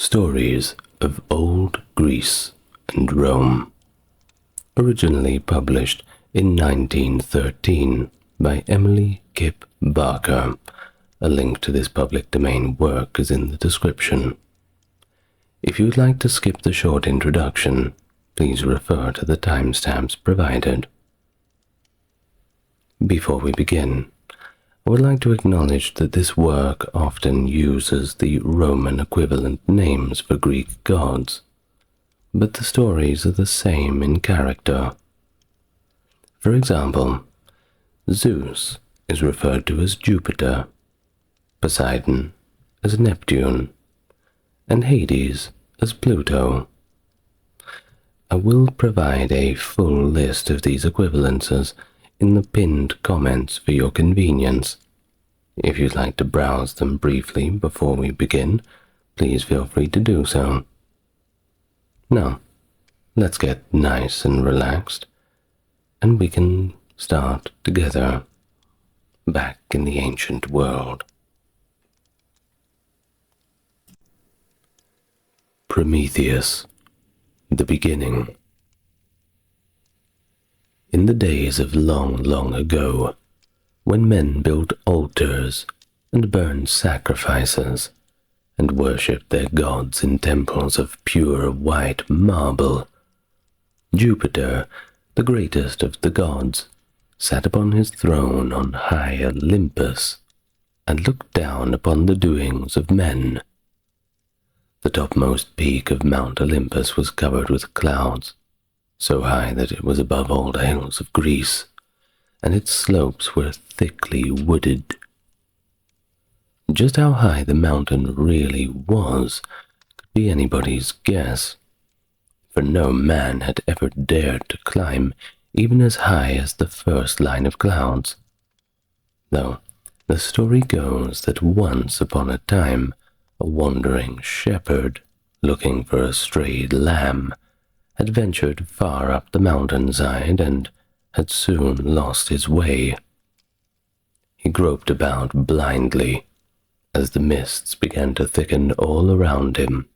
Stories of Old Greece and Rome, originally published in 1913 by Emily Kip Barker. A link to this public domain work is in the description. If you'd like to skip the short introduction, please refer to the timestamps provided. Before we begin, I would like to acknowledge that this work often uses the Roman equivalent names for Greek gods, but the stories are the same in character. For example, Zeus is referred to as Jupiter, Poseidon as Neptune, and Hades as Pluto. I will provide a full list of these equivalences in the pinned comments for your convenience. If you'd like to browse them briefly before we begin, please feel free to do so. Now, let's get nice and relaxed, and we can start together back in the ancient world. Prometheus, the beginning. In the days of long, long ago, when men built altars and burned sacrifices and worshipped their gods in temples of pure white marble, Jupiter, the greatest of the gods, sat upon his throne on high Olympus and looked down upon the doings of men. The topmost peak of Mount Olympus was covered with clouds, so high that it was above all the hills of Greece, and its slopes were thickly wooded. Just how high the mountain really was could be anybody's guess, for no man had ever dared to climb even as high as the first line of clouds, though the story goes that once upon a time a wandering shepherd, looking for a strayed lamb, had ventured far up the mountainside and had soon lost his way. He groped about blindly as the mists began to thicken all around him,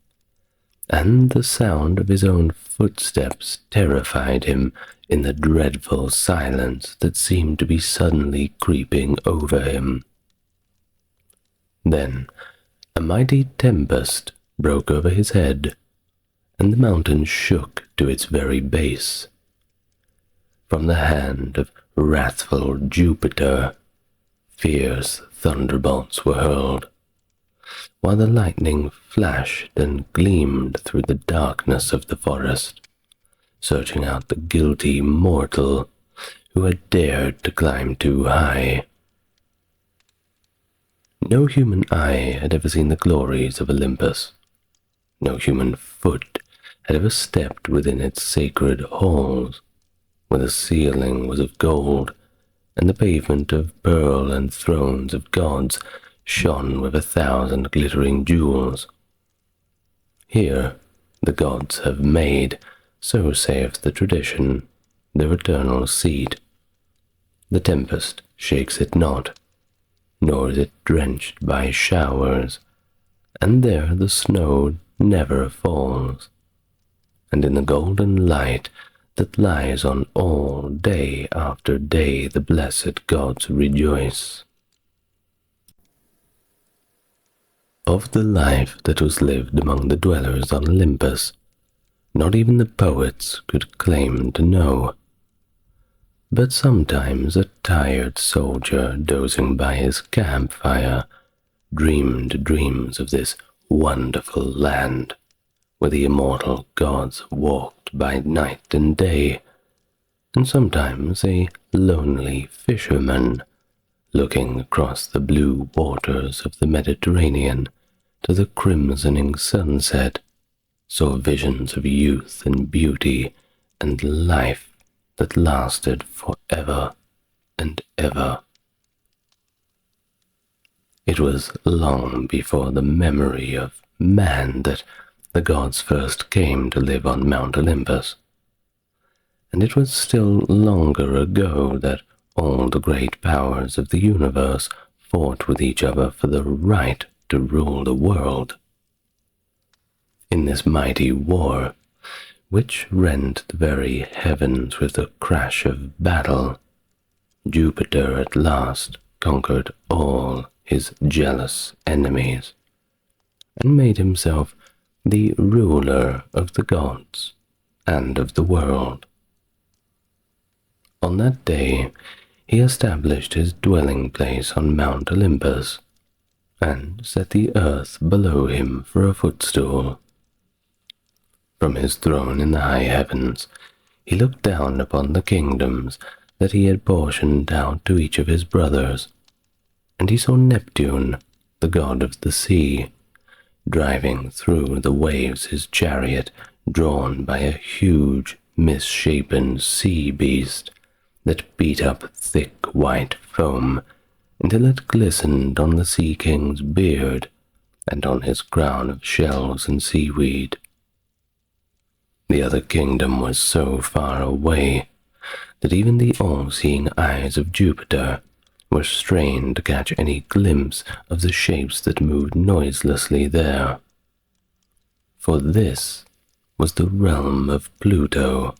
and the sound of his own footsteps terrified him in the dreadful silence that seemed to be suddenly creeping over him. Then a mighty tempest broke over his head, and the mountain shook to its very base. From the hand of wrathful Jupiter, fierce thunderbolts were hurled, while the lightning flashed and gleamed through the darkness of the forest, searching out the guilty mortal who had dared to climb too high. No human eye had ever seen the glories of Olympus. No human foot had ever stepped within its sacred halls, where the ceiling was of gold, and the pavement of pearl, and thrones of gods shone with 1,000 glittering jewels. Here the gods have made, so saith the tradition, their eternal seat. The tempest shakes it not, nor is it drenched by showers, and there the snow never falls. And in the golden light that lies on all day after day the blessed gods rejoice. Of the life that was lived among the dwellers on Olympus, not even the poets could claim to know. But sometimes a tired soldier dozing by his campfire dreamed dreams of this wonderful land, where the immortal gods walked by night and day, and sometimes a lonely fisherman, looking across the blue waters of the Mediterranean to the crimsoning sunset, saw visions of youth and beauty and life that lasted forever and ever. It was long before the memory of man that the gods first came to live on Mount Olympus, and it was still longer ago that all the great powers of the universe fought with each other for the right to rule the world. in this mighty war, which rent the very heavens with the crash of battle, Jupiter at last conquered all his jealous enemies, and made himself the ruler of the gods and of the world. On that day he established his dwelling place on Mount Olympus, and set the earth below him for a footstool. From his throne in the high heavens he looked down upon the kingdoms that he had portioned out to each of his brothers, and he saw Neptune, the god of the sea, driving through the waves his chariot drawn by a huge misshapen sea beast that beat up thick white foam until it glistened on the sea king's beard and on his crown of shells and seaweed. The other kingdom was so far away that even the all-seeing eyes of Jupiter were strained to catch any glimpse of the shapes that moved noiselessly there. For this was the realm of Pluto,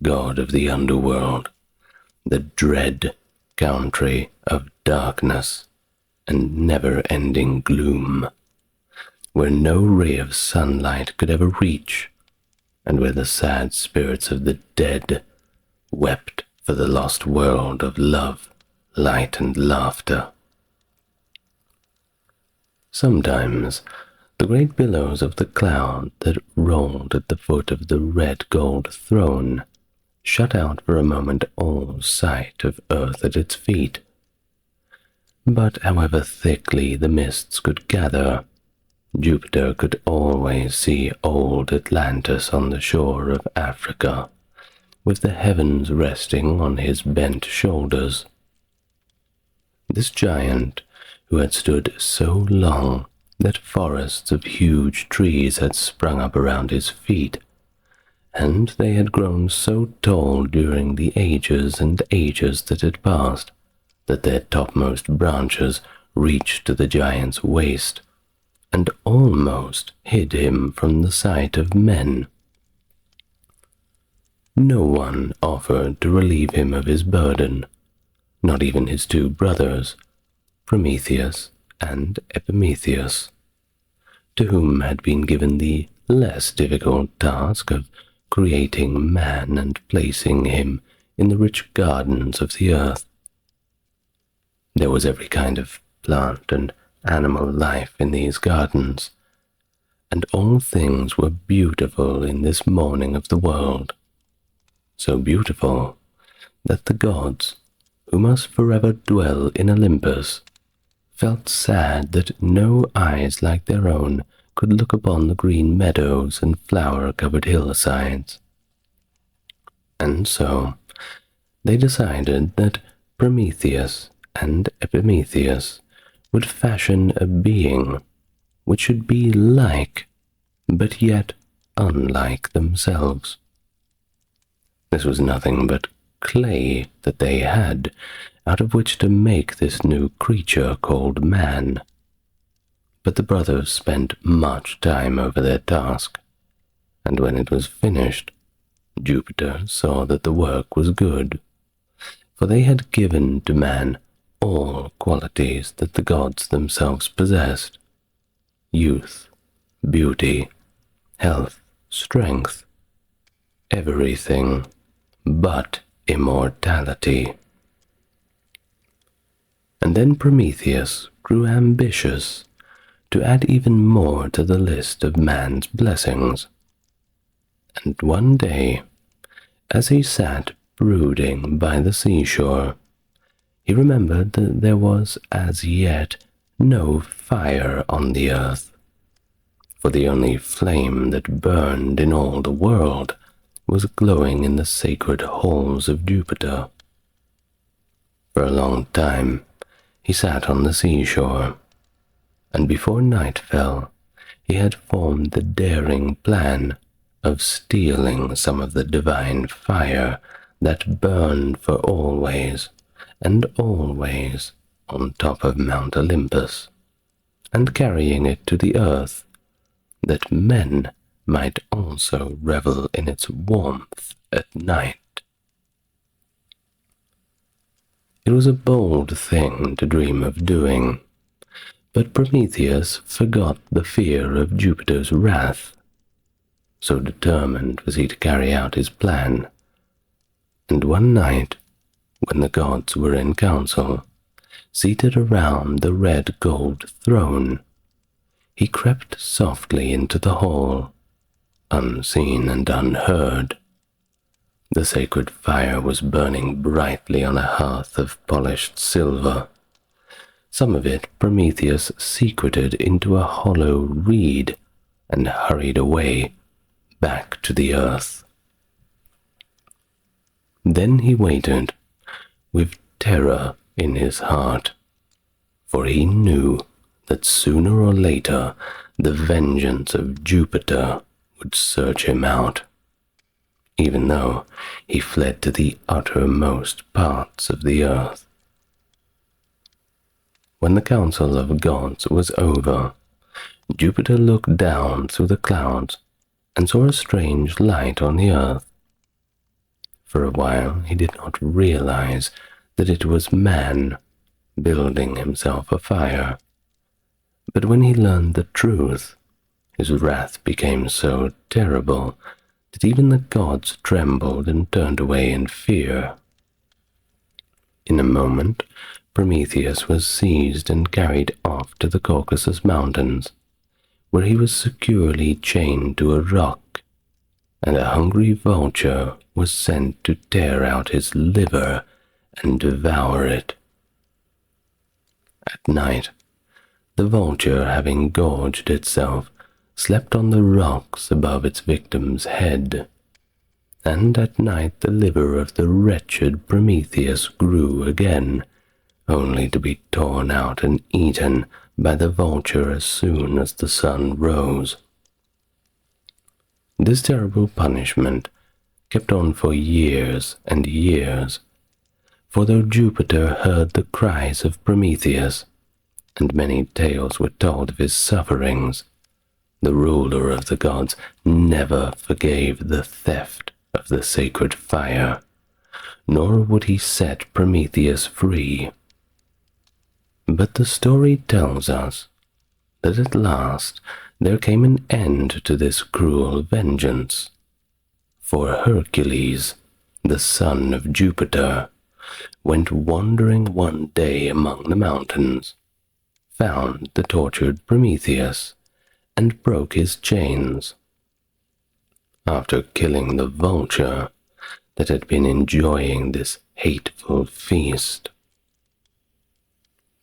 god of the underworld, the dread country of darkness and never-ending gloom, where no ray of sunlight could ever reach, and where the sad spirits of the dead wept for the lost world of love, light, and laughter. Sometimes the great billows of the cloud that rolled at the foot of the red gold throne shut out for a moment all sight of earth at its feet. But however thickly the mists could gather, Jupiter could always see old Atlantis on the shore of Africa, with the heavens resting on his bent shoulders. This giant, who had stood so long that forests of huge trees had sprung up around his feet, and they had grown so tall during the ages and ages that had passed, that their topmost branches reached to the giant's waist, and almost hid him from the sight of men. No one offered to relieve him of his burden, not even his two brothers, Prometheus and Epimetheus, to whom had been given the less difficult task of creating man and placing him in the rich gardens of the earth. There was every kind of plant and animal life in these gardens, and all things were beautiful in this morning of the world, so beautiful that the gods, who must forever dwell in Olympus, felt sad that no eyes like their own could look upon the green meadows and flower-covered hillsides. And so they decided that Prometheus and Epimetheus would fashion a being which should be like, but yet unlike themselves. This was nothing but clay that they had, out of which to make this new creature called man. But the brothers spent much time over their task, and when it was finished, Jupiter saw that the work was good, for they had given to man all qualities that the gods themselves possessed: youth, beauty, health, strength, everything but immortality. And then Prometheus grew ambitious to add even more to the list of man's blessings. And one day, as he sat brooding by the seashore, he remembered that there was as yet no fire on the earth, for the only flame that burned in all the world was glowing in the sacred halls of Jupiter. For a long time he sat on the seashore, and before night fell he had formed the daring plan of stealing some of the divine fire that burned for always and always on top of Mount Olympus, and carrying it to the earth, that men might also revel in its warmth at night. It was a bold thing to dream of doing, but Prometheus forgot the fear of Jupiter's wrath. So determined was he to carry out his plan. And one night, when the gods were in council, seated around the red gold throne, he crept softly into the hall, unseen and unheard. The sacred fire was burning brightly on a hearth of polished silver. Some of it Prometheus secreted into a hollow reed and hurried away back to the earth. Then he waited, with terror in his heart, for he knew that sooner or later the vengeance of Jupiter would search him out, even though he fled to the uttermost parts of the earth. When the council of gods was over, Jupiter looked down through the clouds and saw a strange light on the earth. For a while he did not realize that it was man building himself a fire. But when he learned the truth, his wrath became so terrible that even the gods trembled and turned away in fear. In a moment, Prometheus was seized and carried off to the Caucasus Mountains, where he was securely chained to a rock, and a hungry vulture was sent to tear out his liver and devour it. At night, the vulture, having gorged itself, slept on the rocks above its victim's head, and at night the liver of the wretched Prometheus grew again, only to be torn out and eaten by the vulture as soon as the sun rose. This terrible punishment kept on for years and years, for though Jupiter heard the cries of Prometheus, and many tales were told of his sufferings, the ruler of the gods never forgave the theft of the sacred fire, nor would he set Prometheus free. But the story tells us that at last there came an end to this cruel vengeance, for Hercules, the son of Jupiter, went wandering one day among the mountains, found the tortured Prometheus, and broke his chains. After killing the vulture that had been enjoying this hateful feast.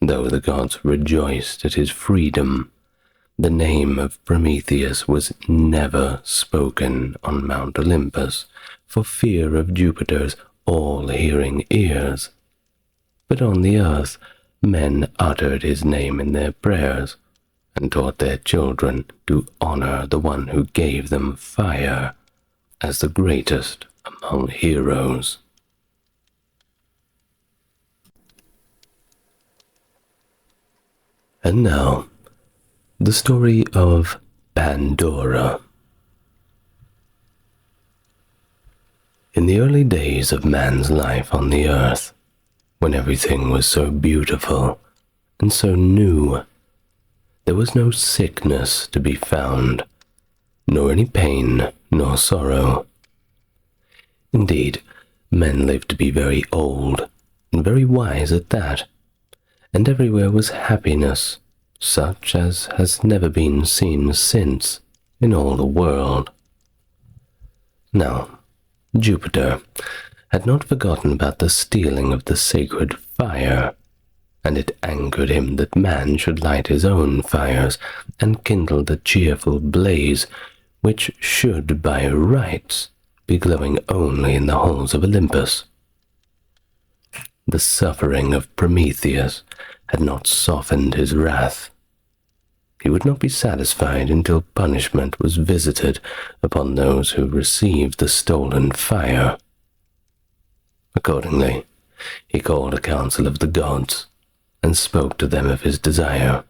Though the gods rejoiced at his freedom, the name of Prometheus was never spoken on Mount Olympus for fear of Jupiter's all-hearing ears. But on the earth, men uttered his name in their prayers and taught their children to honor the one who gave them fire as the greatest among heroes. And now, the story of Pandora. In the early days of man's life on the earth, when everything was so beautiful and so new, there was no sickness to be found, nor any pain nor sorrow. Indeed, men lived to be very old, and very wise at that, and everywhere was happiness, such as has never been seen since in all the world. Now, Jupiter had not forgotten about the stealing of the sacred fire, and it angered him that man should light his own fires and kindle the cheerful blaze which should by rights be glowing only in the halls of Olympus. The suffering of Prometheus had not softened his wrath. He would not be satisfied until punishment was visited upon those who received the stolen fire. Accordingly, he called a council of the gods and spoke to them of his desire.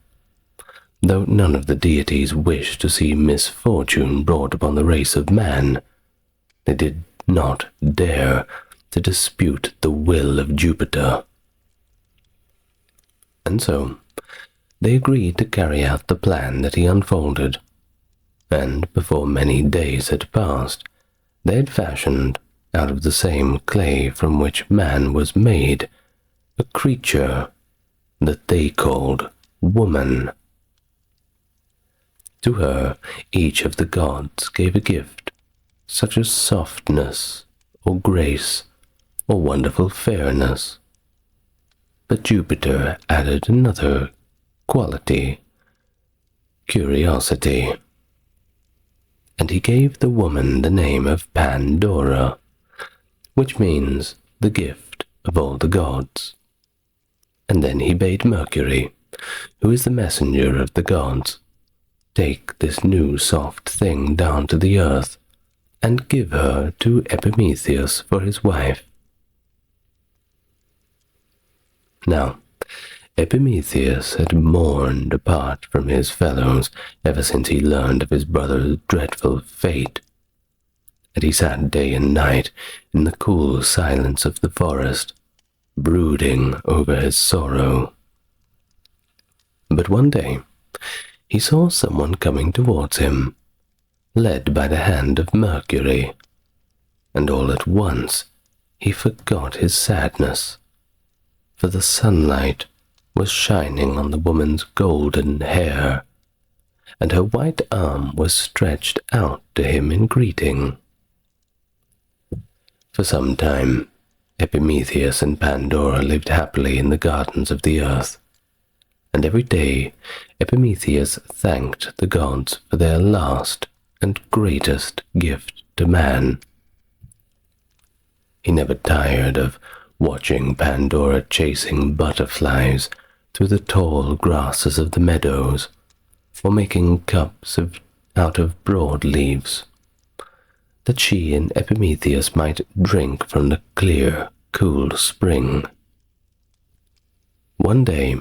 though none of the deities wished to see misfortune brought upon the race of man, they did not dare to dispute the will of Jupiter. And so, they agreed to carry out the plan that he unfolded, and before many days had passed, they had fashioned, out of the same clay from which man was made, a creature that they called woman. To her, each of the gods gave a gift, such as softness, or grace, or wonderful fairness. But Jupiter added another quality, curiosity, and he gave the woman the name of Pandora, which means the gift of all the gods. And then he bade Mercury, who is the messenger of the gods, take this new soft thing down to the earth, and give her to Epimetheus for his wife. Now, Epimetheus had mourned apart from his fellows ever since he learned of his brother's dreadful fate, and he sat day and night in the cool silence of the forest, brooding over his sorrow. But one day he saw someone coming towards him, led by the hand of Mercury, and all at once he forgot his sadness, for the sunlight was shining on the woman's golden hair, and her white arm was stretched out to him in greeting. For some time, Epimetheus and Pandora lived happily in the gardens of the earth, and every day Epimetheus thanked the gods for their last and greatest gift to man. He never tired of watching Pandora chasing butterflies through the tall grasses of the meadows, or making cups out of broad leaves, that she and Epimetheus might drink from the clear, cool spring. One day,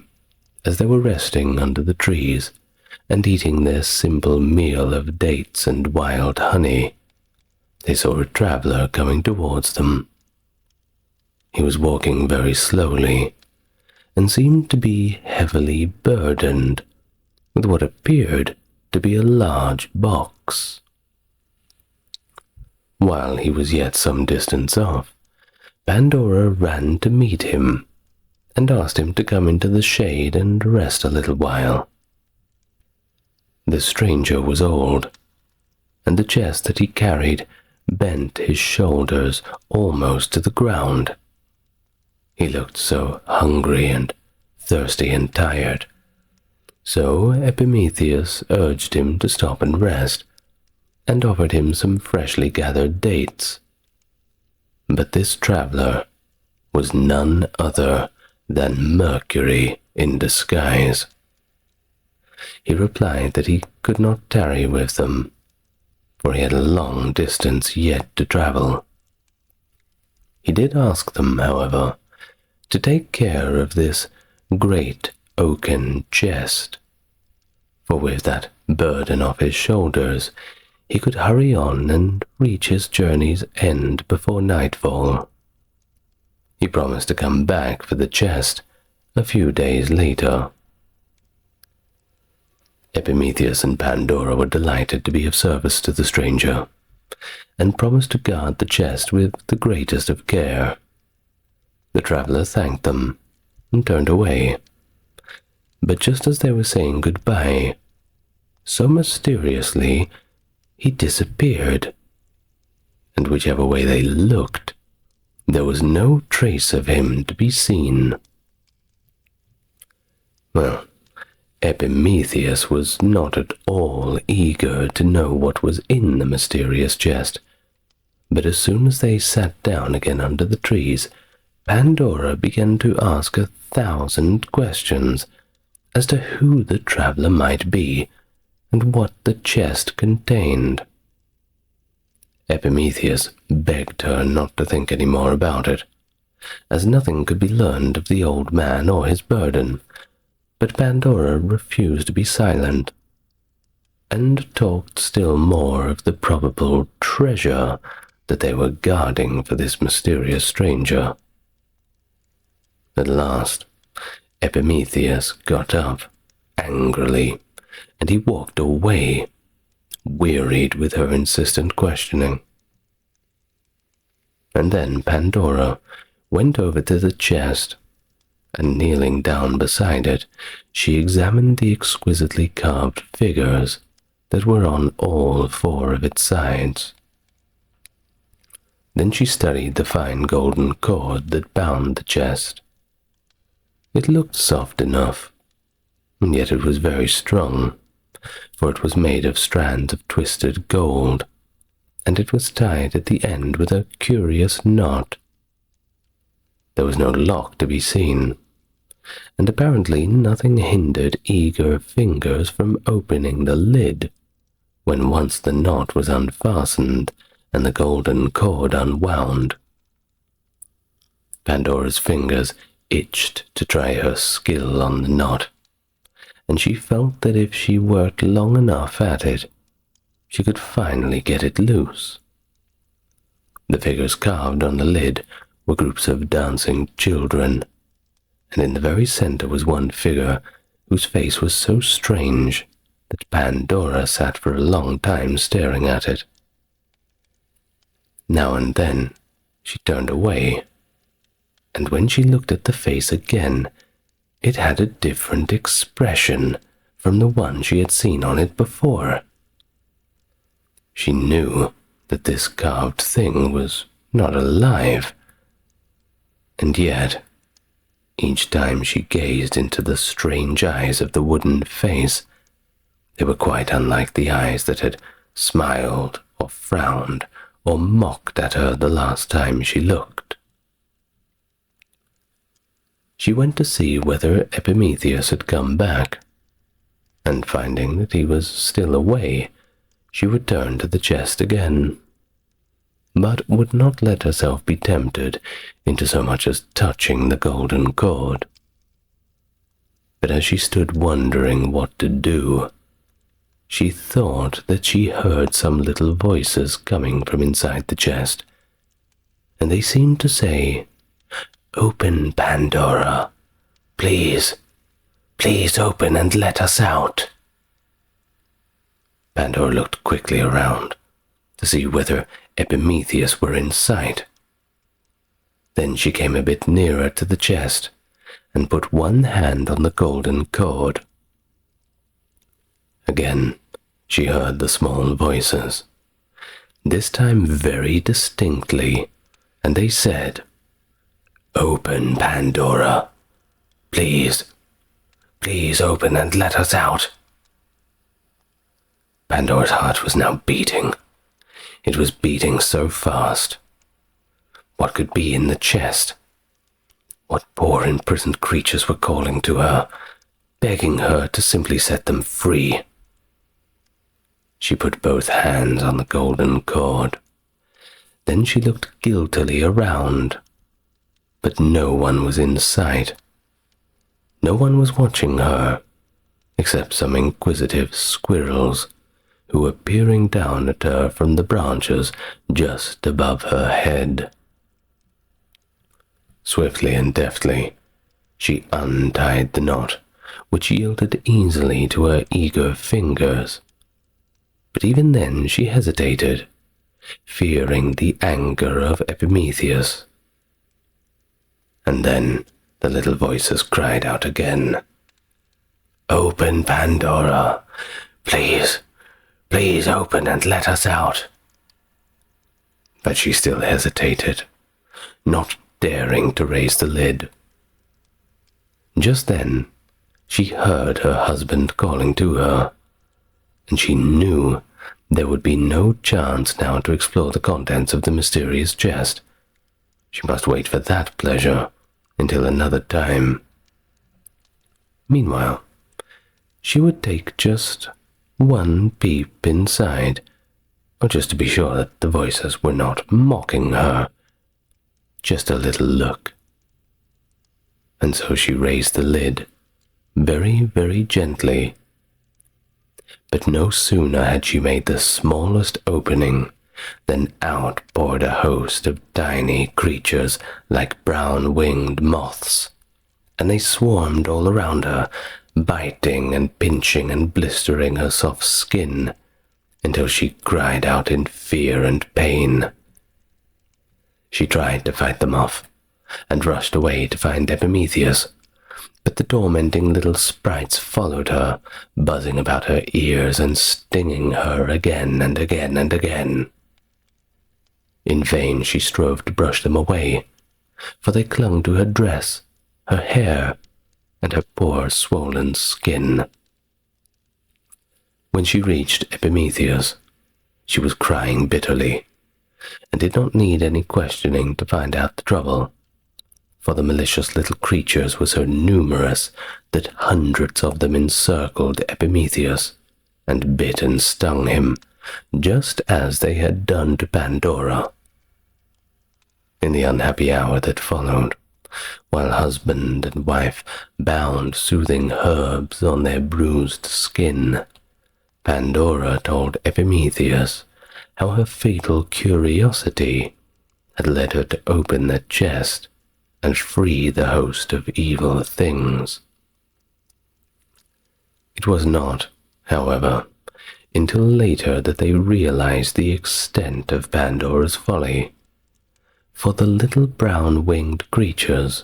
as they were resting under the trees and eating their simple meal of dates and wild honey, they saw a traveler coming towards them. He was walking very slowly, and seemed to be heavily burdened with what appeared to be a large box. While he was yet some distance off, Pandora ran to meet him, and asked him to come into the shade and rest a little while. The stranger was old, and the chest that he carried bent his shoulders almost to the ground. He looked so hungry and thirsty and tired, so Epimetheus urged him to stop and rest, and offered him some freshly gathered dates. But this traveler was none other than Mercury in disguise. He replied that he could not tarry with them, for he had a long distance yet to travel. He did ask them, however, to take care of this great oaken chest, for with that burden off his shoulders he could hurry on and reach his journey's end before nightfall. He promised to come back for the chest a few days later. Epimetheus and Pandora were delighted to be of service to the stranger, and promised to guard the chest with the greatest of care. The traveler thanked them and turned away, but just as they were saying goodbye, so mysteriously he disappeared, and whichever way they looked, there was no trace of him to be seen. Well, Epimetheus was not at all eager to know what was in the mysterious chest, but as soon as they sat down again under the trees, Pandora began to ask 1,000 questions as to who the traveler might be and what the chest contained. Epimetheus begged her not to think any more about it, as nothing could be learned of the old man or his burden, But Pandora refused to be silent, and talked still more of the probable treasure that they were guarding for this mysterious stranger. At last, Epimetheus got up, angrily, and he walked away, wearied with her insistent questioning. And then Pandora went over to the chest, and kneeling down beside it, she examined the exquisitely carved figures that were on all four of its sides. Then she studied the fine golden cord that bound the chest. It looked soft enough, and yet it was very strong, for it was made of strands of twisted gold, and it was tied at the end with a curious knot. There was no lock to be seen, and apparently nothing hindered eager fingers from opening the lid when once the knot was unfastened and the golden cord unwound. Pandora's fingers itched to try her skill on the knot, and she felt that if she worked long enough at it, she could finally get it loose. The figures carved on the lid were groups of dancing children, and in the very center was one figure whose face was so strange that Pandora sat for a long time staring at it. Now and then she turned away, and when she looked at the face again, it had a different expression from the one she had seen on it before. She knew that this carved thing was not alive, and yet, each time she gazed into the strange eyes of the wooden face, they were quite unlike the eyes that had smiled or frowned or mocked at her the last time she looked. She went to see whether Epimetheus had come back, and finding that he was still away, she returned to the chest again, but would not let herself be tempted into so much as touching the golden cord. But as she stood wondering what to do, she thought that she heard some little voices coming from inside the chest, and they seemed to say, "Open, Pandora. Please, please open and let us out." Pandora looked quickly around to see whether Epimetheus were in sight. Then she came a bit nearer to the chest and put one hand on the golden cord. Again, she heard the small voices, this time very distinctly, and they said, "Open, Pandora. Please, please open and let us out." Pandora's heart was now beating. It was beating so fast. What could be in the chest? What poor imprisoned creatures were calling to her, begging her to simply set them free? She put both hands on the golden cord. Then she looked guiltily around, but no one was in sight. No one was watching her, except some inquisitive squirrels who were peering down at her from the branches just above her head. Swiftly and deftly, she untied the knot, which yielded easily to her eager fingers. But even then she hesitated, fearing the anger of Epimetheus. And then the little voices cried out again, "Open, Pandora. Please, please open and let us out." But she still hesitated, not daring to raise the lid. Just then, she heard her husband calling to her, and she knew there would be no chance now to explore the contents of the mysterious chest. She must wait for that pleasure until another time. Meanwhile, she would take just one peep inside, or just to be sure that the voices were not mocking her. Just a little look. And so she raised the lid, very, very gently. But no sooner had she made the smallest opening than out poured a host of tiny creatures like brown-winged moths, and they swarmed all around her, biting and pinching and blistering her soft skin until she cried out in fear and pain. She tried to fight them off and rushed away to find Epimetheus, but the tormenting little sprites followed her, buzzing about her ears and stinging her again and again and again. In vain she strove to brush them away, for they clung to her dress, her hair, and her poor swollen skin. When she reached Epimetheus, she was crying bitterly, and did not need any questioning to find out the trouble, for the malicious little creatures were so numerous that hundreds of them encircled Epimetheus and bit and stung him, just as they had done to Pandora. In the unhappy hour that followed, while husband and wife bound soothing herbs on their bruised skin, Pandora told Epimetheus how her fatal curiosity had led her to open the chest and free the host of evil things. It was not, however, until later that they realized the extent of Pandora's folly, for the little brown-winged creatures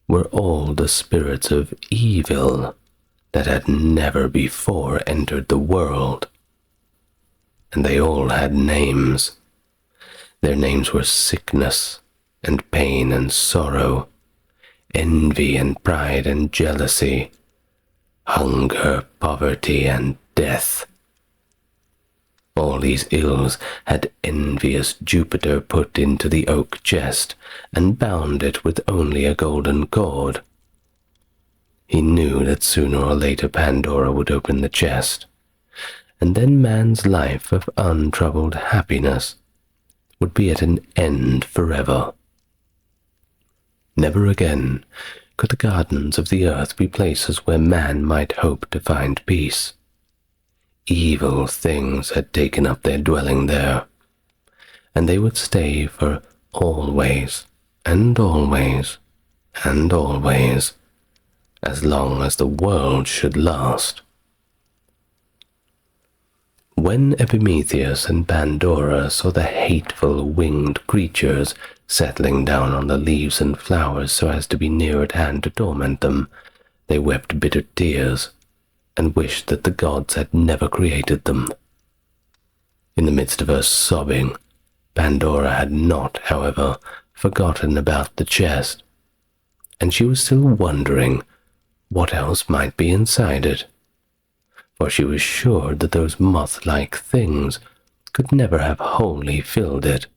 were all the spirits of evil that had never before entered the world, and they all had names. Their names were sickness and pain and sorrow, envy and pride and jealousy, hunger, poverty, and death. All these ills had envious Jupiter put into the oak chest and bound it with only a golden cord. He knew that sooner or later Pandora would open the chest, and then man's life of untroubled happiness would be at an end forever. Never again could the gardens of the earth be places where man might hope to find peace. Evil things had taken up their dwelling there, and they would stay for always and always and always, as long as the world should last. When Epimetheus and Pandora saw the hateful winged creatures settling down on the leaves and flowers so as to be near at hand to torment them, they wept bitter tears and wished that the gods had never created them. In the midst of her sobbing, Pandora had not, however, forgotten about the chest, and she was still wondering what else might be inside it, for she was sure that those moth-like things could never have wholly filled it.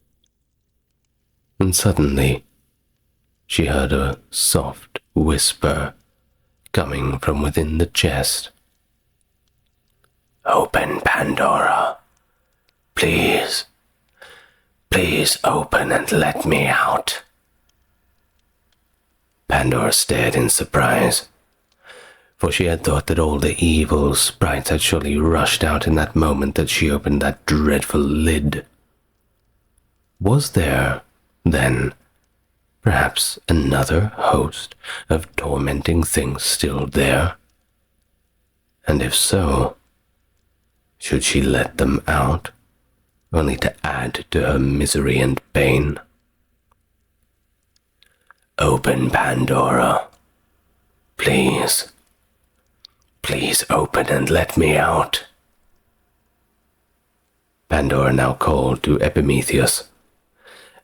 And suddenly she heard a soft whisper coming from within the chest. "Open, Pandora. Please, please open and let me out." Pandora stared in surprise, for she had thought that all the evil sprites had surely rushed out in that moment that she opened that dreadful lid. Was there, then, perhaps another host of tormenting things still there? And if so, should she let them out, only to add to her misery and pain? "Open, Pandora. Please, please open and let me out." Pandora now called to Epimetheus,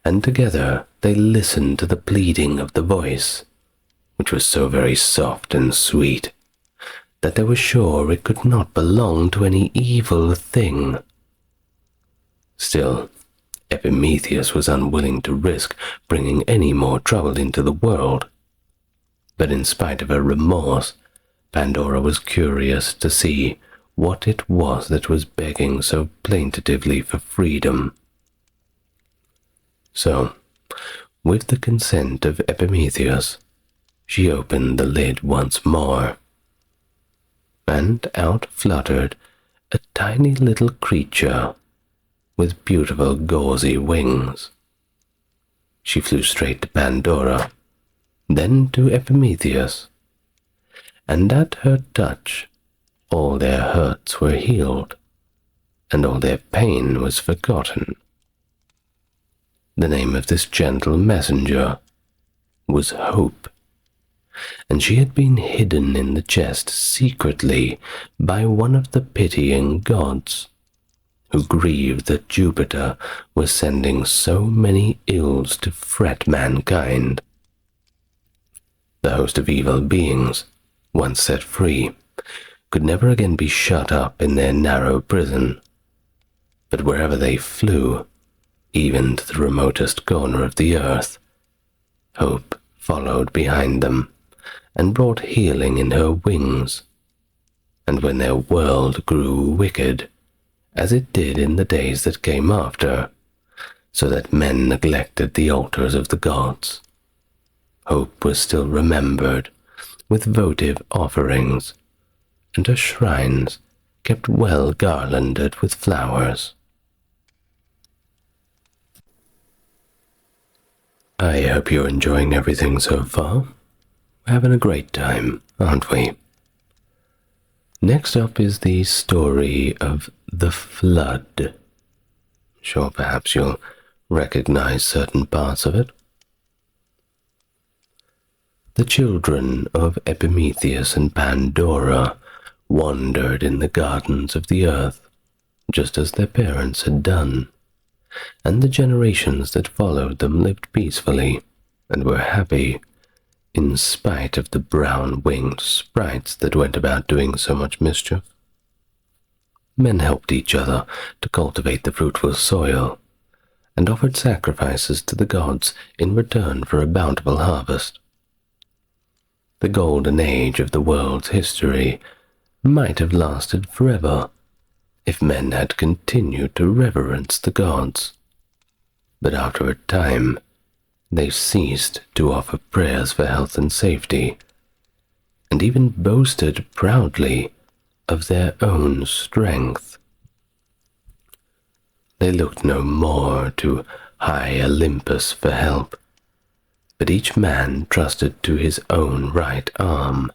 and together they listened to the pleading of the voice, which was so very soft and sweet that they were sure it could not belong to any evil thing. Still, Epimetheus was unwilling to risk bringing any more trouble into the world, but in spite of her remorse, Pandora was curious to see what it was that was begging so plaintively for freedom. So, with the consent of Epimetheus, she opened the lid once more, and out fluttered a tiny little creature with beautiful gauzy wings. She flew straight to Pandora, then to Prometheus, and at her touch all their hurts were healed, and all their pain was forgotten. The name of this gentle messenger was Hope, and she had been hidden in the chest secretly by one of the pitying gods, who grieved that Jupiter was sending so many ills to fret mankind. The host of evil beings, once set free, could never again be shut up in their narrow prison, but wherever they flew, even to the remotest corner of the earth, Hope followed behind them and brought healing in her wings. And when their world grew wicked, as it did in the days that came after, so that men neglected the altars of the gods, Hope was still remembered with votive offerings, and her shrines kept well garlanded with flowers. I hope you're enjoying everything so far. We're having a great time, aren't we? Next up is the story of the Flood. Sure, perhaps you'll recognize certain parts of it. The children of Prometheus and Pandora wandered in the gardens of the earth, just as their parents had done, and the generations that followed them lived peacefully and were happy, in spite of the brown-winged sprites that went about doing so much mischief. Men helped each other to cultivate the fruitful soil, and offered sacrifices to the gods in return for a bountiful harvest. The golden age of the world's history might have lasted forever if men had continued to reverence the gods. But after a time, they ceased to offer prayers for health and safety, and even boasted proudly of their own strength. They looked no more to high Olympus for help, but each man trusted to his own right arm.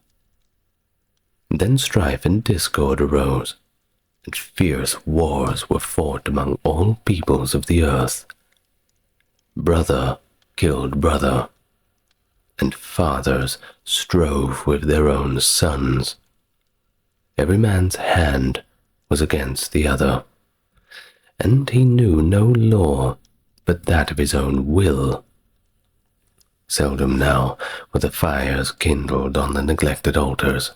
Then strife and discord arose, and fierce wars were fought among all peoples of the earth. Brother killed brother, and fathers strove with their own sons. Every man's hand was against the other, and he knew no law but that of his own will. Seldom now were the fires kindled on the neglected altars,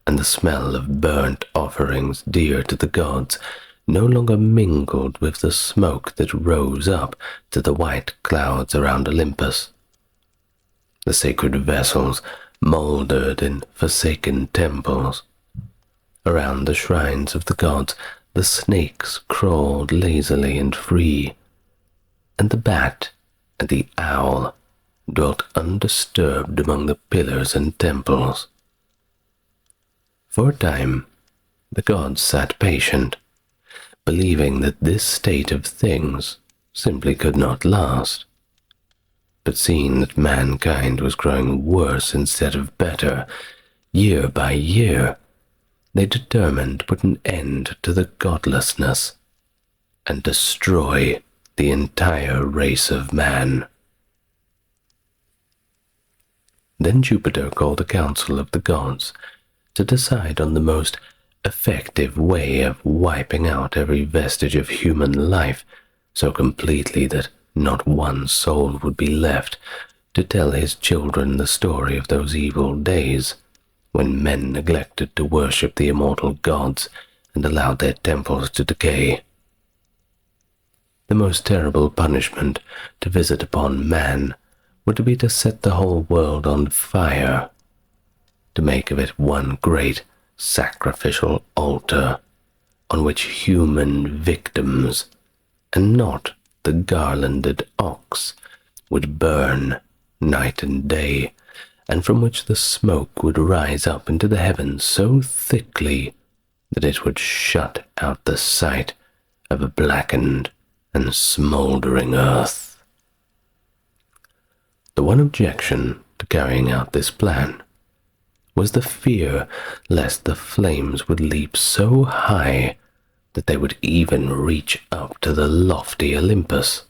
and the smell of burnt offerings dear to the gods no longer mingled with the smoke that rose up to the white clouds around Olympus. The sacred vessels mouldered in forsaken temples. Around the shrines of the gods the snakes crawled lazily and free, and the bat and the owl dwelt undisturbed among the pillars and temples. For a time, the gods sat patient, believing that this state of things simply could not last. But seeing that mankind was growing worse instead of better, year by year, they determined to put an end to the godlessness and destroy the entire race of man. Then Jupiter called a council of the gods to decide on the most effective way of wiping out every vestige of human life so completely that not one soul would be left to tell his children the story of those evil days when men neglected to worship the immortal gods and allowed their temples to decay. The most terrible punishment to visit upon man would be to set the whole world on fire, to make of it one great sacrificial altar on which human victims, and not the garlanded ox, would burn night and day and from which the smoke would rise up into the heavens so thickly that it would shut out the sight of a blackened and smouldering earth. The one objection to carrying out this plan was the fear lest the flames would leap so high that they would even reach up to the lofty Olympus,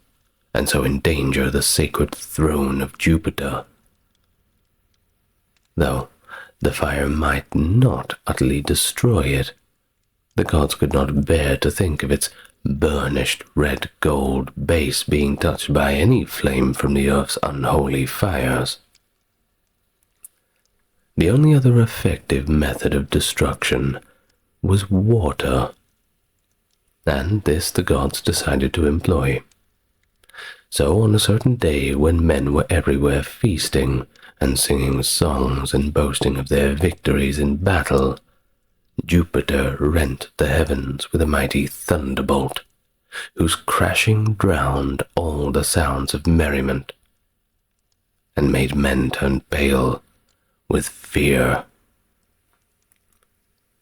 and so endanger the sacred throne of Jupiter. Though the fire might not utterly destroy it, the gods could not bear to think of its burnished red gold base being touched by any flame from the earth's unholy fires. The only other effective method of destruction was water, and this the gods decided to employ. So on a certain day when men were everywhere feasting and singing songs and boasting of their victories in battle, Jupiter rent the heavens with a mighty thunderbolt, whose crashing drowned all the sounds of merriment, and made men turn pale with fear.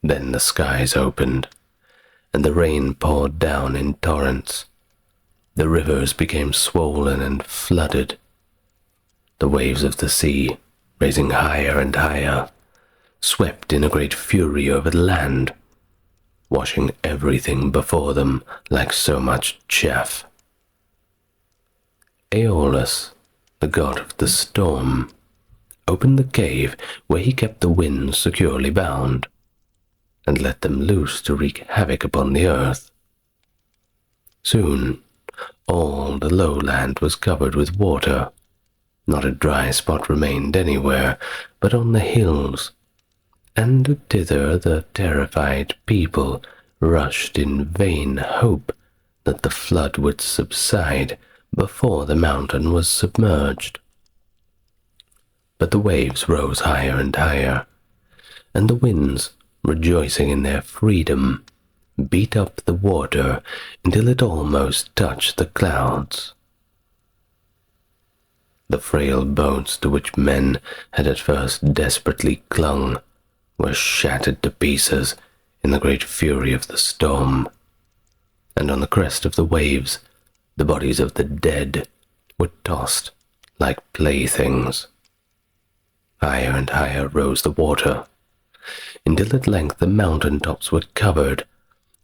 Then the skies opened, and the rain poured down in torrents. The rivers became swollen and flooded. The waves of the sea, rising higher and higher, swept in a great fury over the land, washing everything before them like so much chaff. Aeolus, the god of the storm, opened the cave where he kept the winds securely bound, and let them loose to wreak havoc upon the earth. Soon all the lowland was covered with water. Not a dry spot remained anywhere but on the hills, and thither the terrified people rushed in vain hope that the flood would subside before the mountain was submerged. But the waves rose higher and higher, and the winds, rejoicing in their freedom, beat up the water until it almost touched the clouds. The frail boats to which men had at first desperately clung were shattered to pieces in the great fury of the storm, and on the crest of the waves the bodies of the dead were tossed like playthings. Higher and higher rose the water, until at length the mountain tops were covered,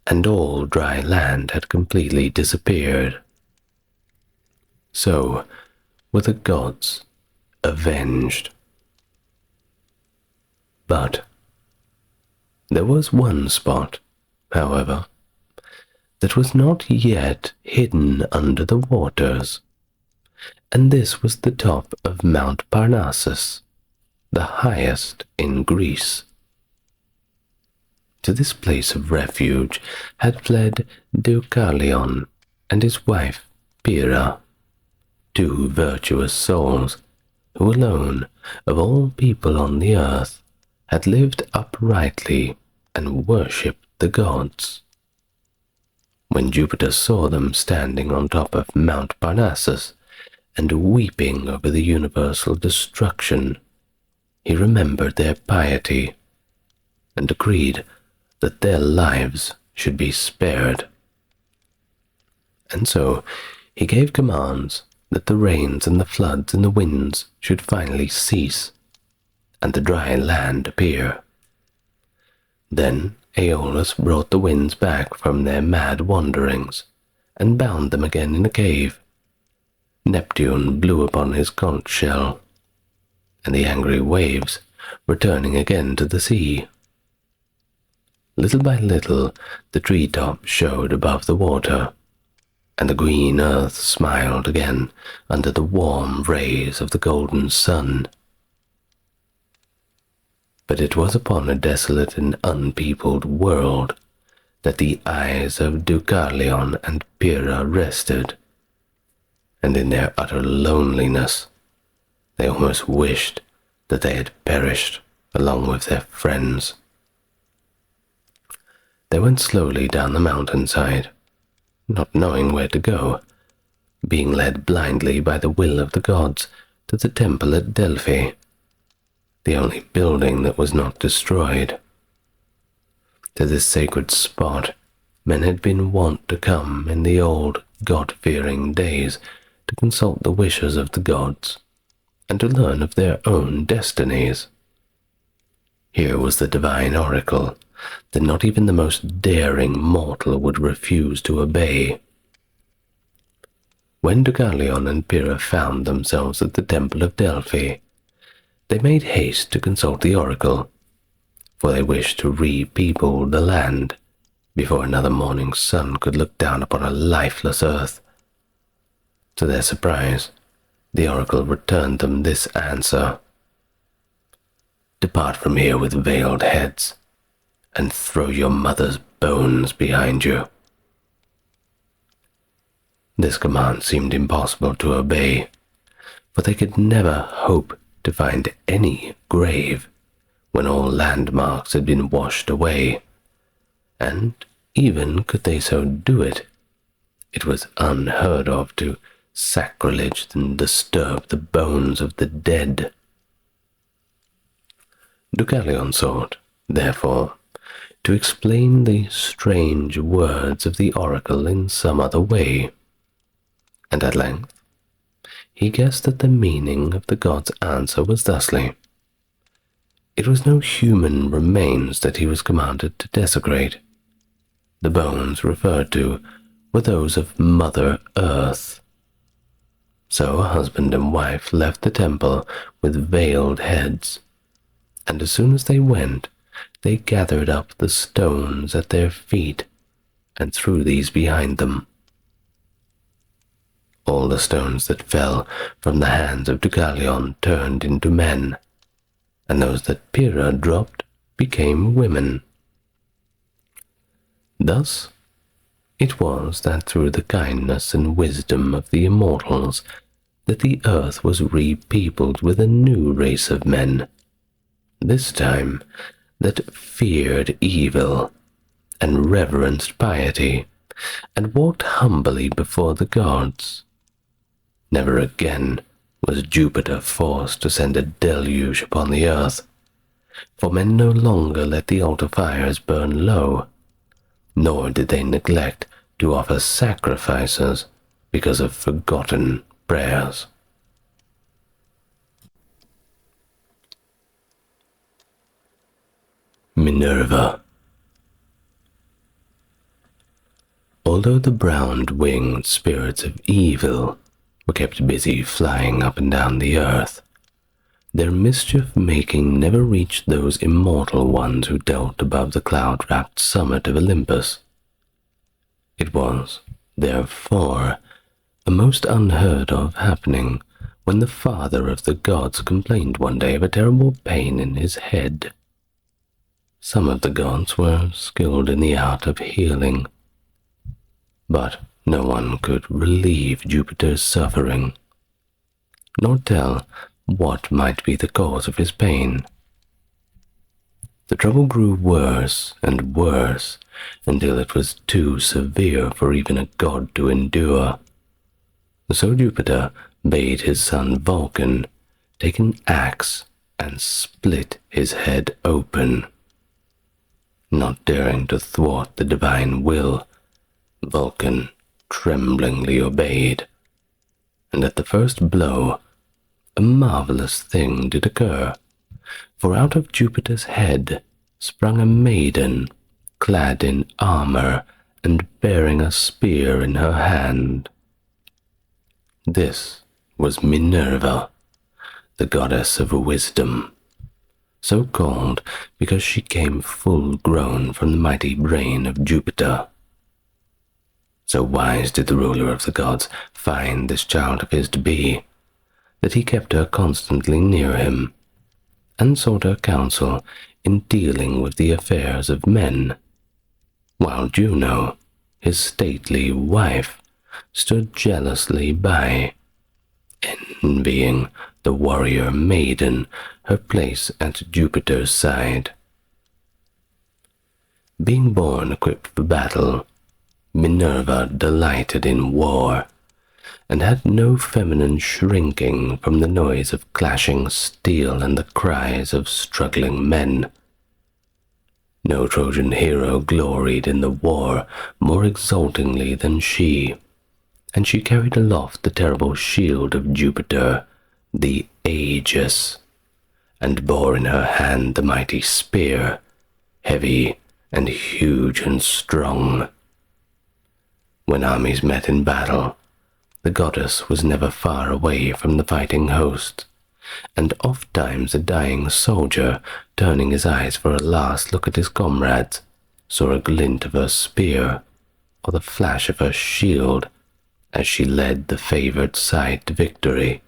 and all dry land had completely disappeared. So were the gods avenged. But there was one spot, however, that was not yet hidden under the waters, and this was the top of Mount Parnassus, the highest in Greece. To this place of refuge had fled Deucalion and his wife Pyrrha, two virtuous souls who alone of all people on the earth had lived uprightly and worshipped the gods. When Jupiter saw them standing on top of Mount Parnassus and weeping over the universal destruction, he remembered their piety and decreed that their lives should be spared. And so he gave commands that the rains and the floods and the winds should finally cease, and the dry land appear. Then Aeolus brought the winds back from their mad wanderings, and bound them again in a cave. Neptune blew upon his conch shell, and the angry waves, returning again to the sea. Little by little the tree-tops showed above the water, and the green earth smiled again under the warm rays of the golden sun. But it was upon a desolate and unpeopled world that the eyes of Deucalion and Pyrrha rested, and in their utter loneliness they almost wished that they had perished along with their friends. They went slowly down the mountainside, not knowing where to go, being led blindly by the will of the gods to the temple at Delphi, the only building that was not destroyed. To this sacred spot, men had been wont to come in the old God-fearing days to consult the wishes of the gods and to learn of their own destinies. Here was the divine oracle that not even the most daring mortal would refuse to obey. When Deucalion and Pyrrha found themselves at the temple of Delphi, they made haste to consult the oracle, for they wished to re-people the land before another morning sun could look down upon a lifeless earth. To their surprise, the oracle returned them this answer: "Depart from here with veiled heads, and throw your mother's bones behind you." This command seemed impossible to obey, for they could never hope to find any grave when all landmarks had been washed away, and even could they so do it, it was unheard of to sacrilege and disturb the bones of the dead. Deucalion sought, therefore, to explain the strange words of the oracle in some other way, and at length he guessed that the meaning of the god's answer was thusly: it was no human remains that he was commanded to desecrate. The bones referred to were those of Mother Earth. So a husband and wife left the temple with veiled heads, and as soon as they went, they gathered up the stones at their feet and threw these behind them. All the stones that fell from the hands of Deucalion turned into men, and those that Pyrrha dropped became women. Thus it was that through the kindness and wisdom of the immortals that the earth was re-peopled with a new race of men, this time that feared evil and reverenced piety and walked humbly before the gods. Never again was Jupiter forced to send a deluge upon the earth, for men no longer let the altar fires burn low, nor did they neglect to offer sacrifices because of forgotten prayers. Minerva. Although the brown-winged spirits of evil were kept busy flying up and down the earth, their mischief-making never reached those immortal ones who dwelt above the cloud-wrapped summit of Olympus. It was, therefore, a most unheard-of happening when the father of the gods complained one day of a terrible pain in his head. Some of the gods were skilled in the art of healing, but no one could relieve Jupiter's suffering, nor tell what might be the cause of his pain. The trouble grew worse and worse until it was too severe for even a god to endure. So Jupiter bade his son Vulcan take an axe and split his head open. Not daring to thwart the divine will, Vulcan tremblingly obeyed, and at the first blow a marvelous thing did occur, for out of Jupiter's head sprung a maiden, clad in armor and bearing a spear in her hand. This was Minerva, the goddess of wisdom, so called because she came full-grown from the mighty brain of Jupiter. So wise did the ruler of the gods find this child of his to be, that he kept her constantly near him, and sought her counsel in dealing with the affairs of men, while Juno, his stately wife, stood jealously by, envying the warrior maiden her place at Jupiter's side. Being born equipped for battle, Minerva delighted in war, and had no feminine shrinking from the noise of clashing steel and the cries of struggling men. No Trojan hero gloried in the war more exultingly than she, and she carried aloft the terrible shield of Jupiter, the Aegis, and bore in her hand the mighty spear, heavy and huge and strong. When armies met in battle, the goddess was never far away from the fighting host, and ofttimes a dying soldier, turning his eyes for a last look at his comrades, saw a glint of her spear or the flash of her shield as she led the favored side to victory.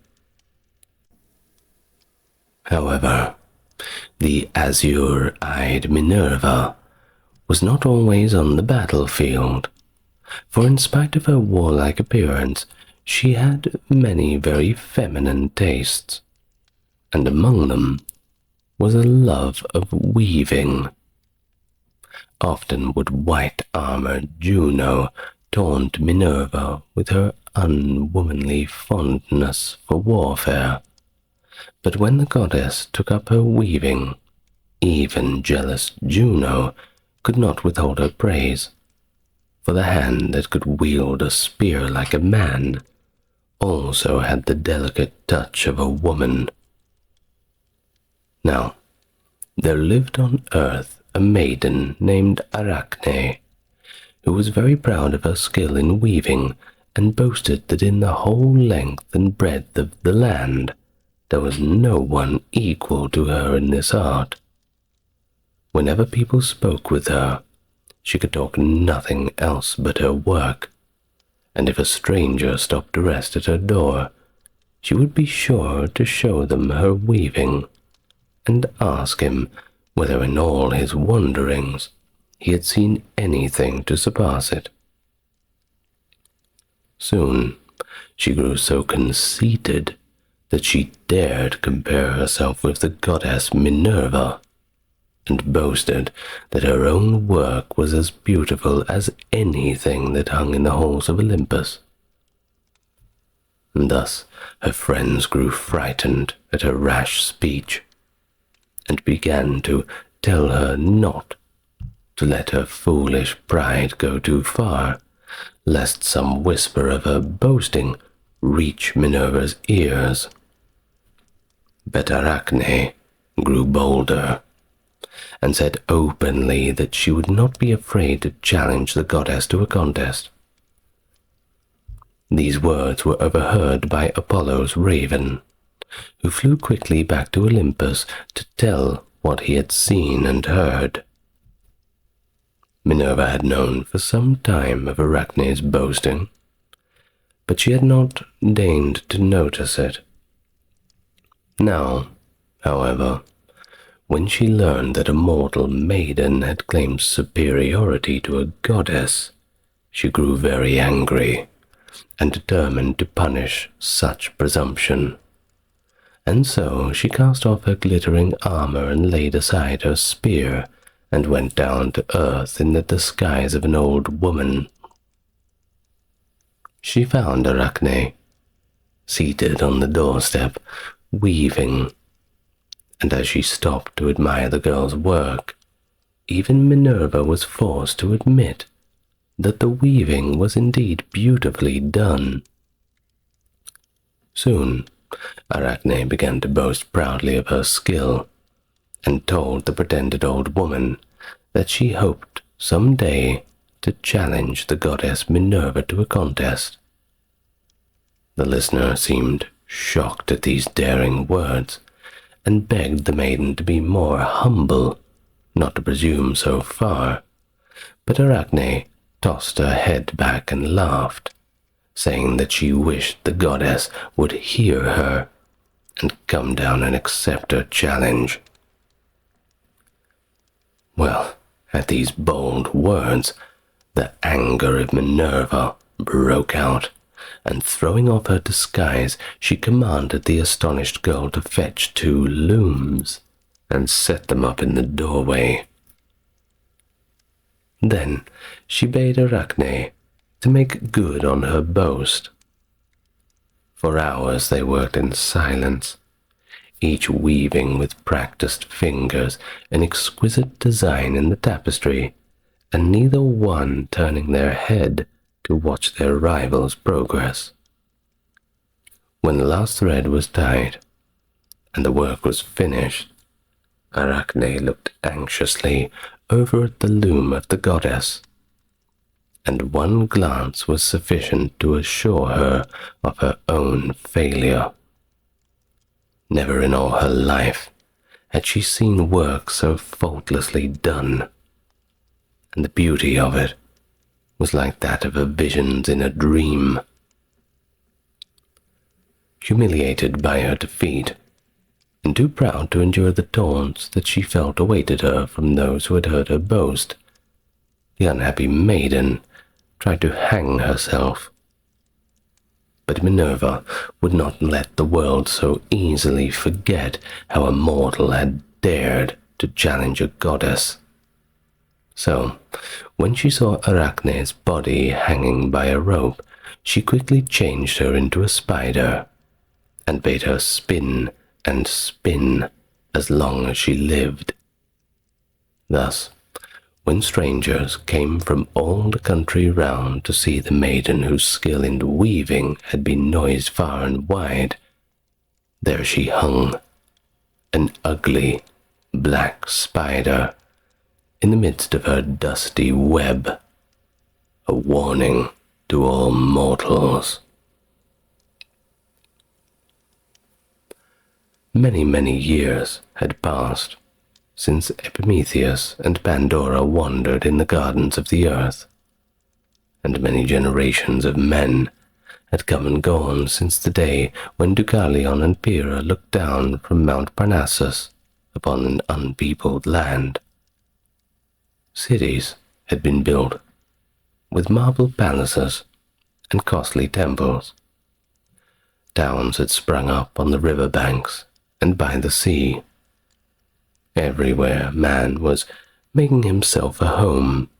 However, the azure-eyed Minerva was not always on the battlefield, for in spite of her warlike appearance, she had many very feminine tastes, and among them was a love of weaving. Often would white-armored Juno taunt Minerva with her unwomanly fondness for warfare, but when the goddess took up her weaving, even jealous Juno could not withhold her praise, for the hand that could wield a spear like a man also had the delicate touch of a woman. Now, there lived on earth a maiden named Arachne, who was very proud of her skill in weaving, and boasted that in the whole length and breadth of the land there was no one equal to her in this art. Whenever people spoke with her, she could talk nothing else but her work, and if a stranger stopped to rest at her door, she would be sure to show them her weaving, and ask him whether in all his wanderings he had seen anything to surpass it. Soon she grew so conceited that she dared compare herself with the goddess Minerva, and boasted that her own work was as beautiful as anything that hung in the halls of Olympus. And thus her friends grew frightened at her rash speech, and began to tell her not to let her foolish pride go too far, lest some whisper of her boasting reach Minerva's ears. But Arachne grew bolder, and said openly that she would not be afraid to challenge the goddess to a contest. These words were overheard by Apollo's raven, who flew quickly back to Olympus to tell what he had seen and heard. Minerva had known for some time of Arachne's boasting, but she had not deigned to notice it. Now, however, when she learned that a mortal maiden had claimed superiority to a goddess, she grew very angry and determined to punish such presumption. And so she cast off her glittering armor and laid aside her spear, and went down to earth in the disguise of an old woman. She found Arachne seated on the doorstep, weaving, and as she stopped to admire the girl's work, even Minerva was forced to admit that the weaving was indeed beautifully done. Soon Arachne began to boast proudly of her skill, and told the pretended old woman that she hoped some day to challenge the goddess Minerva to a contest. The listener seemed shocked at these daring words, and begged the maiden to be more humble, not to presume so far, but Arachne tossed her head back and laughed, saying that she wished the goddess would hear her and come down and accept her challenge. Well, at these bold words, the anger of Minerva broke out, and throwing off her disguise, she commanded the astonished girl to fetch 2 looms and set them up in the doorway. Then she bade Arachne to make good on her boast, For hours they worked in silence, each weaving with practiced fingers an exquisite design in the tapestry, and neither one turning their head to watch their rival's progress. When the last thread was tied, and the work was finished, Arachne looked anxiously over at the loom of the goddess, and one glance was sufficient to assure her of her own failure. Never in all her life had she seen work so faultlessly done, and the beauty of it was like that of her visions in a dream. Humiliated by her defeat, and too proud to endure the taunts that she felt awaited her from those who had heard her boast, the unhappy maiden tried to hang herself. But Minerva would not let the world so easily forget how a mortal had dared to challenge a goddess. So, when she saw Arachne's body hanging by a rope, she quickly changed her into a spider, and bade her spin and spin as long as she lived. Thus, when strangers came from all the country round to see the maiden whose skill in weaving had been noised far and wide, there she hung, an ugly black spider, in the midst of her dusty web, a warning to all mortals. Many, many years had passed since Prometheus and Pandora wandered in the gardens of the earth, and many generations of men had come and gone since the day when Deucalion and Pyrrha looked down from Mount Parnassus upon an unpeopled land. Cities had been built, with marble palaces and costly temples. Towns had sprung up on the river banks and by the sea. Everywhere man was making himself a home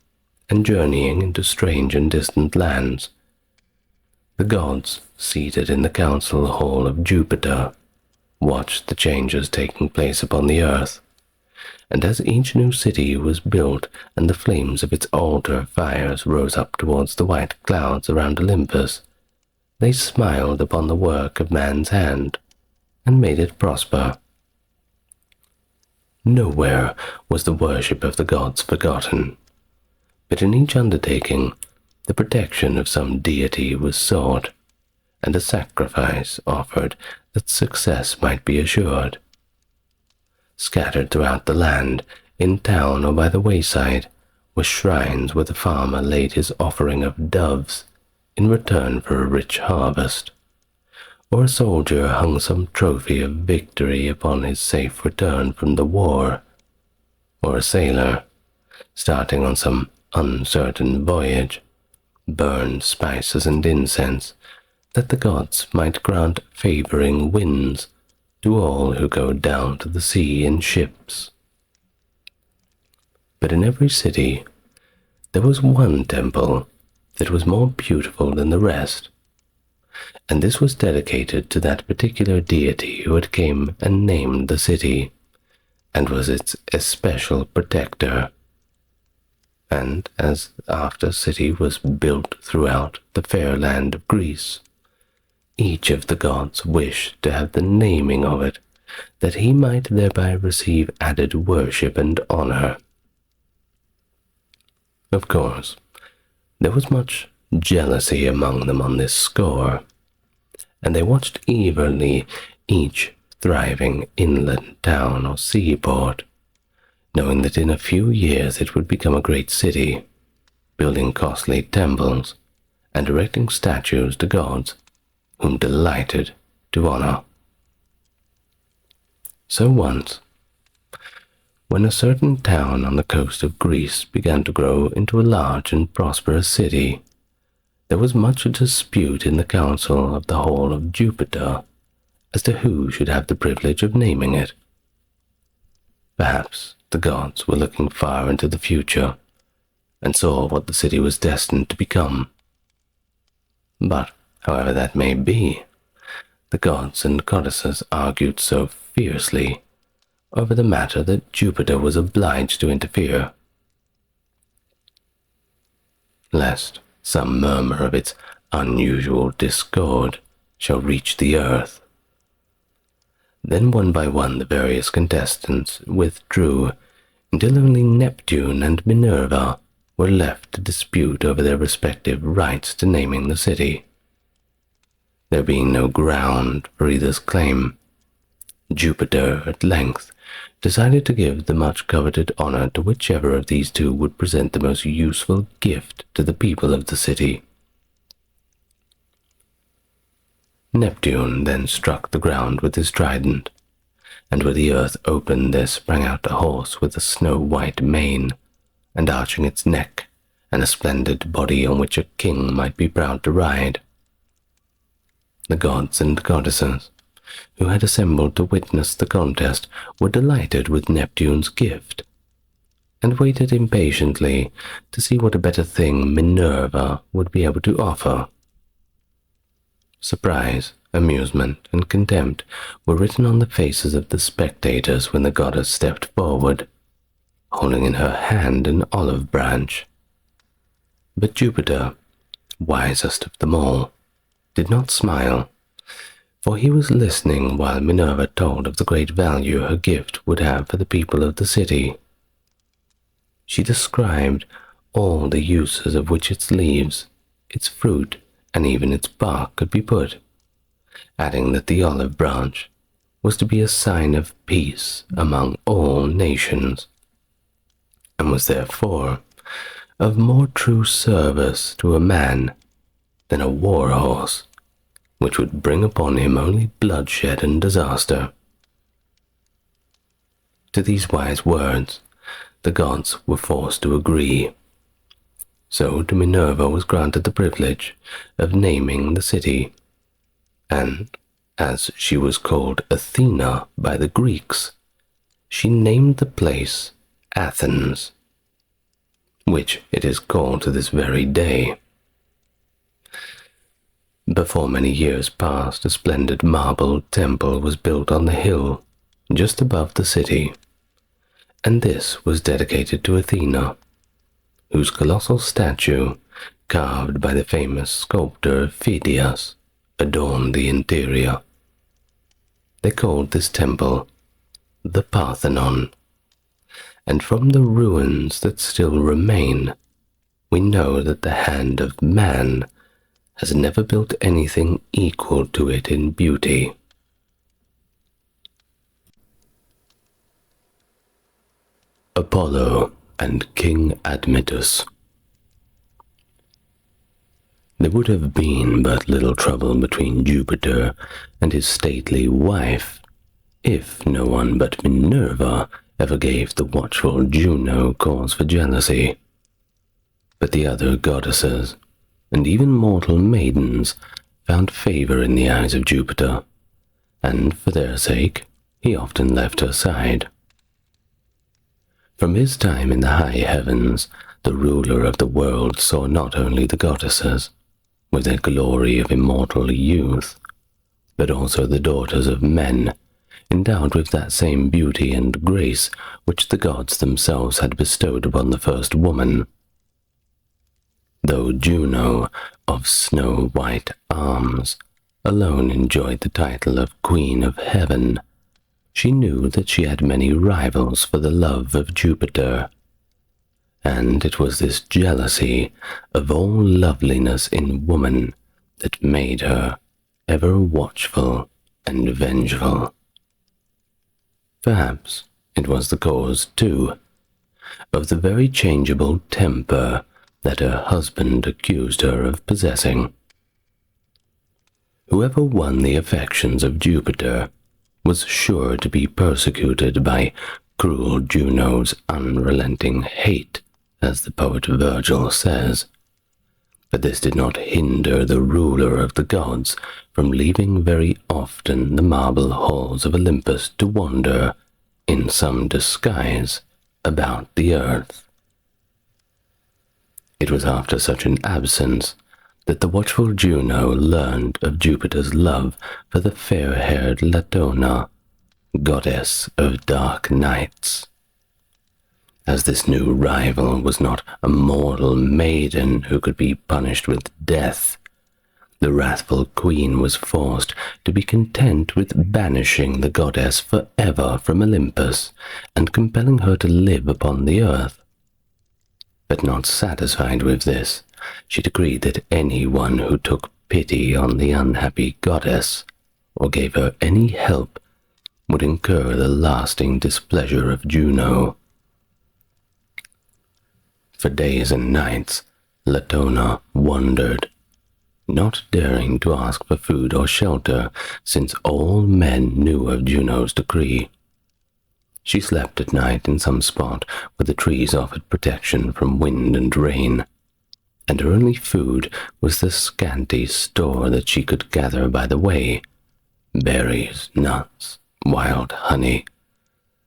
and journeying into strange and distant lands. The gods, seated in the council hall of Jupiter, watched the changes taking place upon the earth, and as each new city was built and the flames of its altar fires rose up towards the white clouds around Olympus, they smiled upon the work of man's hand and made it prosper. Nowhere was the worship of the gods forgotten, but in each undertaking the protection of some deity was sought, and a sacrifice offered that success might be assured. Scattered throughout the land, in town or by the wayside, were shrines where the farmer laid his offering of doves in return for a rich harvest, or a soldier hung some trophy of victory upon his safe return from the war, or a sailor, starting on some uncertain voyage, burned spices and incense that the gods might grant favoring winds to all who go down to the sea in ships. But in every city there was one temple that was more beautiful than the rest, and this was dedicated to that particular deity who had came and named the city, and was its especial protector. And as after city was built throughout the fair land of Greece, each of the gods wished to have the naming of it, that he might thereby receive added worship and honor. Of course, there was much jealousy among them on this score, and they watched eagerly each thriving inland town or seaport, knowing that in a few years it would become a great city, building costly temples and erecting statues to gods whom delighted to honor. So once, when a certain town on the coast of Greece began to grow into a large and prosperous city, there was much dispute in the council of the hall of Jupiter as to who should have the privilege of naming it. Perhaps the gods were looking far into the future and saw what the city was destined to become. But, however that may be, the gods and goddesses argued so fiercely over the matter that Jupiter was obliged to interfere, lest some murmur of its unusual discord shall reach the earth. Then one by one the various contestants withdrew, until only Neptune and Minerva were left to dispute over their respective rights to naming the city. There being no ground for either's claim, Jupiter at length decided to give the much-coveted honor to whichever of these two would present the most useful gift to the people of the city. Neptune then struck the ground with his trident, and where the earth opened there sprang out a horse with a snow-white mane, and arching its neck, and a splendid body on which a king might be proud to ride. The gods and goddesses, who had assembled to witness the contest, were delighted with Neptune's gift, and waited impatiently to see what a better thing Minerva would be able to offer. Surprise, amusement, and contempt were written on the faces of the spectators when the goddess stepped forward, holding in her hand an olive branch. But Jupiter, wisest of them all, did not smile, for he was listening while Minerva told of the great value her gift would have for the people of the city. She described all the uses of which its leaves, its fruit, and even its bark could be put, adding that the olive branch was to be a sign of peace among all nations, and was therefore of more true service to a man than a war horse, which would bring upon him only bloodshed and disaster. To these wise words, the gods were forced to agree. So to Minerva was granted the privilege of naming the city, and, as she was called Athena by the Greeks, she named the place Athens, which it is called to this very day. Before many years passed, a splendid marble temple was built on the hill just above the city, and this was dedicated to Athena, whose colossal statue, carved by the famous sculptor Phidias, adorned the interior. They called this temple the Parthenon, and from the ruins that still remain, we know that the hand of man has never built anything equal to it in beauty. Apollo and King Admetus. There would have been but little trouble between Jupiter and his stately wife if no one but Minerva ever gave the watchful Juno cause for jealousy. But the other goddesses, and even mortal maidens, found favor in the eyes of Jupiter, and for their sake he often left her side. From his time in the high heavens, the ruler of the world saw not only the goddesses, with their glory of immortal youth, but also the daughters of men, endowed with that same beauty and grace which the gods themselves had bestowed upon the first woman. Though Juno, of snow-white arms, alone enjoyed the title of Queen of Heaven, she knew that she had many rivals for the love of Jupiter, and it was this jealousy of all loveliness in woman that made her ever watchful and vengeful. Perhaps it was the cause, too, of the very changeable temper that her husband accused her of possessing. Whoever won the affections of Jupiter was sure to be persecuted by cruel Juno's unrelenting hate, as the poet Virgil says. But this did not hinder the ruler of the gods from leaving very often the marble halls of Olympus to wander, in some disguise, about the earth. It was after such an absence that the watchful Juno learned of Jupiter's love for the fair-haired Latona, goddess of dark nights. As this new rival was not a mortal maiden who could be punished with death, the wrathful queen was forced to be content with banishing the goddess forever from Olympus and compelling her to live upon the earth. But not satisfied with this, she decreed that anyone who took pity on the unhappy goddess or gave her any help would incur the lasting displeasure of Juno. For days and nights, Latona wandered, not daring to ask for food or shelter, since all men knew of Juno's decree. She slept at night in some spot where the trees offered protection from wind and rain, and her only food was the scanty store that she could gather by the way, berries, nuts, wild honey,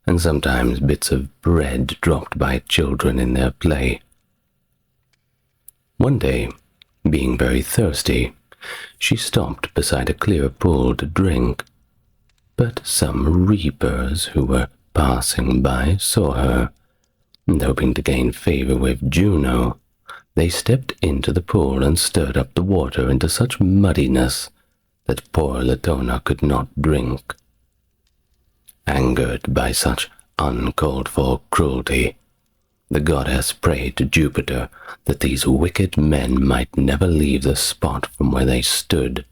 and sometimes bits of bread dropped by children in their play. One day, being very thirsty, she stopped beside a clear pool to drink, but some reapers who were passing by saw her, and hoping to gain favor with Juno, they stepped into the pool and stirred up the water into such muddiness that poor Latona could not drink. Angered by such uncalled-for cruelty, the goddess prayed to Jupiter that these wicked men might never leave the spot from where they stood.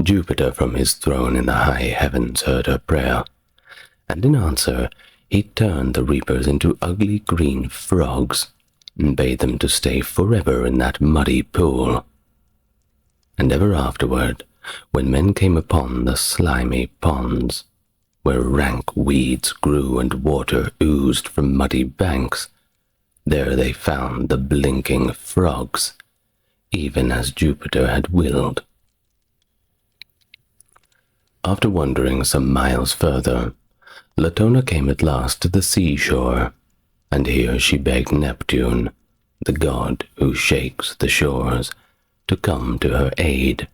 Jupiter from his throne in the high heavens heard her prayer, and in answer he turned the reapers into ugly green frogs and bade them to stay forever in that muddy pool. And ever afterward, when men came upon the slimy ponds, where rank weeds grew and water oozed from muddy banks, there they found the blinking frogs, even as Jupiter had willed. After wandering some miles further, Latona came at last to the seashore, and here she begged Neptune, the god who shakes the shores, to come to her aid,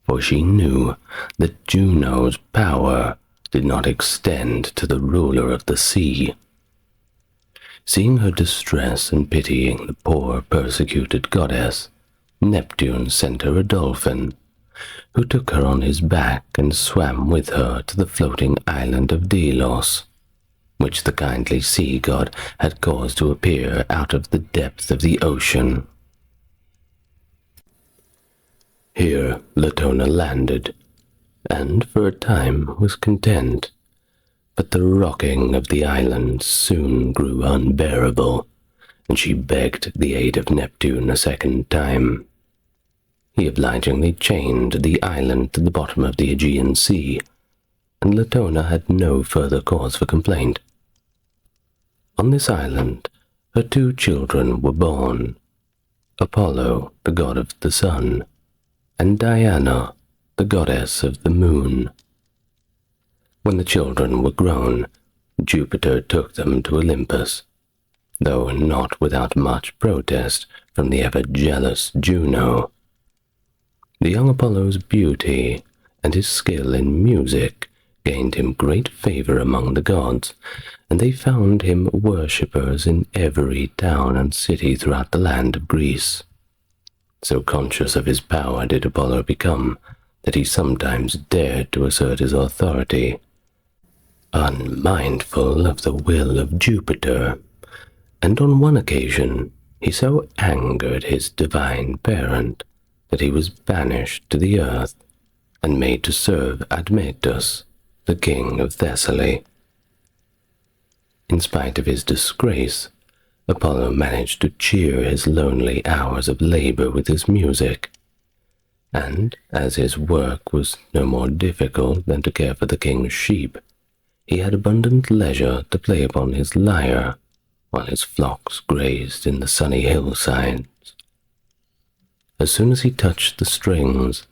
for she knew that Juno's power did not extend to the ruler of the sea. Seeing her distress and pitying the poor persecuted goddess, Neptune sent her a dolphin, who took her on his back and swam with her to the floating island of Delos, which the kindly sea god had caused to appear out of the depth of the ocean. Here Latona landed, and for a time was content, but the rocking of the island soon grew unbearable, and she begged the aid of Neptune a second time. He obligingly chained the island to the bottom of the Aegean Sea, and Latona had no further cause for complaint. On this island her two children were born, Apollo, the god of the sun, and Diana, the goddess of the moon. When the children were grown, Jupiter took them to Olympus, though not without much protest from the ever-jealous Juno. The young Apollo's beauty and his skill in music gained him great favor among the gods, and they found him worshippers in every town and city throughout the land of Greece. So conscious of his power did Apollo become that he sometimes dared to assert his authority, unmindful of the will of Jupiter, and on one occasion he so angered his divine parent that he was banished to the earth and made to serve Admetus, the king of Thessaly. In spite of his disgrace, Apollo managed to cheer his lonely hours of labor with his music, and as his work was no more difficult than to care for the king's sheep, he had abundant leisure to play upon his lyre while his flocks grazed in the sunny hillsides. As soon as he touched the strings,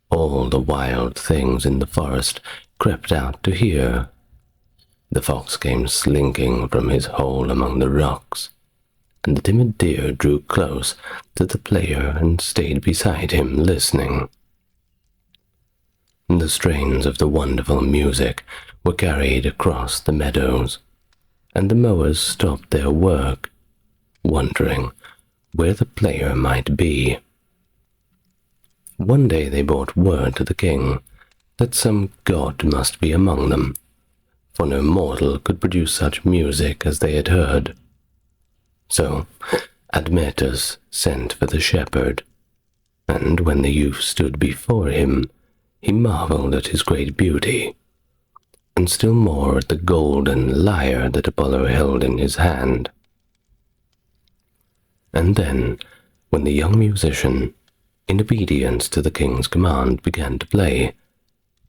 all the wild things in the forest crept out to hear. The fox came slinking from his hole among the rocks, and the timid deer drew close to the player and stayed beside him, listening. The strains of the wonderful music were carried across the meadows, and the mowers stopped their work, wondering where the player might be. One day they brought word to the king that some god must be among them, for no mortal could produce such music as they had heard. So Admetus sent for the shepherd, and when the youth stood before him, he marveled at his great beauty, and still more at the golden lyre that Apollo held in his hand. And then, when the young musician, in obedience to the king's command, began to play,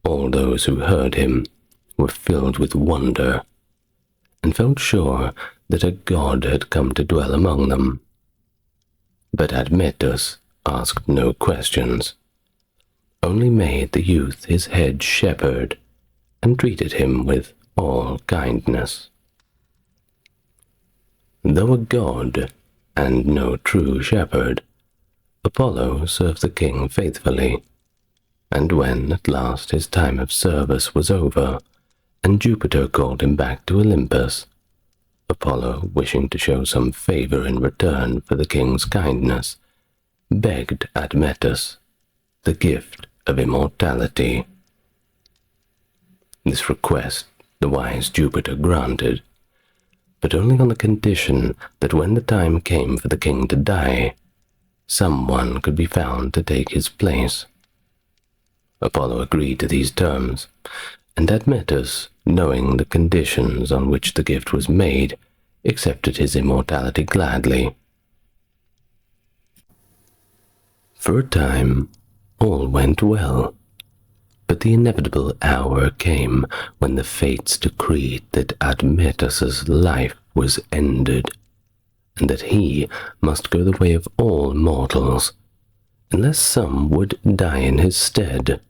all those who heard him were filled with wonder, and felt sure that a god had come to dwell among them. But Admetus asked no questions, only made the youth his head shepherd, and treated him with all kindness. Though a god, and no true shepherd, Apollo served the king faithfully, and when at last his time of service was over, and Jupiter called him back to Olympus, Apollo, wishing to show some favor in return for the king's kindness, begged Admetus the gift of immortality. This request the wise Jupiter granted, but only on the condition that when the time came for the king to die, someone could be found to take his place. Apollo agreed to these terms, and Admetus, knowing the conditions on which the gift was made, accepted his immortality gladly. For a time, all went well, but the inevitable hour came when the fates decreed that Admetus's life was ended, and that he must go the way of all mortals, unless some would die in his stead.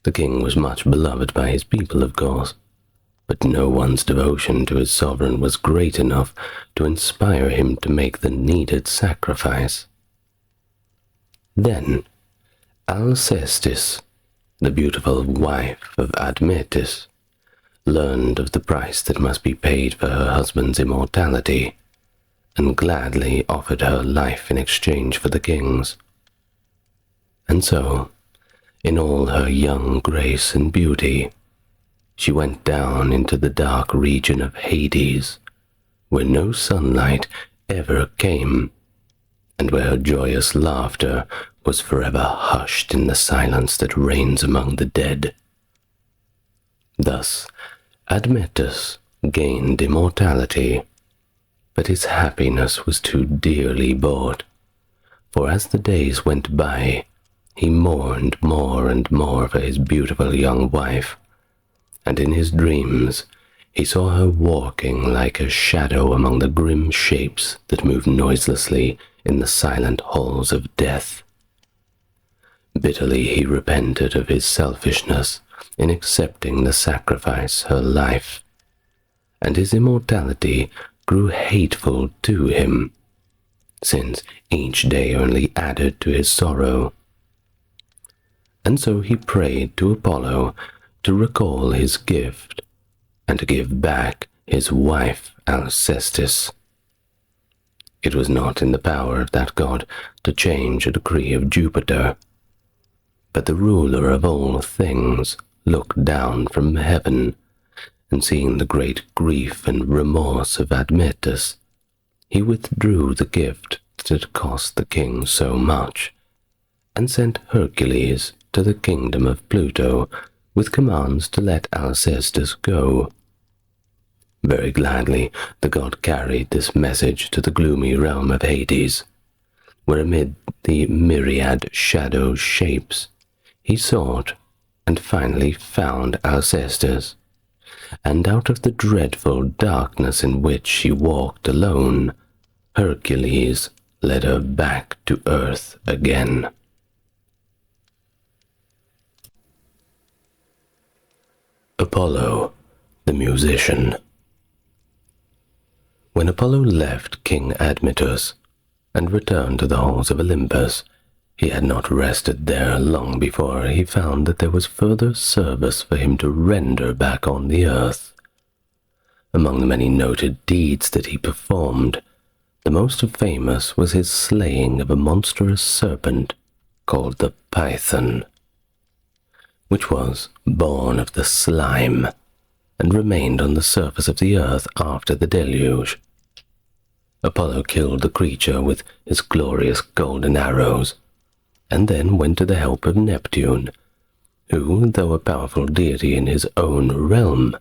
The king was much beloved by his people, of course, but no one's devotion to his sovereign was great enough to inspire him to make the needed sacrifice. Then Alcestis, the beautiful wife of Admetus, learned of the price that must be paid for her husband's immortality, and gladly offered her life in exchange for the king's. And so, in all her young grace and beauty, she went down into the dark region of Hades, where no sunlight ever came, and where her joyous laughter was forever hushed in the silence that reigns among the dead. Thus Admetus gained immortality, but his happiness was too dearly bought, for as the days went by, he mourned more and more for his beautiful young wife, and in his dreams he saw her walking like a shadow among the grim shapes that moved noiselessly in the silent halls of death. Bitterly he repented of his selfishness in accepting the sacrifice her life, and his immortality grew hateful to him, since each day only added to his sorrow. And so he prayed to Apollo to recall his gift, and to give back his wife Alcestis. It was not in the power of that god to change a decree of Jupiter, but the ruler of all things looked down from heaven, and seeing the great grief and remorse of Admetus, he withdrew the gift that had cost the king so much, and sent Hercules to the kingdom of Pluto with commands to let Alcestis go. Very gladly the god carried this message to the gloomy realm of Hades, where amid the myriad shadow shapes he sought and finally found Alcestis, and out of the dreadful darkness in which she walked alone, Hercules led her back to earth again. Apollo, the musician. When Apollo left King Admetus and returned to the halls of Olympus, he had not rested there long before he found that there was further service for him to render back on the earth. Among the many noted deeds that he performed, the most famous was his slaying of a monstrous serpent called the Python, which was born of the slime and remained on the surface of the earth after the deluge. Apollo killed the creature with his glorious golden arrows, and then went to the help of Neptune, who, though a powerful deity in his own realm,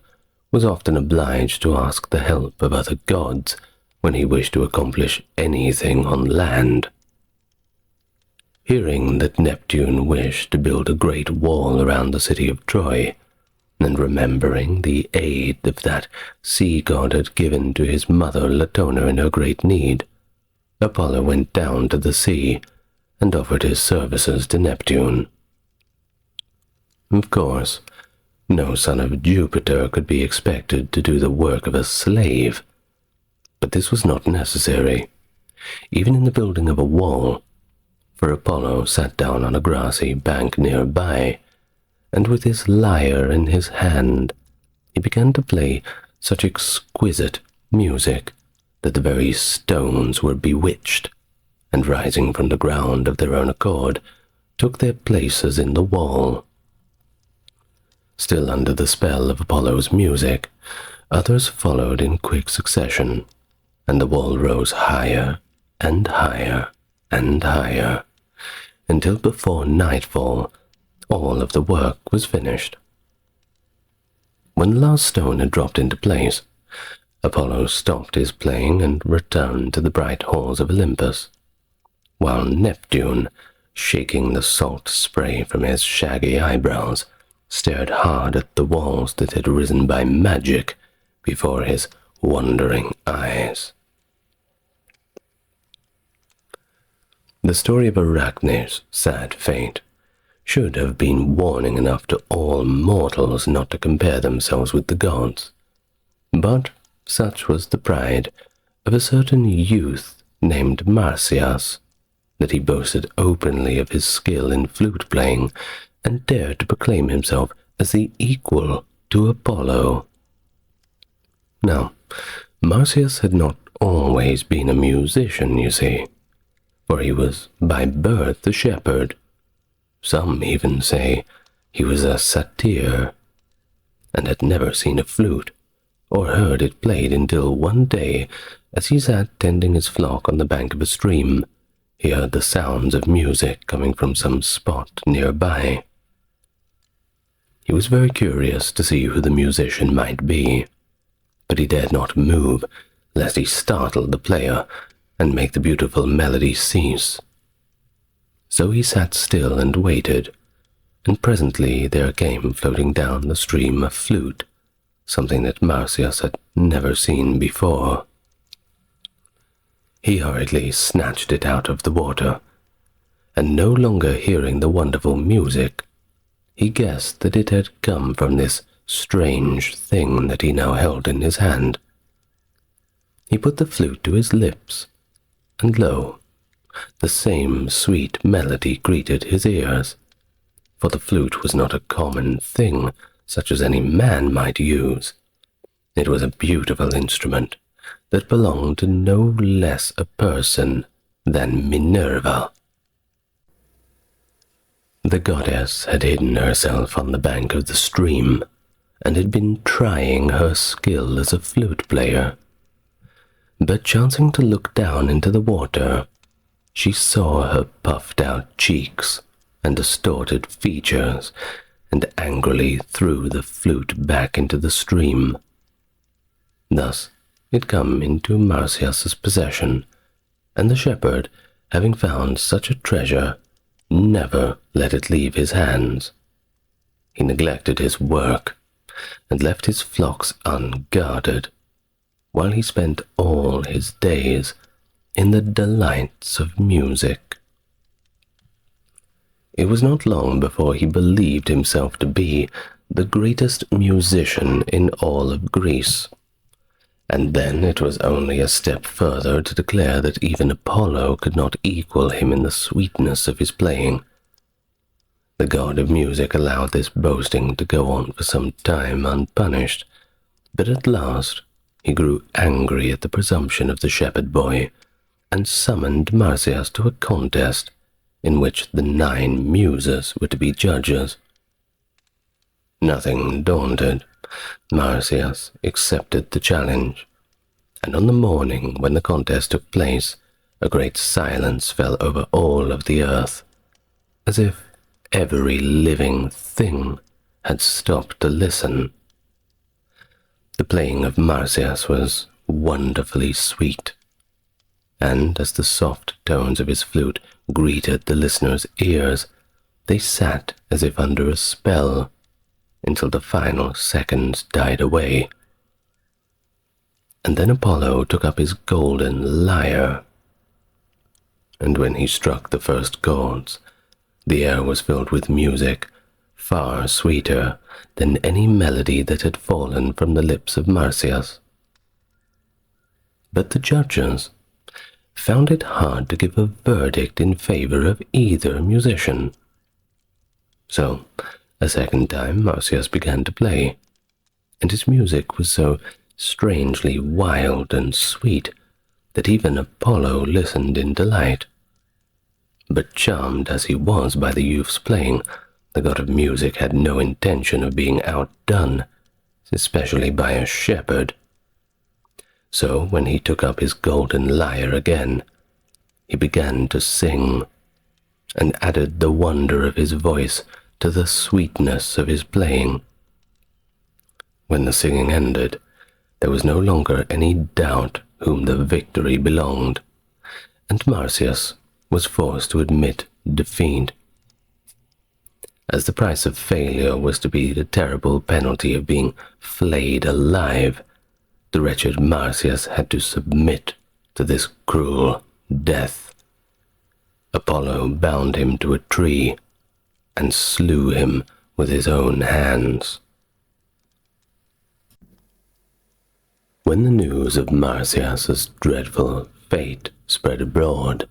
was often obliged to ask the help of other gods when he wished to accomplish anything on land. Hearing that Neptune wished to build a great wall around the city of Troy, and remembering the aid of that sea god had given to his mother Latona in her great need, Apollo went down to the sea and offered his services to Neptune. Of course, no son of Jupiter could be expected to do the work of a slave, but this was not necessary, even in the building of a wall, for Apollo sat down on a grassy bank nearby, and with his lyre in his hand, he began to play such exquisite music that the very stones were bewitched, and rising from the ground of their own accord, took their places in the wall. Still under the spell of Apollo's music, others followed in quick succession, and the wall rose higher and higher and higher, until before nightfall all of the work was finished. When the last stone had dropped into place, Apollo stopped his playing and returned to the bright halls of Olympus, while Neptune, shaking the salt spray from his shaggy eyebrows, stared hard at the walls that had risen by magic before his wondering eyes. The story of Arachne's sad fate should have been warning enough to all mortals not to compare themselves with the gods, but such was the pride of a certain youth named Marsyas, that he boasted openly of his skill in flute playing and dared to proclaim himself as the equal to Apollo. Now, Marsyas had not always been a musician, you see, for he was by birth a shepherd. Some even say he was a satyr, and had never seen a flute or heard it played until one day, as he sat tending his flock on the bank of a stream, he heard the sounds of music coming from some spot nearby. He was very curious to see who the musician might be, but he dared not move, lest he startle the player and make the beautiful melody cease. So he sat still and waited, and presently there came floating down the stream a flute, something that Marsyas had never seen before. He hurriedly snatched it out of the water, and no longer hearing the wonderful music, he guessed that it had come from this strange thing that he now held in his hand. He put the flute to his lips, and lo, the same sweet melody greeted his ears, for the flute was not a common thing such as any man might use. It was a beautiful instrument that belonged to no less a person than Minerva. The goddess had hidden herself on the bank of the stream, and had been trying her skill as a flute player. But chancing to look down into the water, she saw her puffed-out cheeks and distorted features, and angrily threw the flute back into the stream. Thus it come into Marsyas's possession, and the shepherd, having found such a treasure, never let it leave his hands. He neglected his work, and left his flocks unguarded, while he spent all his days in the delights of music. It was not long before he believed himself to be the greatest musician in all of Greece, And then it was only a step further to declare that even Apollo could not equal him in the sweetness of his playing. The god of music allowed this boasting to go on for some time unpunished, but at last he grew angry at the presumption of the shepherd boy, and summoned Marsyas to a contest in which the 9 muses were to be judges. Nothing daunted, Marsyas accepted the challenge, and on the morning when the contest took place, a great silence fell over all of the earth, as if every living thing had stopped to listen. The playing of Marsyas was wonderfully sweet, and as the soft tones of his flute greeted the listeners' ears, they sat as if under a spell until the final seconds died away. And then Apollo took up his golden lyre, and when he struck the first chords, the air was filled with music far sweeter than any melody that had fallen from the lips of Marsyas. But the judges found it hard to give a verdict in favor of either musician. So, a second time Marsyas began to play, and his music was so strangely wild and sweet that even Apollo listened in delight. But charmed as he was by the youth's playing, the god of music had no intention of being outdone, especially by a shepherd. So when he took up his golden lyre again, he began to sing, and added the wonder of his voice to the sweetness of his playing. When the singing ended, there was no longer any doubt whom the victory belonged, and Marsyas was forced to admit defeat. As the price of failure was to be the terrible penalty of being flayed alive, the wretched Marsyas had to submit to this cruel death. Apollo bound him to a tree and slew him with his own hands. When the news of Marsyas's dreadful fate spread abroad,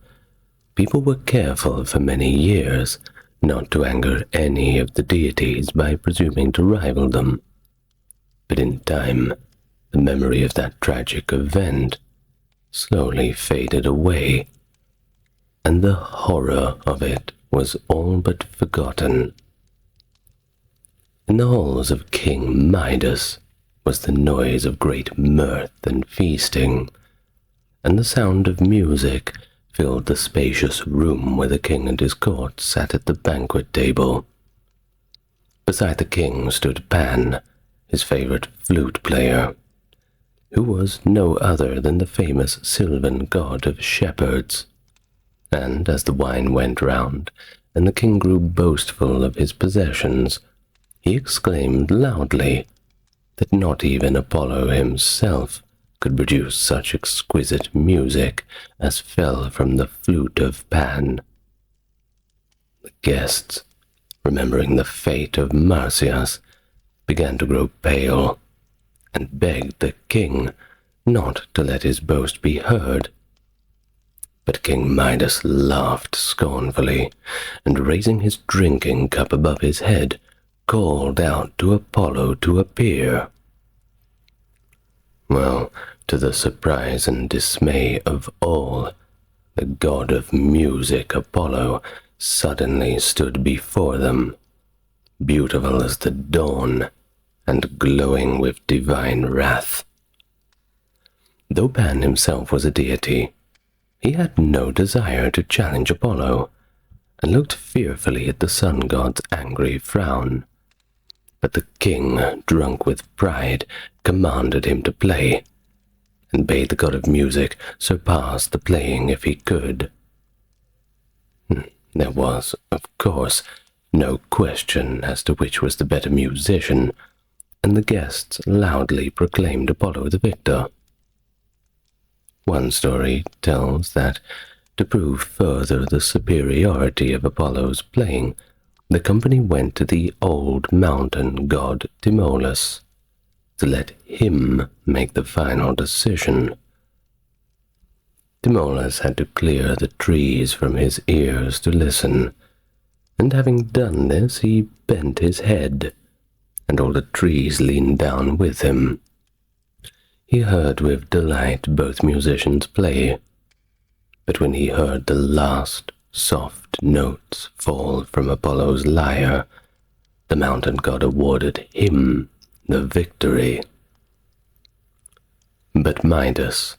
people were careful for many years not to anger any of the deities by presuming to rival them. But in time, the memory of that tragic event slowly faded away, and the horror of it was all but forgotten. In the halls of King Midas was the noise of great mirth and feasting, and the sound of music filled the spacious room where the king and his court sat at the banquet table. Beside the king stood Pan, his favorite flute player, who was no other than the famous sylvan god of shepherds. And as the wine went round, and the king grew boastful of his possessions, he exclaimed loudly that not even Apollo himself could produce such exquisite music as fell from the flute of Pan. The guests, remembering the fate of Marsyas, began to grow pale, and begged the king not to let his boast be heard. But King Midas laughed scornfully, and raising his drinking cup above his head, called out to Apollo to appear. Well, to the surprise and dismay of all, the god of music, Apollo, suddenly stood before them, beautiful as the dawn, and glowing with divine wrath. Though Pan himself was a deity, he had no desire to challenge Apollo, and looked fearfully at the sun god's angry frown. But the king, drunk with pride, commanded him to play, and bade the god of music surpass the playing if he could. There was, of course, no question as to which was the better musician, and the guests loudly proclaimed Apollo the victor. One story tells that, to prove further the superiority of Apollo's playing, the company went to the old mountain god Tmolus, to let him make the final decision. Timolas had to clear the trees from his ears to listen, and having done this he bent his head, and all the trees leaned down with him. He heard with delight both musicians play, but when he heard the last soft notes fall from Apollo's lyre, the mountain god awarded him the victory. But Midas,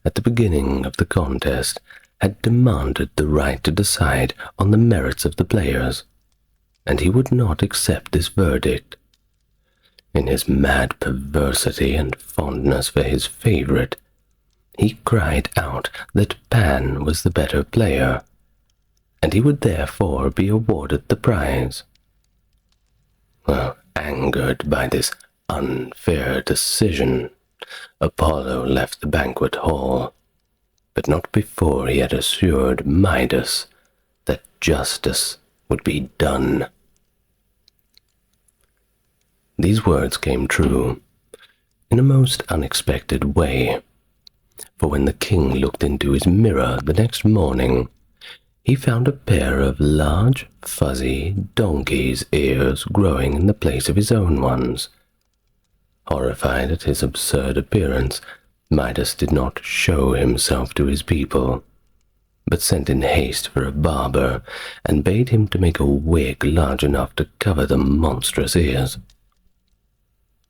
at the beginning of the contest, had demanded the right to decide on the merits of the players, and he would not accept this verdict. In his mad perversity and fondness for his favorite, he cried out that Pan was the better player, and he would therefore be awarded the prize. Well, angered by this unfair decision, Apollo left the banquet hall, but not before he had assured Midas that justice would be done. These words came true in a most unexpected way, for when the king looked into his mirror the next morning, he found a pair of large, fuzzy donkey's ears growing in the place of his own ones. Horrified at his absurd appearance, Midas did not show himself to his people, but sent in haste for a barber and bade him to make a wig large enough to cover the monstrous ears.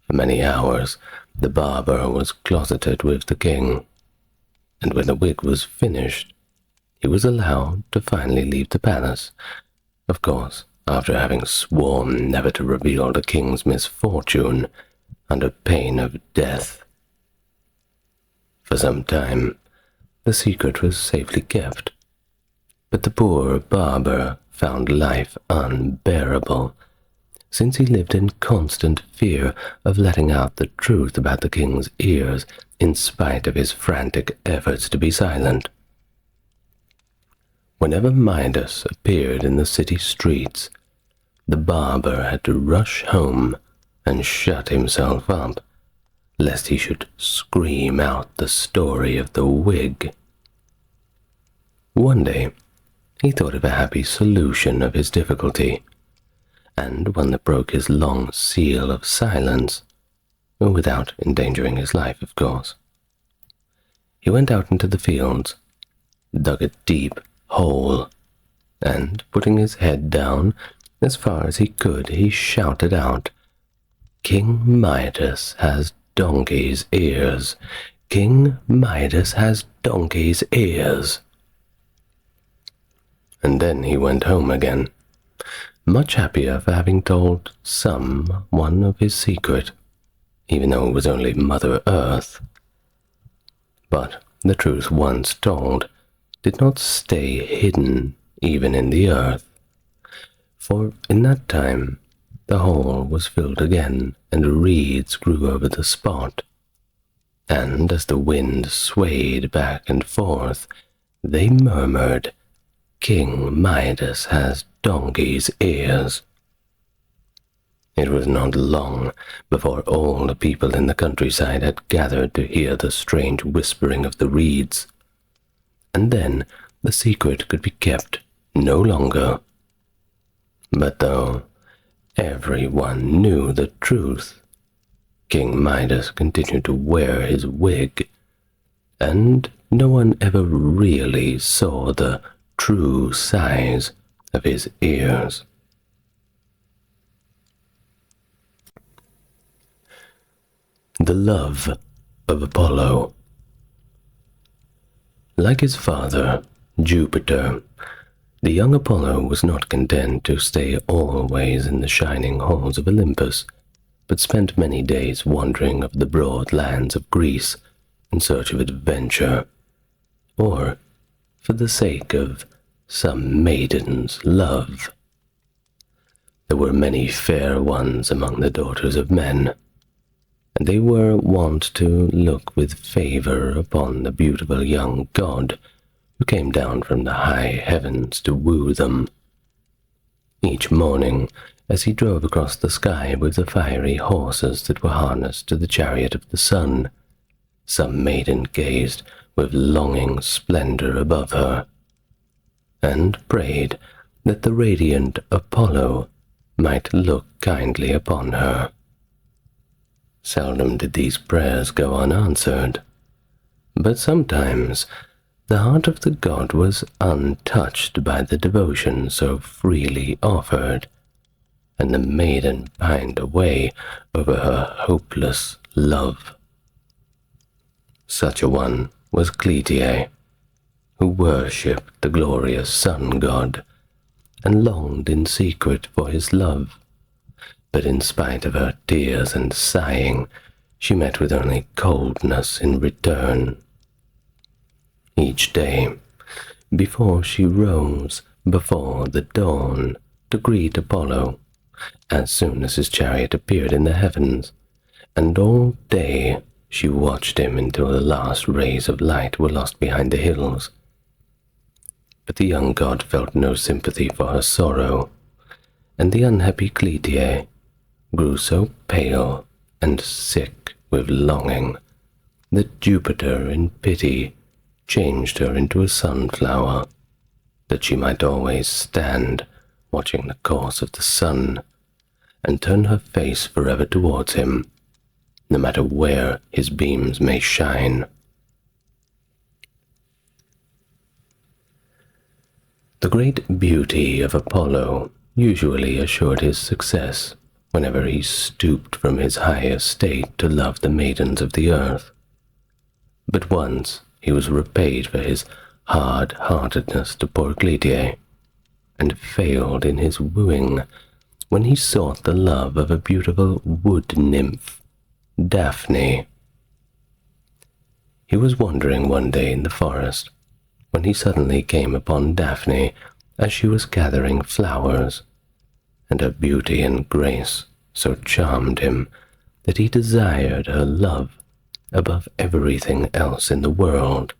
For many hours the barber was closeted with the king, and when the wig was finished, he was allowed to finally leave the palace, of course, after having sworn never to reveal the king's misfortune under pain of death. For some time, the secret was safely kept, but the poor barber found life unbearable, since he lived in constant fear of letting out the truth about the king's ears in spite of his frantic efforts to be silent. Whenever Midas appeared in the city streets, the barber had to rush home and shut himself up, lest he should scream out the story of the wig. One day, he thought of a happy solution of his difficulty, and one that broke his long seal of silence, without endangering his life, of course. He went out into the fields, dug a deep hole, and, putting his head down as far as he could, he shouted out, "King Midas has donkey's ears! King Midas has donkey's ears!" And then he went home again, much happier for having told someone of his secret, even though it was only Mother Earth. But the truth once told did not stay hidden even in the earth, for in that time the hole was filled again, and reeds grew over the spot, and as the wind swayed back and forth, they murmured, "King Midas has donkey's ears." It was not long before all the people in the countryside had gathered to hear the strange whispering of the reeds, and then the secret could be kept no longer. But though everyone knew the truth, King Midas continued to wear his wig, and no one ever really saw the true size of his ears. The love of Apollo. Like his father, Jupiter, the young Apollo was not content to stay always in the shining halls of Olympus, but spent many days wandering over the broad lands of Greece in search of adventure, or for the sake of some maiden's love. There were many fair ones among the daughters of men, and they were wont to look with favor upon the beautiful young god who came down from the high heavens to woo them. Each morning, as he drove across the sky with the fiery horses that were harnessed to the chariot of the sun. Some maiden gazed with longing splendor above her, and prayed that the radiant Apollo might look kindly upon her. Seldom did these prayers go unanswered, but sometimes the heart of the god was untouched by the devotion so freely offered, and the maiden pined away over her hopeless love. Such a one was Galatea, who worshipped the glorious sun god, and longed in secret for his love. But in spite of her tears and sighing, she met with only coldness in return. Each day, before she rose before the dawn to greet Apollo, as soon as his chariot appeared in the heavens, and all day she watched him until the last rays of light were lost behind the hills. But the young god felt no sympathy for her sorrow, and the unhappy Galatea grew so pale and sick with longing that Jupiter, in pity, changed her into a sunflower, that she might always stand watching the course of the sun, and turn her face forever towards him, no matter where his beams may shine. The great beauty of Apollo usually assured his success whenever he stooped from his high estate to love the maidens of the earth. But once he was repaid for his hard-heartedness to poor Galatea, and failed in his wooing when he sought the love of a beautiful wood nymph, Daphne. He was wandering one day in the forest, when he suddenly came upon Daphne as she was gathering flowers, and her beauty and grace so charmed him that he desired her love above everything else in the world.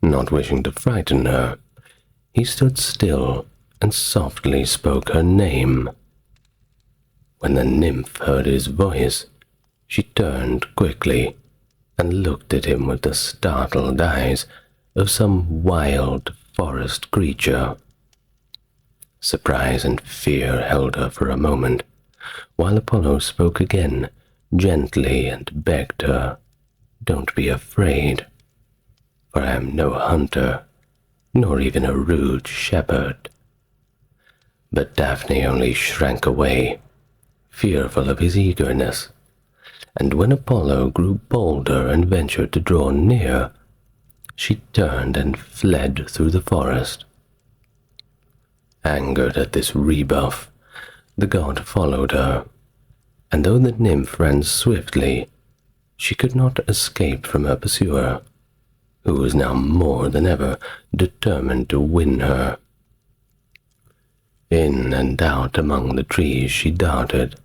Not wishing to frighten her, he stood still and softly spoke her name. When the nymph heard his voice, she turned quickly and looked at him with the startled eyes of some wild forest creature. Surprise and fear held her for a moment, while Apollo spoke again, gently, and begged her, "Don't be afraid, for I am no hunter, nor even a rude shepherd." But Daphne only shrank away, fearful of his eagerness, and when Apollo grew bolder and ventured to draw near, she turned and fled through the forest. Angered at this rebuff, the god followed her, and though the nymph ran swiftly, she could not escape from her pursuer, who was now more than ever determined to win her. In and out among the trees she darted,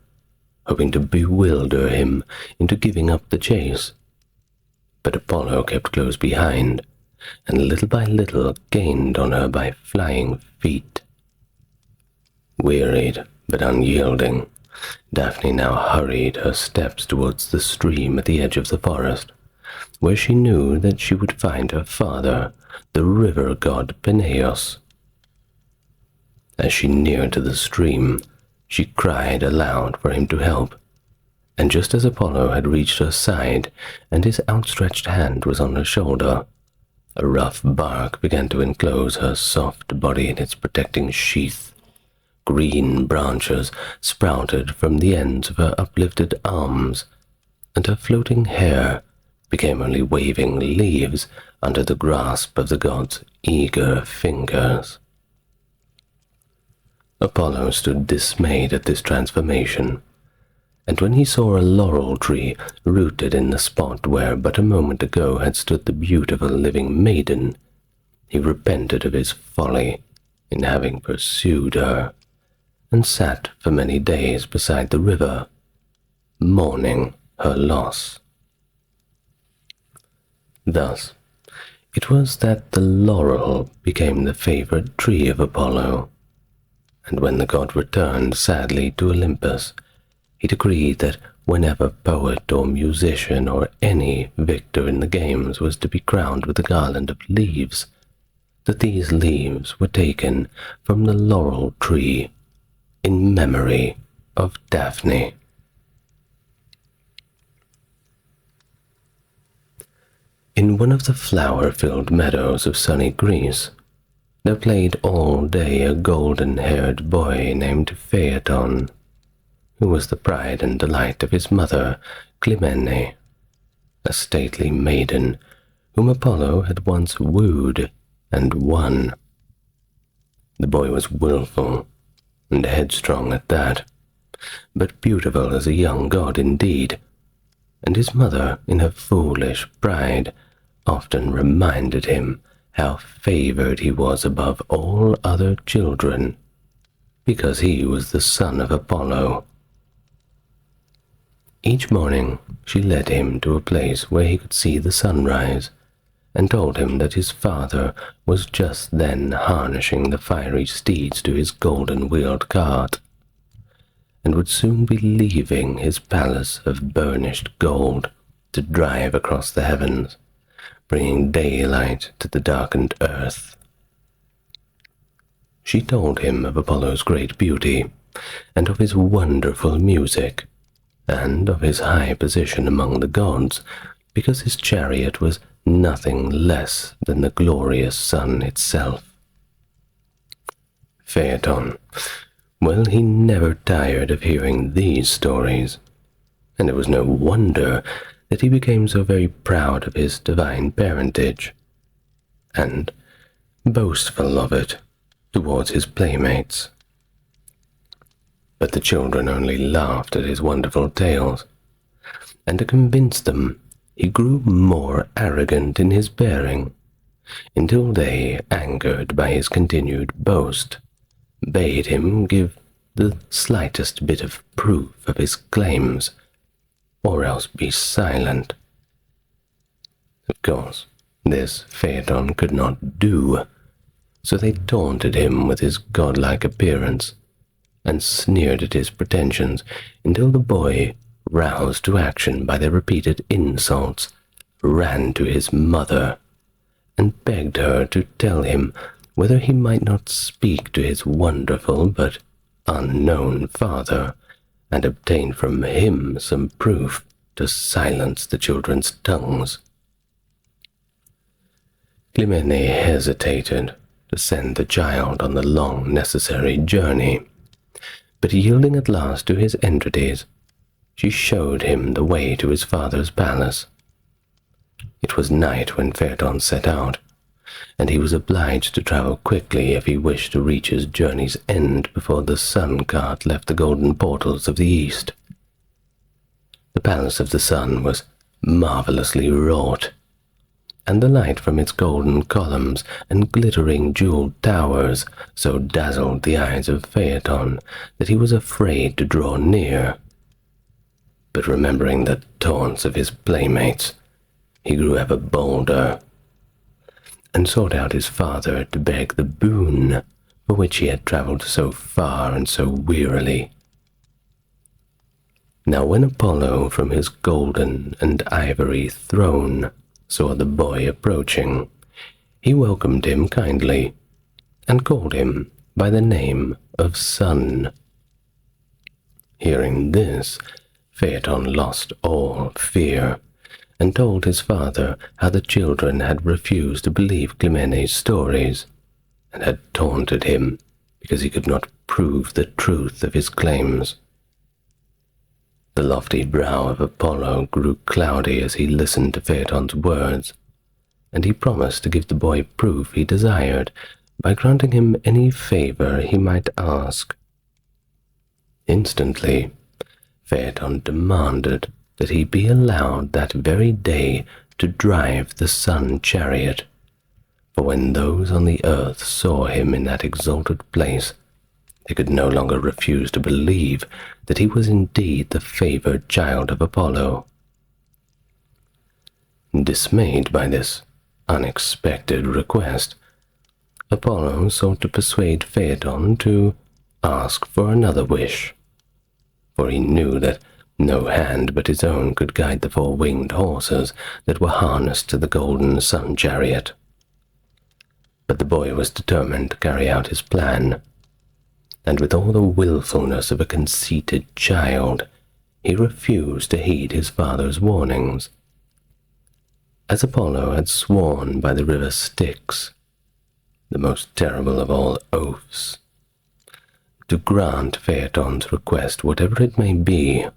hoping to bewilder him into giving up the chase. But Apollo kept close behind, and little by little gained on her by flying feet. Wearied but unyielding, Daphne now hurried her steps towards the stream at the edge of the forest, where she knew that she would find her father, the river god Pyramus. As she neared to the stream, she cried aloud for him to help, and just as Apollo had reached her side and his outstretched hand was on her shoulder, a rough bark began to enclose her soft body in its protecting sheath. Green branches sprouted from the ends of her uplifted arms, and her floating hair became only waving leaves under the grasp of the god's eager fingers. Apollo stood dismayed at this transformation, and when he saw a laurel tree rooted in the spot where but a moment ago had stood the beautiful living maiden, he repented of his folly in having pursued her, and sat for many days beside the river, mourning her loss. Thus, it was that the laurel became the favorite tree of Apollo, and when the god returned sadly to Olympus, he decreed that whenever poet or musician or any victor in the games was to be crowned with a garland of leaves, that these leaves were taken from the laurel tree in memory of Daphne. In one of the flower-filled meadows of sunny Greece, there played all day a golden-haired boy named Phaeton, who was the pride and delight of his mother, Clymene, a stately maiden whom Apollo had once wooed and won. The boy was willful and headstrong at that, but beautiful as a young god indeed, and his mother, in her foolish pride, often reminded him how favored he was above all other children, because he was the son of Apollo. Each morning she led him to a place where he could see the sunrise, and told him that his father was just then harnessing the fiery steeds to his golden-wheeled cart, and would soon be leaving his palace of burnished gold to drive across the heavens, bringing daylight to the darkened earth. She told him of Apollo's great beauty, and of his wonderful music, and of his high position among the gods, because his chariot was nothing less than the glorious sun itself. Phaeton, well, he never tired of hearing these stories, and it was no wonder that he became so very proud of his divine parentage, and boastful of it towards his playmates. But the children only laughed at his wonderful tales, and to convince them he grew more arrogant in his bearing, until they, angered by his continued boast, bade him give the slightest bit of proof of his claims, or else be silent. Of course, this Phaeton could not do, so they taunted him with his godlike appearance, and sneered at his pretensions, until the boy, roused to action by their repeated insults, ran to his mother, and begged her to tell him whether he might not speak to his wonderful but unknown father, and obtain from him some proof to silence the children's tongues. Clymene hesitated to send the child on the long necessary journey, but yielding at last to his entreaties, she showed him the way to his father's palace. It was night when Phaeton set out, and he was obliged to travel quickly if he wished to reach his journey's end before the sun cart left the golden portals of the east. The palace of the sun was marvelously wrought, and the light from its golden columns and glittering jeweled towers so dazzled the eyes of Phaeton that he was afraid to draw near. But remembering the taunts of his playmates, he grew ever bolder, and sought out his father to beg the boon for which he had travelled so far and so wearily. Now when Apollo from his golden and ivory throne saw the boy approaching, he welcomed him kindly, and called him by the name of Sun. Hearing this, Phaeton lost all fear, and told his father how the children had refused to believe Clymene's stories, and had taunted him because he could not prove the truth of his claims. The lofty brow of Apollo grew cloudy as he listened to Phaeton's words, and he promised to give the boy proof he desired by granting him any favor he might ask. Instantly, Phaeton demanded that he be allowed that very day to drive the sun chariot, for when those on the earth saw him in that exalted place, they could no longer refuse to believe that he was indeed the favored child of Apollo. Dismayed by this unexpected request, Apollo sought to persuade Phaeton to ask for another wish, for he knew that no hand but his own could guide the four-winged horses that were harnessed to the golden sun chariot. But the boy was determined to carry out his plan, and with all the willfulness of a conceited child, he refused to heed his father's warnings. As Apollo had sworn by the river Styx, the most terrible of all oaths, to grant Phaeton's request, whatever it may be,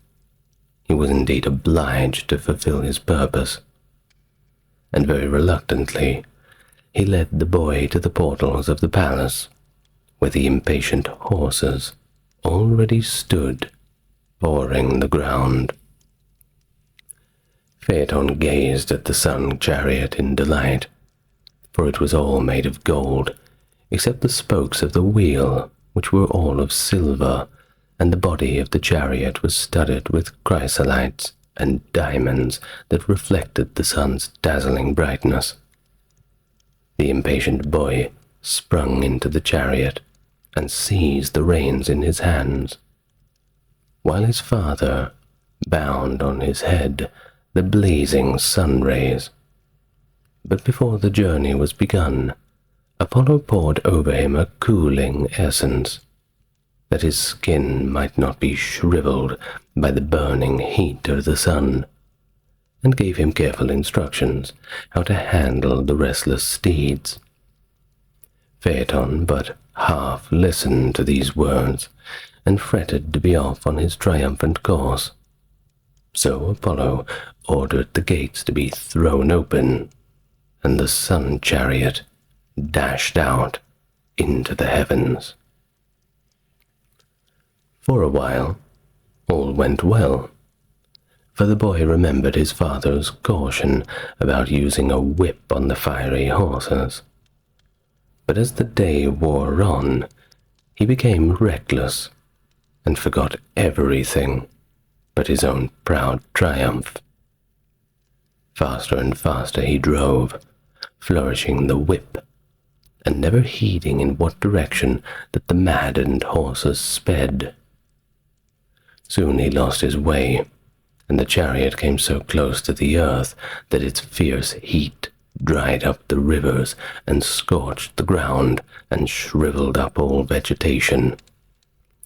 he was indeed obliged to fulfill his purpose, and very reluctantly he led the boy to the portals of the palace, where the impatient horses already stood, pawing the ground. Phaeton gazed at the sun chariot in delight, for it was all made of gold, except the spokes of the wheel, which were all of silver, and the body of the chariot was studded with chrysolites and diamonds that reflected the sun's dazzling brightness. The impatient boy sprung into the chariot and seized the reins in his hands, while his father bound on his head the blazing sun rays. But before the journey was begun, Apollo poured over him a cooling essence, that his skin might not be shriveled by the burning heat of the sun, and gave him careful instructions how to handle the restless steeds. Phaeton but half listened to these words, and fretted to be off on his triumphant course. So Apollo ordered the gates to be thrown open, and the sun chariot dashed out into the heavens. For a while, all went well, for the boy remembered his father's caution about using a whip on the fiery horses. But as the day wore on, he became reckless and forgot everything but his own proud triumph. Faster and faster he drove, flourishing the whip, and never heeding in what direction that the maddened horses sped. Soon he lost his way, and the chariot came so close to the earth that its fierce heat dried up the rivers and scorched the ground and shriveled up all vegetation,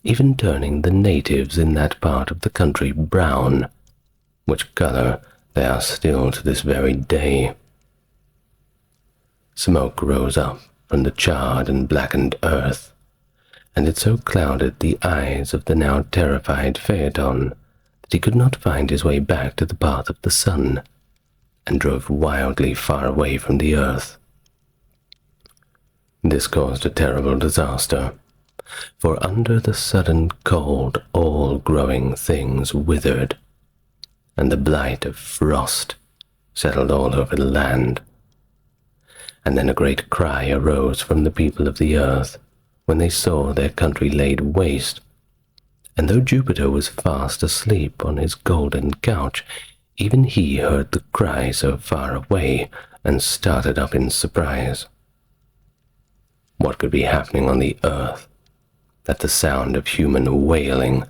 even turning the natives in that part of the country brown, which color they are still to this very day. Smoke rose up from the charred and blackened earth, and it so clouded the eyes of the now terrified Phaeton that he could not find his way back to the path of the sun, and drove wildly far away from the earth. This caused a terrible disaster, for under the sudden cold all growing things withered, and the blight of frost settled all over the land. And then a great cry arose from the people of the earth when they saw their country laid waste, and though Jupiter was fast asleep on his golden couch, even he heard the cry so far away and started up in surprise. What could be happening on the earth that the sound of human wailing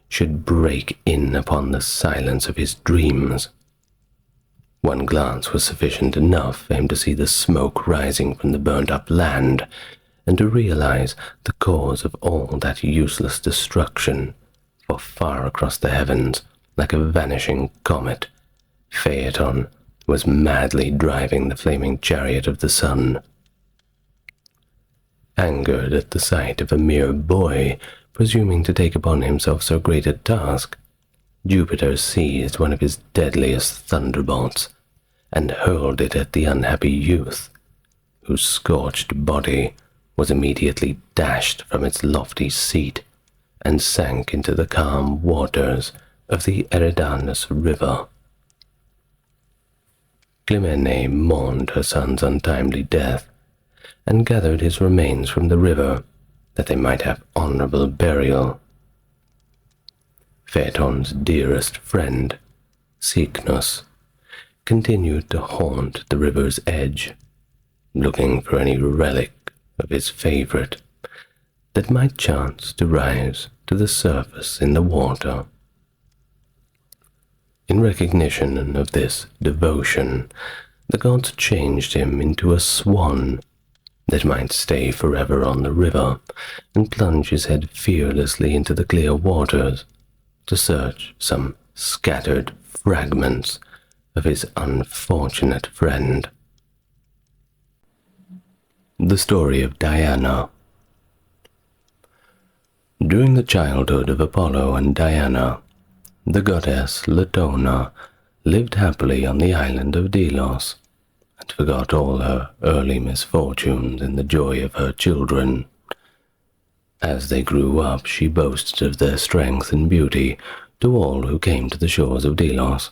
should break in upon the silence of his dreams? One glance was sufficient enough for him to see the smoke rising from the burnt-up land, and to realize the cause of all that useless destruction, for far across the heavens, like a vanishing comet, Phaeton was madly driving the flaming chariot of the sun. Angered at the sight of a mere boy presuming to take upon himself so great a task, Jupiter seized one of his deadliest thunderbolts and hurled it at the unhappy youth, whose scorched body was immediately dashed from its lofty seat and sank into the calm waters of the Eridanus river. Clymene mourned her son's untimely death, and gathered his remains from the river, that they might have honorable burial. Phaeton's dearest friend, Cycnus, continued to haunt the river's edge, looking for any relic of his favorite, that might chance to rise to the surface in the water. In recognition of this devotion, the gods changed him into a swan that might stay forever on the river and plunge his head fearlessly into the clear waters to search some scattered fragments of his unfortunate friend. The Story of Diana. During the childhood of Apollo and Diana, the goddess Latona lived happily on the island of Delos, and forgot all her early misfortunes in the joy of her children. As they grew up, she boasted of their strength and beauty to all who came to the shores of Delos,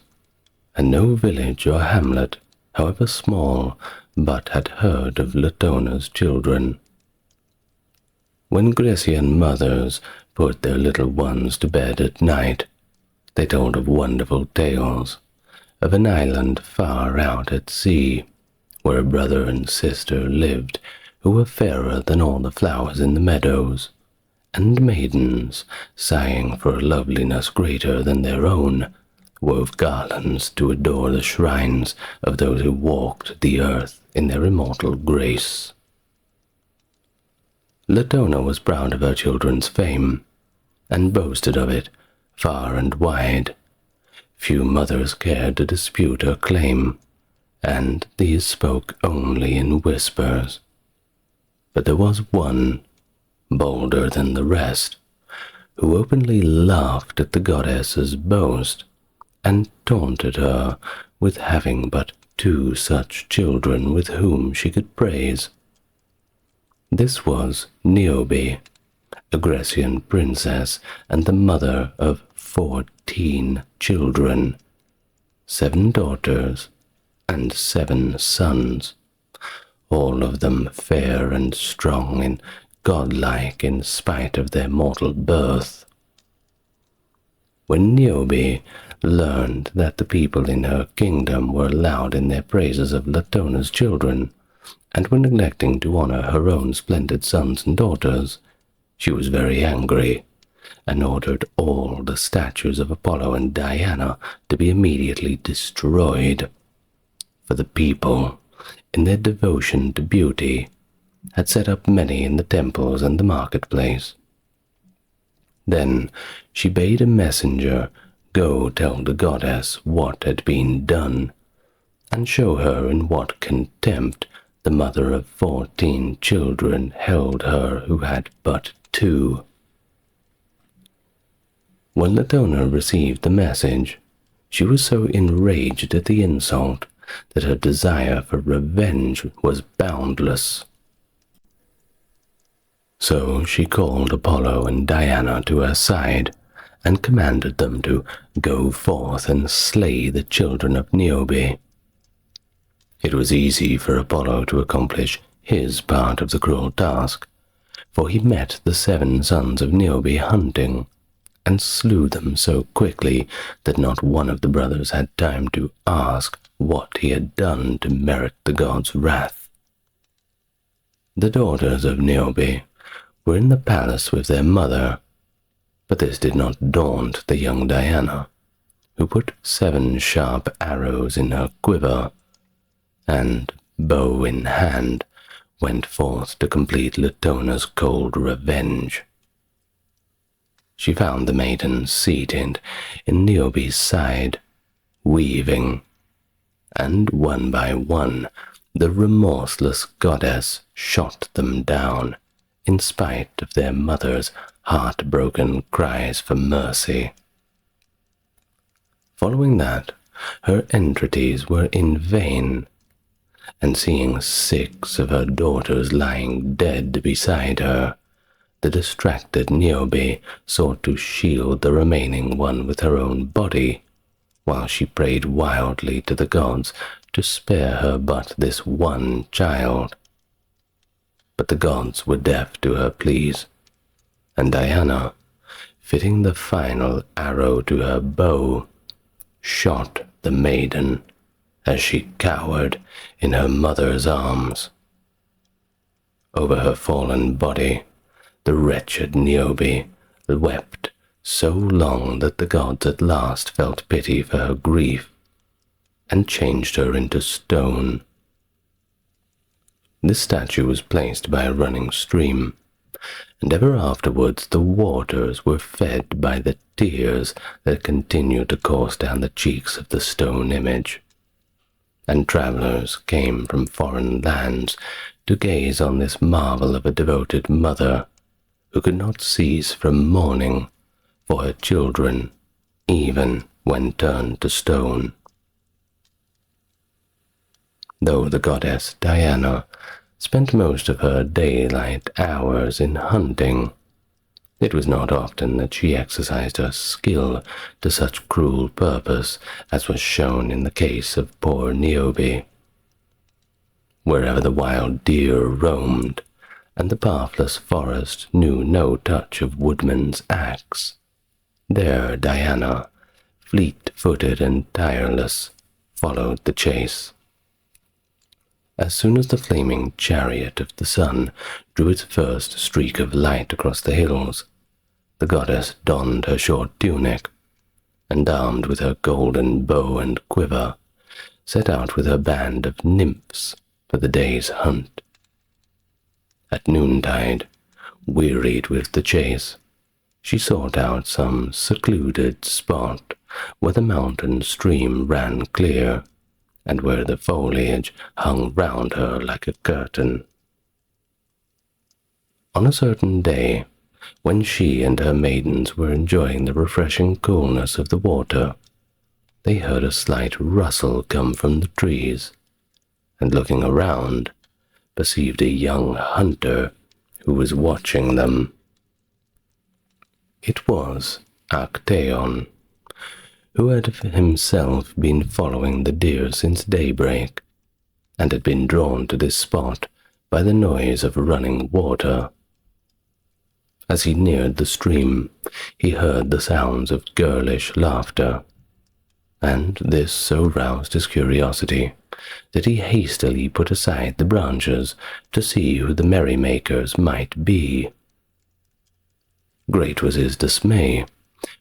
and no village or hamlet, however small, but had heard of Latona's children. When Grecian mothers put their little ones to bed at night, they told of wonderful tales, of an island far out at sea, where a brother and sister lived who were fairer than all the flowers in the meadows, and maidens, sighing for a loveliness greater than their own, wove garlands to adore the shrines of those who walked the earth in their immortal grace. Latona was proud of her children's fame, and boasted of it far and wide. Few mothers cared to dispute her claim, and these spoke only in whispers. But there was one, bolder than the rest, who openly laughed at the goddess's boast, and taunted her with having but 2 such children with whom she could praise. This was Niobe, a Grecian princess and the mother of 14 children, 7 daughters and 7 sons, all of them fair and strong and godlike in spite of their mortal birth. When Niobe learned that the people in her kingdom were loud in their praises of Latona's children, and were neglecting to honor her own splendid sons and daughters, she was very angry, and ordered all the statues of Apollo and Diana to be immediately destroyed. For the people, in their devotion to beauty, had set up many in the temples and the marketplace. Then she bade a messenger go tell the goddess what had been done, and show her in what contempt the mother of 14 children held her who had but 2. When Latona received the message, she was so enraged at the insult that her desire for revenge was boundless. So she called Apollo and Diana to her side, and commanded them to go forth and slay the children of Niobe. It was easy for Apollo to accomplish his part of the cruel task, for he met the 7 sons of Niobe hunting, and slew them so quickly that not one of the brothers had time to ask what he had done to merit the gods' wrath. The daughters of Niobe were in the palace with their mother, but this did not daunt the young Diana, who put 7 sharp arrows in her quiver, and, bow in hand, went forth to complete Latona's cold revenge. She found the maiden seated in Niobe's side, weaving, and one by one the remorseless goddess shot them down, in spite of their mother's heartbroken cries for mercy. Following that, her entreaties were in vain, and seeing 6 of her daughters lying dead beside her, the distracted Niobe sought to shield the remaining one with her own body, while she prayed wildly to the gods to spare her but this one child. But the gods were deaf to her pleas, and Diana, fitting the final arrow to her bow, shot the maiden as she cowered in her mother's arms. Over her fallen body, the wretched Niobe wept so long that the gods at last felt pity for her grief and changed her into stone. This statue was placed by a running stream, and ever afterwards the waters were fed by the tears that continued to course down the cheeks of the stone image. And travellers came from foreign lands to gaze on this marvel of a devoted mother who could not cease from mourning for her children, even when turned to stone. Though the goddess Diana spent most of her daylight hours in hunting, it was not often that she exercised her skill to such cruel purpose as was shown in the case of poor Niobe. Wherever the wild deer roamed, and the pathless forest knew no touch of woodman's axe, there Diana, fleet-footed and tireless, followed the chase. As soon as the flaming chariot of the sun drew its first streak of light across the hills, the goddess donned her short tunic, and armed with her golden bow and quiver, set out with her band of nymphs for the day's hunt. At noontide, wearied with the chase, she sought out some secluded spot where the mountain stream ran clear, and where the foliage hung round her like a curtain. On a certain day, when she and her maidens were enjoying the refreshing coolness of the water, they heard a slight rustle come from the trees, and looking around, perceived a young hunter who was watching them. It was Actaeon, who had himself been following the deer since daybreak, and had been drawn to this spot by the noise of running water. As he neared the stream, he heard the sounds of girlish laughter, and this so roused his curiosity that he hastily put aside the branches to see who the merrymakers might be. Great was his dismay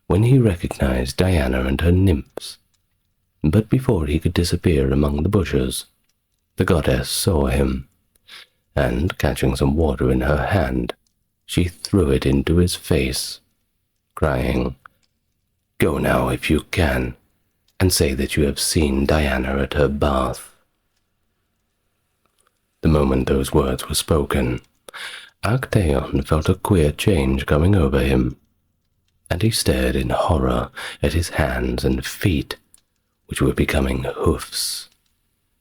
when he recognized Diana and her nymphs, but before he could disappear among the bushes, the goddess saw him, and catching some water in her hand, she threw it into his face, crying, "Go now if you can, and say that you have seen Diana at her bath." The moment those words were spoken, Actaeon felt a queer change coming over him, and he stared in horror at his hands and feet, which were becoming hoofs,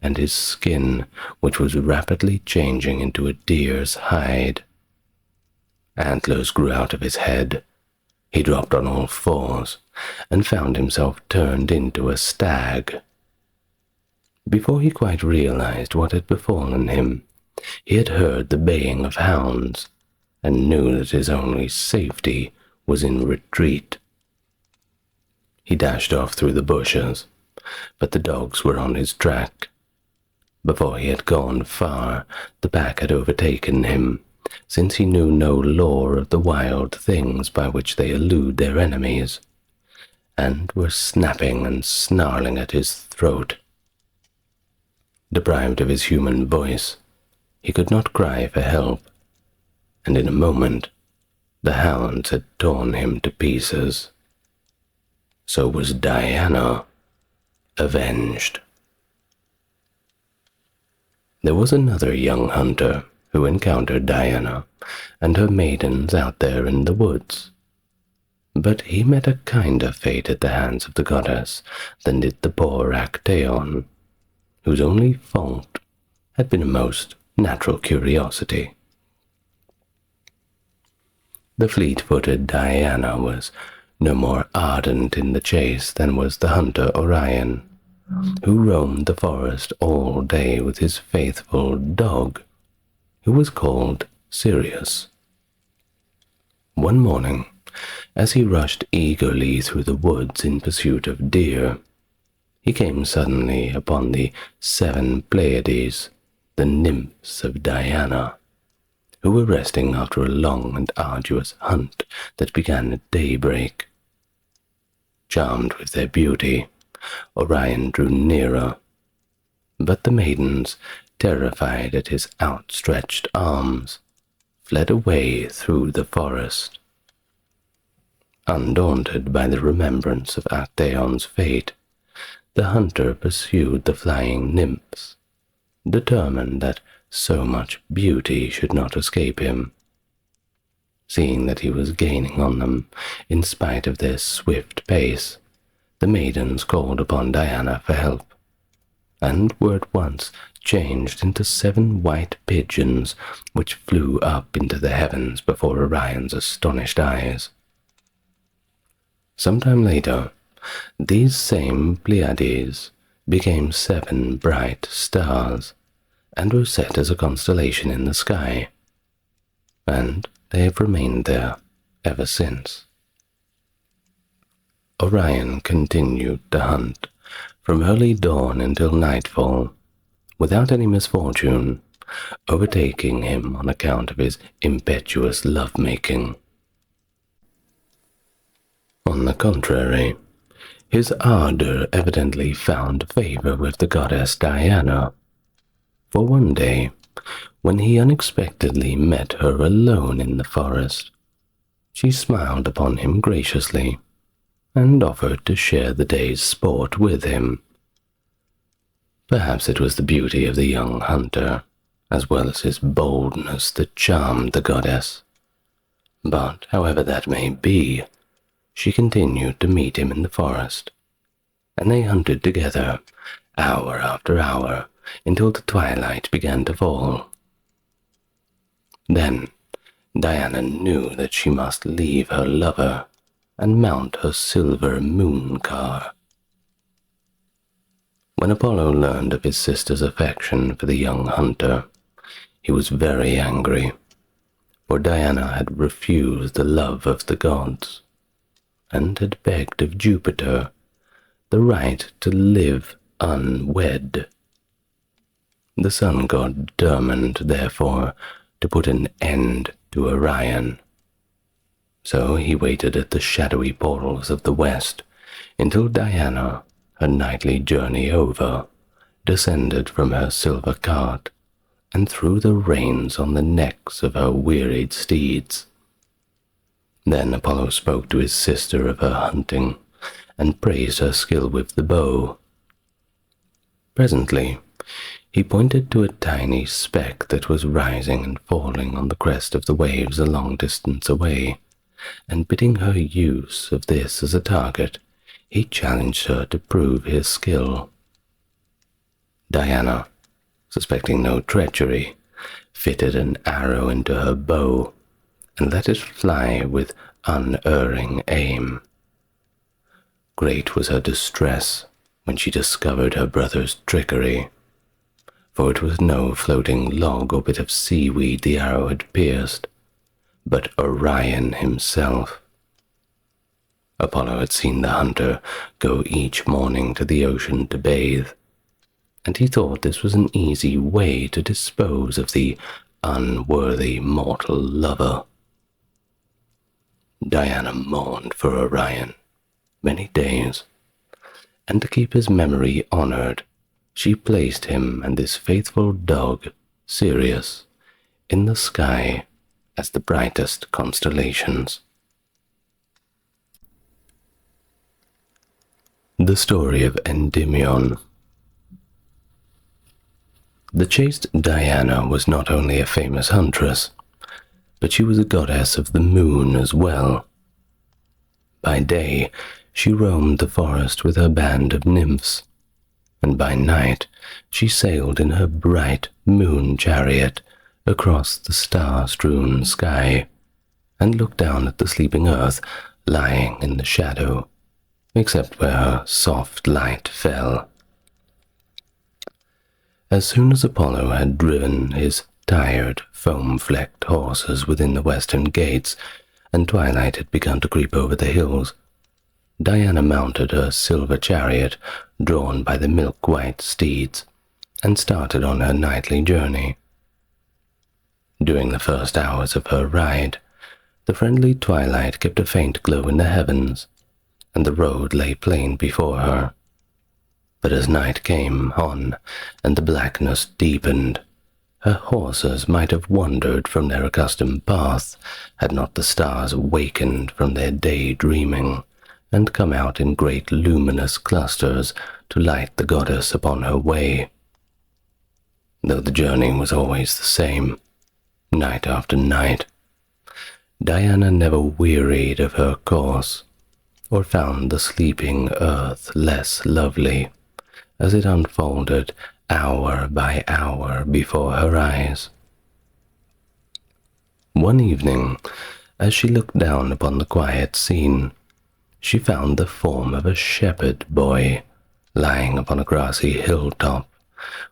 and his skin, which was rapidly changing into a deer's hide. Antlers grew out of his head. He dropped on all fours, and found himself turned into a stag. Before he quite realized what had befallen him, he had heard the baying of hounds, and knew that his only safety was in retreat. He dashed off through the bushes, but the dogs were on his track. Before he had gone far, the pack had overtaken him, since he knew no lore of the wild things by which they elude their enemies, and were snapping and snarling at his throat. Deprived of his human voice, he could not cry for help, and in a moment the hounds had torn him to pieces. So was Diana avenged. There was another young hunter who encountered Diana and her maidens out there in the woods, but he met a kinder fate at the hands of the goddess than did the poor Actaeon, whose only fault had been a most natural curiosity. The fleet-footed Diana was no more ardent in the chase than was the hunter Orion, who roamed the forest all day with his faithful dog, who was called Sirius. One morning, as he rushed eagerly through the woods in pursuit of deer, he came suddenly upon the 7 Pleiades, the nymphs of Diana, who were resting after a long and arduous hunt that began at daybreak. Charmed with their beauty, Orion drew nearer, but the maidens, terrified at his outstretched arms, fled away through the forest. Undaunted by the remembrance of Actaeon's fate, the hunter pursued the flying nymphs, determined that so much beauty should not escape him. Seeing that he was gaining on them, in spite of their swift pace, the maidens called upon Diana for help, and were at once changed into 7 white pigeons which flew up into the heavens before Orion's astonished eyes. Sometime later, these same Pleiades became 7 bright stars, and were set as a constellation in the sky, and they have remained there ever since. Orion continued to hunt from early dawn until nightfall, without any misfortune overtaking him on account of his impetuous love-making. On the contrary, his ardor evidently found favor with the goddess Diana, for one day, when he unexpectedly met her alone in the forest, she smiled upon him graciously and offered to share the day's sport with him. Perhaps it was the beauty of the young hunter, as well as his boldness, that charmed the goddess. But, however that may be, she continued to meet him in the forest, and they hunted together, hour after hour, until the twilight began to fall. Then Diana knew that she must leave her lover and mount her silver moon car. When Apollo learned of his sister's affection for the young hunter, he was very angry, for Diana had refused the love of the gods, and had begged of Jupiter the right to live unwed. The sun god determined, therefore, to put an end to Orion. So he waited at the shadowy portals of the west until Diana, her nightly journey over, descended from her silver cart and threw the reins on the necks of her wearied steeds. Then Apollo spoke to his sister of her hunting and praised her skill with the bow. Presently, he pointed to a tiny speck that was rising and falling on the crest of the waves a long distance away, and bidding her use of this as a target, he challenged her to prove his skill. Diana, suspecting no treachery, fitted an arrow into her bow and let it fly with unerring aim. Great was her distress when she discovered her brother's trickery, for it was no floating log or bit of seaweed the arrow had pierced, but Orion himself. Apollo had seen the hunter go each morning to the ocean to bathe, and he thought this was an easy way to dispose of the unworthy mortal lover. Diana mourned for Orion many days, and to keep his memory honored, she placed him and his faithful dog, Sirius, in the sky as the brightest constellations. The Story of Endymion. The chaste Diana was not only a famous huntress, but she was a goddess of the moon as well. By day, she roamed the forest with her band of nymphs, and by night she sailed in her bright moon chariot across the star-strewn sky, and looked down at the sleeping earth lying in the shadow, except where her soft light fell. As soon as Apollo had driven his tired, foam-flecked horses within the western gates, and twilight had begun to creep over the hills, Diana mounted her silver chariot, drawn by the milk-white steeds, and started on her nightly journey. During the first hours of her ride, the friendly twilight kept a faint glow in the heavens, and the road lay plain before her. But as night came on and the blackness deepened, her horses might have wandered from their accustomed path had not the stars awakened from their daydreaming and come out in great luminous clusters to light the goddess upon her way. Though the journey was always the same, night after night, Diana never wearied of her course, or found the sleeping earth less lovely as it unfolded hour by hour before her eyes. One evening, as she looked down upon the quiet scene, she found the form of a shepherd boy lying upon a grassy hilltop,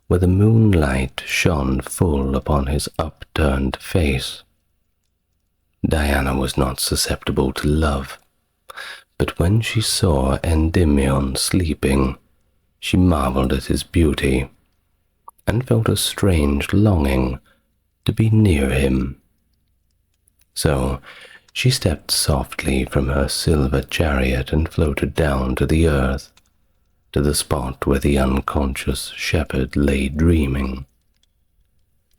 where the moonlight shone full upon his upturned face. Diana was not susceptible to love, but when she saw Endymion sleeping, she marveled at his beauty, and felt a strange longing to be near him. So she stepped softly from her silver chariot and floated down to the earth, to the spot where the unconscious shepherd lay dreaming.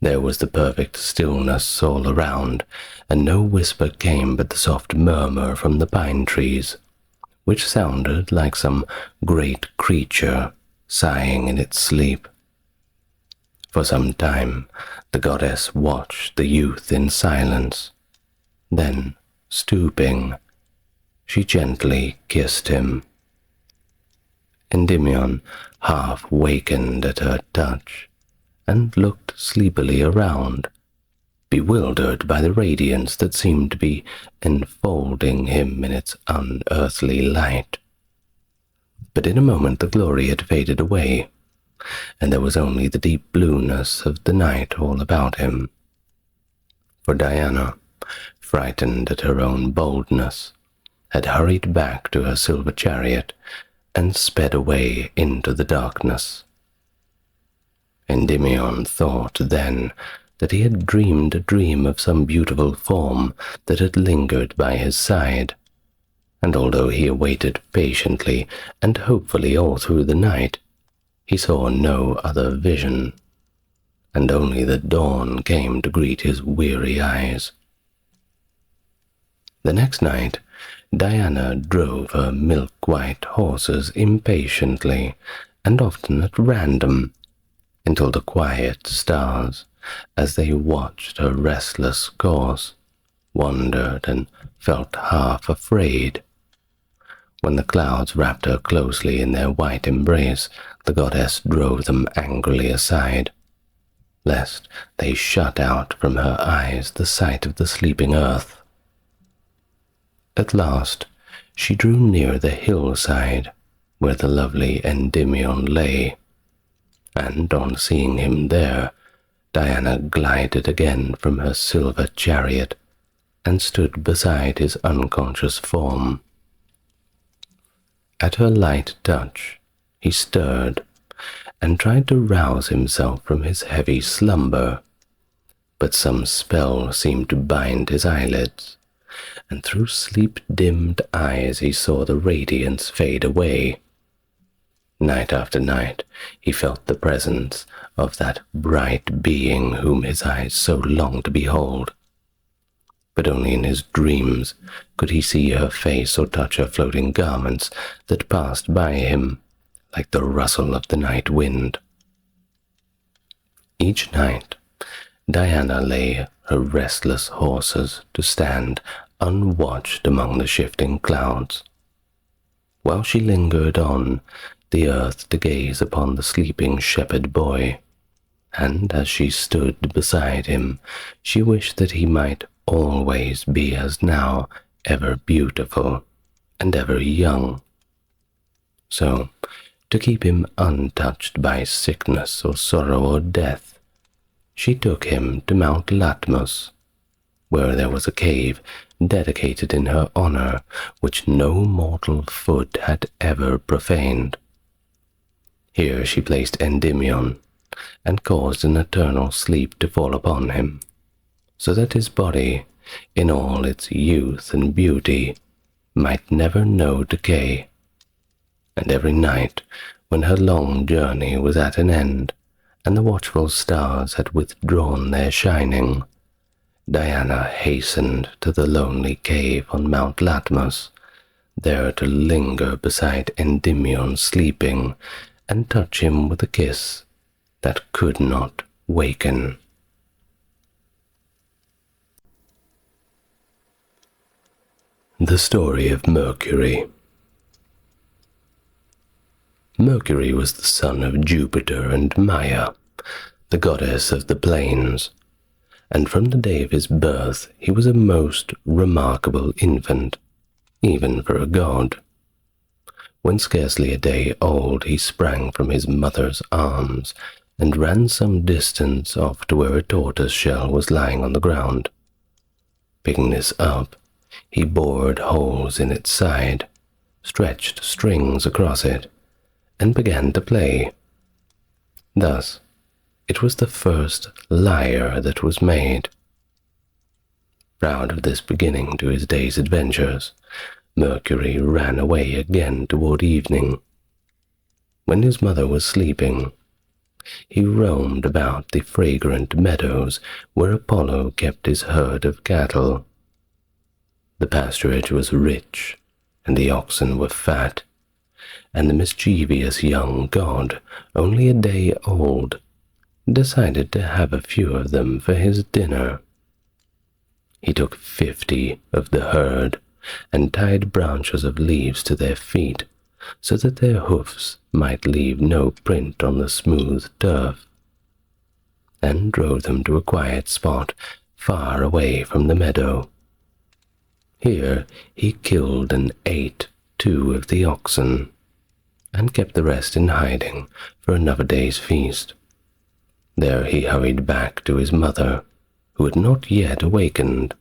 There was the perfect stillness all around, and no whisper came but the soft murmur from the pine trees, which sounded like some great creature sighing in its sleep. For some time the goddess watched the youth in silence. Then, stooping, she gently kissed him. Endymion half wakened at her touch, and looked sleepily around, bewildered by the radiance that seemed to be enfolding him in its unearthly light. But in a moment the glory had faded away, and there was only the deep blueness of the night all about him. For Diana, frightened at her own boldness, had hurried back to her silver chariot and sped away into the darkness. Endymion thought then that he had dreamed a dream of some beautiful form that had lingered by his side, and although he awaited patiently and hopefully all through the night, he saw no other vision, and only the dawn came to greet his weary eyes. The next night, Diana drove her milk-white horses impatiently and often at random, until the quiet stars, as they watched her restless course, wondered and felt half afraid. When the clouds wrapped her closely in their white embrace, the goddess drove them angrily aside, lest they shut out from her eyes the sight of the sleeping earth. At last she drew near the hillside where the lovely Endymion lay, and on seeing him there, Diana glided again from her silver chariot and stood beside his unconscious form. At her light touch, he stirred and tried to rouse himself from his heavy slumber, but some spell seemed to bind his eyelids, and through sleep-dimmed eyes he saw the radiance fade away. Night after night he felt the presence of that bright being whom his eyes so longed to behold, but only in his dreams could he see her face or touch her floating garments that passed by him like the rustle of the night wind. Each night Diana lay her restless horses to stand unwatched among the shifting clouds, while she lingered on the earth to gaze upon the sleeping shepherd boy, and as she stood beside him, she wished that he might always be as now, ever beautiful and ever young. So, to keep him untouched by sickness or sorrow or death, she took him to Mount Latmos, where there was a cave dedicated in her honor, which no mortal foot had ever profaned. Here she placed Endymion, and caused an eternal sleep to fall upon him. so that his body, in all its youth and beauty, might never know decay. And every night, when her long journey was at an end, and the watchful stars had withdrawn their shining, Diana hastened to the lonely cave on Mount Latmus, there to linger beside Endymion sleeping, and touch him with a kiss that could not waken. The Story of Mercury. Mercury was the son of Jupiter and Maia, the goddess of the plains, and from the day of his birth he was a most remarkable infant, even for a god. When scarcely a day old he sprang from his mother's arms and ran some distance off to where a tortoise shell was lying on the ground. Picking this up, he bored holes in its side, stretched strings across it, and began to play. Thus, it was the first lyre that was made. Proud of this beginning to his day's adventures, Mercury ran away again toward evening. When his mother was sleeping, he roamed about the fragrant meadows where Apollo kept his herd of cattle. The pasturage was rich, and the oxen were fat, and the mischievous young god, only a day old, decided to have a few of them for his dinner. He took 50 of the herd and tied branches of leaves to their feet so that their hoofs might leave no print on the smooth turf, and drove them to a quiet spot far away from the meadow. Here he killed and ate 2 of the oxen, and kept the rest in hiding for another day's feast. There he hurried back to his mother, who had not yet awakened.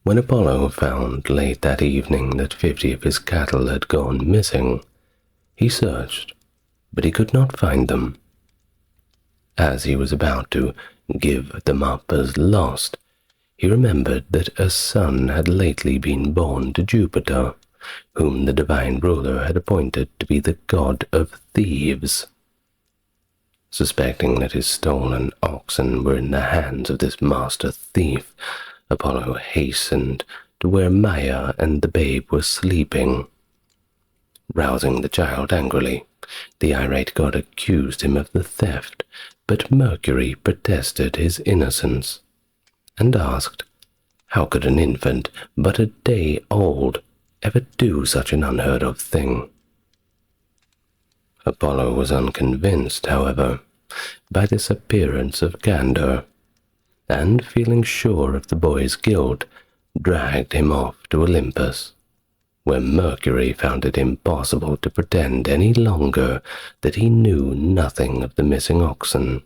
When Apollo found late that evening that 50 of his cattle had gone missing, he searched, but he could not find them. As he was about to give them up as lost, he remembered that a son had lately been born to Jupiter, whom the divine ruler had appointed to be the god of thieves. Suspecting that his stolen oxen were in the hands of this master thief, Apollo hastened to where Maia and the babe were sleeping. Rousing the child angrily, the irate god accused him of the theft, but Mercury protested his innocence, and asked, how could an infant but a day old ever do such an unheard-of thing? Apollo was unconvinced, however, by this appearance of candor, and feeling sure of the boy's guilt, dragged him off to Olympus, where Mercury found it impossible to pretend any longer that he knew nothing of the missing oxen.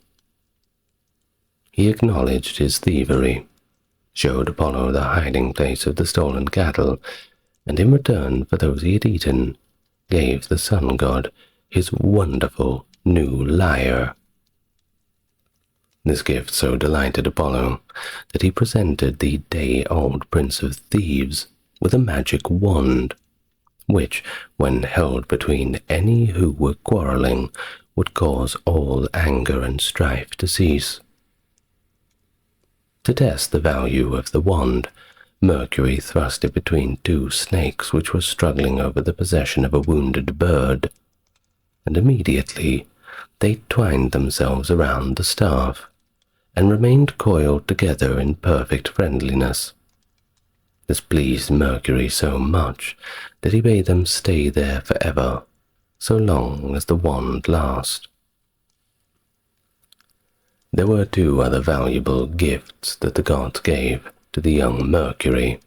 He acknowledged his thievery, showed Apollo the hiding place of the stolen cattle, and in return for those he had eaten, gave the sun god his wonderful new lyre. This gift so delighted Apollo that he presented the day-old prince of thieves with a magic wand, which, when held between any who were quarreling, would cause all anger and strife to cease. To test the value of the wand, Mercury thrust it between 2 snakes which were struggling over the possession of a wounded bird, and immediately they twined themselves around the staff, and remained coiled together in perfect friendliness. This pleased Mercury so much that he bade them stay there forever, so long as the wand lasted. There were 2 other valuable gifts that the gods gave to the young Mercury,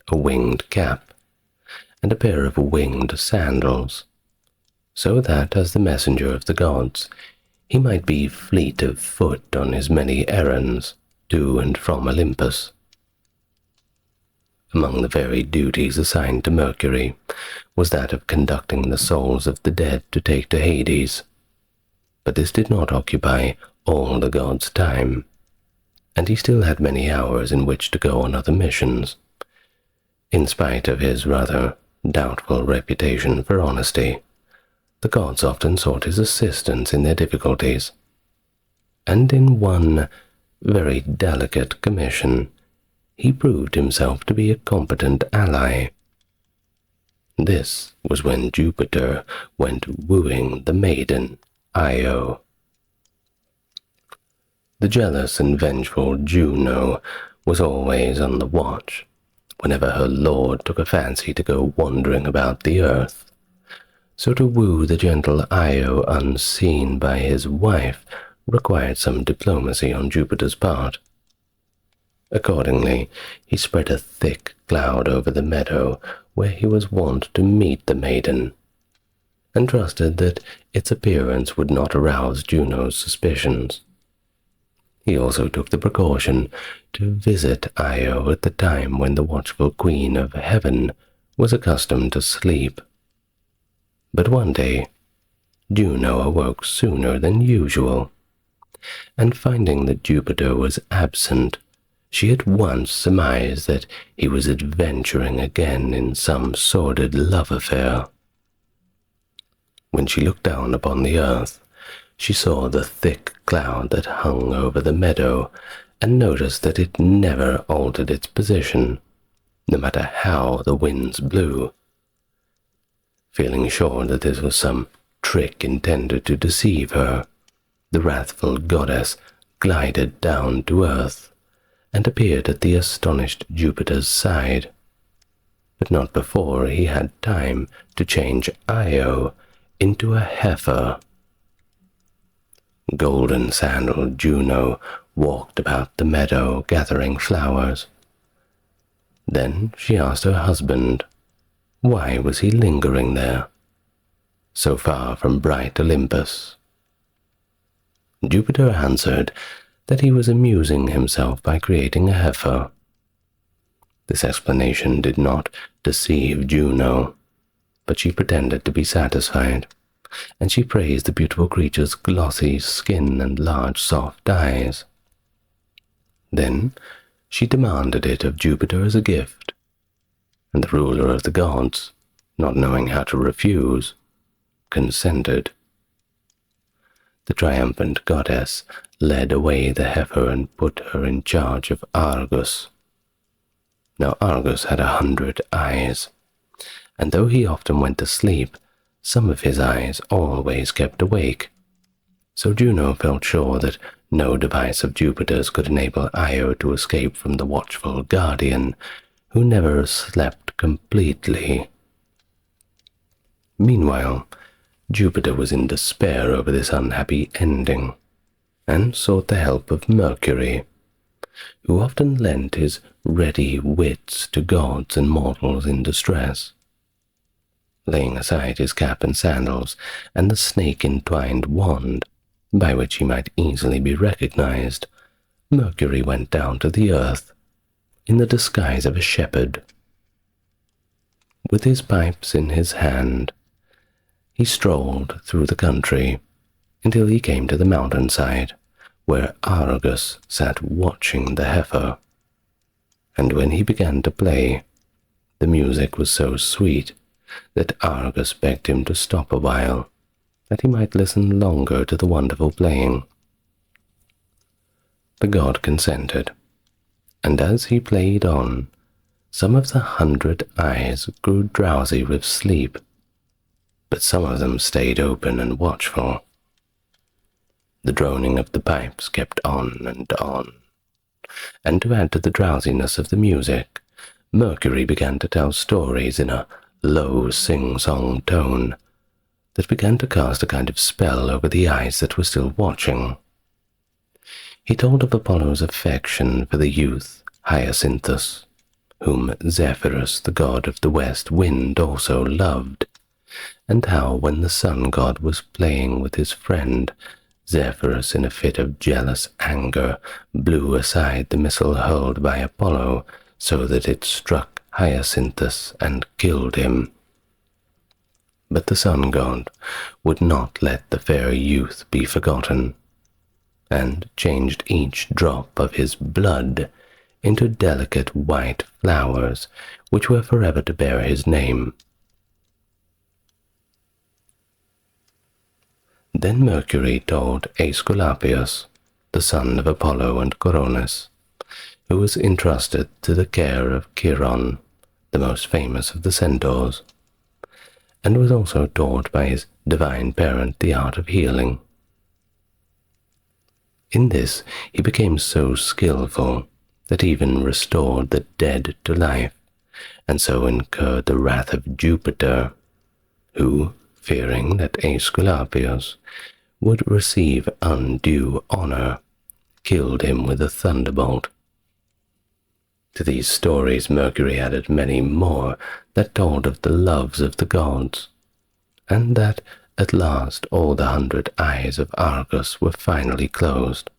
a winged cap and a pair of winged sandals, so that as the messenger of the gods he might be fleet of foot on his many errands to and from Olympus. Among the varied duties assigned to Mercury was that of conducting the souls of the dead to take to Hades, but this did not occupy all the god's time, and he still had many hours in which to go on other missions. In spite of his rather doubtful reputation for honesty, the gods often sought his assistance in their difficulties, and in one very delicate commission he proved himself to be a competent ally. This was when Jupiter went wooing the maiden Io. The jealous and vengeful Juno was always on the watch whenever her lord took a fancy to go wandering about the earth. So to woo the gentle Io unseen by his wife required some diplomacy on Jupiter's part. Accordingly, he spread a thick cloud over the meadow where he was wont to meet the maiden, and trusted that its appearance would not arouse Juno's suspicions. He also took the precaution to visit Io at the time when the watchful queen of heaven was accustomed to sleep. But one day, Juno awoke sooner than usual, and finding that Jupiter was absent, she at once surmised that he was adventuring again in some sordid love affair. When she looked down upon the earth, she saw the thick cloud that hung over the meadow, and noticed that it never altered its position, no matter how the winds blew. Feeling sure that this was some trick intended to deceive her, the wrathful goddess glided down to earth, and appeared at the astonished Jupiter's side, but not before he had time to change Io into a heifer. Golden-sandaled Juno walked about the meadow gathering flowers. Then she asked her husband, why was he lingering there, so far from bright Olympus? Jupiter answered that he was amusing himself by creating a heifer. This explanation did not deceive Juno, but she pretended to be satisfied, and she praised the beautiful creature's glossy skin and large soft eyes. Then she demanded it of Jupiter as a gift, and the ruler of the gods, not knowing how to refuse, consented. The triumphant goddess led away the heifer and put her in charge of Argus. Now Argus had 100 eyes, and though he often went to sleep, some of his eyes always kept awake. So Juno felt sure that no device of Jupiter's could enable Io to escape from the watchful guardian, who never slept completely. Meanwhile, Jupiter was in despair over this unhappy ending, and sought the help of Mercury, who often lent his ready wits to gods and mortals in distress. Laying aside his cap and sandals, and the snake-entwined wand, by which he might easily be recognized, Mercury went down to the earth, in the disguise of a shepherd. With his pipes in his hand, he strolled through the country, until he came to the mountainside, where Argus sat watching the heifer. And when he began to play, the music was so sweet that Argus begged him to stop a while, that he might listen longer to the wonderful playing. The god consented, and as he played on, some of the 100 eyes grew drowsy with sleep, but some of them stayed open and watchful. The droning of the pipes kept on, and to add to the drowsiness of the music, Mercury began to tell stories in a low sing-song tone that began to cast a kind of spell over the eyes that were still watching. He told of Apollo's affection for the youth Hyacinthus, whom Zephyrus, the god of the west wind, also loved, and how when the sun god was playing with his friend, Zephyrus, in a fit of jealous anger, blew aside the missile hurled by Apollo, so that it struck Hyacinthus and killed him. But the sun god would not let the fair youth be forgotten, and changed each drop of his blood into delicate white flowers which were forever to bear his name. Then Mercury told Aesculapius, the son of Apollo and Coronis, who was entrusted to the care of Chiron, the most famous of the centaurs, and was also taught by his divine parent the art of healing. In this he became so skillful that he even restored the dead to life, and so incurred the wrath of Jupiter, who, fearing that Aesculapius would receive undue honor, killed him with a thunderbolt. To these stories Mercury added many more that told of the loves of the gods, and that at last all the 100 eyes of Argus were finally closed.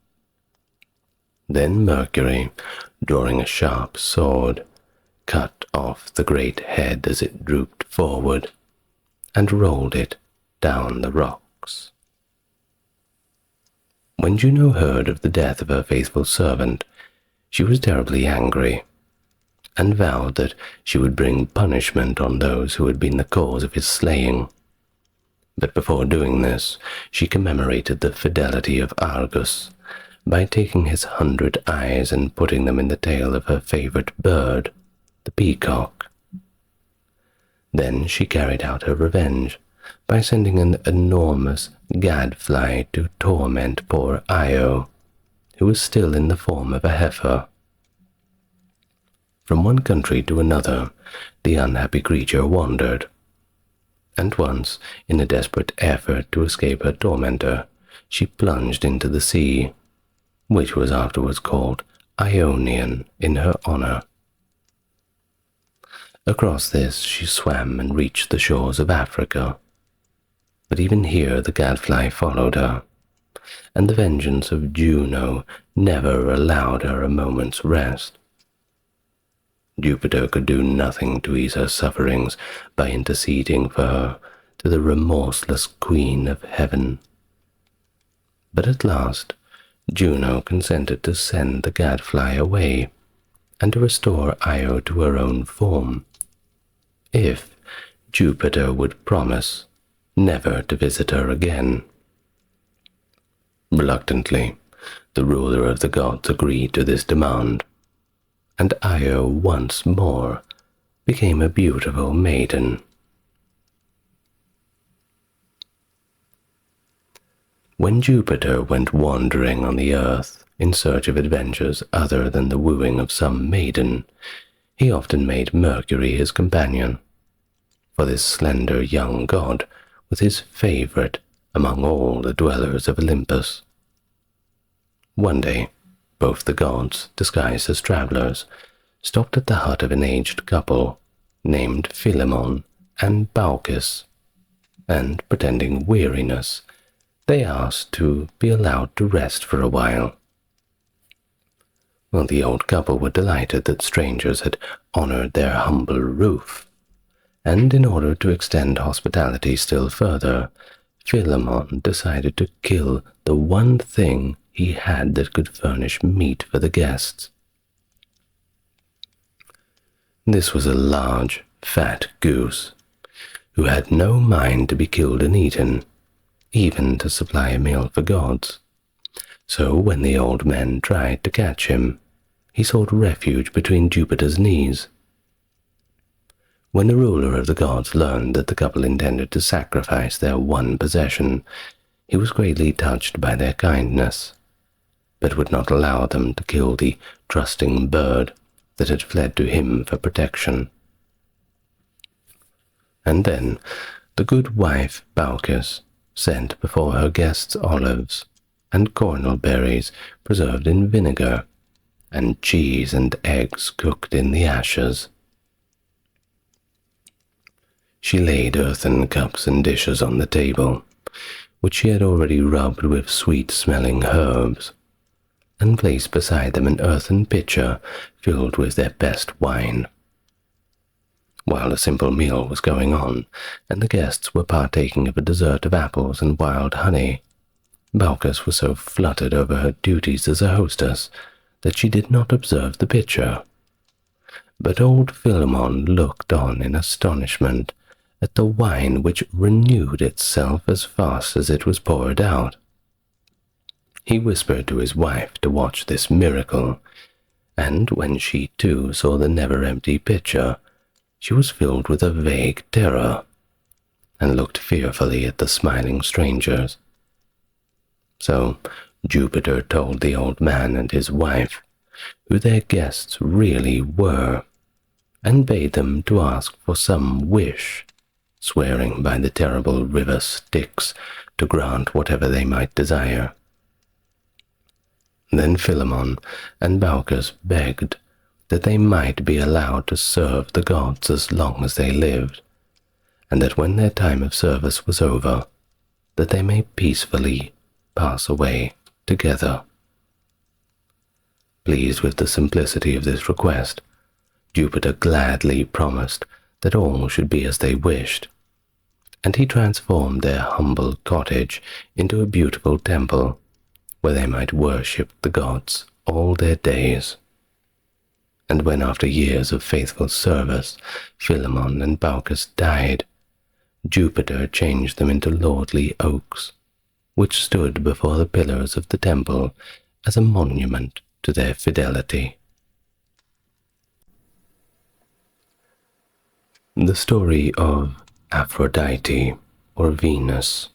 Then Mercury, drawing a sharp sword, cut off the great head as it drooped forward, and rolled it down the rocks. When Juno heard of the death of her faithful servant, she was terribly angry, and vowed that she would bring punishment on those who had been the cause of his slaying. But before doing this, she commemorated the fidelity of Argus by taking his 100 eyes and putting them in the tail of her favorite bird, the peacock. Then she carried out her revenge by sending an enormous gadfly to torment poor Io, who was still in the form of a heifer. From one country to another, the unhappy creature wandered, and once, in a desperate effort to escape her tormentor, she plunged into the sea, which was afterwards called Ionian in her honor. Across this she swam and reached the shores of Africa, but even here the gadfly followed her, and the vengeance of Juno never allowed her a moment's rest. Jupiter could do nothing to ease her sufferings by interceding for her to the remorseless Queen of Heaven. But at last Juno consented to send the gadfly away, and to restore Io to her own form, if Jupiter would promise never to visit her again. Reluctantly, the ruler of the gods agreed to this demand, and Io once more became a beautiful maiden. When Jupiter went wandering on the earth in search of adventures other than the wooing of some maiden, he often made Mercury his companion, for this slender young god was his favorite among all the dwellers of Olympus. One day, both the gods, disguised as travelers, stopped at the hut of an aged couple named Philemon and Bacchus, and, pretending weariness, they asked to be allowed to rest for a while. Well, the old couple were delighted that strangers had honored their humble roof, and in order to extend hospitality still further, Philemon decided to kill the one thing he had that could furnish meat for the guests. This was a large, fat goose, who had no mind to be killed and eaten, even to supply a meal for gods. So when the old men tried to catch him, he sought refuge between Jupiter's knees. When the ruler of the gods learned that the couple intended to sacrifice their one possession, he was greatly touched by their kindness, but would not allow them to kill the trusting bird that had fled to him for protection. And then the good wife Bacchus sent before her guests olives and cornel berries preserved in vinegar, and cheese and eggs cooked in the ashes. She laid earthen cups and dishes on the table, which she had already rubbed with sweet-smelling herbs, and placed beside them an earthen pitcher filled with their best wine. While a simple meal was going on, and the guests were partaking of a dessert of apples and wild honey, Bacchus was so fluttered over her duties as a hostess that she did not observe the pitcher. But old Philemon looked on in astonishment at the wine which renewed itself as fast as it was poured out. He whispered to his wife to watch this miracle, and when she too saw the never-empty pitcher, she was filled with a vague terror, and looked fearfully at the smiling strangers. So Jupiter told the old man and his wife who their guests really were, and bade them to ask for some wish, swearing by the terrible river Styx to grant whatever they might desire. Then Philemon and Bacchus begged that they might be allowed to serve the gods as long as they lived, and that when their time of service was over, that they may peacefully pass away together. Pleased with the simplicity of this request, Jupiter gladly promised that all should be as they wished, and he transformed their humble cottage into a beautiful temple, where they might worship the gods all their days. And when after years of faithful service Philemon and Bacchus died, Jupiter changed them into lordly oaks, which stood before the pillars of the temple as a monument to their fidelity. The story of Aphrodite, or Venus.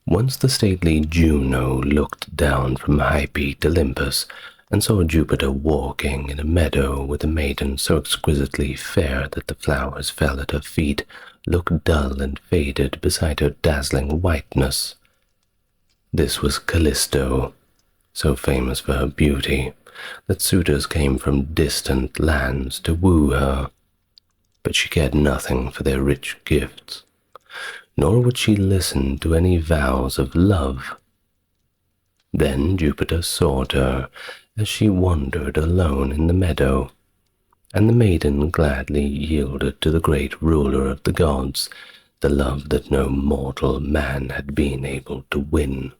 Once the stately Juno looked down from high peaked Olympus and saw Jupiter walking in a meadow with a maiden so exquisitely fair that the flowers fell at her feet, looked dull and faded beside her dazzling whiteness. This was Callisto, so famous for her beauty that suitors came from distant lands to woo her, but she cared nothing for their rich gifts, nor would she listen to any vows of love. Then Jupiter sought her as she wandered alone in the meadow, and the maiden gladly yielded to the great ruler of the gods the love that no mortal man had been able to win.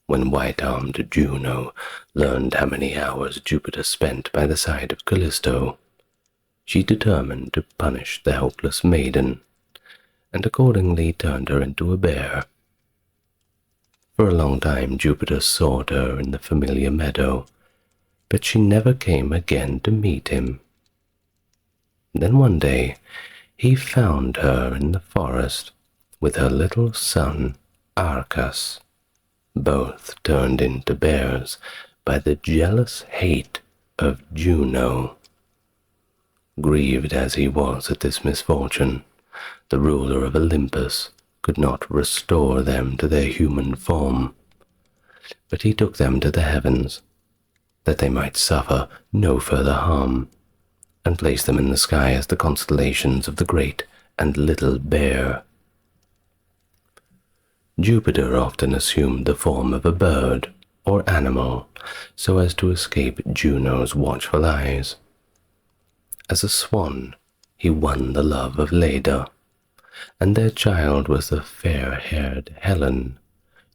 When white-armed Juno learned how many hours Jupiter spent by the side of Callisto, she determined to punish the helpless maiden, and accordingly turned her into a bear. For a long time Jupiter sought her in the familiar meadow, but she never came again to meet him. Then one day he found her in the forest with her little son Arcas, both turned into bears by the jealous hate of Juno. Grieved as he was at this misfortune, the ruler of Olympus could not restore them to their human form, but he took them to the heavens, that they might suffer no further harm, and placed them in the sky as the constellations of the Great and Little Bear. Jupiter often assumed the form of a bird or animal so as to escape Juno's watchful eyes. As a swan, he won the love of Leda, and their child was the fair-haired Helen,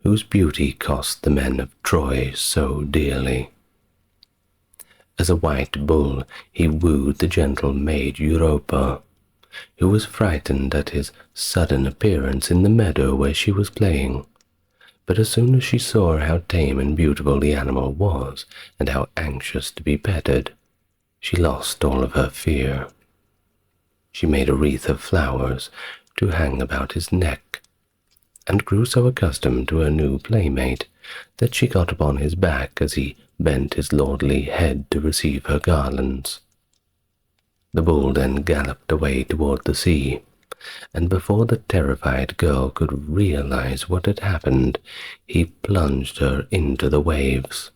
whose beauty cost the men of Troy so dearly. As a white bull, he wooed the gentle maid Europa, who was frightened at his sudden appearance in the meadow where she was playing. But as soon as she saw how tame and beautiful the animal was, and how anxious to be petted, she lost all of her fear. She made a wreath of flowers to hang about his neck, and grew so accustomed to her new playmate that she got upon his back as he bent his lordly head to receive her garlands. The bull then galloped away toward the sea, and before the terrified girl could realize what had happened, he plunged her into the waves.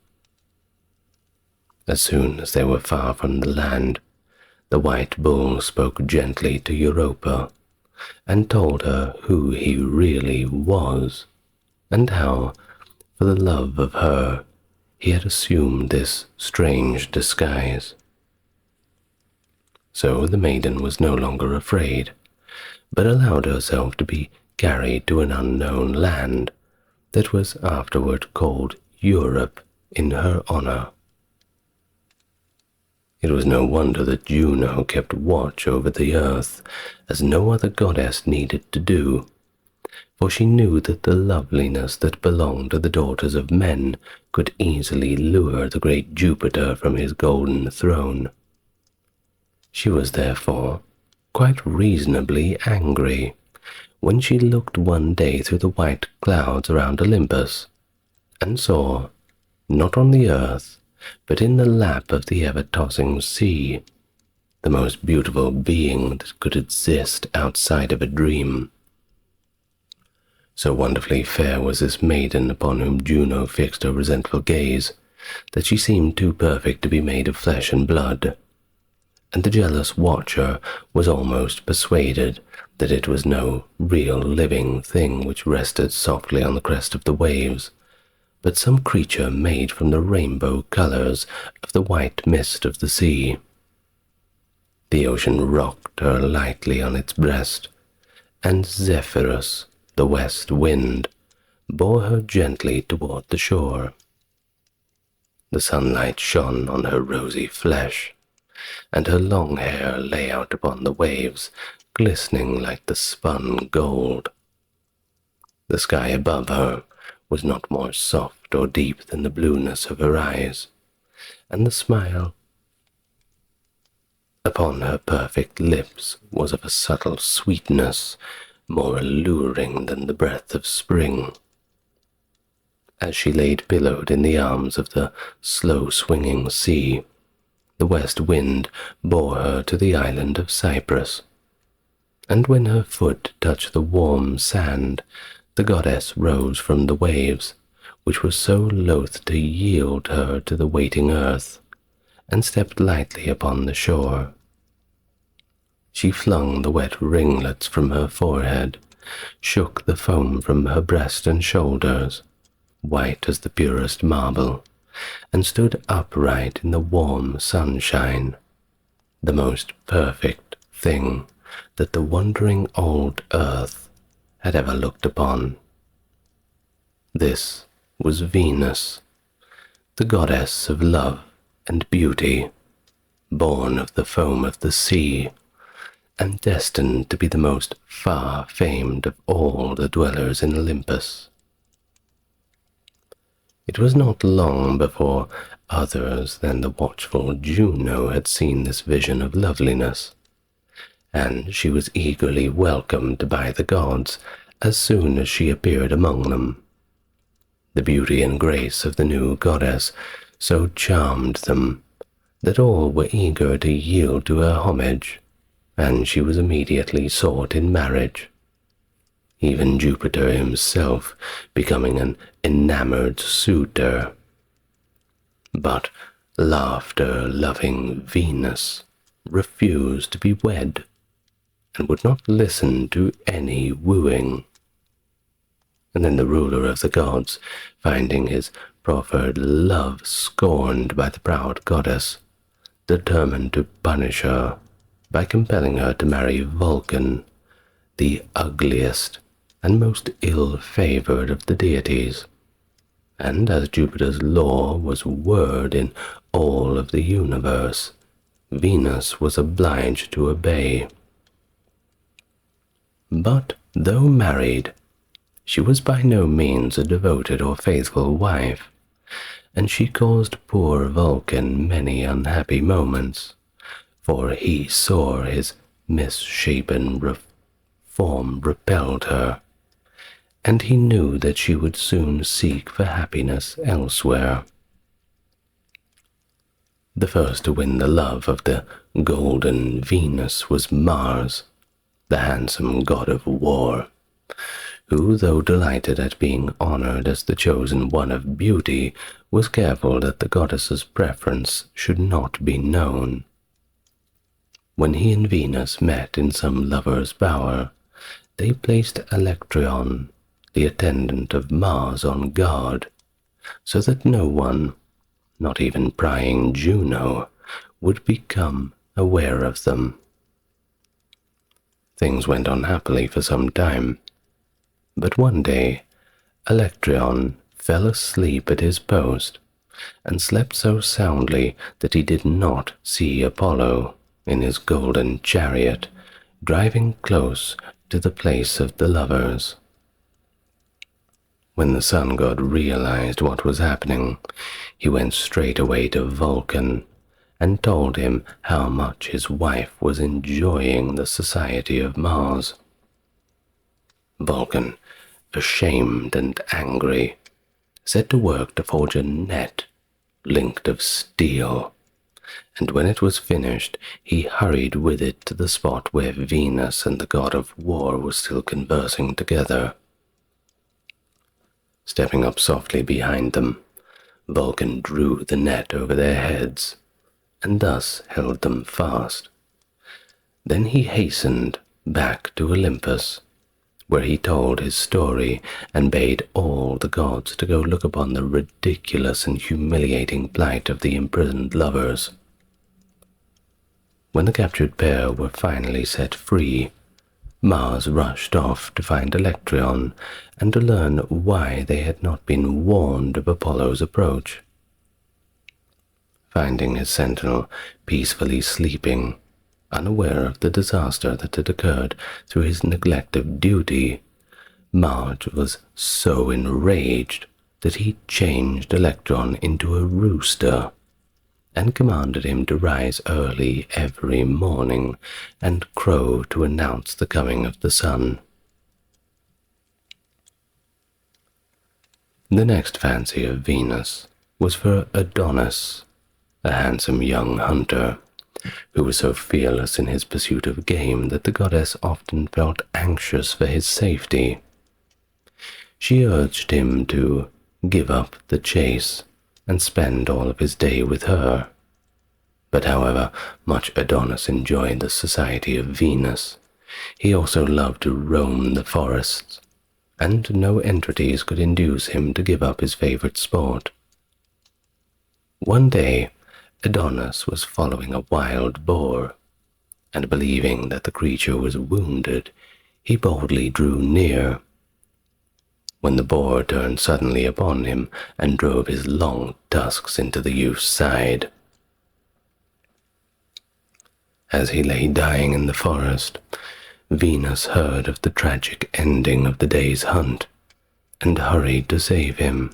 As soon as they were far from the land, the white bull spoke gently to Europa, and told her who he really was, and how, for the love of her, he had assumed this strange disguise. So the maiden was no longer afraid, but allowed herself to be carried to an unknown land that was afterward called Europe in her honor. It was no wonder that Juno kept watch over the earth, as no other goddess needed to do, for she knew that the loveliness that belonged to the daughters of men could easily lure the great Jupiter from his golden throne. She was therefore quite reasonably angry when she looked one day through the white clouds around Olympus, and saw, not on the earth, but in the lap of the ever-tossing sea, the most beautiful being that could exist outside of a dream. So wonderfully fair was this maiden upon whom Juno fixed her resentful gaze, that she seemed too perfect to be made of flesh and blood, and the jealous watcher was almost persuaded that it was no real living thing which rested softly on the crest of the waves, but some creature made from the rainbow colors of the white mist of the sea. The ocean rocked her lightly on its breast, and Zephyrus, the west wind, bore her gently toward the shore. The sunlight shone on her rosy flesh, and her long hair lay out upon the waves, glistening like the spun gold. The sky above her was not more soft or deep than the blueness of her eyes, and the smile upon her perfect lips was of a subtle sweetness, more alluring than the breath of spring. As she laid pillowed in the arms of the slow-swinging sea, the west wind bore her to the island of Cyprus, and when her foot touched the warm sand, the goddess rose from the waves, which were so loath to yield her to the waiting earth, and stepped lightly upon the shore. She flung the wet ringlets from her forehead, shook the foam from her breast and shoulders, white as the purest marble, and stood upright in the warm sunshine, the most perfect thing that the wandering old earth had ever looked upon. This was Venus, the goddess of love and beauty, born of the foam of the sea, and destined to be the most far-famed of all the dwellers in Olympus. It was not long before others than the watchful Juno had seen this vision of loveliness, and she was eagerly welcomed by the gods as soon as she appeared among them. The beauty and grace of the new goddess so charmed them that all were eager to yield to her homage, and she was immediately sought in marriage, even Jupiter himself becoming an enamored suitor. But laughter-loving Venus refused to be wed, and would not listen to any wooing. And then the ruler of the gods, finding his proffered love scorned by the proud goddess, determined to punish her by compelling her to marry Vulcan, the ugliest and most ill-favored of the deities. And as Jupiter's law was word in all of the universe, Venus was obliged to obey. But though married, she was by no means a devoted or faithful wife, and she caused poor Vulcan many unhappy moments, for he saw his misshapen form repelled her, and he knew that she would soon seek for happiness elsewhere. The first to win the love of the golden Venus was Mars, the handsome god of war, who, though delighted at being honored as the chosen one of beauty, was careful that the goddess's preference should not be known. When he and Venus met in some lover's bower, they placed Electron, the attendant of Mars, on guard, so that no one, not even prying Juno, would become aware of them. Things went on happily for some time, But one day, Electron fell asleep at his post, and slept so soundly that he did not see Apollo in his golden chariot driving close to the place of the lovers. When the sun god realized what was happening, he went straight away to Vulcan and told him how much his wife was enjoying the society of Mars. Vulcan, ashamed and angry, set to work to forge a net linked of steel, and when it was finished, he hurried with it to the spot where Venus and the god of war were still conversing together. Stepping up softly behind them, Vulcan drew the net over their heads, and thus held them fast. Then he hastened back to Olympus, where he told his story and bade all the gods to go look upon the ridiculous and humiliating plight of the imprisoned lovers. When the captured pair were finally set free, Mars rushed off to find Electron and to learn why they had not been warned of Apollo's approach. Finding his sentinel peacefully sleeping, unaware of the disaster that had occurred through his neglect of duty, Mars was so enraged that he changed Electron into a rooster and commanded him to rise early every morning and crow to announce the coming of the sun. The next fancy of Venus was for Adonis, a handsome young hunter, who was so fearless in his pursuit of game that the goddess often felt anxious for his safety. She urged him to give up the chase and spend all of his day with her. But however much Adonis enjoyed the society of Venus, he also loved to roam the forests, and no entreaties could induce him to give up his favorite sport. One day, Adonis was following a wild boar, and believing that the creature was wounded, he boldly drew near. When the boar turned suddenly upon him and drove his long tusks into the youth's side. As he lay dying in the forest, Venus heard of the tragic ending of the day's hunt and hurried to save him.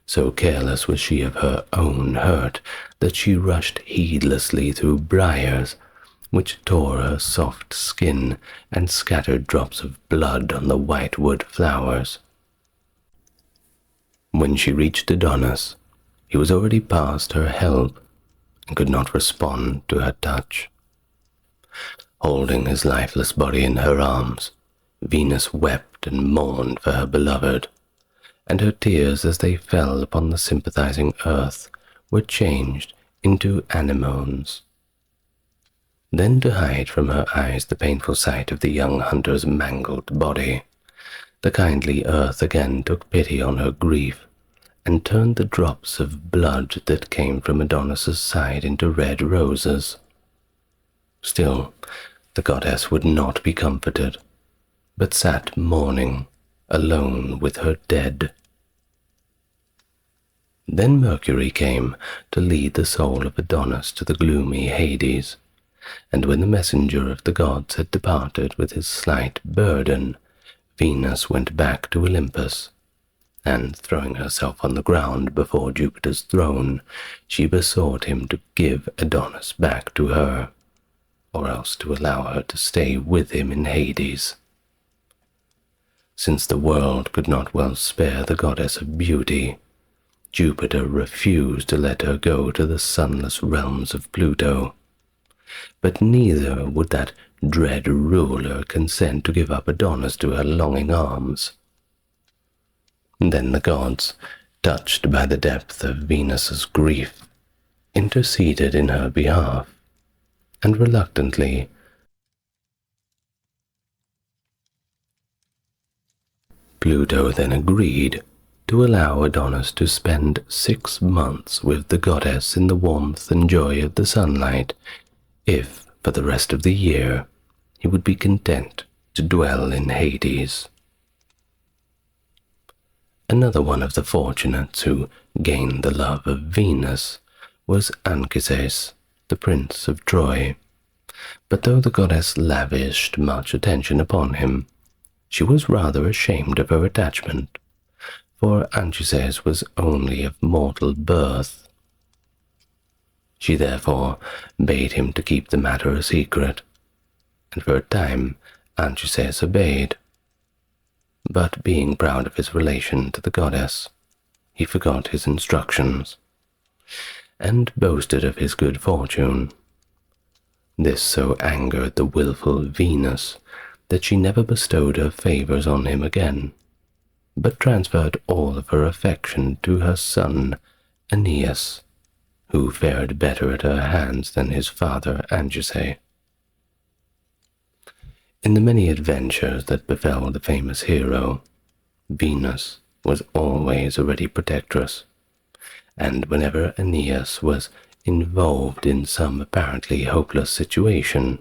So careless was she of her own hurt that she rushed heedlessly through briars, which tore her soft skin and scattered drops of blood on the whitewood flowers. When she reached Adonis, he was already past her help and could not respond to her touch. Holding his lifeless body in her arms, Venus wept and mourned for her beloved, and her tears as they fell upon the sympathizing earth were changed into anemones. Then, to hide from her eyes the painful sight of the young hunter's mangled body, the kindly earth again took pity on her grief and turned the drops of blood that came from Adonis's side into red roses. Still, the goddess would not be comforted, but sat mourning, alone with her dead. Then Mercury came to lead the soul of Adonis to the gloomy Hades, and when the messenger of the gods had departed with his slight burden, Venus went back to Olympus, and throwing herself on the ground before Jupiter's throne, she besought him to give Adonis back to her, or else to allow her to stay with him in Hades. Since the world could not well spare the goddess of beauty, Jupiter refused to let her go to the sunless realms of Pluto. But neither would that dread ruler consent to give up Adonis to her longing arms. Then the gods, touched by the depth of Venus's grief, interceded in her behalf, and reluctantly Pluto then agreed to allow Adonis to spend 6 months with the goddess in the warmth and joy of the sunlight, if, for the rest of the year, he would be content to dwell in Hades. Another one of the fortunates who gained the love of Venus was Anchises, the prince of Troy. But though the goddess lavished much attention upon him, she was rather ashamed of her attachment, for Anchises was only of mortal birth. She therefore bade him to keep the matter a secret, and for a time Anchises obeyed. But being proud of his relation to the goddess, he forgot his instructions, and boasted of his good fortune. This so angered the wilful Venus that she never bestowed her favors on him again, but transferred all of her affection to her son Aeneas, who fared better at her hands than his father Anchises. In the many adventures that befell the famous hero, Venus was always a ready protectress, and whenever Aeneas was involved in some apparently hopeless situation,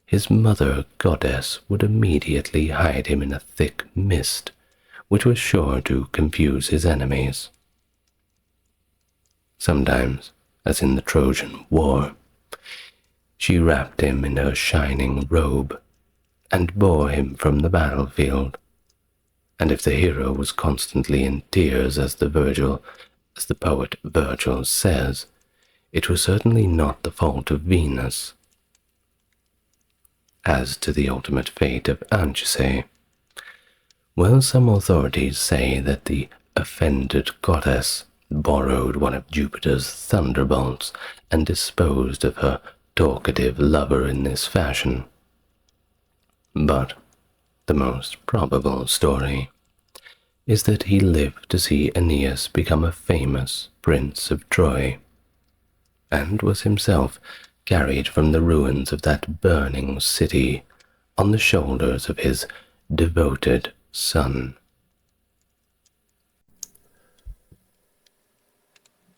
his mother goddess would immediately hide him in a thick mist, which was sure to confuse his enemies. Sometimes, as in the Trojan War, she wrapped him in her shining robe and bore him from the battlefield, and if the hero was constantly in tears, as the poet Virgil says, it was certainly not the fault of Venus. As to the ultimate fate of Anchises, well, some authorities say that the offended goddess borrowed one of Jupiter's thunderbolts and disposed of her talkative lover in this fashion. But the most probable story is that he lived to see Aeneas become a famous prince of Troy, and was himself carried from the ruins of that burning city on the shoulders of his devoted son.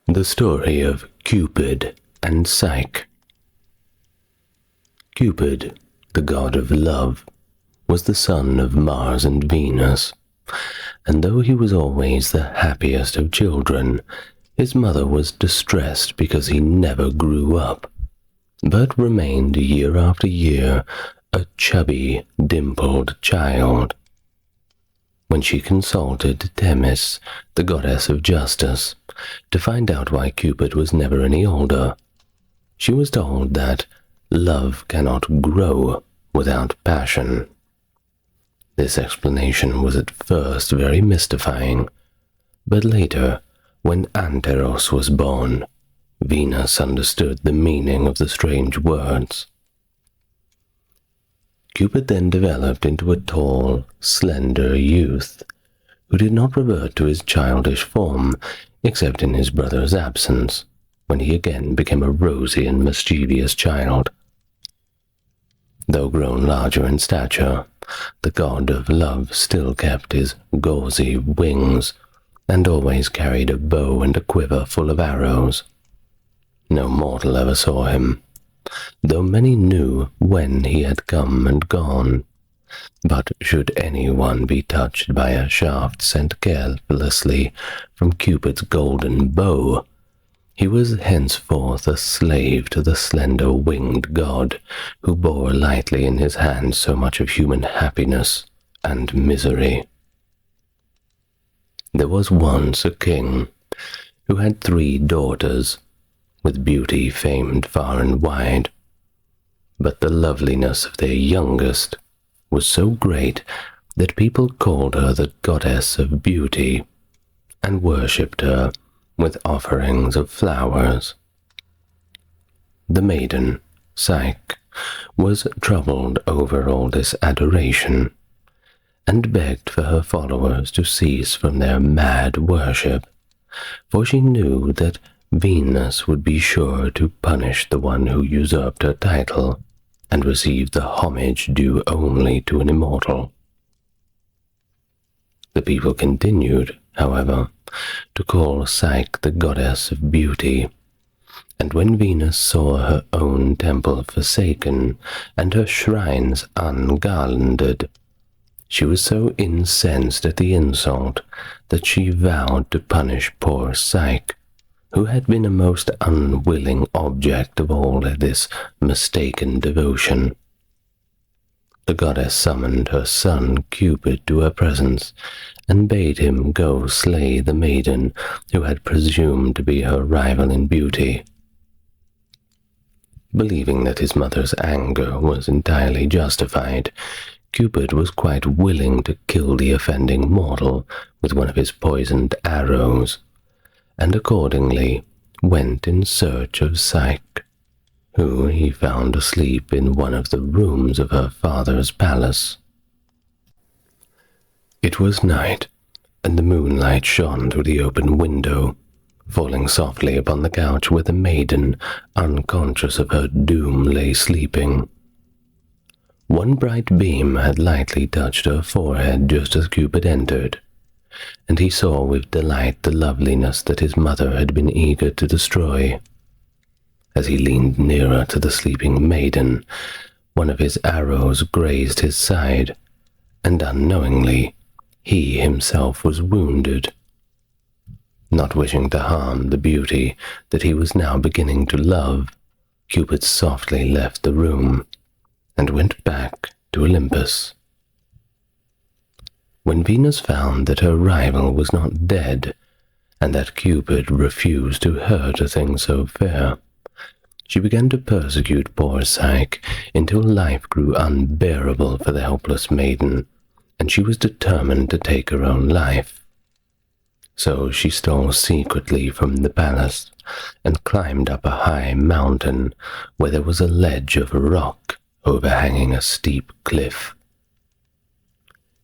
The story of Cupid and Psyche. Cupid, the god of love, was the son of Mars and Venus, and though he was always the happiest of children, his mother was distressed because he never grew up, but remained year after year a chubby, dimpled child. When she consulted Themis, the goddess of justice, to find out why Cupid was never any older, she was told that love cannot grow without passion. This explanation was at first very mystifying, but later, when Anteros was born, Venus understood the meaning of the strange words. Cupid then developed into a tall, slender youth, who did not revert to his childish form except in his brother's absence, when he again became a rosy and mischievous child. Though grown larger in stature, the god of love still kept his gauzy wings, and always carried a bow and a quiver full of arrows. No mortal ever saw him, though many knew when he had come and gone. But should anyone be touched by a shaft sent carelessly from Cupid's golden bow, he was henceforth a slave to the slender winged god, who bore lightly in his hand so much of human happiness and misery. There was once a king who had 3 daughters, with beauty famed far and wide, but the loveliness of their youngest was so great that people called her the goddess of beauty, and worshipped her with offerings of flowers. The maiden, Psyche, was troubled over all this adoration, and begged for her followers to cease from their mad worship, for she knew that Venus would be sure to punish the one who usurped her title and received the homage due only to an immortal. The people continued, however, to call Psyche the goddess of beauty, and when Venus saw her own temple forsaken and her shrines ungarlanded, She was so incensed at the insult that she vowed to punish poor Psyche, who had been a most unwilling object of all this mistaken devotion. The goddess summoned her son Cupid to her presence, and bade him go slay the maiden who had presumed to be her rival in beauty. Believing that his mother's anger was entirely justified, Cupid was quite willing to kill the offending mortal with one of his poisoned arrows, and accordingly went in search of Psyche, who he found asleep in one of the rooms of her father's palace. It was night, and the moonlight shone through the open window, falling softly upon the couch where the maiden, unconscious of her doom, lay sleeping. One bright beam had lightly touched her forehead just as Cupid entered, and he saw with delight the loveliness that his mother had been eager to destroy. As he leaned nearer to the sleeping maiden, one of his arrows grazed his side, and unknowingly he himself was wounded. Not wishing to harm the beauty that he was now beginning to love, Cupid softly left the room and went back to Olympus. When Venus found that her rival was not dead, and that Cupid refused to hurt a thing so fair, she began to persecute poor Psyche until life grew unbearable for the helpless maiden, and she was determined to take her own life. So she stole secretly from the palace and climbed up a high mountain where there was a ledge of rock overhanging a steep cliff.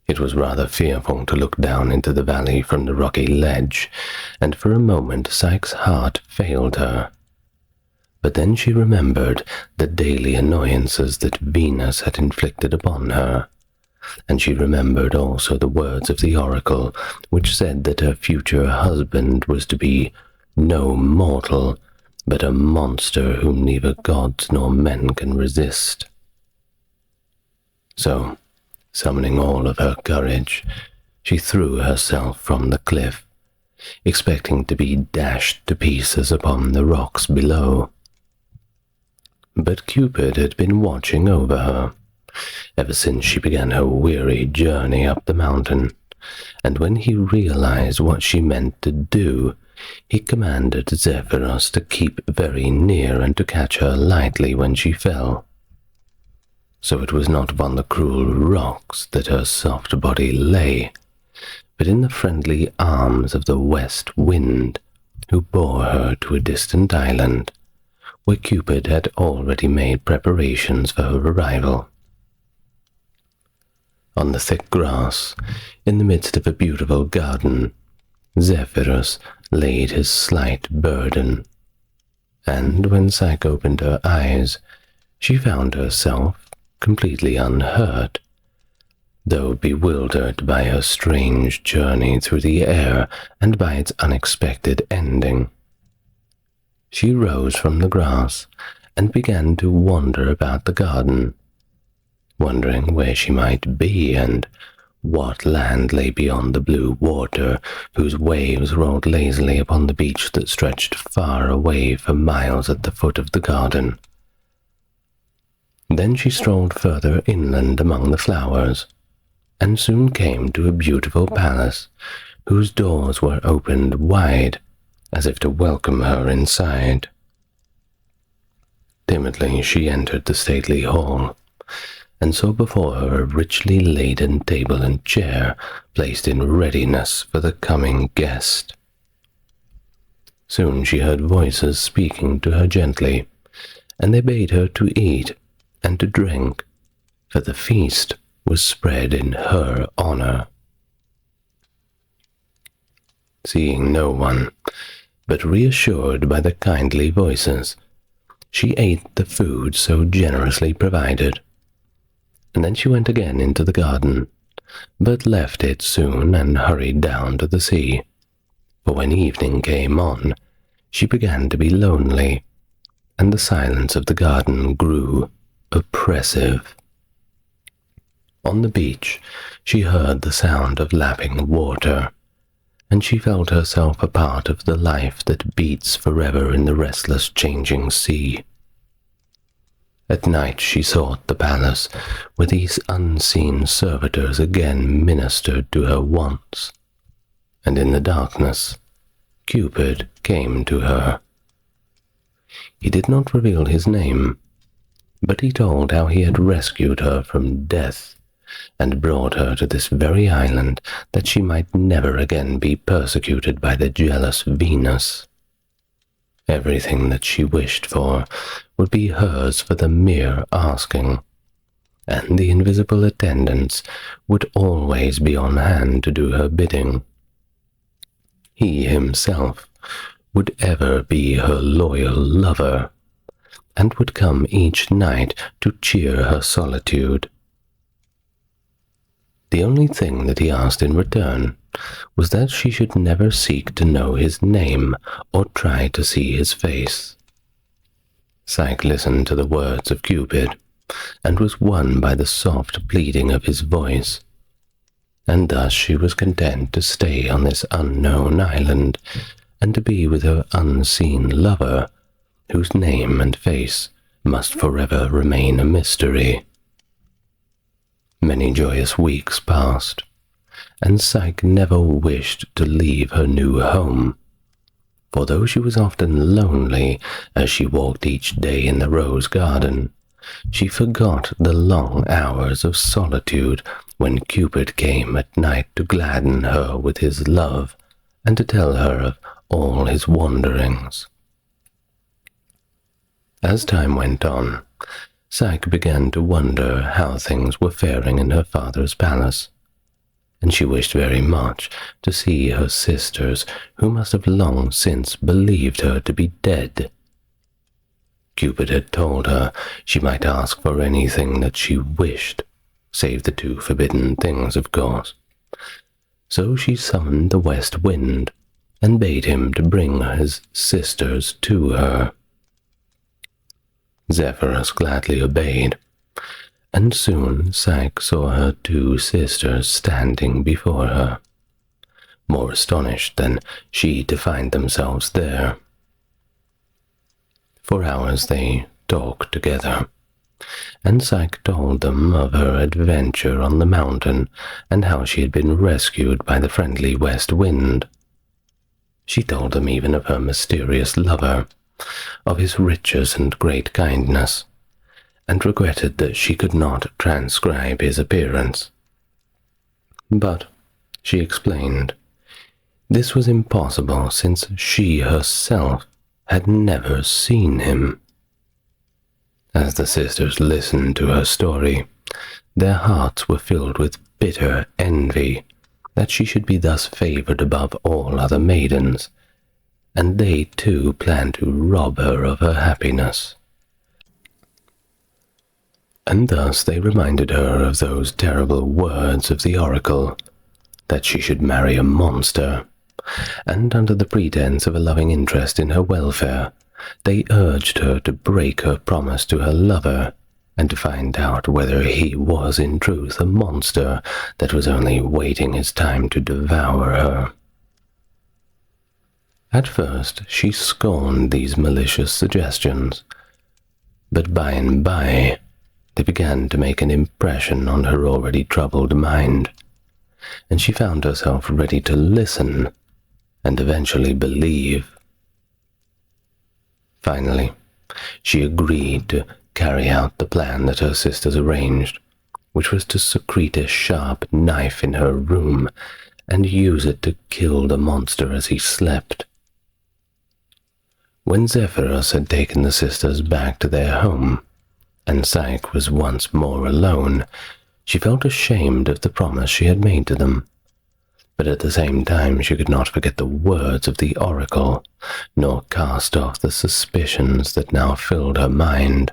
It was rather fearful to look down into the valley from the rocky ledge, and for a moment Psyche's heart failed her. But then she remembered the daily annoyances that Venus had inflicted upon her, and she remembered also the words of the oracle, which said that her future husband was to be no mortal, but a monster whom neither gods nor men can resist. So, summoning all of her courage, she threw herself from the cliff, expecting to be dashed to pieces upon the rocks below. But Cupid had been watching over her ever since she began her weary journey up the mountain, and when he realized what she meant to do, he commanded Zephyrus to keep very near and to catch her lightly when she fell. So it was not upon the cruel rocks that her soft body lay, but in the friendly arms of the west wind, who bore her to a distant island, where Cupid had already made preparations for her arrival. On the thick grass, in the midst of a beautiful garden, Zephyrus laid his slight burden, and when Psyche opened her eyes, she found herself completely unhurt, though bewildered by her strange journey through the air and by its unexpected ending. She rose from the grass and began to wander about the garden, wondering where she might be and what land lay beyond the blue water whose waves rolled lazily upon the beach that stretched far away for miles at the foot of the garden. Then she strolled further inland among the flowers, and soon came to a beautiful palace whose doors were opened wide as if to welcome her inside. Timidly she entered the stately hall, and saw before her a richly laden table and chair placed in readiness for the coming guest. Soon she heard voices speaking to her gently, and they bade her to eat and to drink, for the feast was spread in her honor. Seeing no one, but reassured by the kindly voices, she ate the food so generously provided, and then she went again into the garden, but left it soon and hurried down to the sea, for when evening came on, she began to be lonely, and the silence of the garden grew oppressive. On the beach, she heard the sound of lapping water, and she felt herself a part of the life that beats forever in the restless changing sea. At night she sought the palace, where these unseen servitors again ministered to her wants, and in the darkness Cupid came to her. He did not reveal his name, but he told how he had rescued her from death and brought her to this very island that she might never again be persecuted by the jealous Venus. Everything that she wished for would be hers for the mere asking, and the invisible attendants would always be on hand to do her bidding. He himself would ever be her loyal lover, and would come each night to cheer her solitude. The only thing that he asked in return was that she should never seek to know his name or try to see his face. Psyche listened to the words of Cupid, and was won by the soft pleading of his voice, and thus she was content to stay on this unknown island, and to be with her unseen lover, whose name and face must forever remain a mystery. Many joyous weeks passed, and Psyche never wished to leave her new home, for though she was often lonely as she walked each day in the rose garden, she forgot the long hours of solitude when Cupid came at night to gladden her with his love and to tell her of all his wanderings. As time went on, Psyche began to wonder how things were faring in her father's palace, and she wished very much to see her sisters, who must have long since believed her to be dead. Cupid had told her she might ask for anything that she wished, save the two forbidden things, of course. So she summoned the west wind, and bade him to bring his sisters to her. Zephyrus gladly obeyed, and soon Psyche saw her two sisters standing before her, more astonished than she to find themselves there. For hours they talked together, and Psyche told them of her adventure on the mountain and how she had been rescued by the friendly west wind. She told them even of her mysterious lover, of his riches and great kindness, and regretted that she could not transcribe his appearance. But, she explained, this was impossible since she herself had never seen him. As the sisters listened to her story, their hearts were filled with bitter envy that she should be thus favored above all other maidens, and they too planned to rob her of her happiness. And thus they reminded her of those terrible words of the oracle, that she should marry a monster, and under the pretense of a loving interest in her welfare, they urged her to break her promise to her lover, and to find out whether he was in truth a monster that was only waiting his time to devour her. At first she scorned these malicious suggestions, but by and by they began to make an impression on her already troubled mind, and she found herself ready to listen and eventually believe. Finally, she agreed to carry out the plan that her sisters arranged, which was to secrete a sharp knife in her room and use it to kill the monster as he slept. When Zephyrus had taken the sisters back to their home, and Psyche was once more alone, she felt ashamed of the promise she had made to them, but at the same time she could not forget the words of the oracle, nor cast off the suspicions that now filled her mind.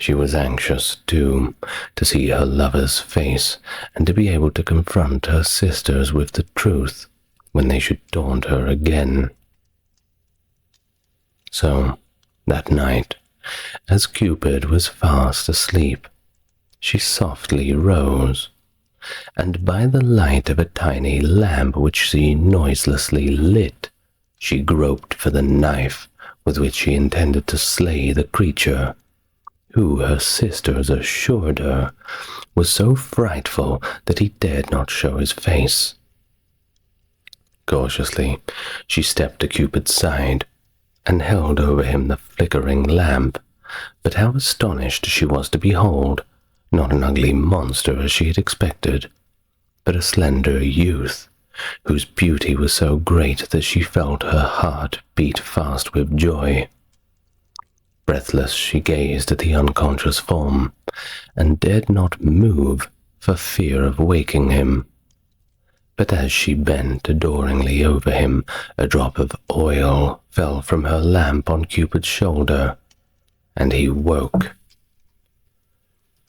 She was anxious, too, to see her lover's face, and to be able to confront her sisters with the truth when they should taunt her again. So, that night, as Cupid was fast asleep, she softly rose, and by the light of a tiny lamp which she noiselessly lit, she groped for the knife with which she intended to slay the creature, who, her sisters assured her, was so frightful that he dared not show his face. Cautiously, she stepped to Cupid's side and held over him the flickering lamp, but how astonished she was to behold, not an ugly monster as she had expected, but a slender youth, whose beauty was so great that she felt her heart beat fast with joy. Breathless, she gazed at the unconscious form, and dared not move for fear of waking him. But as she bent adoringly over him, a drop of oil fell from her lamp on Cupid's shoulder, and he woke.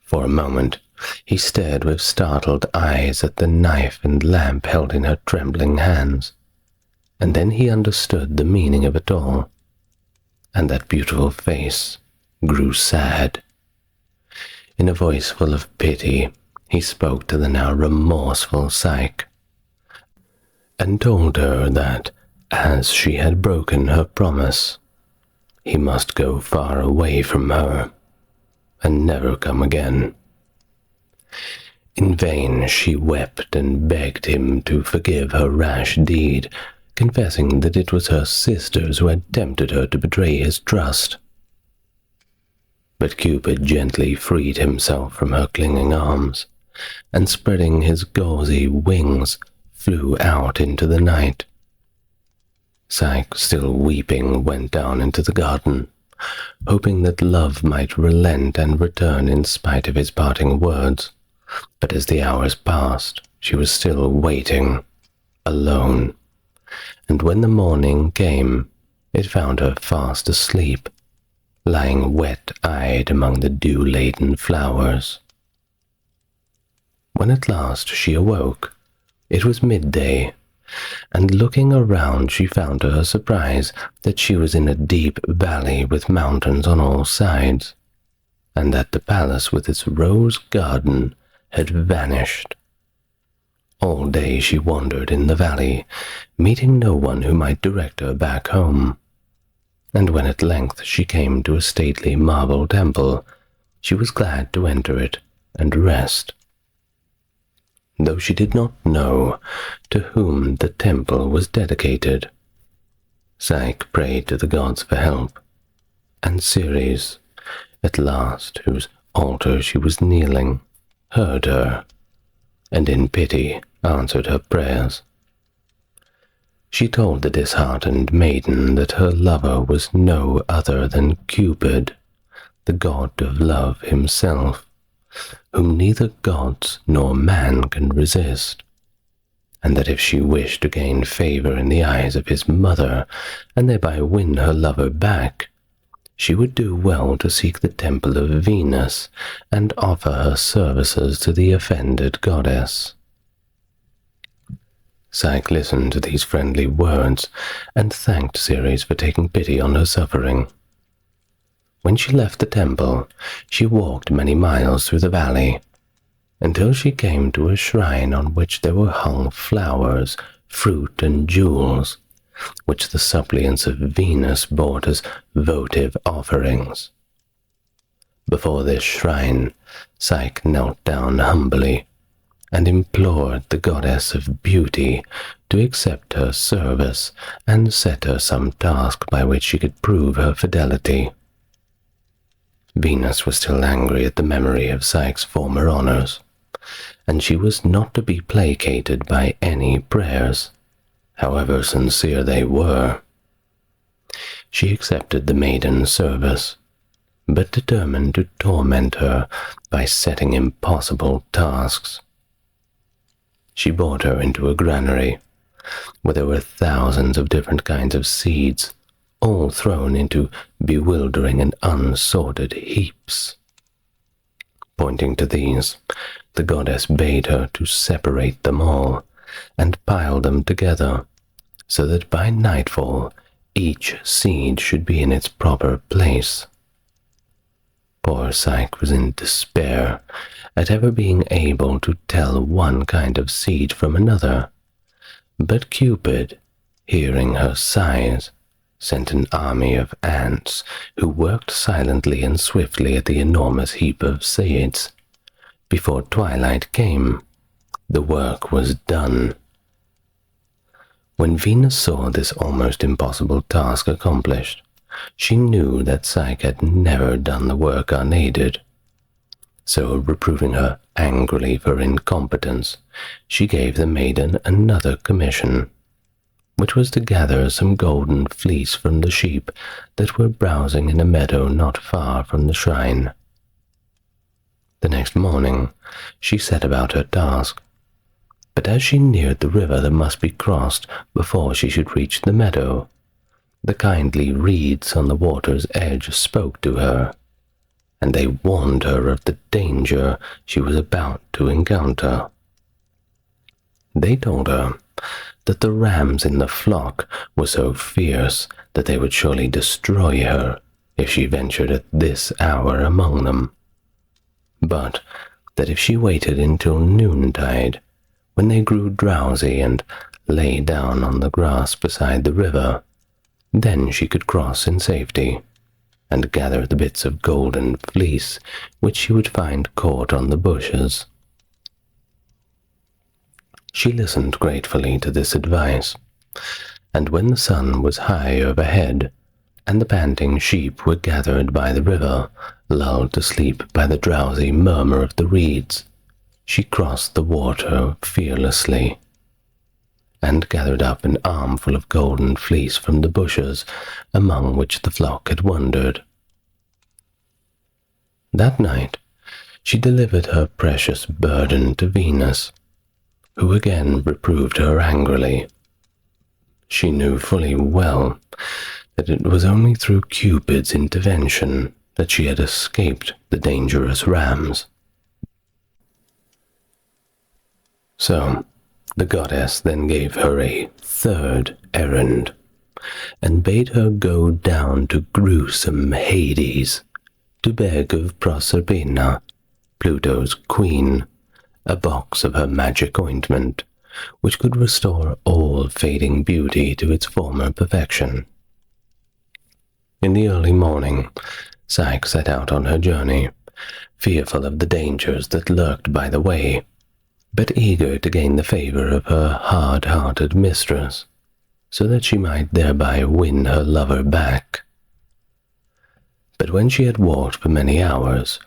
For a moment, he stared with startled eyes at the knife and lamp held in her trembling hands, and then he understood the meaning of it all, and that beautiful face grew sad. In a voice full of pity, he spoke to the now remorseful Psyche, and told her that, as she had broken her promise, he must go far away from her, and never come again. In vain she wept and begged him to forgive her rash deed, confessing that it was her sisters who had tempted her to betray his trust. But Cupid gently freed himself from her clinging arms, and spreading his gauzy wings, flew out into the night. Psyche, still weeping, went down into the garden, hoping that love might relent and return in spite of his parting words. But as the hours passed, she was still waiting, alone, and when the morning came, it found her fast asleep, lying wet-eyed among the dew-laden flowers. When at last she awoke, it was midday, and looking around she found to her surprise that she was in a deep valley with mountains on all sides, and that the palace with its rose garden had vanished. All day she wandered in the valley, meeting no one who might direct her back home, and when at length she came to a stately marble temple, she was glad to enter it and rest. Though she did not know to whom the temple was dedicated, Psyche prayed to the gods for help, and Ceres, at last, whose altar she was kneeling, heard her, and in pity answered her prayers. She told the disheartened maiden that her lover was no other than Cupid, the god of love himself, whom neither gods nor man can resist, and that if she wished to gain favor in the eyes of his mother, and thereby win her lover back, she would do well to seek the temple of Venus and offer her services to the offended goddess. Psyche listened to these friendly words and thanked Ceres for taking pity on her suffering. When she left the temple, she walked many miles through the valley, until she came to a shrine on which there were hung flowers, fruit, and jewels, which the suppliants of Venus brought as votive offerings. Before this shrine, Psyche knelt down humbly, and implored the goddess of beauty to accept her service and set her some task by which she could prove her fidelity. Venus was still angry at the memory of Psyche's former honors, and she was not to be placated by any prayers, however sincere they were. She accepted the maiden's service, but determined to torment her by setting impossible tasks. She brought her into a granary, where there were thousands of different kinds of seeds, all thrown into bewildering and unsorted heaps. Pointing to these, the goddess bade her to separate them all and pile them together, so that by nightfall each seed should be in its proper place. Poor Psyche was in despair at ever being able to tell one kind of seed from another, but Cupid, hearing her sighs, sent an army of ants who worked silently and swiftly at the enormous heap of seeds. Before twilight came, the work was done. When Venus saw this almost impossible task accomplished, she knew that Psyche had never done the work unaided. So, reproving her angrily for incompetence, she gave the maiden another commission, which was to gather some golden fleece from the sheep that were browsing in a meadow not far from the shrine. The next morning, she set about her task, but as she neared the river that must be crossed before she should reach the meadow, the kindly reeds on the water's edge spoke to her, and they warned her of the danger she was about to encounter. They told her that the rams in the flock were so fierce that they would surely destroy her if she ventured at this hour among them, but that if she waited until noontide, when they grew drowsy and lay down on the grass beside the river, then she could cross in safety, and gather the bits of golden fleece which she would find caught on the bushes. She listened gratefully to this advice, and when the sun was high overhead, and the panting sheep were gathered by the river, lulled to sleep by the drowsy murmur of the reeds, she crossed the water fearlessly, and gathered up an armful of golden fleece from the bushes among which the flock had wandered. That night she delivered her precious burden to Venus, who again reproved her angrily. She knew fully well that it was only through Cupid's intervention that she had escaped the dangerous rams. So the goddess then gave her a third errand, and bade her go down to gruesome Hades to beg of Prosperina, Pluto's queen, a box of her magic ointment, which could restore all fading beauty to its former perfection. In the early morning, Psyche set out on her journey, fearful of the dangers that lurked by the way, but eager to gain the favor of her hard-hearted mistress, so that she might thereby win her lover back. But when she had walked for many hours,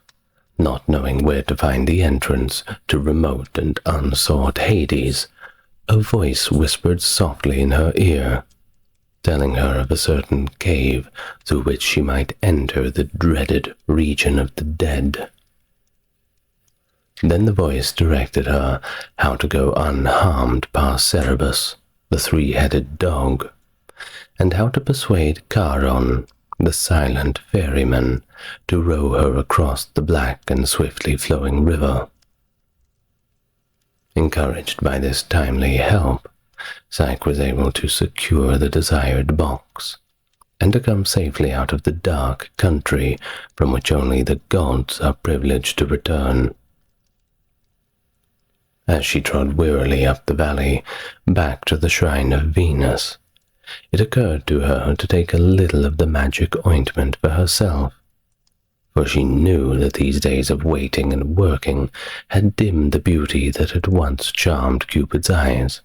not knowing where to find the entrance to remote and unsought Hades, a voice whispered softly in her ear, telling her of a certain cave through which she might enter the dreaded region of the dead. Then the voice directed her how to go unharmed past Cerberus, the three-headed dog, and how to persuade Charon, the silent ferryman, to row her across the black and swiftly flowing river. Encouraged by this timely help, Psyche was able to secure the desired box, and to come safely out of the dark country from which only the gods are privileged to return. As she trod wearily up the valley, back to the shrine of Venus, it occurred to her to take a little of the magic ointment for herself, for she knew that these days of waiting and working had dimmed the beauty that had once charmed Cupid's eyes.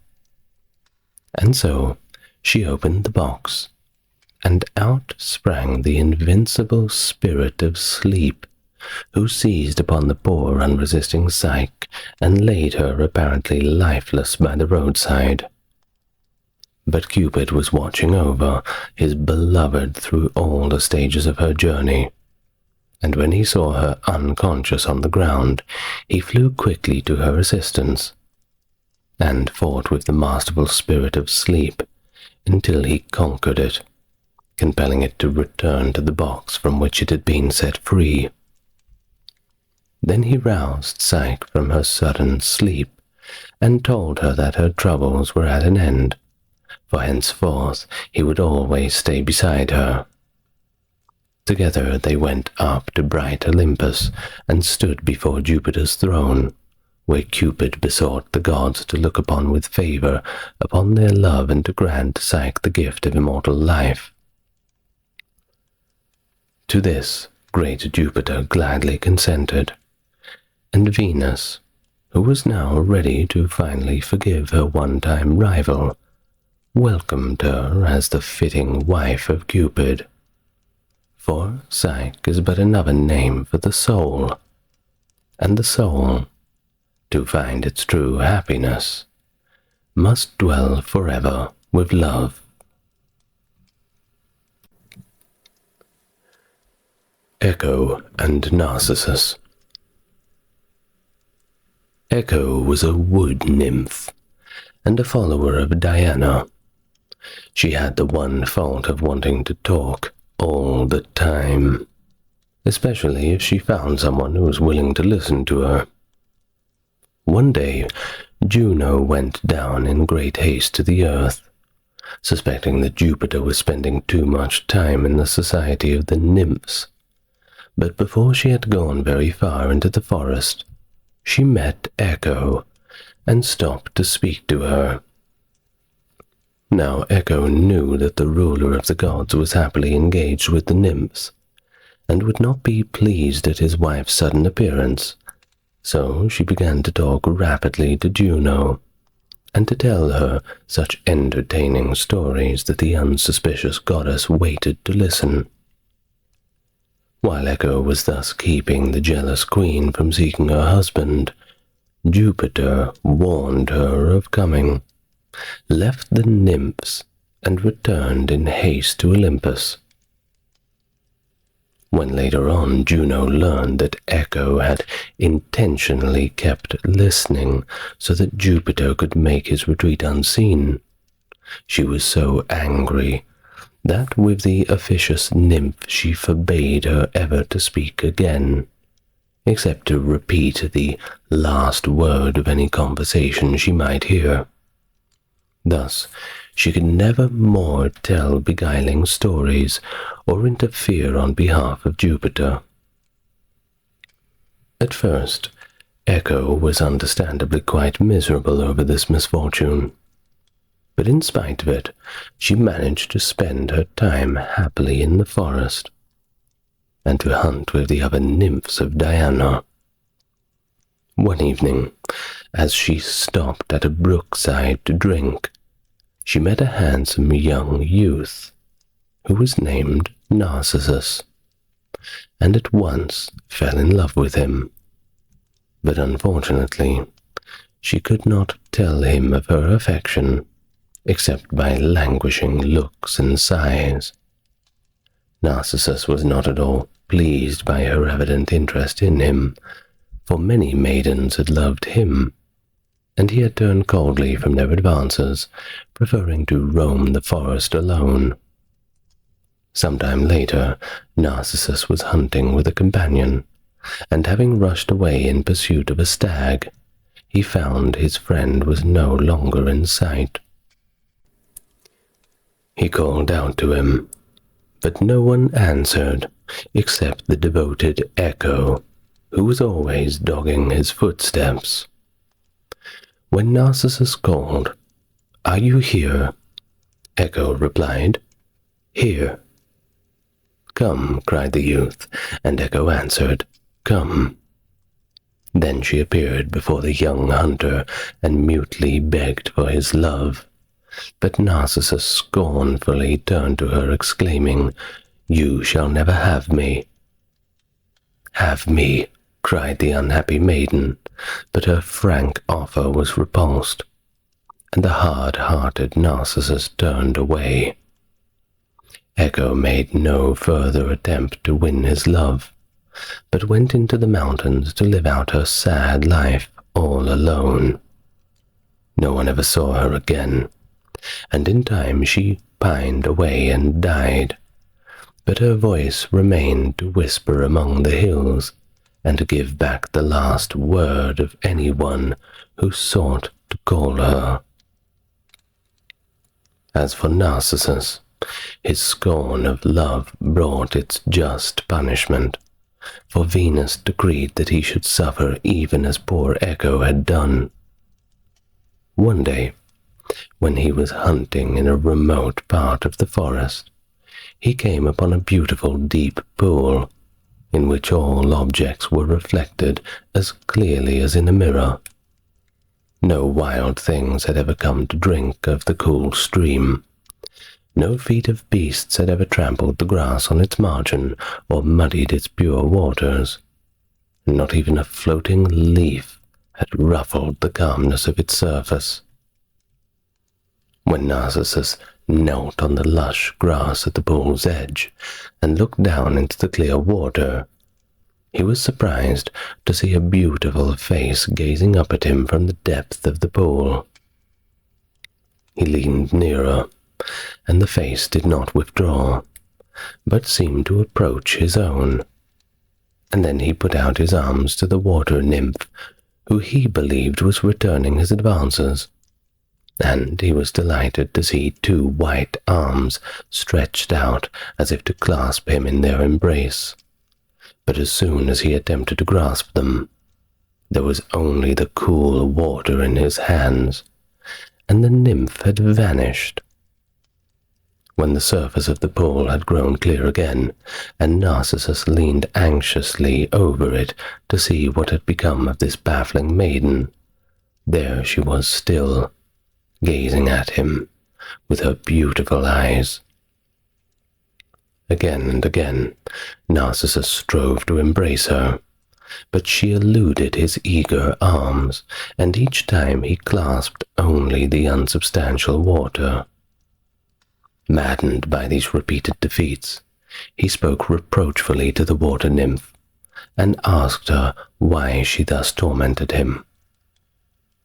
And so she opened the box, and out sprang the invincible spirit of sleep, who seized upon the poor unresisting Psyche and laid her apparently lifeless by the roadside. But Cupid was watching over his beloved through all the stages of her journey, and when he saw her unconscious on the ground, he flew quickly to her assistance, and fought with the masterful spirit of sleep until he conquered it, compelling it to return to the box from which it had been set free. Then he roused Psyche from her sudden sleep, and told her that her troubles were at an end, for henceforth he would always stay beside her. Together they went up to bright Olympus and stood before Jupiter's throne, where Cupid besought the gods to look upon with favor upon their love and to grant Psyche the gift of immortal life. To this great Jupiter gladly consented, and Venus, who was now ready to finally forgive her one-time rival, welcomed her as the fitting wife of Cupid. For Psyche is but another name for the soul, and the soul, to find its true happiness, must dwell forever with love. Echo and Narcissus. Echo was a wood nymph and a follower of Diana. She had the one fault of wanting to talk all the time, especially if she found someone who was willing to listen to her. One day, Juno went down in great haste to the earth, suspecting that Jupiter was spending too much time in the society of the Nymphs. But before she had gone very far into the forest, she met Echo and stopped to speak to her. Now Echo knew that the ruler of the gods was happily engaged with the Nymphs, and would not be pleased at his wife's sudden appearance, so she began to talk rapidly to Juno, and to tell her such entertaining stories that the unsuspicious goddess waited to listen. While Echo was thus keeping the jealous queen from seeking her husband, Jupiter warned her of coming, left the Nymphs, and returned in haste to Olympus. When later on Juno learned that Echo had intentionally kept listening so that Jupiter could make his retreat unseen, she was so angry that with the officious nymph she forbade her ever to speak again, except to repeat the last word of any conversation she might hear. Thus she could never more tell beguiling stories or interfere on behalf of Jupiter. At first, Echo was understandably quite miserable over this misfortune, but in spite of it, she managed to spend her time happily in the forest, and to hunt with the other nymphs of Diana. One evening, as she stopped at a brookside to drink, she met a handsome young youth, who was named Narcissus, and at once fell in love with him. But unfortunately, she could not tell him of her affection, except by languishing looks and sighs. Narcissus was not at all pleased by her evident interest in him, for many maidens had loved him, and he had turned coldly from their advances, preferring to roam the forest alone. Some time later, Narcissus was hunting with a companion, and having rushed away in pursuit of a stag, he found his friend was no longer in sight. He called out to him, but no one answered except the devoted Echo, who was always dogging his footsteps. When Narcissus called, "Are you here?" Echo replied, "Here." "Come," cried the youth, and Echo answered, "Come." Then she appeared before the young hunter and mutely begged for his love. But Narcissus scornfully turned to her, exclaiming, "You shall never have me." "Have me," cried the unhappy maiden, but her frank offer was repulsed, and the hard-hearted Narcissus turned away. Echo made no further attempt to win his love, but went into the mountains to live out her sad life all alone. No one ever saw her again, and in time she pined away and died, but her voice remained to whisper among the hills and to give back the last word of anyone who sought to call her. As for Narcissus, His scorn of love brought its just punishment, for Venus decreed that he should suffer even as poor Echo had done. One day, when he was hunting in a remote part of the forest, he came upon a beautiful deep pool, in which all objects were reflected as clearly as in a mirror. No wild things had ever come to drink of the cool stream. No feet of beasts had ever trampled the grass on its margin or muddied its pure waters. Not even a floating leaf had ruffled the calmness of its surface. When Narcissus knelt on the lush grass at the pool's edge and looked down into the clear water, he was surprised to see a beautiful face gazing up at him from the depth of the pool. He leaned nearer, and the face did not withdraw, but seemed to approach his own. And then he put out his arms to the water nymph, who he believed was returning his advances, and he was delighted to see two white arms stretched out as if to clasp him in their embrace. But as soon as he attempted to grasp them, there was only the cool water in his hands, and the nymph had vanished. When the surface of the pool had grown clear again, and Narcissus leaned anxiously over it to see what had become of this baffling maiden, there she was still, gazing at him with her beautiful eyes. Again and again, Narcissus strove to embrace her, but she eluded his eager arms, and each time he clasped only the unsubstantial water. Maddened by these repeated defeats, he spoke reproachfully to the water nymph, and asked her why she thus tormented him.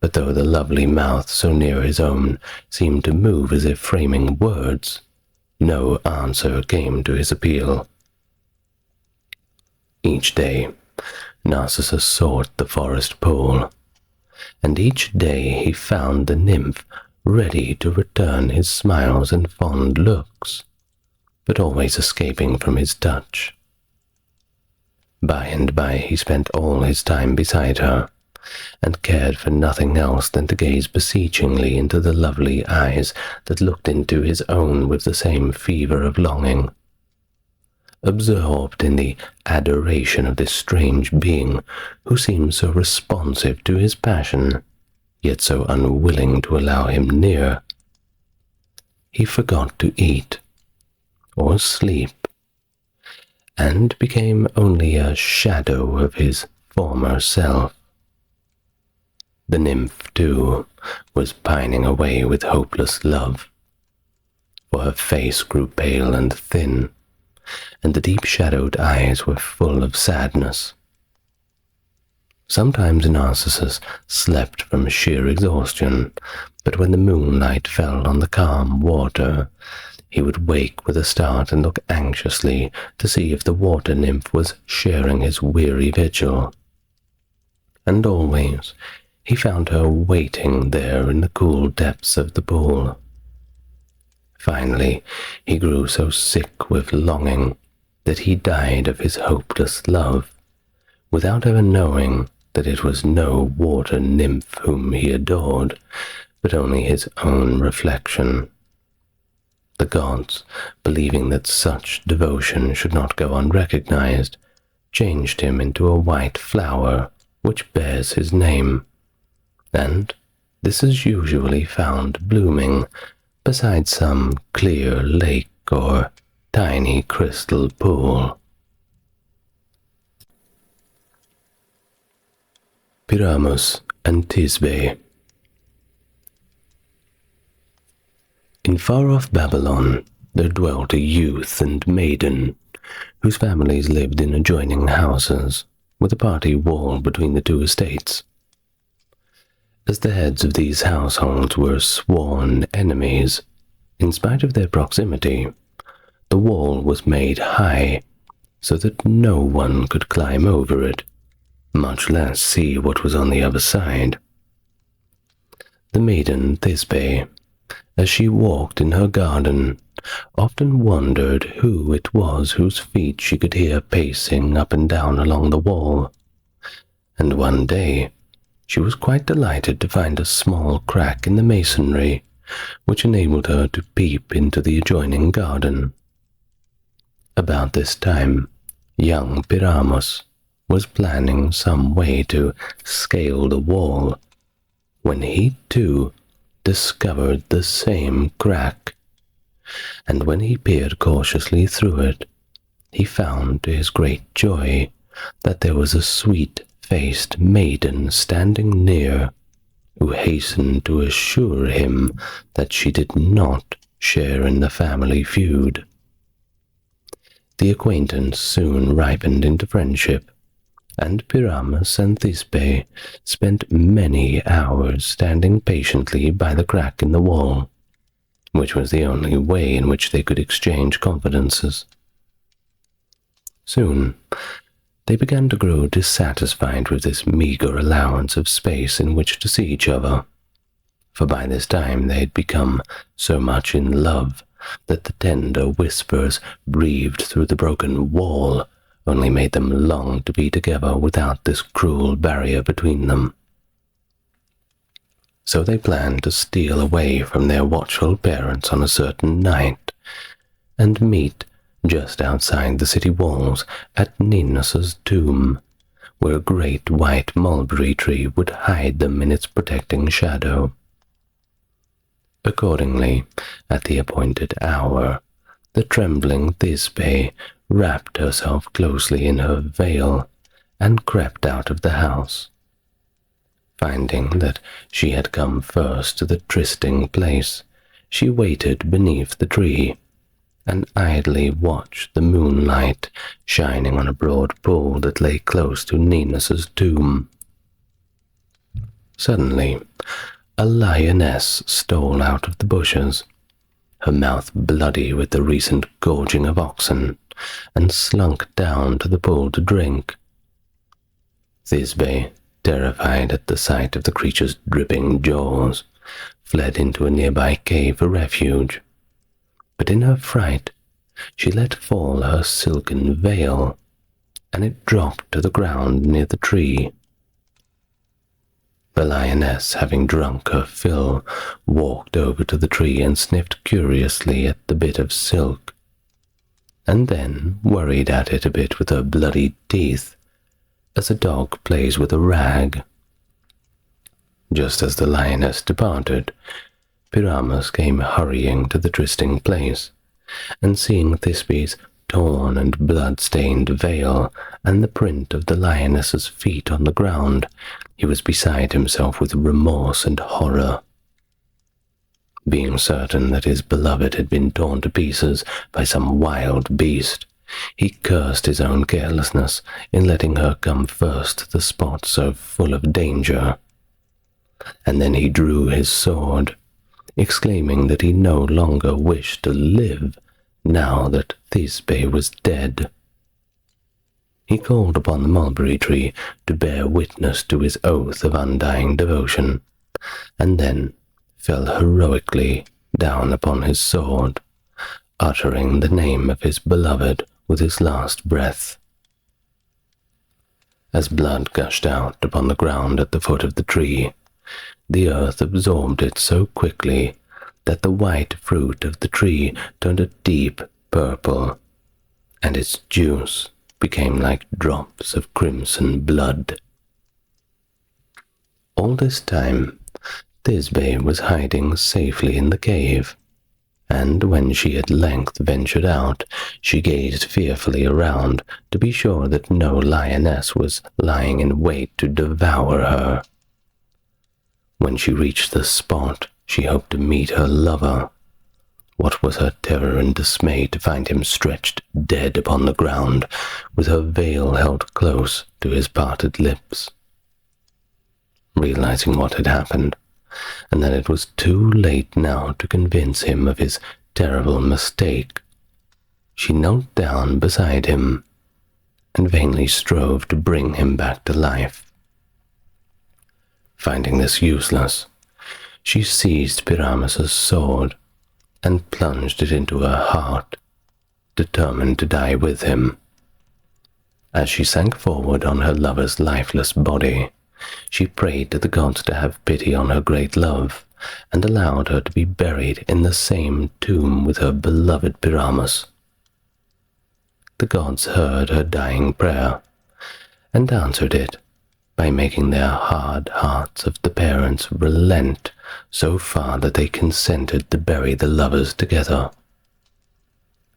But though the lovely mouth so near his own seemed to move as if framing words, no answer came to his appeal. Each day, Narcissus sought the forest pool, and each day he found the nymph ready to return his smiles and fond looks, but always escaping from his touch. By and by he spent all his time beside her, and cared for nothing else than to gaze beseechingly into the lovely eyes that looked into his own with the same fever of longing. Absorbed in the adoration of this strange being who seemed so responsive to his passion, yet so unwilling to allow him near, he forgot to eat or sleep, and became only a shadow of his former self. The nymph, too, was pining away with hopeless love, for her face grew pale and thin, and the deep-shadowed eyes were full of sadness. Sometimes Narcissus slept from sheer exhaustion, but when the moonlight fell on the calm water, he would wake with a start and look anxiously to see if the water nymph was sharing his weary vigil. And always he found her waiting there in the cool depths of the pool. Finally, he grew so sick with longing that he died of his hopeless love, without ever knowing that it was no water nymph whom he adored, but only his own reflection. The gods, believing that such devotion should not go unrecognized, changed him into a white flower which bears his name, and this is usually found blooming beside some clear lake or tiny crystal pool. Pyramus and Thisbe. In far-off Babylon there dwelt a youth and maiden, whose families lived in adjoining houses, with a party wall between the two estates. As the heads of these households were sworn enemies, in spite of their proximity, the wall was made high, so that no one could climb over it, much less see what was on the other side. The maiden Thisbe, as she walked in her garden, often wondered who it was whose feet she could hear pacing up and down along the wall. And one day she was quite delighted to find a small crack in the masonry, which enabled her to peep into the adjoining garden. About this time, young Pyramus was planning some way to scale the wall, when he too discovered the same crack, and when he peered cautiously through it, he found to his great joy that there was a sweet-faced maiden standing near, who hastened to assure him that she did not share in the family feud. The acquaintance soon ripened into friendship, and Pyramus and Thisbe spent many hours standing patiently by the crack in the wall, which was the only way in which they could exchange confidences. Soon, they began to grow dissatisfied with this meager allowance of space in which to see each other, for by this time they had become so much in love that the tender whispers breathed through the broken wall only made them long to be together without this cruel barrier between them. So they planned to steal away from their watchful parents on a certain night, and meet just outside the city walls at Ninus's tomb, where a great white mulberry tree would hide them in its protecting shadow. Accordingly, at the appointed hour, the trembling Thisbe wrapped herself closely in her veil and crept out of the house. Finding that she had come first to the trysting place, she waited beneath the tree and idly watched the moonlight shining on a broad pool that lay close to Ninus's tomb. Suddenly, a lioness stole out of the bushes, her mouth bloody with the recent gorging of oxen, and slunk down to the pool to drink. Thisbe, terrified at the sight of the creature's dripping jaws, fled into a nearby cave for refuge. But in her fright, she let fall her silken veil, and it dropped to the ground near the tree. The lioness, having drunk her fill, walked over to the tree and sniffed curiously at the bit of silk, and then worried at it a bit with her bloody teeth, as a dog plays with a rag. Just as the lioness departed, Pyramus came hurrying to the trysting place, and seeing Thisbe's torn and blood-stained veil and the print of the lioness's feet on the ground, he was beside himself with remorse and horror. Being certain that his beloved had been torn to pieces by some wild beast, he cursed his own carelessness in letting her come first to the spot so full of danger. And then he drew his sword, exclaiming that he no longer wished to live now that Thisbe was dead. He called upon the mulberry tree to bear witness to his oath of undying devotion, and then fell heroically down upon his sword, uttering the name of his beloved with his last breath. As blood gushed out upon the ground at the foot of the tree, the earth absorbed it so quickly that the white fruit of the tree turned a deep purple, and its juice became like drops of crimson blood. All this time, Thisbe was hiding safely in the cave, and when she at length ventured out, she gazed fearfully around to be sure that no lioness was lying in wait to devour her. When she reached the spot, she hoped to meet her lover. What was her terror and dismay to find him stretched dead upon the ground, with her veil held close to his parted lips. Realizing what had happened, and that it was too late now to convince him of his terrible mistake, she knelt down beside him and vainly strove to bring him back to life. Finding this useless, she seized Pyramus's sword and plunged it into her heart, determined to die with him. As she sank forward on her lover's lifeless body, she prayed to the gods to have pity on her great love, and allowed her to be buried in the same tomb with her beloved Pyramus. The gods heard her dying prayer, and answered it by making their hard hearts of the parents relent so far that they consented to bury the lovers together.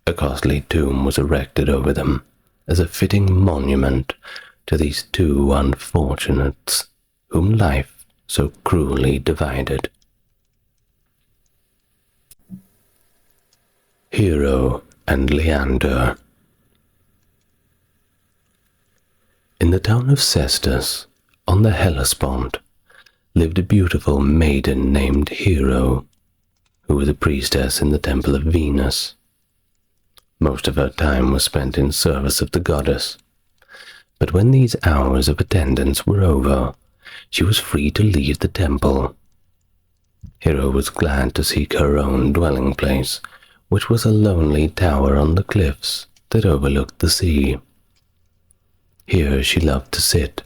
A costly tomb was erected over them as a fitting monument to these two unfortunates whom life so cruelly divided. Hero and Leander. In the town of Cestus, on the Hellespont, lived a beautiful maiden named Hero, who was a priestess in the temple of Venus. Most of her time was spent in service of the goddess, but when these hours of attendance were over, she was free to leave the temple. Hero was glad to seek her own dwelling place, which was a lonely tower on the cliffs that overlooked the sea. Here she loved to sit,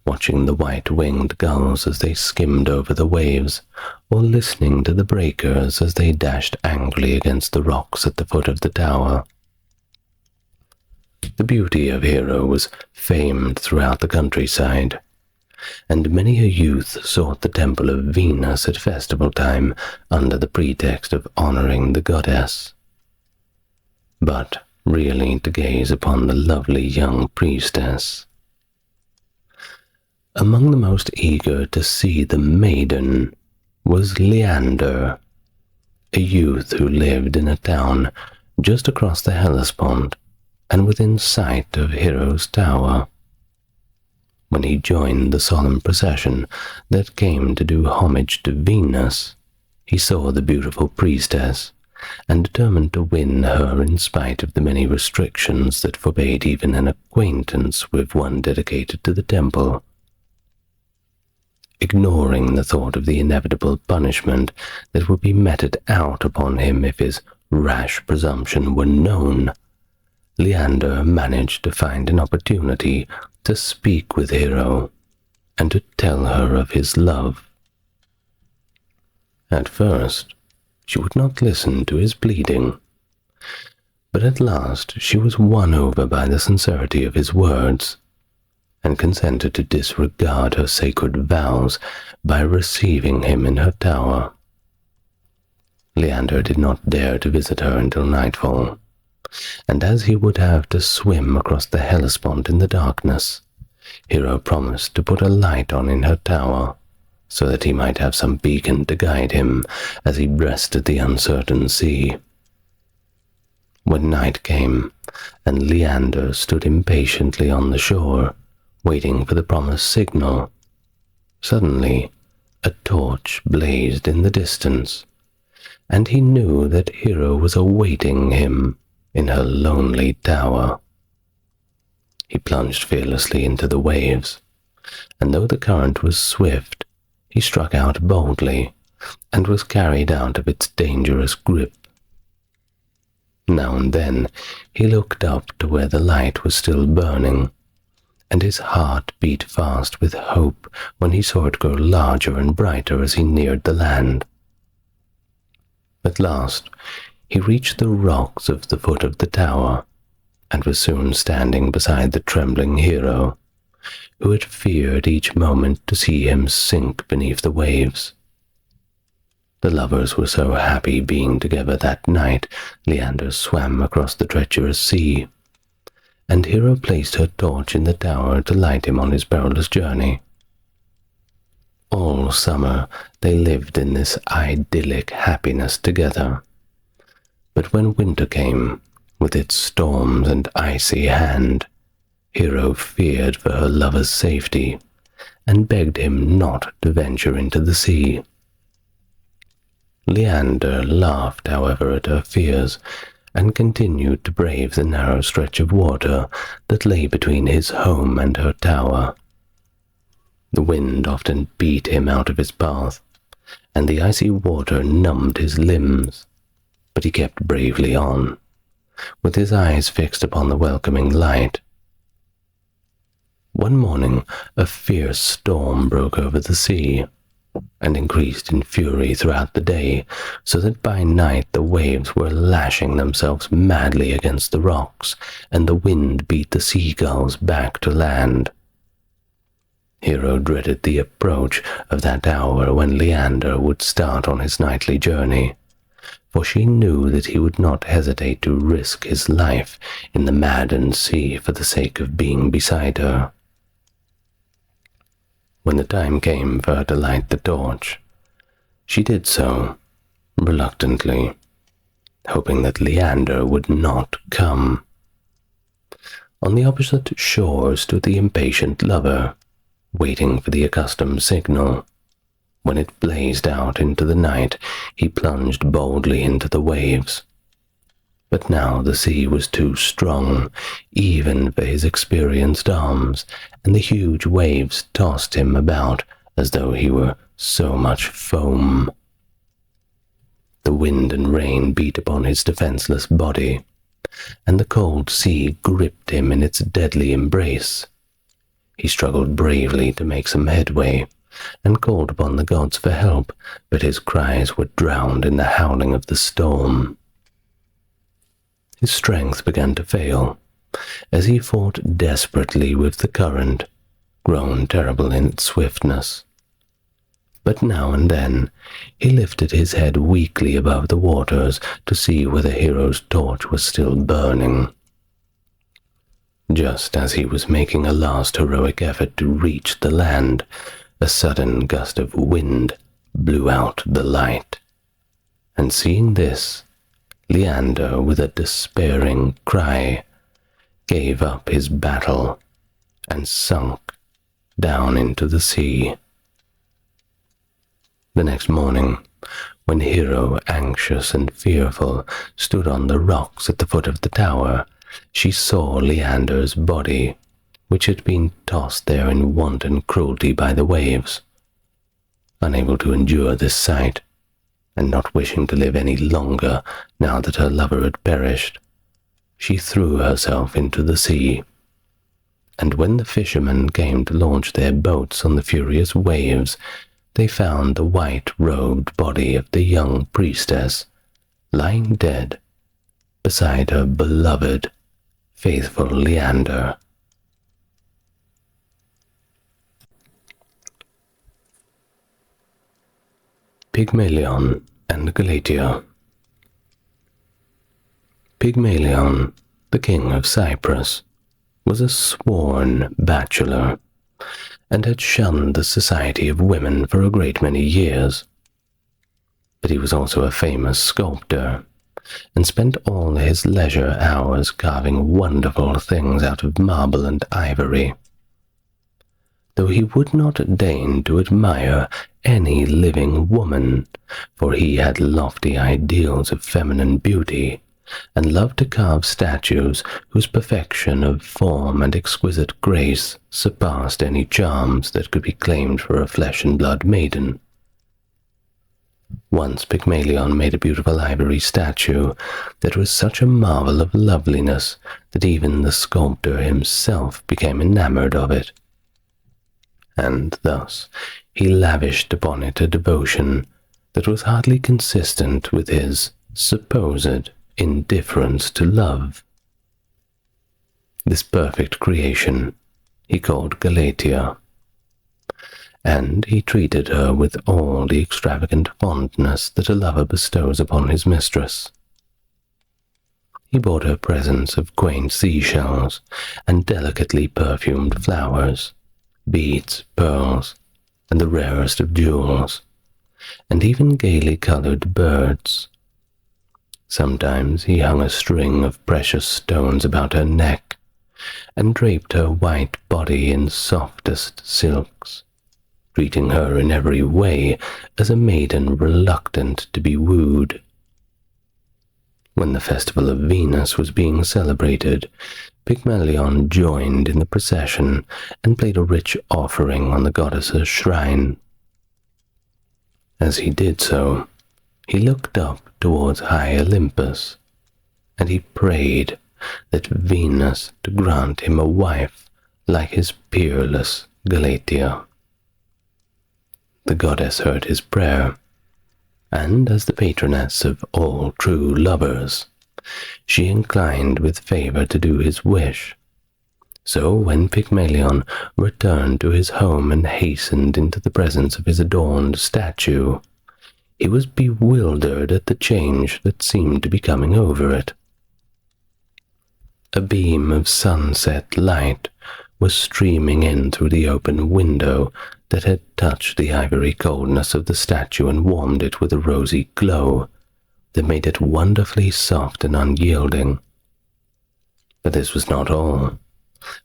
watching the white-winged gulls as they skimmed over the waves, or listening to the breakers as they dashed angrily against the rocks at the foot of the tower. The beauty of Hero was famed throughout the countryside, and many a youth sought the temple of Venus at festival time under the pretext of honoring the goddess. But really to gaze upon the lovely young priestess. Among the most eager to see the maiden was Leander, a youth who lived in a town just across the Hellespont and within sight of Hero's tower. When he joined the solemn procession that came to do homage to Venus, he saw the beautiful priestess, and determined to win her in spite of the many restrictions that forbade even an acquaintance with one dedicated to the temple. Ignoring the thought of the inevitable punishment that would be meted out upon him if his rash presumption were known, Leander managed to find an opportunity to speak with Hero and to tell her of his love. At first, she would not listen to his pleading, but at last she was won over by the sincerity of his words, and consented to disregard her sacred vows by receiving him in her tower. Leander did not dare to visit her until nightfall, and as he would have to swim across the Hellespont in the darkness, Hero promised to put a light on in her tower, so that he might have some beacon to guide him as he breasted the uncertain sea. When night came, and Leander stood impatiently on the shore, waiting for the promised signal, suddenly a torch blazed in the distance, and he knew that Hero was awaiting him in her lonely tower. He plunged fearlessly into the waves, and though the current was swift, he struck out boldly, and was carried out of its dangerous grip. Now and then he looked up to where the light was still burning, and his heart beat fast with hope when he saw it grow larger and brighter as he neared the land. At last he reached the rocks of the foot of the tower, and was soon standing beside the trembling Hero, who had feared each moment to see him sink beneath the waves. The lovers were so happy being together that night, Leander swam across the treacherous sea, and Hero placed her torch in the tower to light him on his perilous journey. All summer they lived in this idyllic happiness together, but when winter came, with its storms and icy hand, Hero feared for her lover's safety, and begged him not to venture into the sea. Leander laughed, however, at her fears, and continued to brave the narrow stretch of water that lay between his home and her tower. The wind often beat him out of his path, and the icy water numbed his limbs. but he kept bravely on, with his eyes fixed upon the welcoming light. One morning, a fierce storm broke over the sea, and increased in fury throughout the day, so that by night the waves were lashing themselves madly against the rocks, and the wind beat the seagulls back to land. Hero dreaded the approach of that hour when Leander would start on his nightly journey, for she knew that he would not hesitate to risk his life in the maddened sea for the sake of being beside her. When the time came for her to light the torch, she did so, reluctantly, hoping that Leander would not come. On the opposite shore stood the impatient lover, waiting for the accustomed signal. When it blazed out into the night, he plunged boldly into the waves. But now the sea was too strong, even for his experienced arms, and the huge waves tossed him about as though he were so much foam. The wind and rain beat upon his defenseless body, and the cold sea gripped him in its deadly embrace. He struggled bravely to make some headway, and called upon the gods for help, but his cries were drowned in the howling of the storm. His strength began to fail, as he fought desperately with the current, grown terrible in its swiftness. But now and then he lifted his head weakly above the waters to see whether Hero's torch was still burning. Just as he was making a last heroic effort to reach the land, a sudden gust of wind blew out the light, and seeing this, Leander, with a despairing cry, gave up his battle and sunk down into the sea. The next morning, when Hero, anxious and fearful, stood on the rocks at the foot of the tower, she saw Leander's body, which had been tossed there in wanton cruelty by the waves. Unable to endure this sight, and not wishing to live any longer now that her lover had perished, she threw herself into the sea. And when the fishermen came to launch their boats on the furious waves, they found the white-robed body of the young priestess lying dead beside her beloved, faithful Leander. Pygmalion and Galatea. Pygmalion, the king of Cyprus, was a sworn bachelor, and had shunned the society of women for a great many years. But he was also a famous sculptor, and spent all his leisure hours carving wonderful things out of marble and ivory. Though he would not deign to admire any living woman, for he had lofty ideals of feminine beauty, and loved to carve statues whose perfection of form and exquisite grace surpassed any charms that could be claimed for a flesh-and-blood maiden. Once Pygmalion made a beautiful ivory statue that was such a marvel of loveliness that even the sculptor himself became enamored of it. And thus he lavished upon it a devotion that was hardly consistent with his supposed indifference to love. This perfect creation he called Galatea, and he treated her with all the extravagant fondness that a lover bestows upon his mistress. He bought her presents of quaint seashells and delicately perfumed flowers, beads, pearls, and the rarest of jewels, and even gaily colored birds. Sometimes he hung a string of precious stones about her neck, and draped her white body in softest silks, treating her in every way as a maiden reluctant to be wooed. When the festival of Venus was being celebrated, Pygmalion joined in the procession and played a rich offering on the goddess's shrine. As he did so, He looked up towards high Olympus, and he prayed that Venus to grant him a wife like his peerless Galatea. The goddess heard his prayer, and as the patroness of all true lovers, she inclined with favor to do his wish. So when Pygmalion returned to his home and hastened into the presence of his adorned statue, he was bewildered at the change that seemed to be coming over it. A beam of sunset light was streaming in through the open window that had touched the ivory coldness of the statue and warmed it with a rosy glow that made it wonderfully soft and unyielding. But this was not all,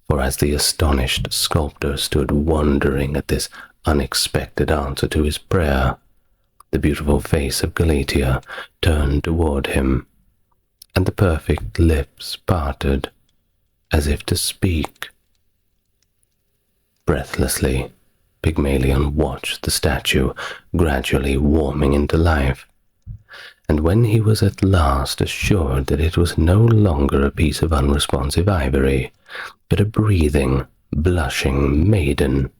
for as the astonished sculptor stood wondering at this unexpected answer to his prayer, the beautiful face of Galatea turned toward him, and the perfect lips parted, as if to speak. Breathlessly, Pygmalion watched the statue gradually warming into life, and when he was at last assured that it was no longer a piece of unresponsive ivory, but a breathing, blushing maiden,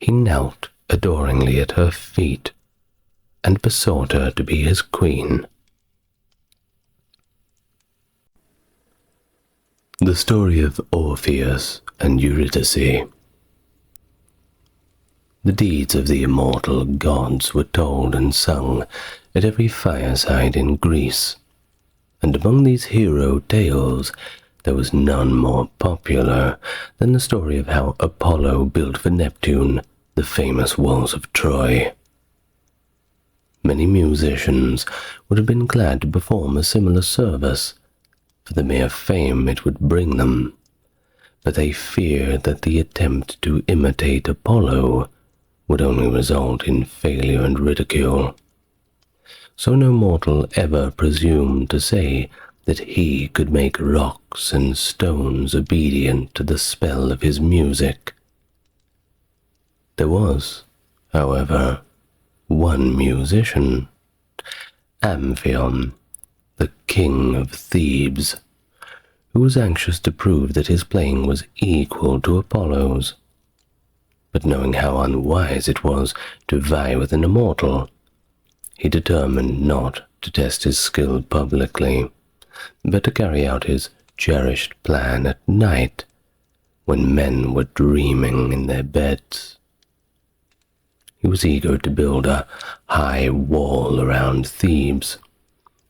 he knelt adoringly at her feet and besought her to be his queen. The story of Orpheus and Eurydice. The deeds of the immortal gods were told and sung at every fireside in Greece, and among these hero tales there was none more popular than the story of how Apollo built for Neptune the famous walls of Troy. Many musicians would have been glad to perform a similar service, for the mere fame it would bring them, but they feared that the attempt to imitate Apollo would only result in failure and ridicule. So no mortal ever presumed to say that he could make rocks and stones obedient to the spell of his music. There was, however, one musician, Amphion, the king of Thebes, who was anxious to prove that his playing was equal to Apollo's. But knowing how unwise it was to vie with an immortal, he determined not to test his skill publicly, but to carry out his cherished plan at night, when men were dreaming in their beds. He was eager to build a high wall around Thebes,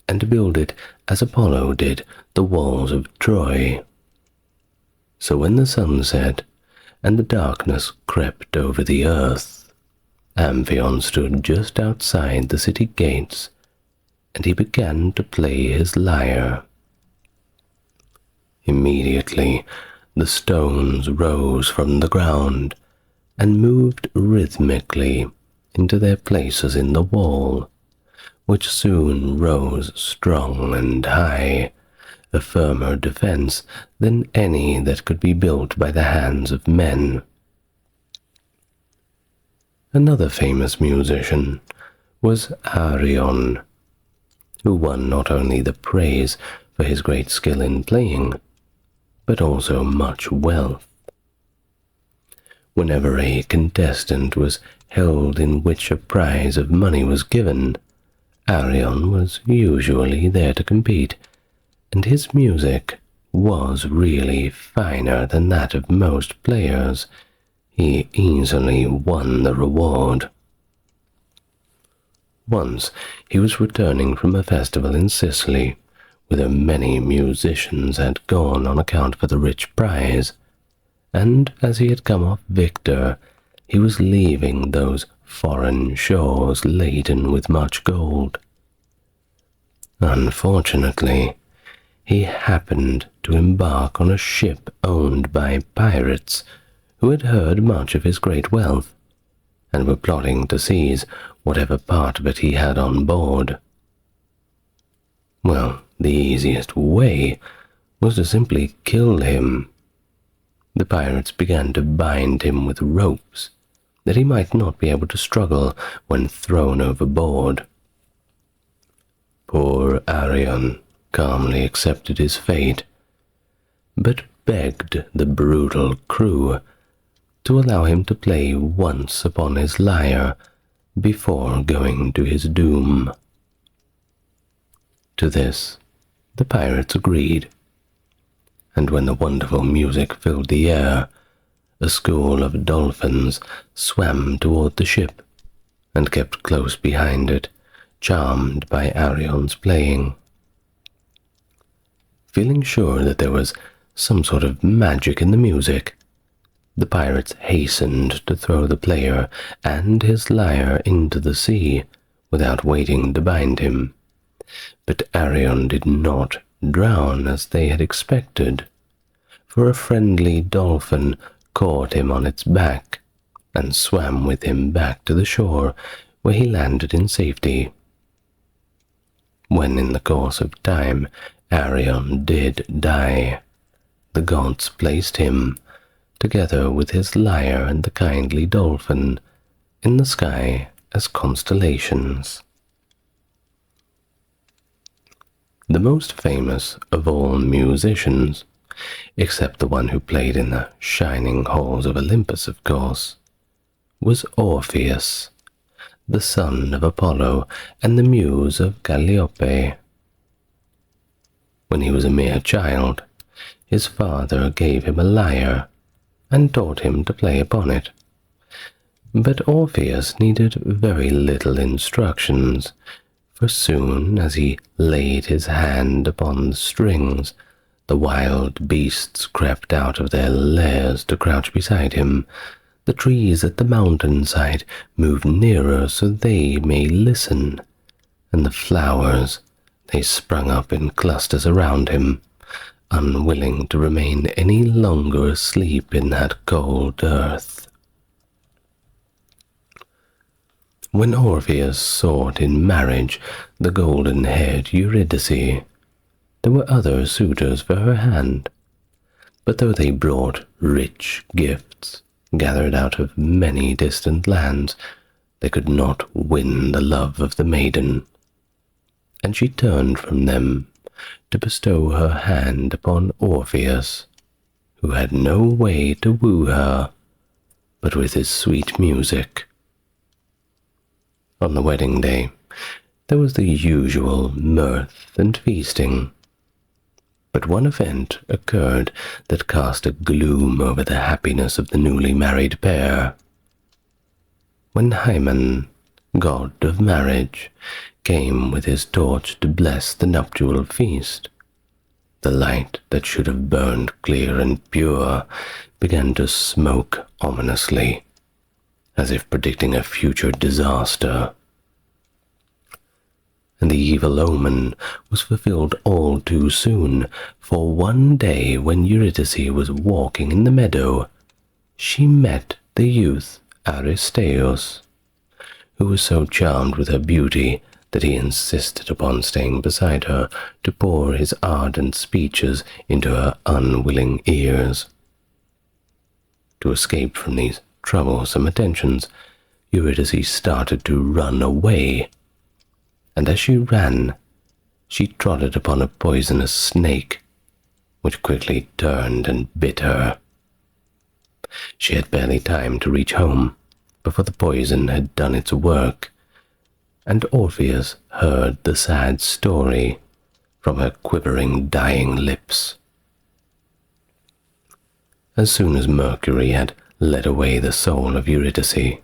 and to build it as Apollo did the walls of Troy. So when the sun set and the darkness crept over the earth, Amphion stood just outside the city gates, and he began to play his lyre. Immediately the stones rose from the ground and moved rhythmically into their places in the wall, which soon rose strong and high, a firmer defense than any that could be built by the hands of men. Another famous musician was Arion, who won not only the praise for his great skill in playing, but also much wealth. Whenever a contestant was held in which a prize of money was given, Arion was usually there to compete, and his music was really finer than that of most players. He easily won the reward. Once he was returning from a festival in Sicily, whither many musicians had gone on account for the rich prize, and as he had come off victor, he was leaving those foreign shores laden with much gold. Unfortunately, he happened to embark on a ship owned by pirates who had heard much of his great wealth, and were plotting to seize whatever part of it he had on board. Well, the easiest way was to simply kill him. The pirates began to bind him with ropes, that he might not be able to struggle when thrown overboard. Poor Arion calmly accepted his fate, but begged the brutal crew to allow him to play once upon his lyre before going to his doom. To this, the pirates agreed, and when the wonderful music filled the air, a school of dolphins swam toward the ship and kept close behind it, charmed by Arion's playing. Feeling sure that there was some sort of magic in the music, the pirates hastened to throw the player and his lyre into the sea without waiting to bind him. But Arion did not drown as they had expected, for a friendly dolphin caught him on its back and swam with him back to the shore, where he landed in safety. When in the course of time Arion did die, the gods placed him, together with his lyre and the kindly dolphin, in the sky as constellations. The most famous of all musicians, except the one who played in the shining halls of Olympus, of course, was Orpheus, the son of Apollo and the muse of Calliope. When he was a mere child, his father gave him a lyre and taught him to play upon it. But Orpheus needed very little instructions, for soon as he laid his hand upon the strings, the wild beasts crept out of their lairs to crouch beside him. The trees at the mountainside moved nearer so they may listen, and the flowers, they sprung up in clusters around him, unwilling to remain any longer asleep in that cold earth. When Orpheus sought in marriage the golden-haired Eurydice, there were other suitors for her hand, but though they brought rich gifts gathered out of many distant lands, they could not win the love of the maiden, and she turned from them to bestow her hand upon Orpheus, who had no way to woo her but with his sweet music. On the wedding day, there was the usual mirth and feasting, but one event occurred that cast a gloom over the happiness of the newly married pair. When Hymen, god of marriage, came with his torch to bless the nuptial feast, the light that should have burned clear and pure began to smoke ominously, as if predicting a future disaster. And the evil omen was fulfilled all too soon, for one day when Eurydice was walking in the meadow, she met the youth Aristeus, who was so charmed with her beauty that he insisted upon staying beside her to pour his ardent speeches into her unwilling ears. To escape from these troublesome attentions, Eurydice started to run away, and as she ran, she trotted upon a poisonous snake, which quickly turned and bit her. She had barely time to reach home before the poison had done its work, and Orpheus heard the sad story from her quivering, dying lips. As soon as Mercury had led away the soul of Eurydice,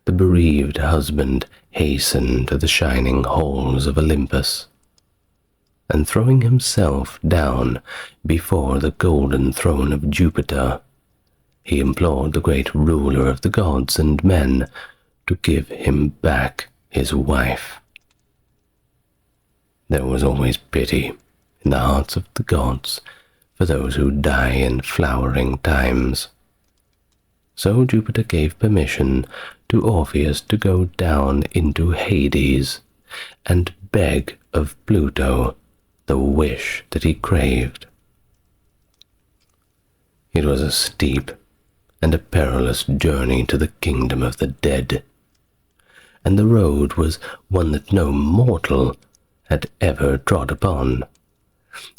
the bereaved husband hastened to the shining halls of Olympus, and throwing himself down before the golden throne of Jupiter, he implored the great ruler of the gods and men to give him back his wife. There was always pity in the hearts of the gods for those who die in flowering times. So Jupiter gave permission to Orpheus to go down into Hades and beg of Pluto the wish that he craved. It was a steep and a perilous journey to the kingdom of the dead, and the road was one that no mortal had ever trod upon.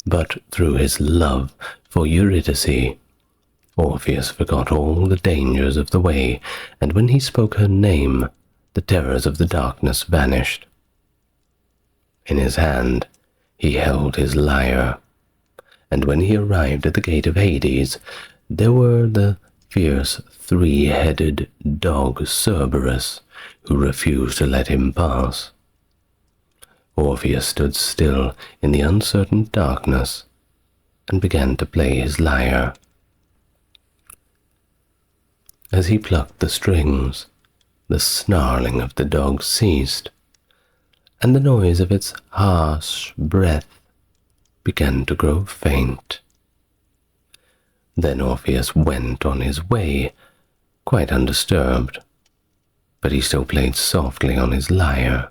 But through his love for Eurydice, Orpheus forgot all the dangers of the way, and when he spoke her name, the terrors of the darkness vanished. In his hand he held his lyre, and when he arrived at the gate of Hades, there were the fierce three-headed dog Cerberus, who refused to let him pass. Orpheus stood still in the uncertain darkness and began to play his lyre. As he plucked the strings, the snarling of the dog ceased, and the noise of its harsh breath began to grow faint. Then Orpheus went on his way, quite undisturbed, but he still played softly on his lyre,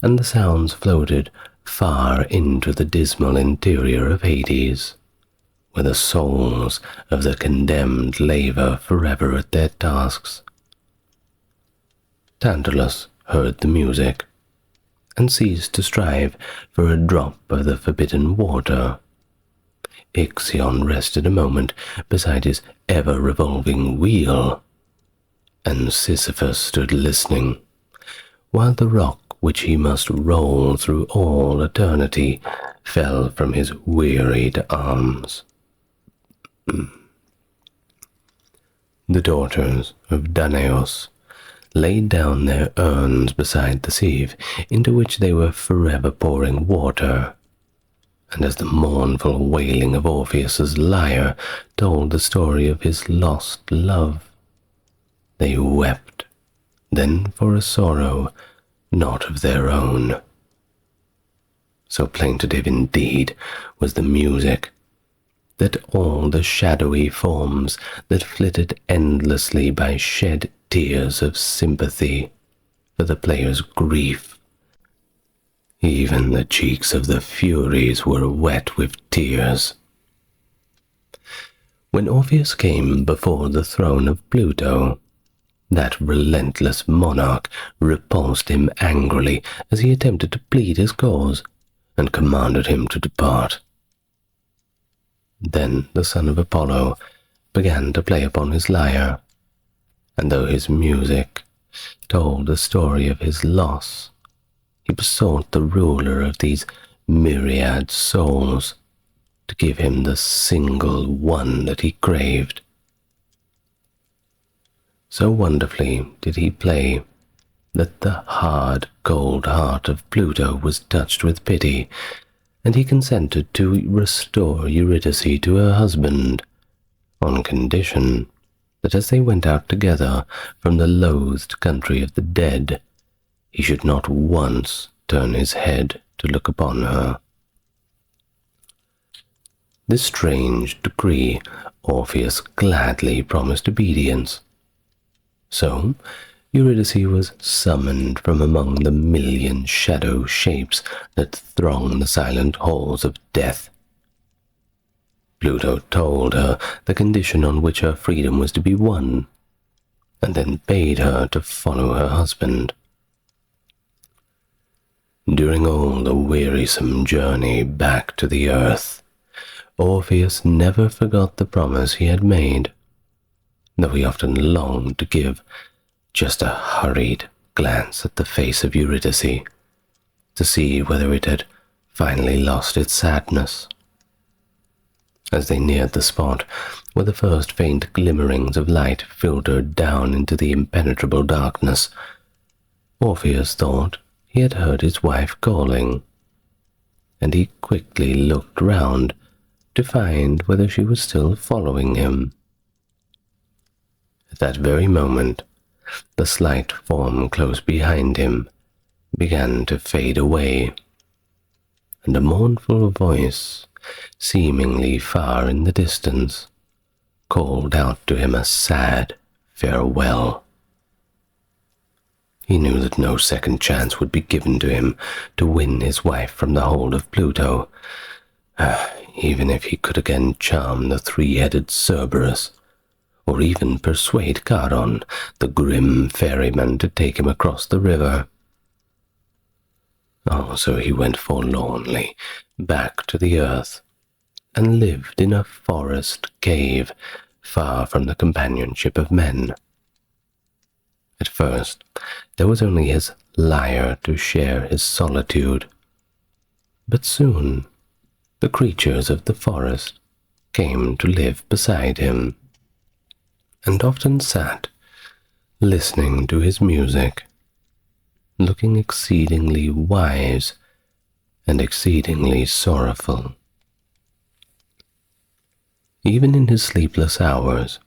and the sounds floated far into the dismal interior of Hades, where the souls of the condemned labour forever at their tasks. Tantalus heard the music, and ceased to strive for a drop of the forbidden water. Ixion rested a moment beside his ever-revolving wheel, and Sisyphus stood listening, while the rock which he must roll through all eternity fell from his wearied arms. The daughters of Danaos laid down their urns beside the sieve, into which they were forever pouring water, and as the mournful wailing of Orpheus's lyre told the story of his lost love, they wept, then for a sorrow not of their own. So plaintive indeed was the music, that all the shadowy forms that flitted endlessly by shed tears of sympathy for the player's grief. Even the cheeks of the Furies were wet with tears. When Orpheus came before the throne of Pluto, that relentless monarch repulsed him angrily as he attempted to plead his cause, and commanded him to depart. Then the son of Apollo began to play upon his lyre, and though his music told the story of his loss, he besought the ruler of these myriad souls to give him the single one that he craved. So wonderfully did he play that the hard, cold heart of Pluto was touched with pity, and he consented to restore Eurydice to her husband, on condition that as they went out together from the loathed country of the dead, he should not once turn his head to look upon her. This strange decree Orpheus gladly promised obedience. So Eurydice was summoned from among the million shadow shapes that throng the silent halls of death. Pluto told her the condition on which her freedom was to be won, and then bade her to follow her husband. During all the wearisome journey back to the earth, Orpheus never forgot the promise he had made, though he often longed to give just a hurried glance at the face of Eurydice, to see whether it had finally lost its sadness. As they neared the spot where the first faint glimmerings of light filtered down into the impenetrable darkness, Orpheus thought he had heard his wife calling, and he quickly looked round to find whether she was still following him. At that very moment, the slight form close behind him began to fade away, and a mournful voice, seemingly far in the distance, called out to him a sad farewell. He knew that no second chance would be given to him to win his wife from the hold of Pluto, even if he could again charm the three-headed Cerberus, or even persuade Charon, the grim ferryman, to take him across the river. So he went forlornly back to the earth and lived in a forest cave far from the companionship of men. At first, there was only his lyre to share his solitude, but soon the creatures of the forest came to live beside him, and often sat listening to his music, looking exceedingly wise and exceedingly sorrowful. Even in his sleepless hours,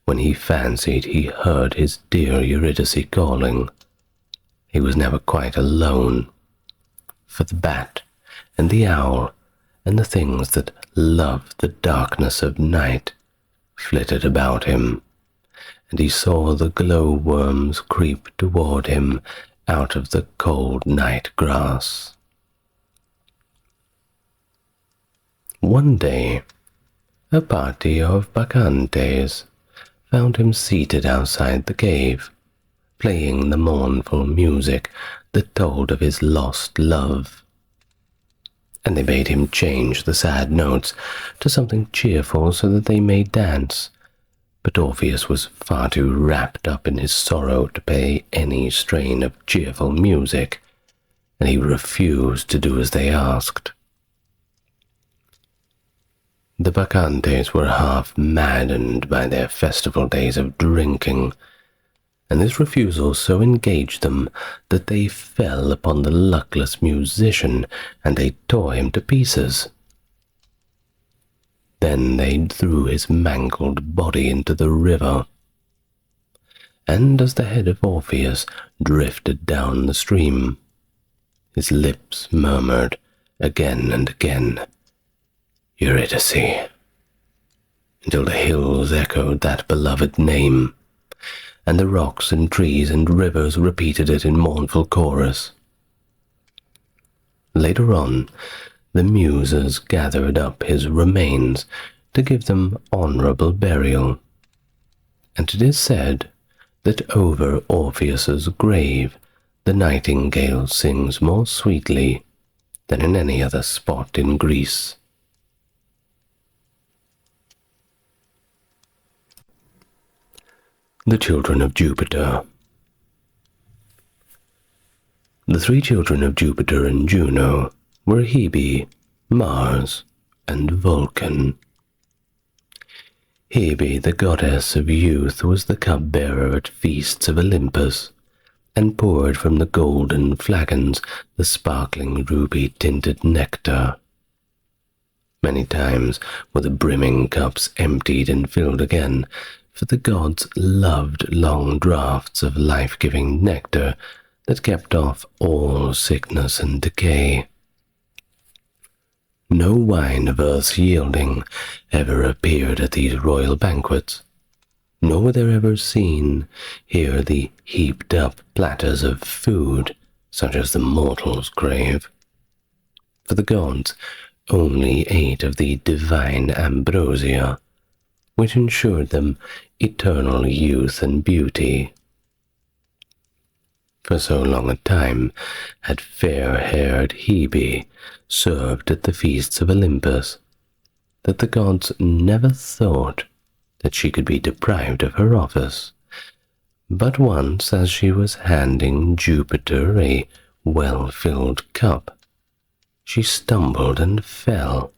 when he fancied he heard his dear Eurydice calling, he was never quite alone, for the bat and the owl and the things that love the darkness of night flitted about him, and he saw the glow-worms creep toward him out of the cold night grass. One day, a party of Bacchantes found him seated outside the cave, playing the mournful music that told of his lost love. And they bade him change the sad notes to something cheerful so that they may dance. But Orpheus was far too wrapped up in his sorrow to pay any strain of cheerful music, and he refused to do as they asked. The Bacchantes were half maddened by their festival days of drinking, and this refusal so engaged them that they fell upon the luckless musician, and they tore him to pieces. Then they threw his mangled body into the river, and as the head of Orpheus drifted down the stream, his lips murmured again and again, Eurydice, until the hills echoed that beloved name, and the rocks and trees and rivers repeated it in mournful chorus. Later on, the Muses gathered up his remains to give them honorable burial, and it is said that over Orpheus's grave the nightingale sings more sweetly than in any other spot in Greece. The children of Jupiter. The three children of Jupiter and Juno were Hebe, Mars, and Vulcan. Hebe, the goddess of youth, was the cupbearer at feasts of Olympus, and poured from the golden flagons the sparkling ruby-tinted nectar. Many times were the brimming cups emptied and filled again, for the gods loved long draughts of life-giving nectar that kept off all sickness and decay. No wine of earth's yielding ever appeared at these royal banquets, nor were there ever seen here the heaped-up platters of food such as the mortals crave. For the gods only ate of the divine ambrosia, which ensured them eternal youth and beauty. For so long a time had fair-haired Hebe served at the feasts of Olympus, that the gods never thought that she could be deprived of her office. But once, as she was handing Jupiter a well-filled cup, she stumbled and fell,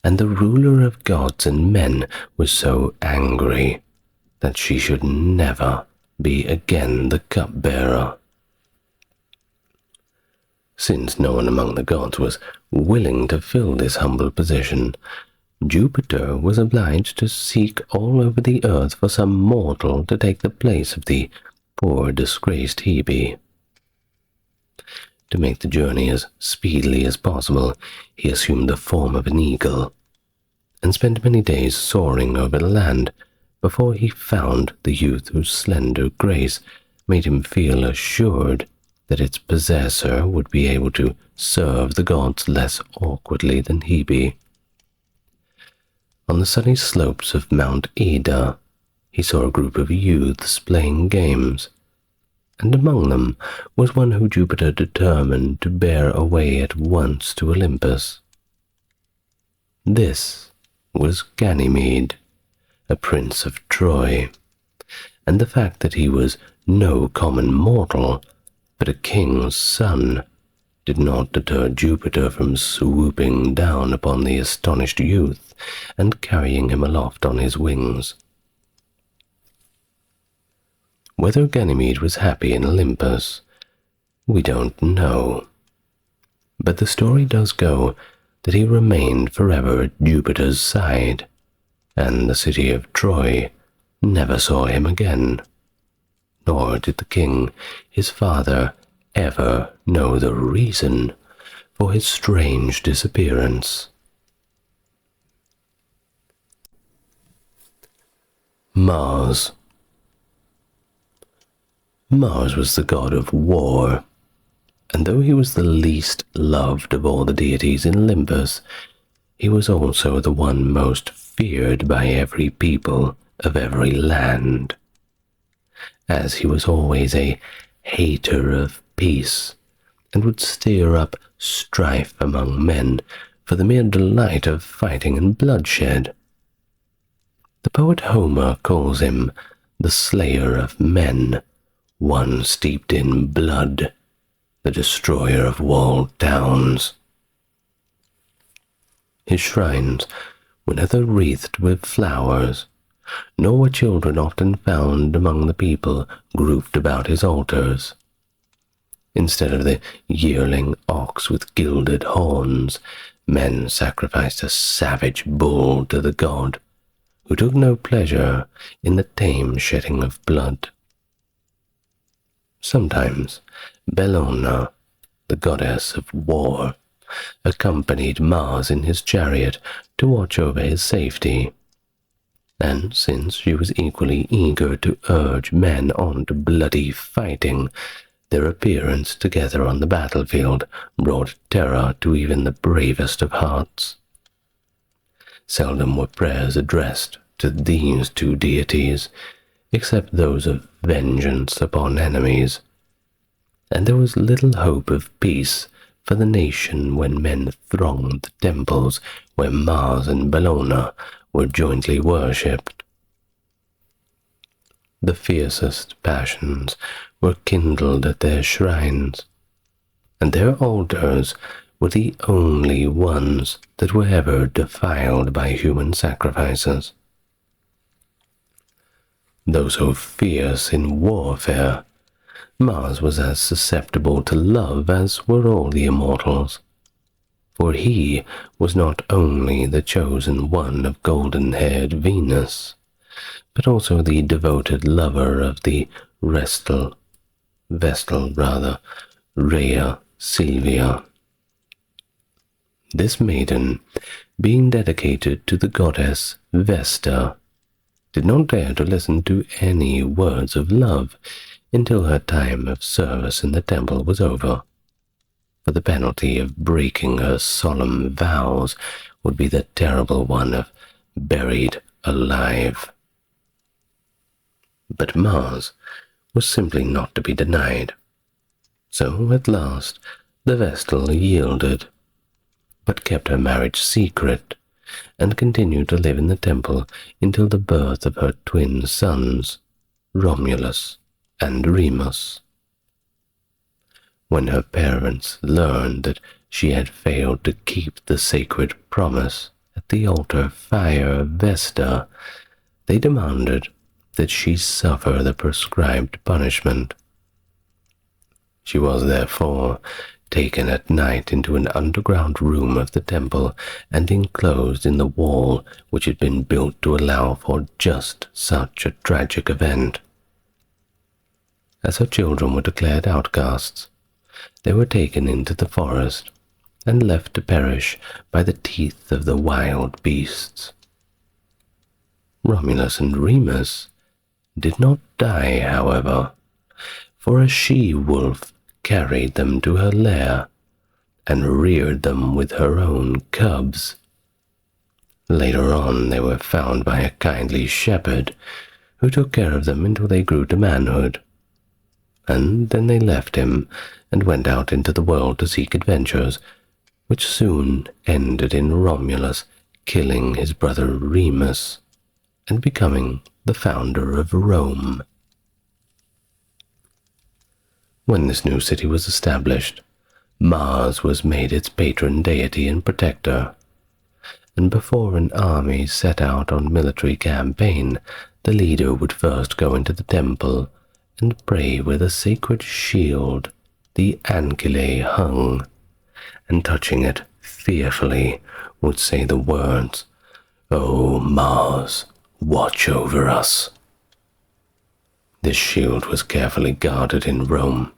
and the ruler of gods and men was so angry that she should never be again the cupbearer. Since no one among the gods was willing to fill this humble position, Jupiter was obliged to seek all over the earth for some mortal to take the place of the poor disgraced Hebe. To make the journey as speedily as possible, he assumed the form of an eagle, and spent many days soaring over the land before he found the youth whose slender grace made him feel assured that its possessor would be able to serve the gods less awkwardly than Hebe. On the sunny slopes of Mount Ida, he saw a group of youths playing games, and among them was one who Jupiter determined to bear away at once to Olympus. This was Ganymede, a prince of Troy, and the fact that he was no common mortal, but a king's son, did not deter Jupiter from swooping down upon the astonished youth and carrying him aloft on his wings. Whether Ganymede was happy in Olympus, we don't know, but the story does go that he remained forever at Jupiter's side, and the city of Troy never saw him again, nor did the king, his father, ever know the reason for his strange disappearance. Mars. Mars was the god of war, and though he was the least loved of all the deities in Olympus, he was also the one most feared by every people of every land, as he was always a hater of peace and would stir up strife among men for the mere delight of fighting and bloodshed. The poet Homer calls him the slayer of men, one steeped in blood, the destroyer of walled towns. His shrines were neither wreathed with flowers, nor were children often found among the people grouped about his altars. Instead of the yearling ox with gilded horns, men sacrificed a savage bull to the god, who took no pleasure in the tame shedding of blood. Sometimes Bellona, the goddess of war, accompanied Mars in his chariot to watch over his safety, and since she was equally eager to urge men on to bloody fighting, their appearance together on the battlefield brought terror to even the bravest of hearts. Seldom were prayers addressed to these two deities, except those of vengeance upon enemies, and there was little hope of peace for the nation when men thronged the temples where Mars and Bellona were jointly worshipped. The fiercest passions were kindled at their shrines, and their altars were the only ones that were ever defiled by human sacrifices. Though so fierce in warfare, Mars was as susceptible to love as were all the immortals, for he was not only the chosen one of golden-haired Venus, but also the devoted lover of the Vestal Rhea Silvia. This maiden, being dedicated to the goddess Vesta, did not dare to listen to any words of love until her time of service in the temple was over, for the penalty of breaking her solemn vows would be the terrible one of buried alive. But Mars was simply not to be denied, so at last the Vestal yielded, but kept her marriage secret, and continued to live in the temple until the birth of her twin sons, Romulus and Remus. When her parents learned that she had failed to keep the sacred promise at the altar fire of Vesta, they demanded that she suffer the prescribed punishment. She was therefore taken at night into an underground room of the temple and enclosed in the wall which had been built to allow for just such a tragic event. As her children were declared outcasts, they were taken into the forest and left to perish by the teeth of the wild beasts. Romulus and Remus did not die, however, for a she-wolf carried them to her lair and reared them with her own cubs. Later on they were found by a kindly shepherd who took care of them until they grew to manhood. and then they left him and went out into the world to seek adventures, which soon ended in Romulus killing his brother Remus and becoming the founder of Rome. When this new city was established, Mars was made its patron deity and protector, and before an army set out on military campaign, the leader would first go into the temple and pray with a sacred shield the ancile hung, and touching it fearfully would say the words, "O Mars, watch over us." This shield was carefully guarded in Rome,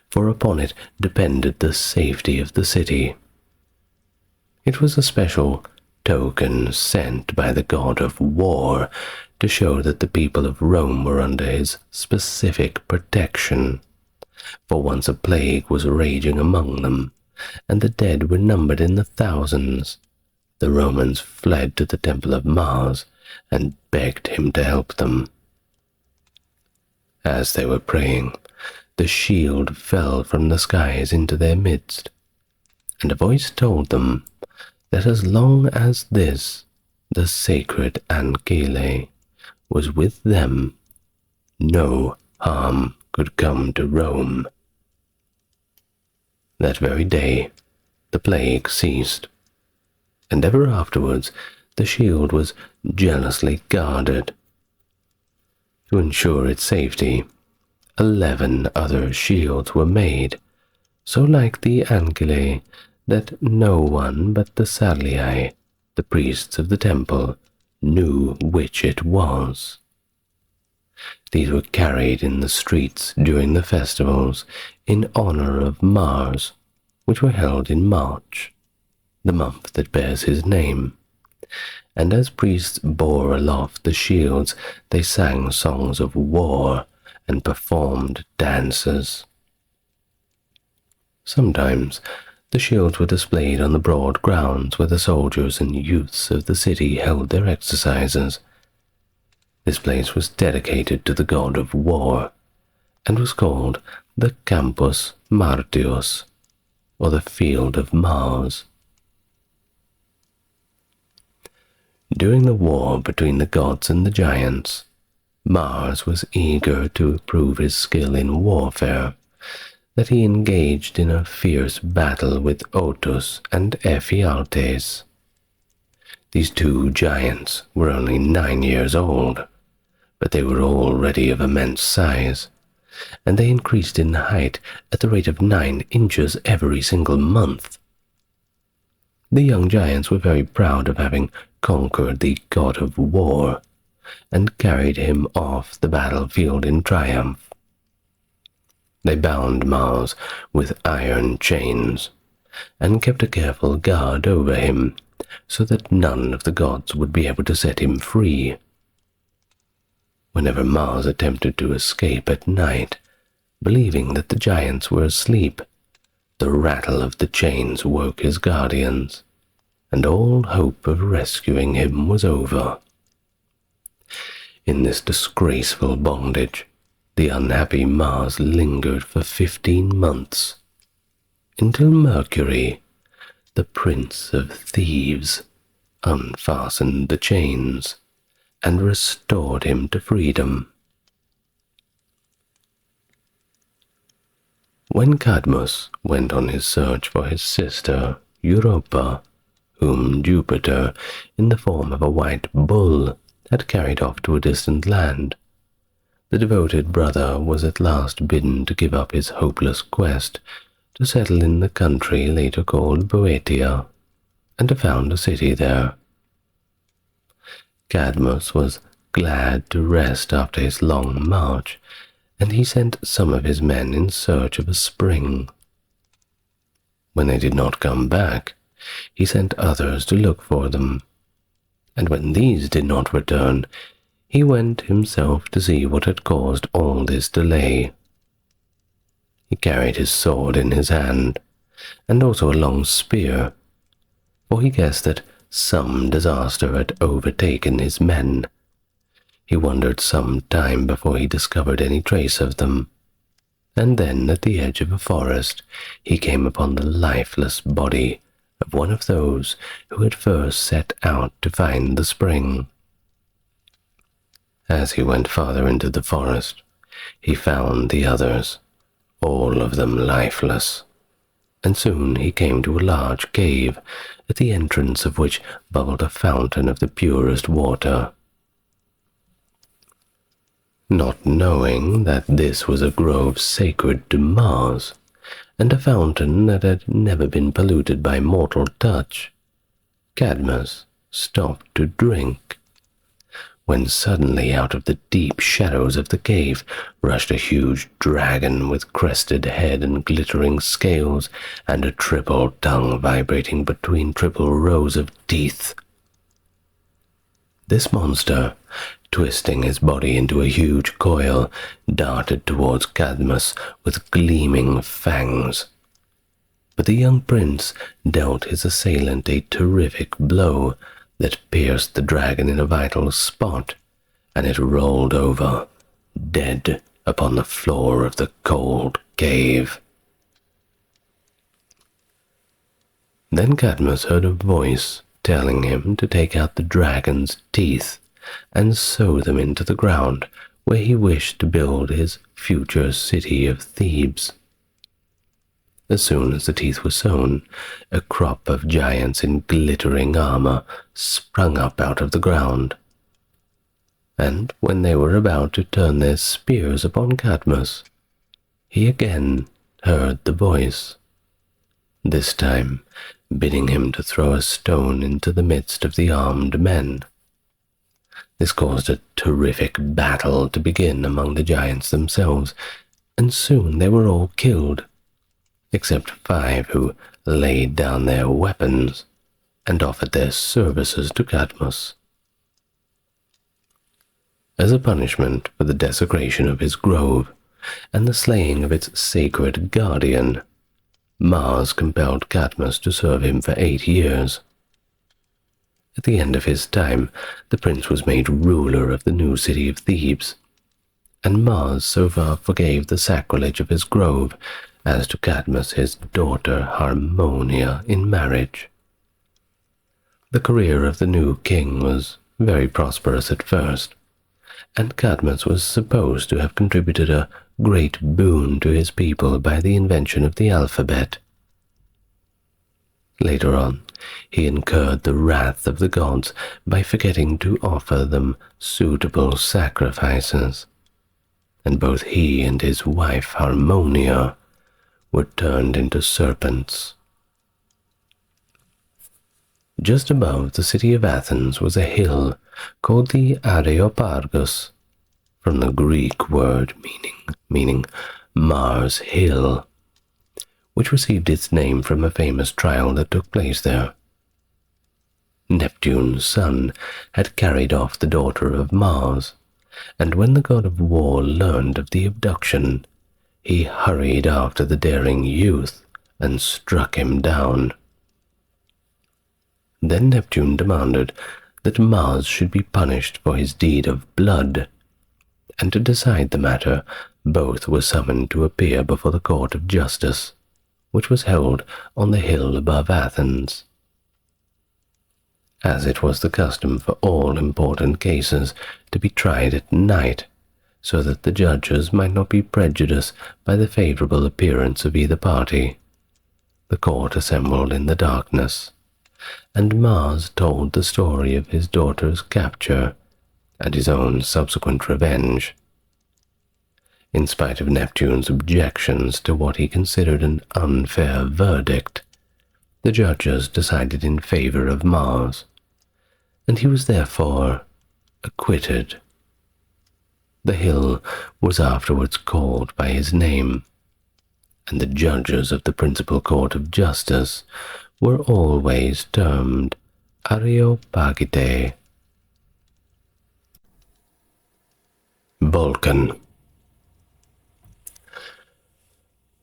for upon it depended the safety of the city. It was a special token sent by the god of war to show that the people of Rome were under his specific protection, for once a plague was raging among them, and the dead were numbered in the thousands. The Romans fled to the temple of Mars and begged him to help them. As they were praying, the shield fell from the skies into their midst, and a voice told them that as long as this, the sacred ancile, was with them, no harm could come to Rome. That very day, the plague ceased, and ever afterwards the shield was jealously guarded. To ensure its safety, 11 other shields were made, so like the ancile that no one but the Salii, the priests of the temple, knew which it was. These were carried in the streets during the festivals in honor of Mars, which were held in March, the month that bears his name. And as priests bore aloft the shields, they sang songs of war and performed dances. Sometimes the shields were displayed on the broad grounds where the soldiers and youths of the city held their exercises. This place was dedicated to the god of war, and was called the Campus Martius, or the Field of Mars. During the war between the gods and the giants, Mars was eager to prove his skill in warfare, that he engaged in a fierce battle with Otus and Ephialtes. These two giants were only 9 years old, but they were already of immense size, and they increased in height at the rate of 9 inches every single month. The young giants were very proud of having conquered the god of war, and carried him off the battlefield in triumph. They bound Mars with iron chains, and kept a careful guard over him, so that none of the gods would be able to set him free. Whenever Mars attempted to escape at night, believing that the giants were asleep, the rattle of the chains woke his guardians, and all hope of rescuing him was over. In this disgraceful bondage, the unhappy Mars lingered for 15 months, until Mercury, the prince of thieves, unfastened the chains and restored him to freedom. When Cadmus went on his search for his sister Europa, whom Jupiter, in the form of a white bull, had carried off to a distant land, the devoted brother was at last bidden to give up his hopeless quest to settle in the country later called Boeotia, and to found a city there. Cadmus was glad to rest after his long march, and he sent some of his men in search of a spring. When they did not come back, he sent others to look for them, and when these did not return, he went himself to see what had caused all this delay. He carried his sword in his hand, and also a long spear, for he guessed that some disaster had overtaken his men. He wandered some time before he discovered any trace of them, and then at the edge of a forest he came upon the lifeless body of one of those who had first set out to find the spring. As he went farther into the forest, he found the others, all of them lifeless, and soon he came to a large cave, at the entrance of which bubbled a fountain of the purest water. Not knowing that this was a grove sacred to Mars, and a fountain that had never been polluted by mortal touch, Cadmus stopped to drink, when suddenly out of the deep shadows of the cave rushed a huge dragon with crested head and glittering scales and a triple tongue vibrating between triple rows of teeth. This monster, twisting his body into a huge coil, darted towards Cadmus with gleaming fangs. But the young prince dealt his assailant a terrific blow that pierced the dragon in a vital spot, and it rolled over, dead upon the floor of the cold cave. Then Cadmus heard a voice telling him to take out the dragon's teeth and sow them into the ground where he wished to build his future city of Thebes. As soon as the teeth were sown, a crop of giants in glittering armor sprung up out of the ground. And when they were about to turn their spears upon Cadmus, he again heard the voice, this time bidding him to throw a stone into the midst of the armed men. This caused a terrific battle to begin among the giants themselves, and soon they were all killed, except 5 who laid down their weapons and offered their services to Cadmus. As a punishment for the desecration of his grove and the slaying of its sacred guardian, Mars compelled Cadmus to serve him for 8 years. At the end of his time, the prince was made ruler of the new city of Thebes, and Mars so far forgave the sacrilege of his grove as to Cadmus his daughter Harmonia in marriage. The career of the new king was very prosperous at first, and Cadmus was supposed to have contributed a great boon to his people by the invention of the alphabet. Later on, he incurred the wrath of the gods by forgetting to offer them suitable sacrifices, and both he and his wife Harmonia were turned into serpents. Just above the city of Athens was a hill called the Areopagus, from the Greek word meaning Mars Hill, which received its name from a famous trial that took place there. Neptune's son had carried off the daughter of Mars, and when the god of war learned of the abduction, he hurried after the daring youth and struck him down. Then Neptune demanded that Mars should be punished for his deed of blood, and to decide the matter, both were summoned to appear before the court of justice, which was held on the hill above Athens. As it was the custom for all important cases to be tried at night, so that the judges might not be prejudiced by the favorable appearance of either party, the court assembled in the darkness, and Mars told the story of his daughter's capture and his own subsequent revenge. In spite of Neptune's objections to what he considered an unfair verdict, the judges decided in favor of Mars, and he was therefore acquitted. The hill was afterwards called by his name, and the judges of the principal court of justice were always termed Areopagite. Vulcan.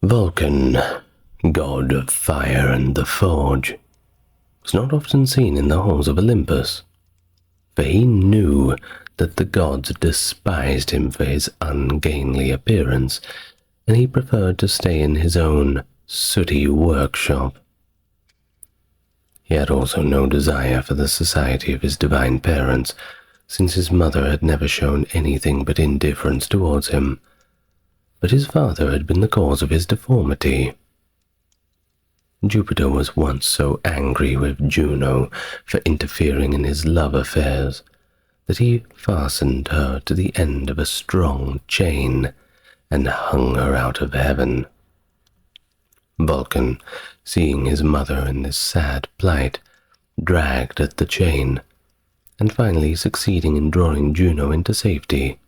Vulcan, god of fire and the forge, was not often seen in the halls of Olympus, for he knew that the gods despised him for his ungainly appearance and he preferred to stay in his own sooty workshop. He had also no desire for the society of his divine parents, since his mother had never shown anything but indifference towards him, but his father had been the cause of his deformity. Jupiter was once so angry with Juno for interfering in his love affairs that he fastened her to the end of a strong chain and hung her out of heaven. Vulcan, seeing his mother in this sad plight, dragged at the chain, and finally succeeding in drawing Juno into safety.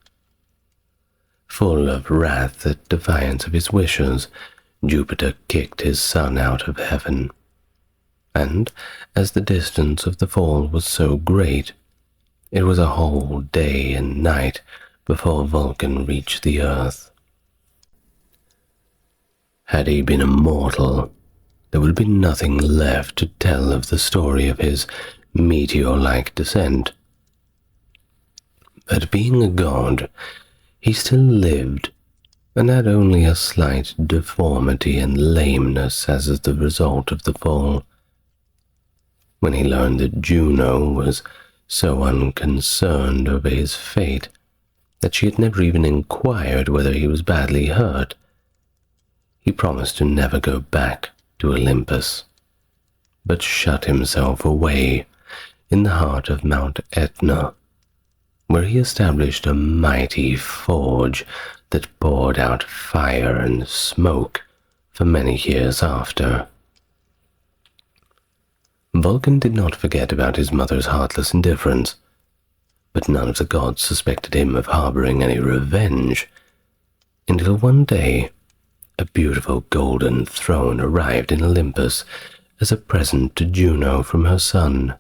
Full of wrath at defiance of his wishes, Jupiter kicked his son out of heaven, and, as the distance of the fall was so great, it was a whole day and night before Vulcan reached the earth. Had he been a mortal, there would be nothing left to tell of the story of his meteor-like descent. But being a god, he still lived, and had only a slight deformity and lameness as the result of the fall. When he learned that Juno was so unconcerned over his fate that she had never even inquired whether he was badly hurt, he promised to never go back to Olympus, but shut himself away in the heart of Mount Etna, where he established a mighty forge that poured out fire and smoke for many years after. Vulcan did not forget about his mother's heartless indifference, but none of the gods suspected him of harboring any revenge, until one day a beautiful golden throne arrived in Olympus as a present to Juno from her son.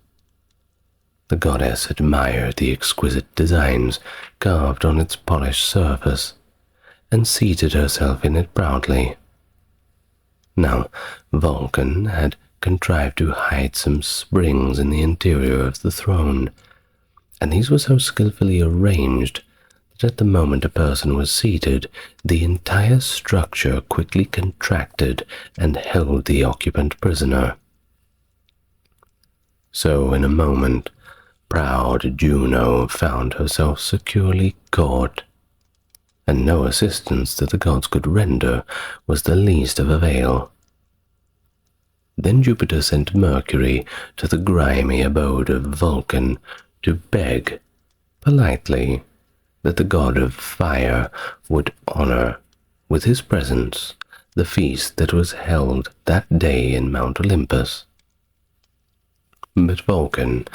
The goddess admired the exquisite designs carved on its polished surface, and seated herself in it proudly. Now, Vulcan had contrived to hide some springs in the interior of the throne, and these were so skillfully arranged that at the moment a person was seated, the entire structure quickly contracted and held the occupant prisoner. So in a moment, proud Juno found herself securely caught, and no assistance that the gods could render was the least of avail. Then Jupiter sent Mercury to the grimy abode of Vulcan to beg, politely, that the god of fire would honor with his presence the feast that was held that day in Mount Olympus. But Vulcan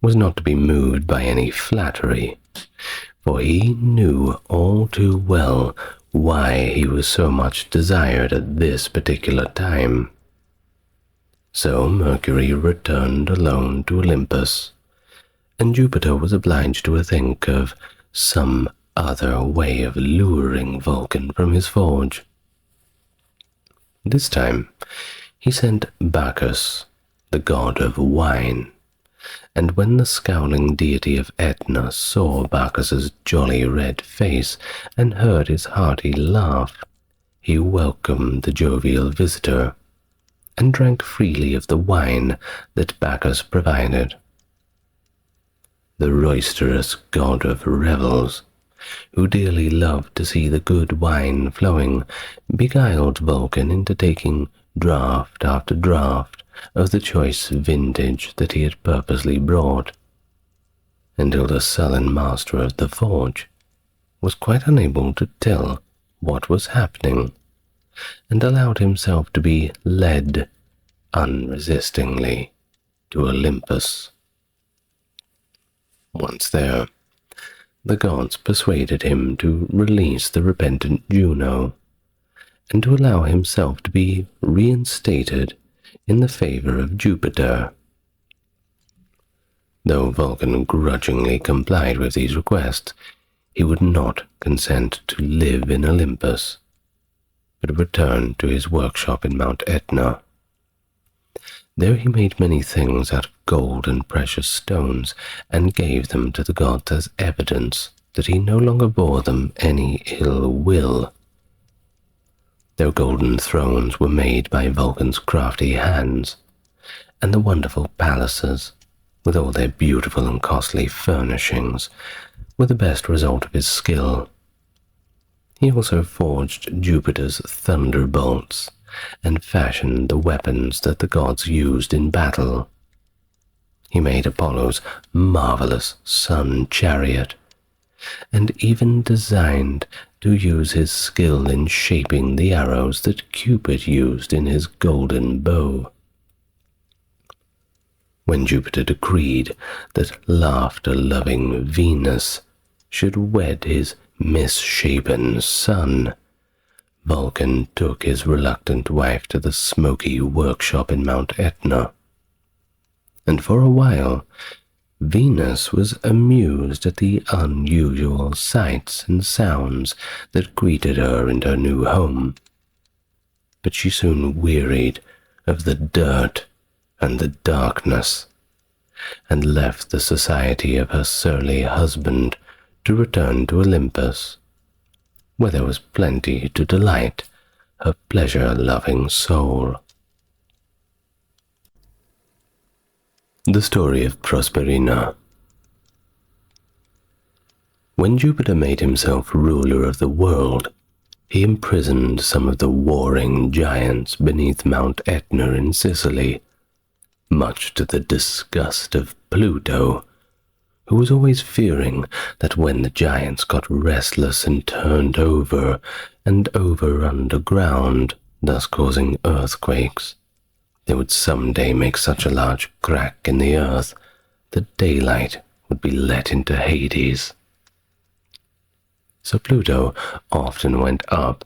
was not to be moved by any flattery, for he knew all too well why he was so much desired at this particular time. So Mercury returned alone to Olympus, and Jupiter was obliged to think of some other way of luring Vulcan from his forge. This time he sent Bacchus, the god of wine, and when the scowling deity of Etna saw Bacchus's jolly red face and heard his hearty laugh, he welcomed the jovial visitor, and drank freely of the wine that Bacchus provided. The roisterous god of revels, who dearly loved to see the good wine flowing, beguiled Vulcan into taking draught after draught of the choice vintage that he had purposely brought, until the sullen master of the forge was quite unable to tell what was happening, and allowed himself to be led unresistingly to Olympus. Once there, the gods persuaded him to release the repentant Juno, and to allow himself to be reinstated in the favor of Jupiter. Though Vulcan grudgingly complied with these requests, he would not consent to live in Olympus, but returned to his workshop in Mount Etna. There he made many things out of gold and precious stones, and gave them to the gods as evidence that he no longer bore them any ill will. Their golden thrones were made by Vulcan's crafty hands, and the wonderful palaces, with all their beautiful and costly furnishings, were the best result of his skill. He also forged Jupiter's thunderbolts and fashioned the weapons that the gods used in battle. He made Apollo's marvelous sun chariot, and even designed to use his skill in shaping the arrows that Cupid used in his golden bow. When Jupiter decreed that laughter-loving Venus should wed his misshapen son, Vulcan took his reluctant wife to the smoky workshop in Mount Etna. And for a while, Venus was amused at the unusual sights and sounds that greeted her in her new home. But she soon wearied of the dirt and the darkness, and left the society of her surly husband to return to Olympus, where there was plenty to delight her pleasure-loving soul. The Story of Prosperina. When Jupiter made himself ruler of the world, he imprisoned some of the warring giants beneath Mount Etna in Sicily, much to the disgust of Pluto, who was always fearing that when the giants got restless and turned over and over underground, thus causing earthquakes, they would someday make such a large crack in the earth that daylight would be let into Hades. So Pluto often went up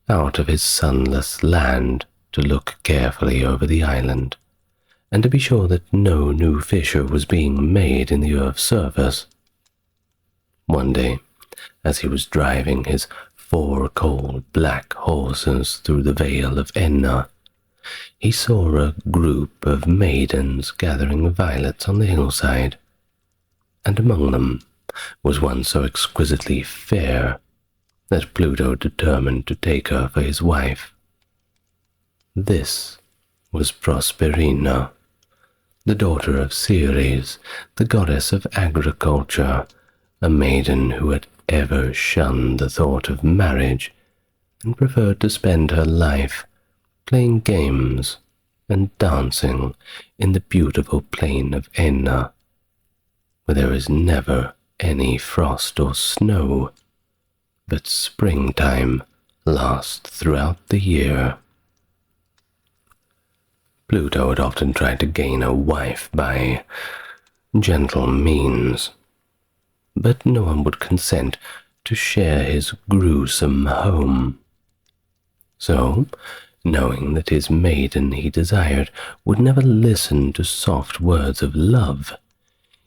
out of his sunless land to look carefully over the island, and to be sure that no new fissure was being made in the earth's surface. One day, as he was driving his 4 coal black horses through the vale of Enna, he saw a group of maidens gathering violets on the hillside, and among them was one so exquisitely fair that Pluto determined to take her for his wife. This was Prosperina, the daughter of Ceres, the goddess of agriculture, a maiden who had ever shunned the thought of marriage and preferred to spend her life playing games and dancing in the beautiful plain of Enna, where there is never any frost or snow, but springtime lasts throughout the year. Pluto had often tried to gain a wife by gentle means, but no one would consent to share his gruesome home. So, knowing that his maiden he desired would never listen to soft words of love,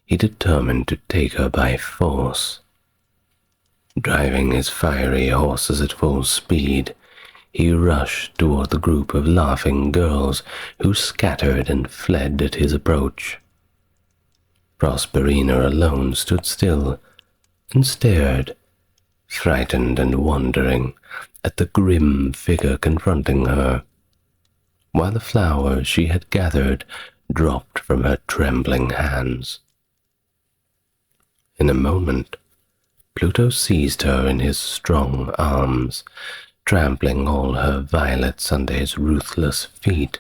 he determined to take her by force. Driving his fiery horses at full speed, he rushed toward the group of laughing girls who scattered and fled at his approach. Prosperina alone stood still and stared, frightened and wondering, at the grim figure confronting her, while the flowers she had gathered dropped from her trembling hands. In a moment, Pluto seized her in his strong arms, trampling all her violets under his ruthless feet.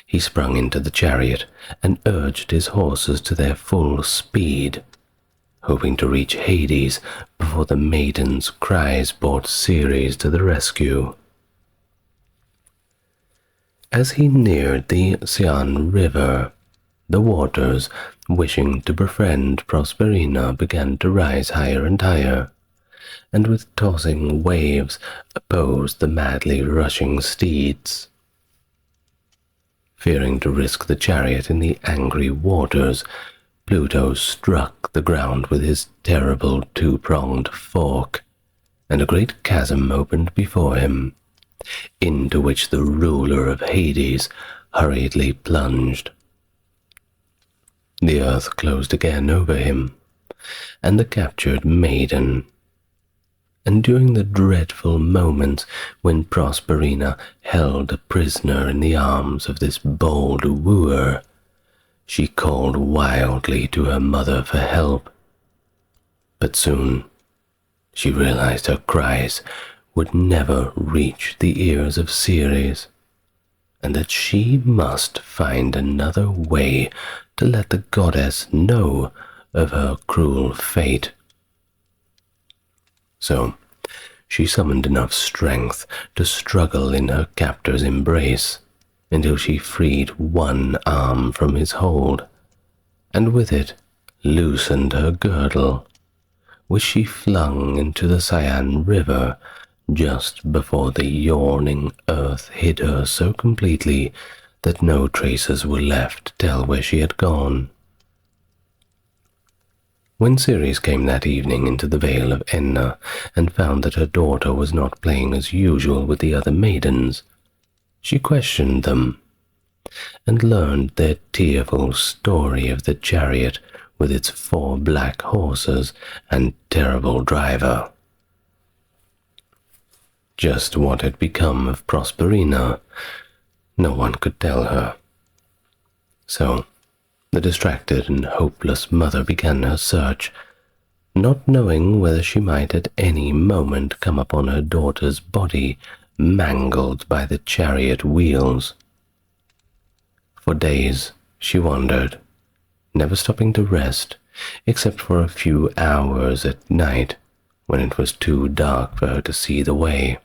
He sprung into the chariot and urged his horses to their full speed, hoping to reach Hades before the maiden's cries brought Ceres to the rescue. As he neared the Cyan River, the waters, wishing to befriend Prosperina, began to rise higher and higher, and with tossing waves opposed the madly rushing steeds. Fearing to risk the chariot in the angry waters, Pluto struck the ground with his terrible 2-pronged fork, and a great chasm opened before him, into which the ruler of Hades hurriedly plunged. The earth closed again over him, and the captured maiden, and during the dreadful moments when Prosperina held a prisoner in the arms of this bold wooer, she called wildly to her mother for help. But soon she realized her cries would never reach the ears of Ceres, and that she must find another way to let the goddess know of her cruel fate. So she summoned enough strength to struggle in her captor's embrace until she freed one arm from his hold, and with it loosened her girdle, which she flung into the Cyan River just before the yawning earth hid her so completely that no traces were left to tell where she had gone. When Ceres came that evening into the Vale of Enna and found that her daughter was not playing as usual with the other maidens, she questioned them and learned their tearful story of the chariot with its 4 black horses and terrible driver. Just what had become of Prosperina, no one could tell her. So the distracted and hopeless mother began her search, not knowing whether she might at any moment come upon her daughter's body mangled by the chariot wheels. For days she wandered, never stopping to rest, except for a few hours at night when it was too dark for her to see the way.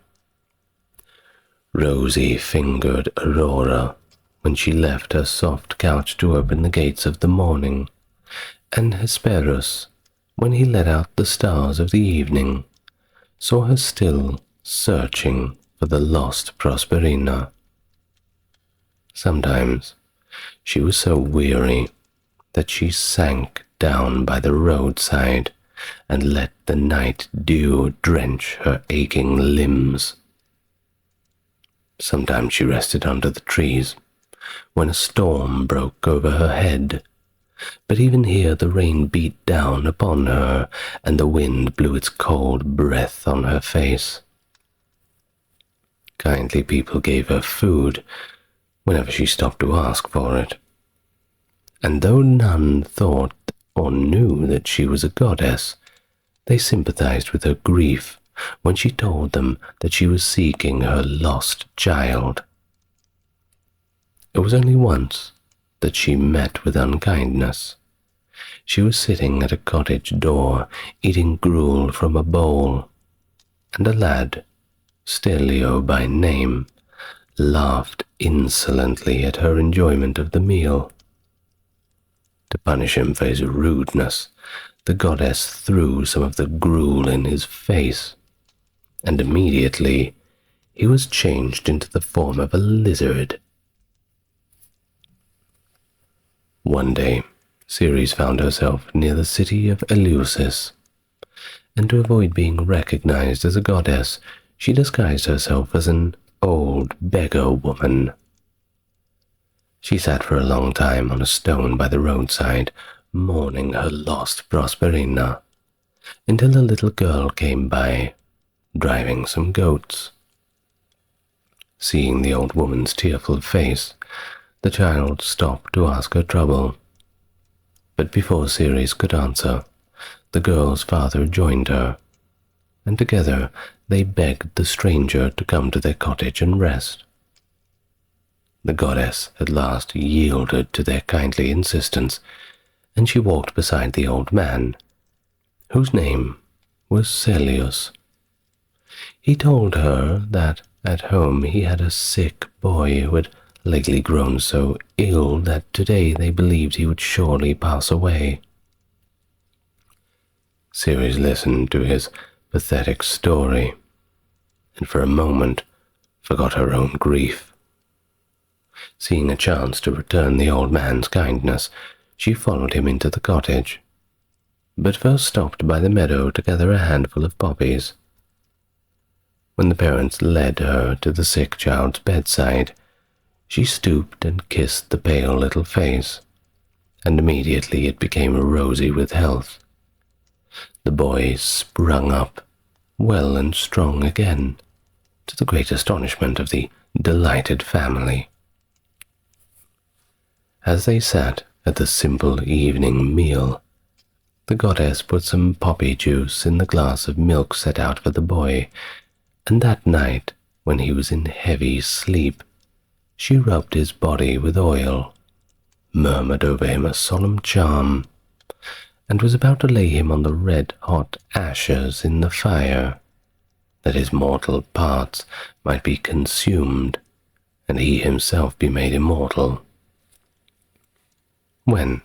Rosy-fingered Aurora when she left her soft couch to open the gates of the morning, and Hesperus, when he let out the stars of the evening, saw her still searching for the lost Prosperina. Sometimes she was so weary that she sank down by the roadside and let the night dew drench her aching limbs. Sometimes she rested under the trees when a storm broke over her head, but even here the rain beat down upon her and the wind blew its cold breath on her face. Kindly people gave her food whenever she stopped to ask for it, and though none thought or knew that she was a goddess, they sympathized with her grief when she told them that she was seeking her lost child. It was only once that she met with unkindness. She was sitting at a cottage door, eating gruel from a bowl, and a lad, Stellio by name, laughed insolently at her enjoyment of the meal. To punish him for his rudeness, the goddess threw some of the gruel in his face, and immediately he was changed into the form of a lizard. One day, Ceres found herself near the city of Eleusis, and to avoid being recognized as a goddess, she disguised herself as an old beggar woman. She sat for a long time on a stone by the roadside, mourning her lost Prosperina, until a little girl came by, driving some goats. Seeing the old woman's tearful face, the child stopped to ask her trouble. But before Ceres could answer, the girl's father joined her, and together they begged the stranger to come to their cottage and rest. The goddess at last yielded to their kindly insistence, and she walked beside the old man, whose name was Celeus. He told her that at home he had a sick boy who had lately grown so ill that today they believed he would surely pass away. Ceres listened to his pathetic story, and for a moment forgot her own grief. Seeing a chance to return the old man's kindness, she followed him into the cottage, but first stopped by the meadow to gather a handful of poppies. When the parents led her to the sick child's bedside, she stooped and kissed the pale little face, and immediately it became rosy with health. The boy sprung up well and strong again, to the great astonishment of the delighted family. As they sat at the simple evening meal, the goddess put some poppy juice in the glass of milk set out for the boy, and that night, when he was in heavy sleep, she rubbed his body with oil, murmured over him a solemn charm, and was about to lay him on the red-hot ashes in the fire, that his mortal parts might be consumed, and he himself be made immortal, when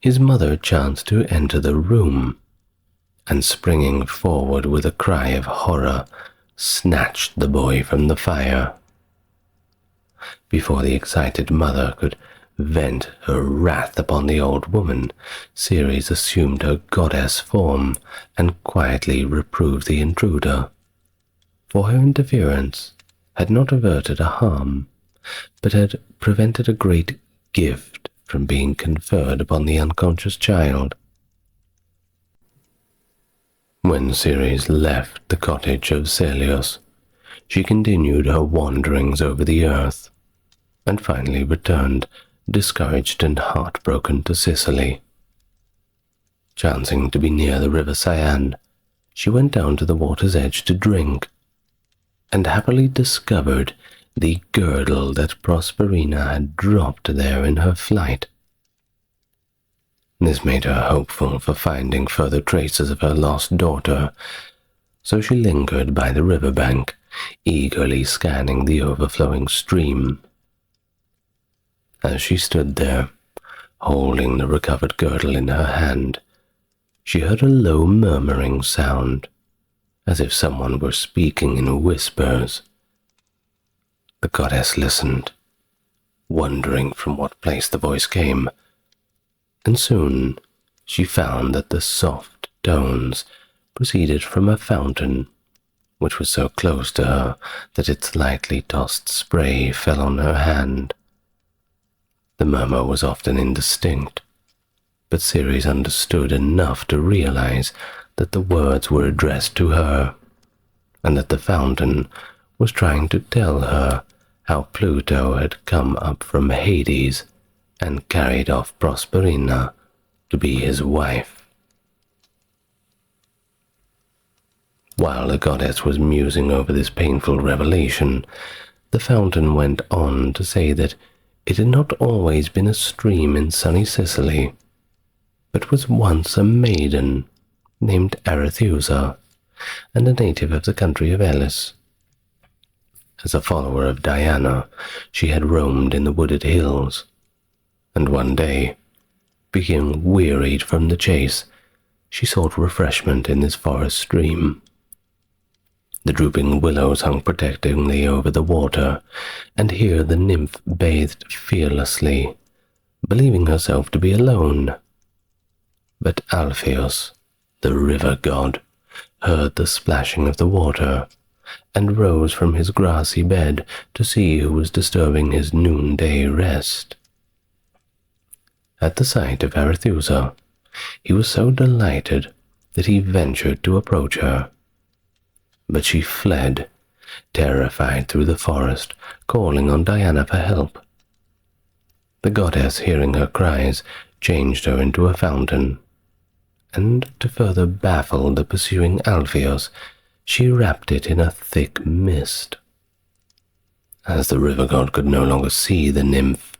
his mother chanced to enter the room, and springing forward with a cry of horror, snatched the boy from the fire. Before the excited mother could vent her wrath upon the old woman, Ceres assumed her goddess form and quietly reproved the intruder, for her interference had not averted a harm, but had prevented a great gift from being conferred upon the unconscious child. When Ceres left the cottage of Celeus, she continued her wanderings over the earth, and finally returned, discouraged and heartbroken, to Sicily. Chancing to be near the river Cyane, she went down to the water's edge to drink, and happily discovered the girdle that Prosperina had dropped there in her flight. This made her hopeful for finding further traces of her lost daughter, so she lingered by the river bank, eagerly scanning the overflowing stream. As she stood there, holding the recovered girdle in her hand, she heard a low murmuring sound, as if someone were speaking in whispers. The goddess listened, wondering from what place the voice came, and soon she found that the soft tones proceeded from a fountain, which was so close to her that its lightly tossed spray fell on her hand. The murmur was often indistinct, but Ceres understood enough to realize that the words were addressed to her, and that the fountain was trying to tell her how Pluto had come up from Hades and carried off Prosperina to be his wife. While the goddess was musing over this painful revelation, the fountain went on to say that it had not always been a stream in sunny Sicily, but was once a maiden named Arethusa, and a native of the country of Elis. As a follower of Diana, she had roamed in the wooded hills, and one day, being wearied from the chase, she sought refreshment in this forest stream. The drooping willows hung protectingly over the water, and here the nymph bathed fearlessly, believing herself to be alone. But Alpheus, the river god, heard the splashing of the water, and rose from his grassy bed to see who was disturbing his noonday rest. At the sight of Arethusa, he was so delighted that he ventured to approach her. But she fled, terrified, through the forest, calling on Diana for help. The goddess, hearing her cries, changed her into a fountain, and to further baffle the pursuing Alpheus, she wrapped it in a thick mist. As the river god could no longer see the nymph,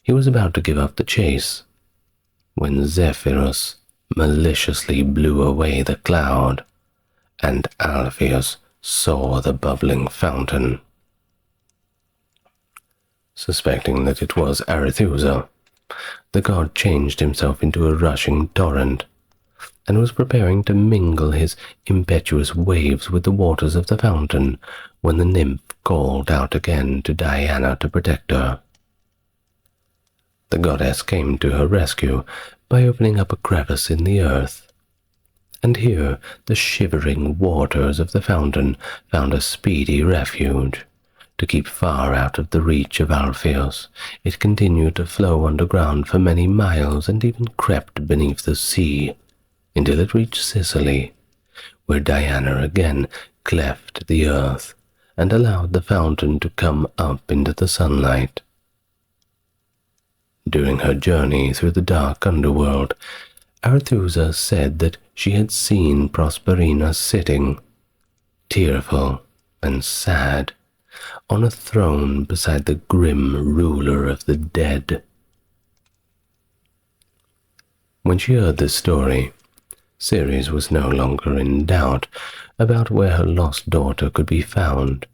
he was about to give up the chase, when Zephyrus maliciously blew away the cloud, and Alpheus saw the bubbling fountain. Suspecting that it was Arethusa, the god changed himself into a rushing torrent, and was preparing to mingle his impetuous waves with the waters of the fountain when the nymph called out again to Diana to protect her. The goddess came to her rescue by opening up a crevice in the earth, and here the shivering waters of the fountain found a speedy refuge. To keep far out of the reach of Alpheus, it continued to flow underground for many miles, and even crept beneath the sea, until it reached Sicily, where Diana again cleft the earth and allowed the fountain to come up into the sunlight. During her journey through the dark underworld, Arethusa said that she had seen Prosperina sitting, tearful and sad, on a throne beside the grim ruler of the dead. When she heard this story, Ceres was no longer in doubt about where her lost daughter could be found,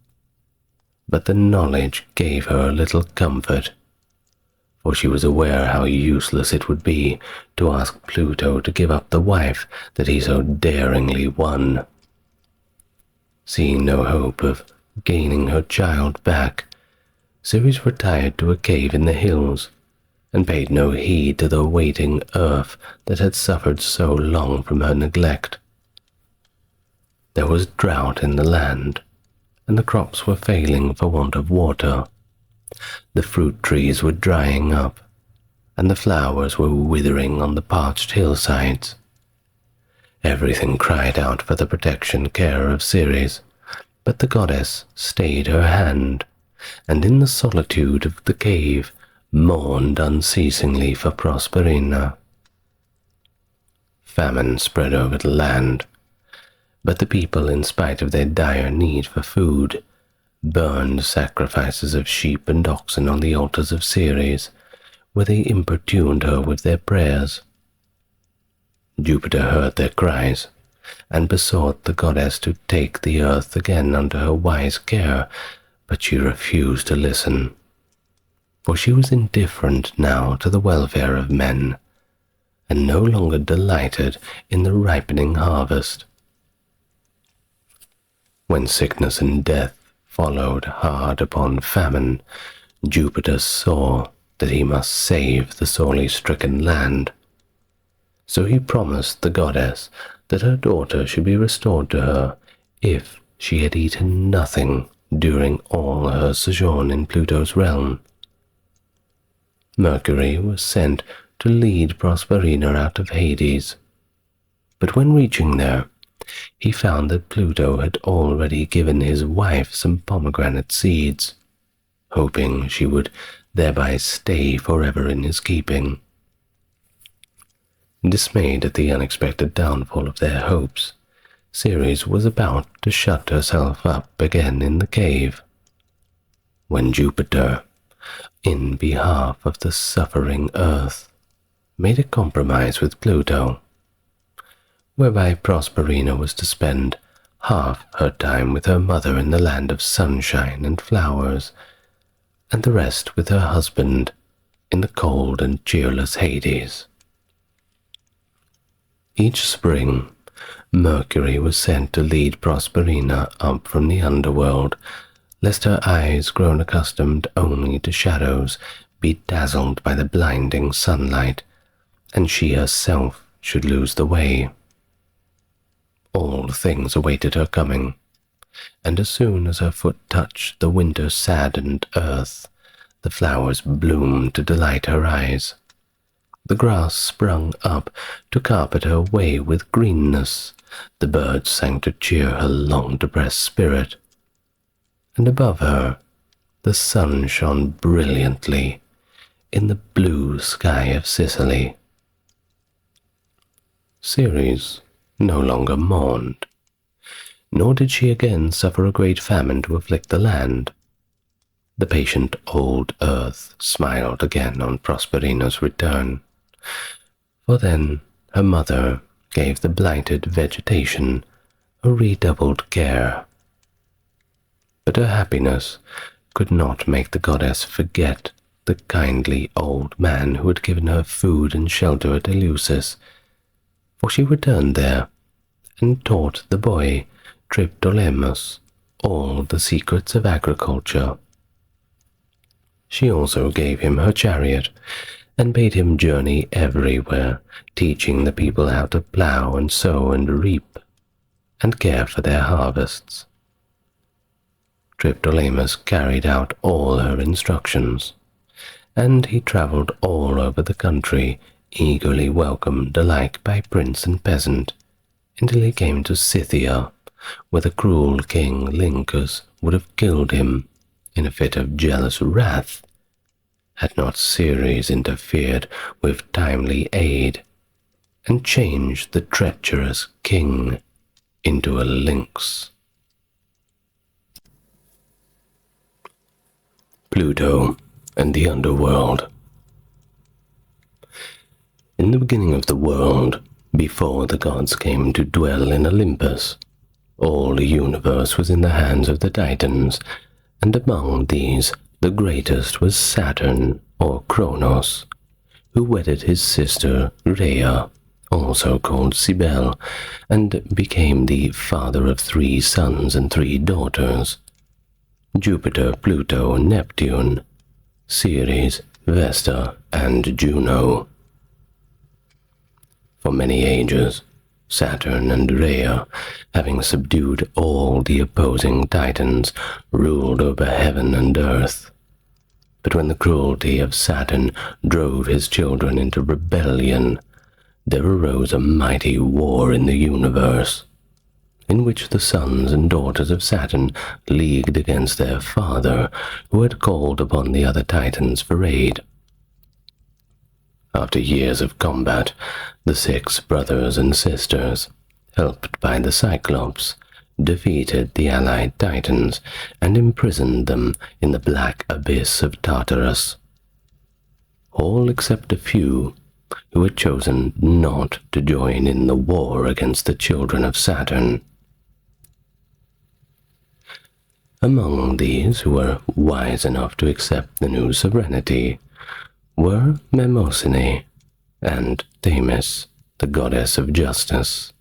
but the knowledge gave her little comfort, for she was aware how useless it would be to ask Pluto to give up the wife that he so daringly won. Seeing no hope of gaining her child back, Ceres retired to a cave in the hills and paid no heed to the waiting earth that had suffered so long from her neglect. There was drought in the land, and the crops were failing for want of water. The fruit trees were drying up, and the flowers were withering on the parched hillsides. Everything cried out for the protection care of Ceres, but the goddess stayed her hand, and in the solitude of the cave mourned unceasingly for Prosperina. Famine spread over the land, but the people, in spite of their dire need for food, burned sacrifices of sheep and oxen on the altars of Ceres, where they importuned her with their prayers. Jupiter heard their cries, and besought the goddess to take the earth again under her wise care, but she refused to listen, for she was indifferent now to the welfare of men, and no longer delighted in the ripening harvest. When sickness and death followed hard upon famine, Jupiter saw that he must save the sorely stricken land. So he promised the goddess that her daughter should be restored to her if she had eaten nothing during all her sojourn in Pluto's realm. Mercury was sent to lead Prosperina out of Hades, but when reaching there, he found that Pluto had already given his wife some pomegranate seeds, hoping she would thereby stay forever in his keeping. Dismayed at the unexpected downfall of their hopes, Ceres was about to shut herself up again in the cave, when Jupiter, in behalf of the suffering earth, made a compromise with Pluto, whereby Prosperina was to spend half her time with her mother in the land of sunshine and flowers, and the rest with her husband in the cold and cheerless Hades. Each spring, Mercury was sent to lead Prosperina up from the underworld, lest her eyes, grown accustomed only to shadows, be dazzled by the blinding sunlight, and she herself should lose the way. All things awaited her coming, and as soon as her foot touched the winter-saddened earth, the flowers bloomed to delight her eyes. The grass sprung up to carpet her way with greenness, the birds sang to cheer her long-depressed spirit, and above her the sun shone brilliantly in the blue sky of Sicily. Ceres no longer mourned, nor did she again suffer a great famine to afflict the land. The patient old earth smiled again on Prosperina's return, for then her mother gave the blighted vegetation a redoubled care. But her happiness could not make the goddess forget the kindly old man who had given her food and shelter at Eleusis, for she returned there and taught the boy Triptolemus all the secrets of agriculture. She also gave him her chariot and bade him journey everywhere, teaching the people how to plough and sow and reap, and care for their harvests. Triptolemus carried out all her instructions, and he travelled all over the country, eagerly welcomed alike by prince and peasant, until he came to Scythia, where the cruel king Lincus would have killed him in a fit of jealous wrath, had not Ceres interfered with timely aid and changed the treacherous king into a lynx. Pluto and the Underworld. In the beginning of the world, before the gods came to dwell in Olympus, all the universe was in the hands of the Titans, and among these the greatest was Saturn, or Kronos, who wedded his sister Rhea, also called Cybele, and became the father of 3 sons and 3 daughters: Jupiter, Pluto, and Neptune, Ceres, Vesta, and Juno. For many ages, Saturn and Rhea, having subdued all the opposing Titans, ruled over heaven and earth. But when the cruelty of Saturn drove his children into rebellion, there arose a mighty war in the universe, in which the sons and daughters of Saturn leagued against their father, who had called upon the other Titans for aid. After years of combat, the 6 brothers and sisters, helped by the Cyclops, defeated the allied Titans and imprisoned them in the black abyss of Tartarus. All except a few who had chosen not to join in the war against the children of Saturn. Among these who were wise enough to accept the new sovereignty were Mnemosyne and Themis, the goddess of justice.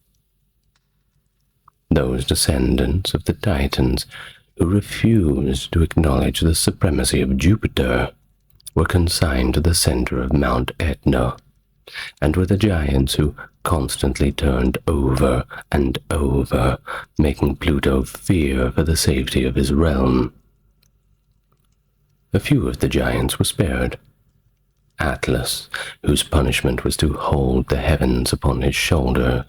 Those descendants of the Titans who refused to acknowledge the supremacy of Jupiter were consigned to the center of Mount Etna, and were the giants who constantly turned over and over, making Pluto fear for the safety of his realm. A few of the giants were spared: Atlas, whose punishment was to hold the heavens upon his shoulders,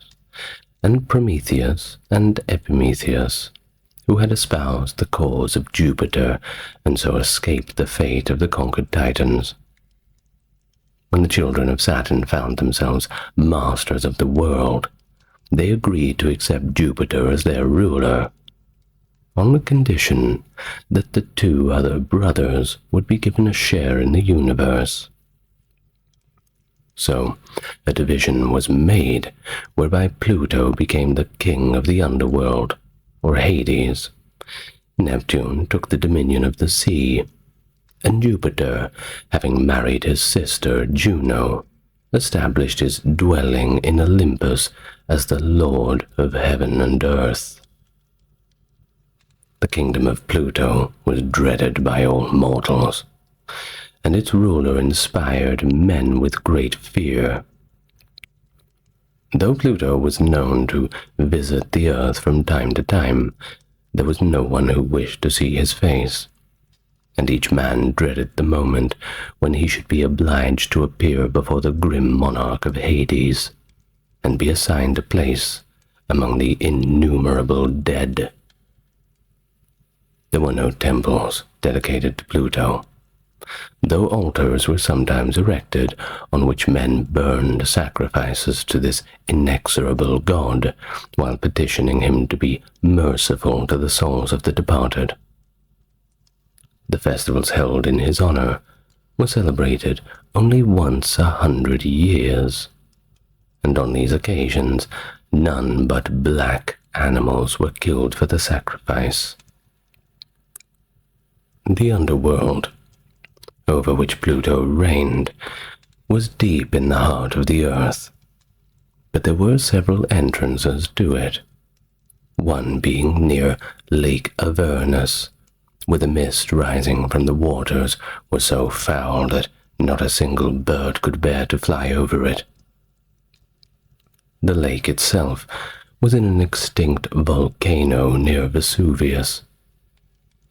and Prometheus and Epimetheus, who had espoused the cause of Jupiter and so escaped the fate of the conquered Titans. When the children of Saturn found themselves masters of the world, they agreed to accept Jupiter as their ruler, on the condition that the 2 other brothers would be given a share in the universe. So a division was made whereby Pluto became the king of the underworld, or Hades. Neptune took the dominion of the sea, and Jupiter, having married his sister Juno, established his dwelling in Olympus as the Lord of heaven and earth. The kingdom of Pluto was dreaded by all mortals, and its ruler inspired men with great fear. Though Pluto was known to visit the earth from time to time, there was no one who wished to see his face, and each man dreaded the moment when he should be obliged to appear before the grim monarch of Hades, and be assigned a place among the innumerable dead. There were no temples dedicated to Pluto, though altars were sometimes erected on which men burned sacrifices to this inexorable god while petitioning him to be merciful to the souls of the departed. The festivals held in his honor were celebrated only once 100 years, and on these occasions none but black animals were killed for the sacrifice. The underworld, over which Pluto reigned, was deep in the heart of the earth, but there were several entrances to it, one being near Lake Avernus, where the mist rising from the waters was so foul that not a single bird could bear to fly over it. The lake itself was in an extinct volcano near Vesuvius.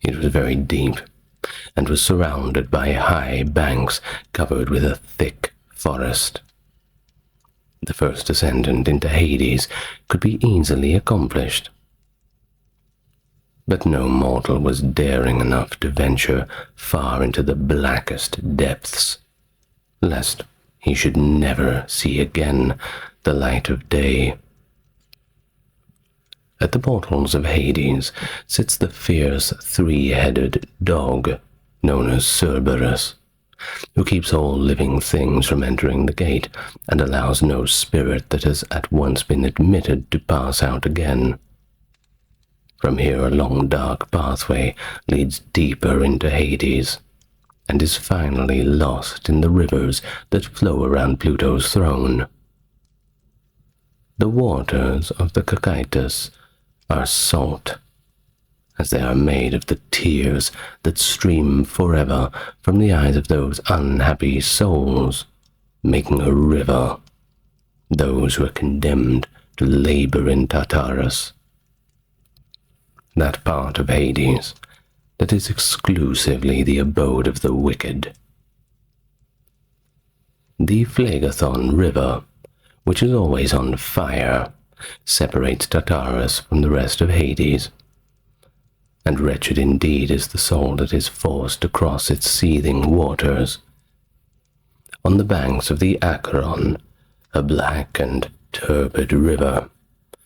It was very deep, and was surrounded by high banks covered with a thick forest. the first ascendant into Hades, could be easily accomplished. But no mortal was daring enough to venture far into the blackest depths, lest he should never see again the light of day. At the portals of Hades sits the fierce three-headed dog known as Cerberus, who keeps all living things from entering the gate and allows no spirit that has at once been admitted to pass out again. From here a long dark pathway leads deeper into Hades, and is finally lost in the rivers that flow around Pluto's throne. The waters of the Cocytus are salt, as they are made of the tears that stream forever from the eyes of those unhappy souls, making a river, those who are condemned to labor in Tartarus, that part of Hades that is exclusively the abode of the wicked. The Phlegethon River, which is always on fire, separates Tartarus from the rest of Hades, and wretched indeed is the soul that is forced to cross its seething waters. On the banks of the Acheron, a black and turbid river,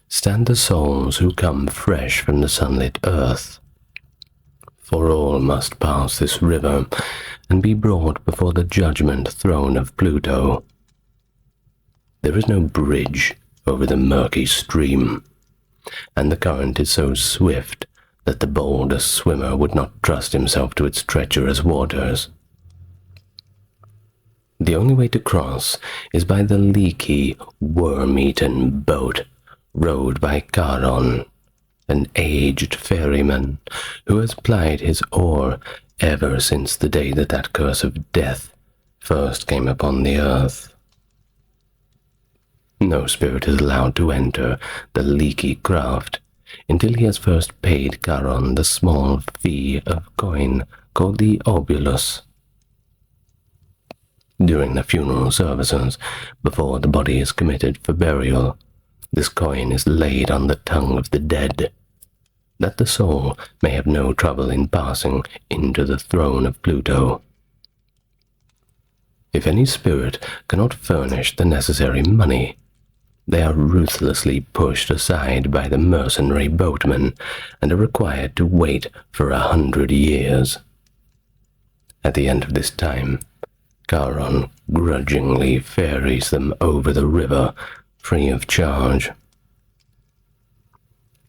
stand the souls who come fresh from the sunlit earth. For all must pass this river and be brought before the judgment throne of Pluto. There is no bridge over the murky stream, and the current is so swift that the boldest swimmer would not trust himself to its treacherous waters. The only way to cross is by the leaky, worm-eaten boat rowed by Charon, an aged ferryman who has plied his oar ever since the day that that curse of death first came upon the earth. No spirit is allowed to enter the leaky craft until he has first paid Charon the small fee of coin called the obulus. During the funeral services, before the body is committed for burial, this coin is laid on the tongue of the dead, that the soul may have no trouble in passing into the throne of Pluto. If any spirit cannot furnish the necessary money, they are ruthlessly pushed aside by the mercenary boatmen and are required to wait for 100 years. At the end of this time, Charon grudgingly ferries them over the river free of charge.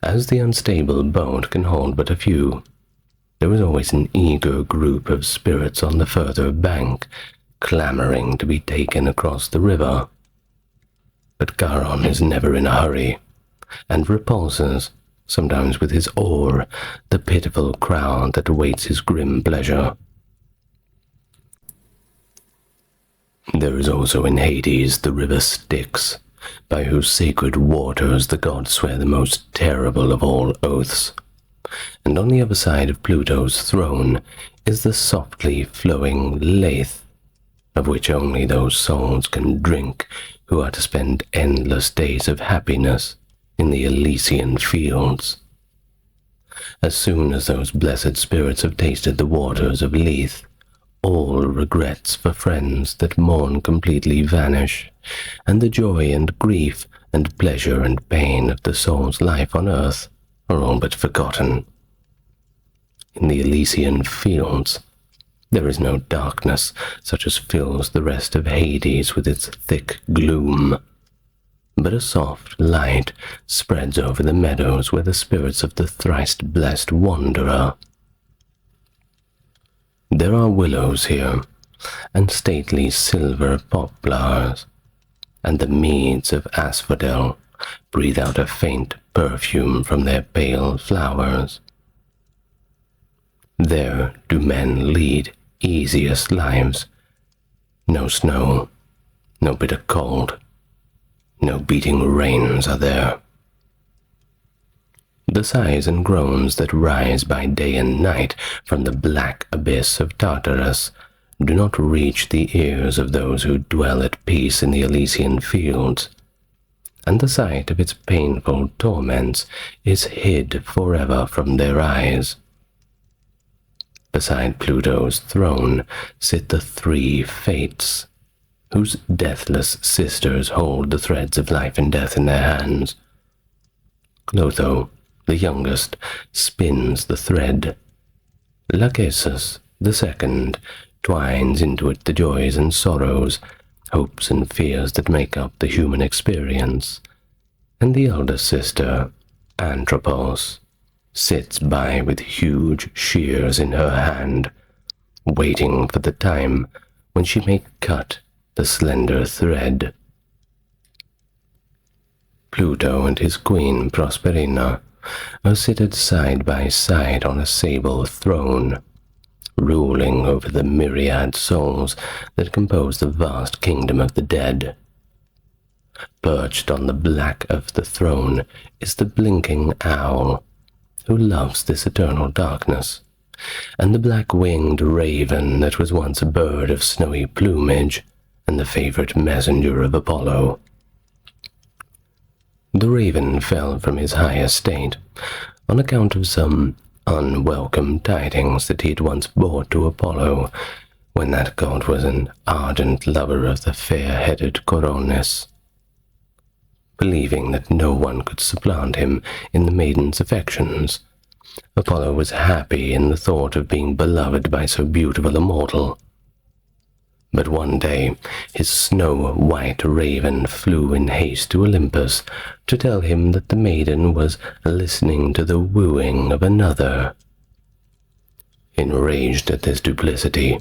As the unstable boat can hold but a few, there is always an eager group of spirits on the further bank, clamoring to be taken across the river. But Charon is never in a hurry, and repulses, sometimes with his oar, the pitiful crowd that awaits his grim pleasure. There is also in Hades the river Styx, by whose sacred waters the gods swear the most terrible of all oaths. And on the other side of Pluto's throne is the softly flowing Lethe, of which only those souls can drink who are to spend endless days of happiness in the Elysian fields. As soon as those blessed spirits have tasted the waters of Lethe, all regrets for friends that mourn completely vanish, and the joy and grief and pleasure and pain of the soul's life on earth are all but forgotten. In the Elysian fields, there is no darkness such as fills the rest of Hades with its thick gloom, but a soft light spreads over the meadows where the spirits of the thrice-blessed wanderer. There are willows here, and stately silver poplars, and the meads of asphodel breathe out a faint perfume from their pale flowers. There do men lead easiest lives. No snow, no bitter cold, no beating rains are there. The sighs and groans that rise by day and night from the black abyss of Tartarus do not reach the ears of those who dwell at peace in the Elysian fields, and the sight of its painful torments is hid forever from their eyes. Beside Pluto's throne sit the three Fates, whose deathless sisters hold the threads of life and death in their hands. Clotho, the youngest, spins the thread. Lachesis, the second, twines into it the joys and sorrows, hopes and fears that make up the human experience. And the elder sister, Anthropos, sits by with huge shears in her hand, waiting for the time when she may cut the slender thread. Pluto and his queen Prosperina are seated side by side on a sable throne, ruling over the myriad souls that compose the vast kingdom of the dead. Perched on the back of the throne is the blinking owl, who loves this eternal darkness, and the black-winged raven that was once a bird of snowy plumage and the favorite messenger of Apollo. The raven fell from his high estate on account of some unwelcome tidings that he had once brought to Apollo, when that god was an ardent lover of the fair-headed Coronis. Believing that no one could supplant him in the maiden's affections, Apollo was happy in the thought of being beloved by so beautiful a mortal. But one day his snow-white raven flew in haste to Olympus to tell him that the maiden was listening to the wooing of another. Enraged at this duplicity,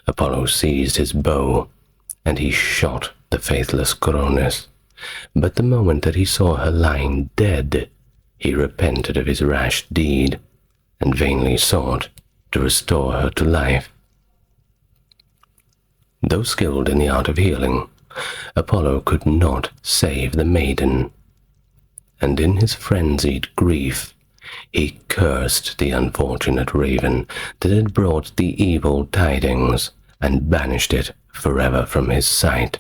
Apollo seized his bow, and he shot the faithless Coronis. But the moment that he saw her lying dead, he repented of his rash deed, and vainly sought to restore her to life. Though skilled in the art of healing, Apollo could not save the maiden, and in his frenzied grief he cursed the unfortunate raven that had brought the evil tidings, and banished it forever from his sight.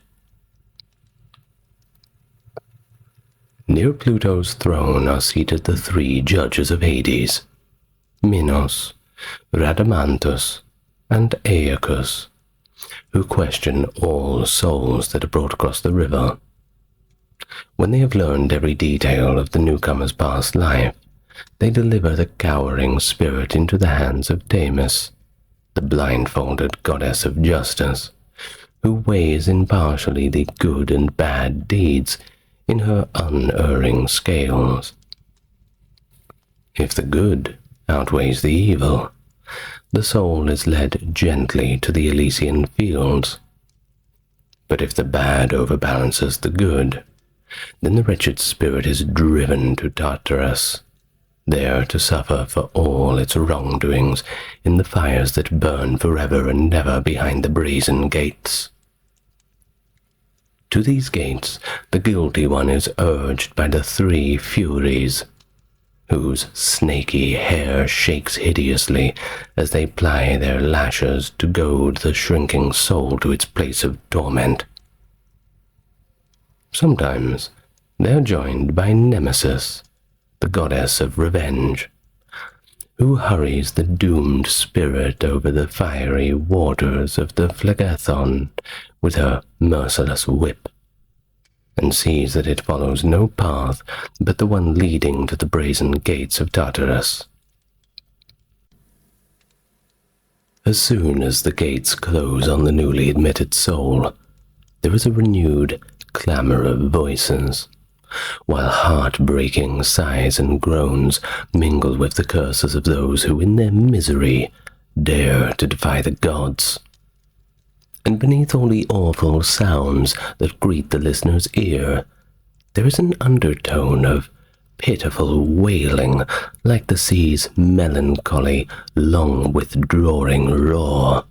Near Pluto's throne are seated the three judges of Hades, Minos, Rhadamanthus, and Aeacus, who question all souls that are brought across the river. When they have learned every detail of the newcomer's past life, they deliver the cowering spirit into the hands of Themis, the blindfolded goddess of justice, who weighs impartially the good and bad deeds in her unerring scales. If the good outweighs the evil, the soul is led gently to the Elysian fields. But if the bad overbalances the good, then the wretched spirit is driven to Tartarus, there to suffer for all its wrongdoings in the fires that burn forever and ever behind the brazen gates. To these gates the guilty one is urged by the three Furies, whose snaky hair shakes hideously as they ply their lashes to goad the shrinking soul to its place of torment. Sometimes they are joined by Nemesis, the goddess of revenge, who hurries the doomed spirit over the fiery waters of the Phlegethon with her merciless whip, and sees that it follows no path but the one leading to the brazen gates of Tartarus. As soon as the gates close on the newly admitted soul, there is a renewed clamor of voices, while heart-breaking sighs and groans mingle with the curses of those who in their misery dare to defy the gods. And beneath all the awful sounds that greet the listener's ear, there is an undertone of pitiful wailing, like the sea's melancholy, long-withdrawing roar,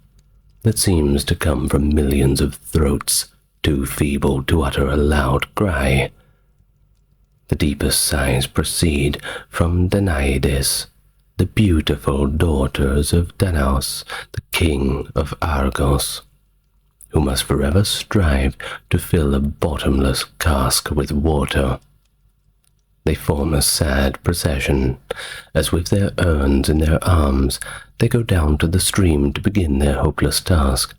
that seems to come from millions of throats too feeble to utter a loud cry. The deepest sighs proceed from Danaïdes, the beautiful daughters of Danaus, the king of Argos, who must forever strive to fill a bottomless cask with water. They form a sad procession, as with their urns in their arms they go down to the stream to begin their hopeless task,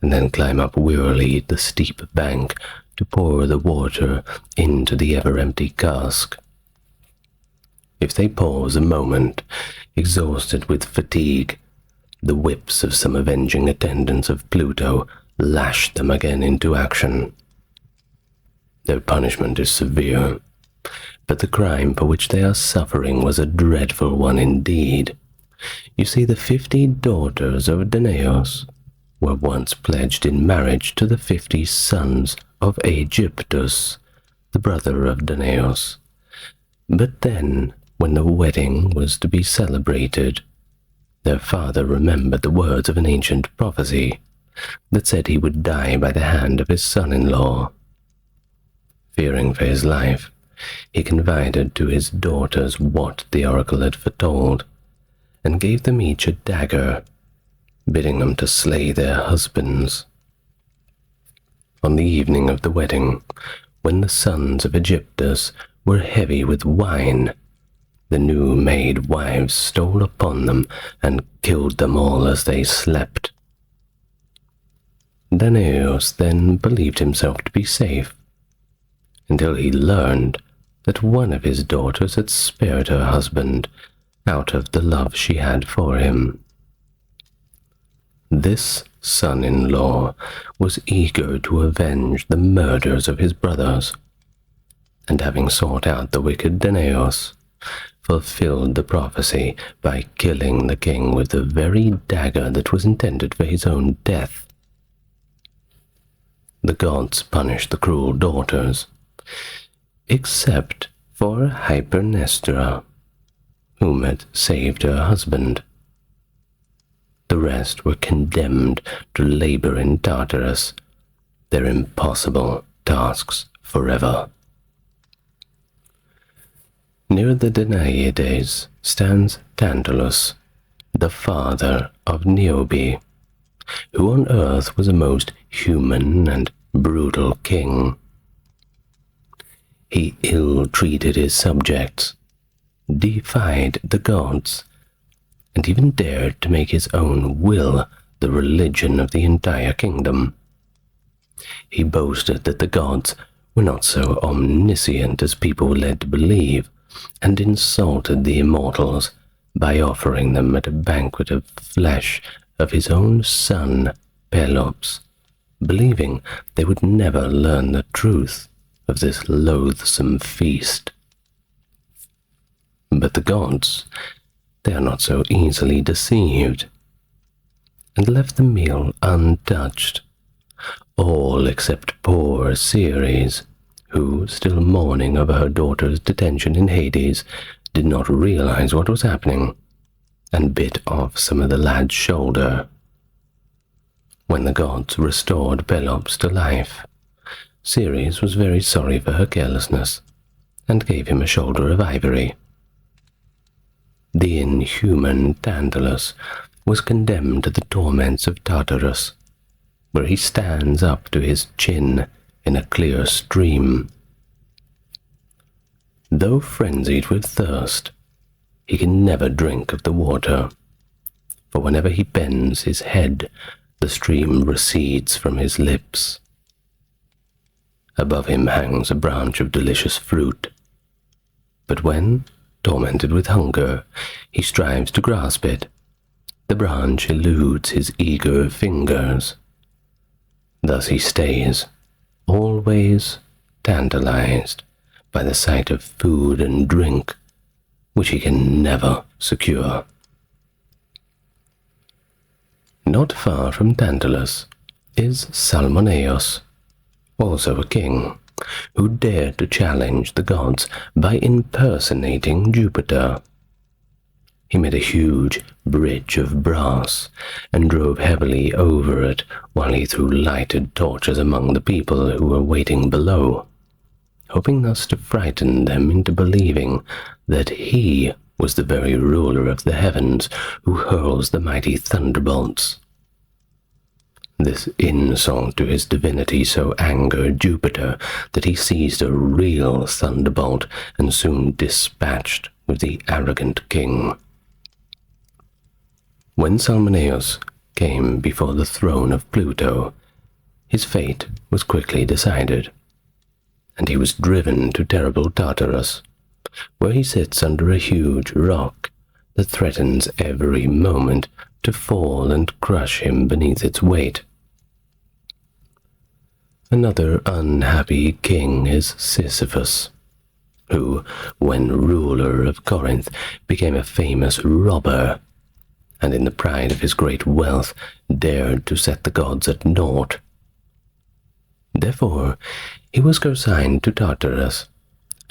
and then climb up wearily the steep bank to pour the water into the ever-empty cask. If they pause a moment, exhausted with fatigue, the whips of some avenging attendants of Pluto lash them again into action. Their punishment is severe, but the crime for which they are suffering was a dreadful one indeed. You see, the 50 daughters of Danaos were once pledged in marriage to the 50 sons of Aegyptus, the brother of Danaos. But then, when the wedding was to be celebrated, their father remembered the words of an ancient prophecy that said he would die by the hand of his son-in-law. Fearing for his life, he confided to his daughters what the oracle had foretold, and gave them each a dagger, bidding them to slay their husbands. On the evening of the wedding, when the sons of Aegyptus were heavy with wine, the new-made wives stole upon them and killed them all as they slept. Danaos then believed himself to be safe, until he learned that one of his daughters had spared her husband out of the love she had for him. This son-in-law was eager to avenge the murders of his brothers, and having sought out the wicked Danaos, fulfilled the prophecy by killing the king with the very dagger that was intended for his own death. The gods punished the cruel daughters, except for Hypernestra, whom had saved her husband. The rest were condemned to labor in Tartarus, their impossible tasks forever. Near the Danaides stands Tantalus, the father of Niobe, who on earth was a most human and brutal king. He ill-treated his subjects, defied the gods, and even dared to make his own will the religion of the entire kingdom. He boasted that the gods were not so omniscient as people were led to believe, and insulted the immortals by offering them at a banquet of flesh of his own son Pelops, believing they would never learn the truth of this loathsome feast. But the gods, they are not so easily deceived, and left the meal untouched, all except poor Ceres, who, still mourning over her daughter's detention in Hades, did not realize what was happening, and bit off some of the lad's shoulder. When the gods restored Pelops to life, Ceres was very sorry for her carelessness, and gave him a shoulder of ivory. The inhuman Tantalus was condemned to the torments of Tartarus, where he stands up to his chin in a clear stream. Though frenzied with thirst, he can never drink of the water, for whenever he bends his head, the stream recedes from his lips. Above him hangs a branch of delicious fruit, but when, tormented with hunger, he strives to grasp it, the branch eludes his eager fingers. Thus he stays, always tantalized by the sight of food and drink, which he can never secure. Not far from Tantalus is Salmoneus, also a king, who dared to challenge the gods by impersonating Jupiter. He made a huge bridge of brass and drove heavily over it while he threw lighted torches among the people who were waiting below, hoping thus to frighten them into believing that he was the very ruler of the heavens who hurls the mighty thunderbolts. This insult to his divinity so angered Jupiter that he seized a real thunderbolt and soon dispatched with the arrogant king. When Salmoneus came before the throne of Pluto, his fate was quickly decided, and he was driven to terrible Tartarus, where he sits under a huge rock that threatens every moment to fall and crush him beneath its weight. Another unhappy king is Sisyphus, who, when ruler of Corinth, became a famous robber, and in the pride of his great wealth dared to set the gods at naught. Therefore, he was consigned to Tartarus,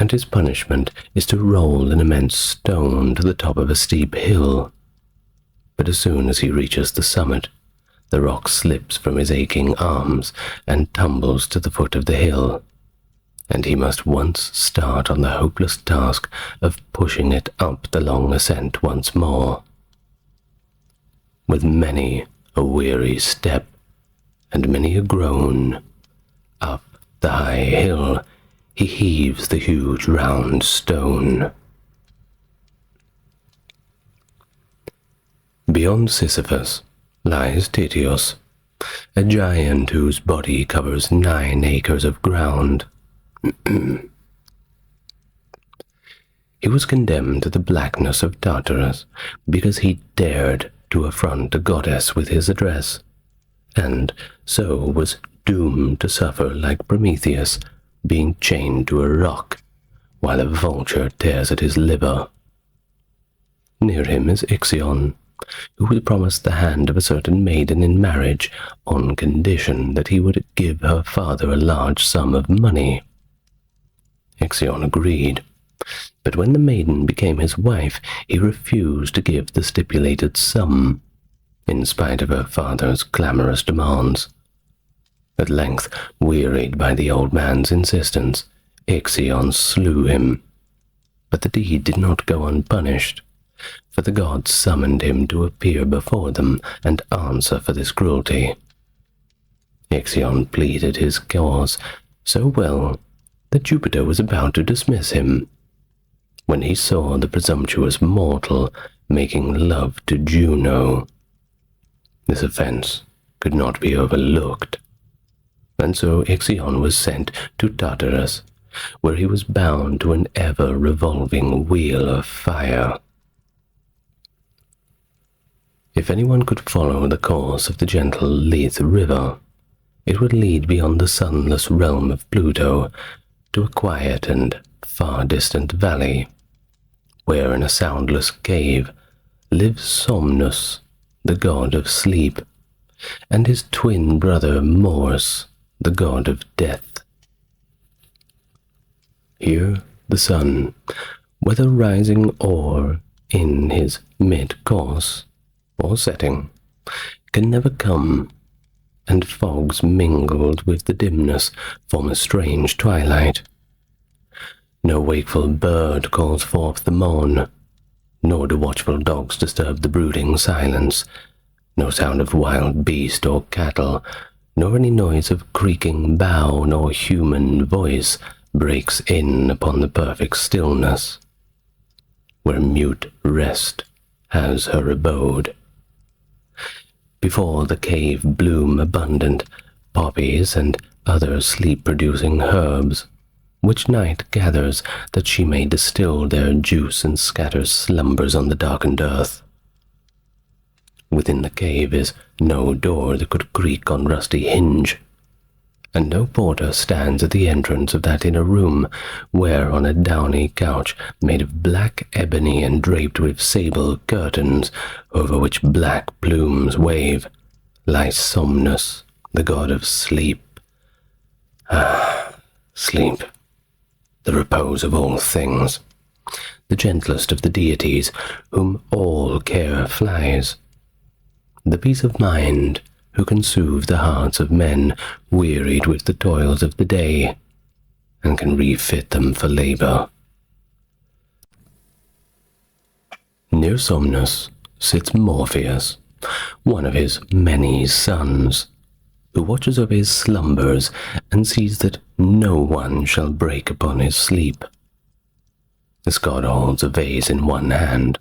and his punishment is to roll an immense stone to the top of a steep hill. But as soon as he reaches the summit, the rock slips from his aching arms and tumbles to the foot of the hill, and he must once start on the hopeless task of pushing it up the long ascent once more. With many a weary step and many a groan, up the high hill he heaves the huge round stone. Beyond Sisyphus lies Tityos, a giant whose body covers 9 acres of ground. He was condemned to the blackness of Tartarus because he dared to affront a goddess with his address, and so was doomed to suffer like Prometheus, being chained to a rock while a vulture tears at his liver. Near him is Ixion, who was promised the hand of a certain maiden in marriage on condition that he would give her father a large sum of money. Ixion agreed, but when the maiden became his wife, he refused to give the stipulated sum, in spite of her father's clamorous demands. At length, wearied by the old man's insistence, Ixion slew him. But the deed did not go unpunished, for the gods summoned him to appear before them and answer for this cruelty. Ixion pleaded his cause so well that Jupiter was about to dismiss him, when he saw the presumptuous mortal making love to Juno. This offense could not be overlooked, and so Ixion was sent to Tartarus, where he was bound to an ever-revolving wheel of fire. If anyone could follow the course of the gentle Lethe River, it would lead beyond the sunless realm of Pluto to a quiet and far-distant valley, where in a soundless cave lives Somnus, the god of sleep, and his twin brother Mors, the god of death. Here the sun, whether rising or in his mid-course, or setting, can never come, and fogs mingled with the dimness form a strange twilight. No wakeful bird calls forth the morn, nor do watchful dogs disturb the brooding silence. No sound of wild beast or cattle, nor any noise of creaking bough nor human voice breaks in upon the perfect stillness, where mute rest has her abode. Before the cave bloom abundant poppies and other sleep-producing herbs, which night gathers that she may distill their juice and scatter slumbers on the darkened earth. Within the cave is no door that could creak on rusty hinge, and no porter stands at the entrance of that inner room, where on a downy couch made of black ebony and draped with sable curtains, over which black plumes wave, lies Somnus, the god of sleep. Ah, sleep, the repose of all things, the gentlest of the deities, whom all care flies, the peace of mind, who can soothe the hearts of men wearied with the toils of the day, and can refit them for labor. Near Somnus sits Morpheus, one of his many sons, who watches over his slumbers and sees that no one shall break upon his sleep. This god holds a vase in one hand,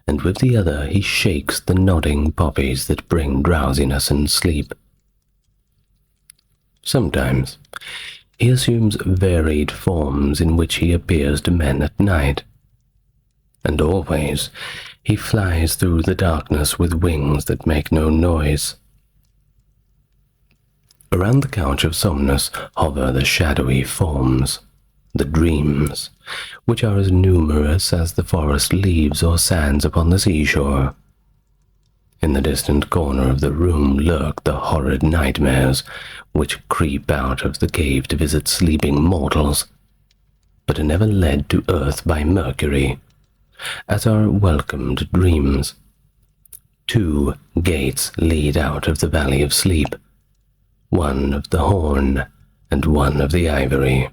and with the other he shakes the nodding poppies that bring drowsiness and sleep. Sometimes he assumes varied forms in which he appears to men at night, and always he flies through the darkness with wings that make no noise. Around the couch of Somnus hover the shadowy forms, the dreams, which are as numerous as the forest leaves or sands upon the seashore. In the distant corner of the room lurk the horrid nightmares, which creep out of the cave to visit sleeping mortals, but are never led to earth by Mercury, as are welcomed dreams. 2 gates lead out of the Valley of Sleep, one of the horn and one of the ivory.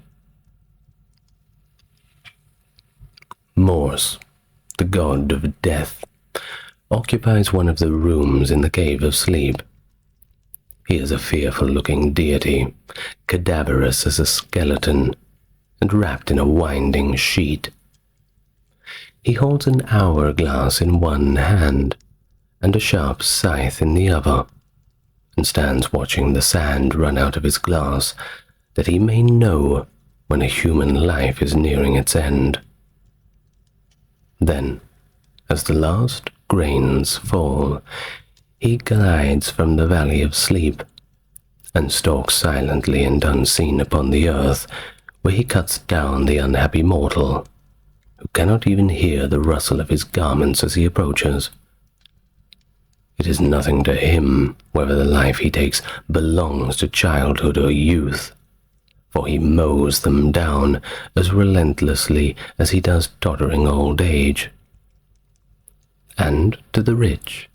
Mors, the god of death, occupies one of the rooms in the Cave of Sleep. He is a fearful-looking deity, cadaverous as a skeleton, and wrapped in a winding sheet. He holds an hourglass in one hand and a sharp scythe in the other, and stands watching the sand run out of his glass, that he may know when a human life is nearing its end. Then, as the last grains fall, he glides from the Valley of Sleep, and stalks silently and unseen upon the earth, where he cuts down the unhappy mortal, who cannot even hear the rustle of his garments as he approaches. It is nothing to him whether the life he takes belongs to childhood or youth, for he mows them down as relentlessly as he does tottering old age. And to the rich,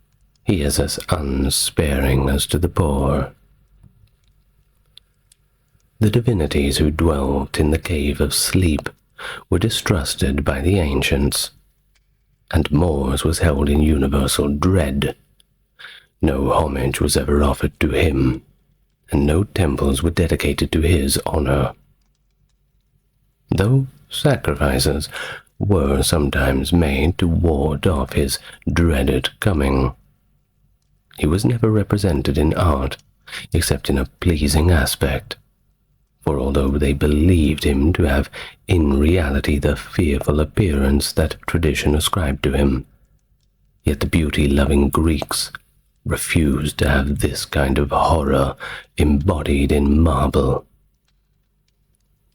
he is as unsparing as to the poor. The divinities who dwelt in the Cave of Sleep were distrusted by the ancients, and Mors was held in universal dread. No homage was ever offered to him, and no temples were dedicated to his honor, though sacrifices were sometimes made to ward off his dreaded coming. He was never represented in art, except in a pleasing aspect, for although they believed him to have in reality the fearful appearance that tradition ascribed to him, yet the beauty-loving Greeks refused to have this kind of horror embodied in marble.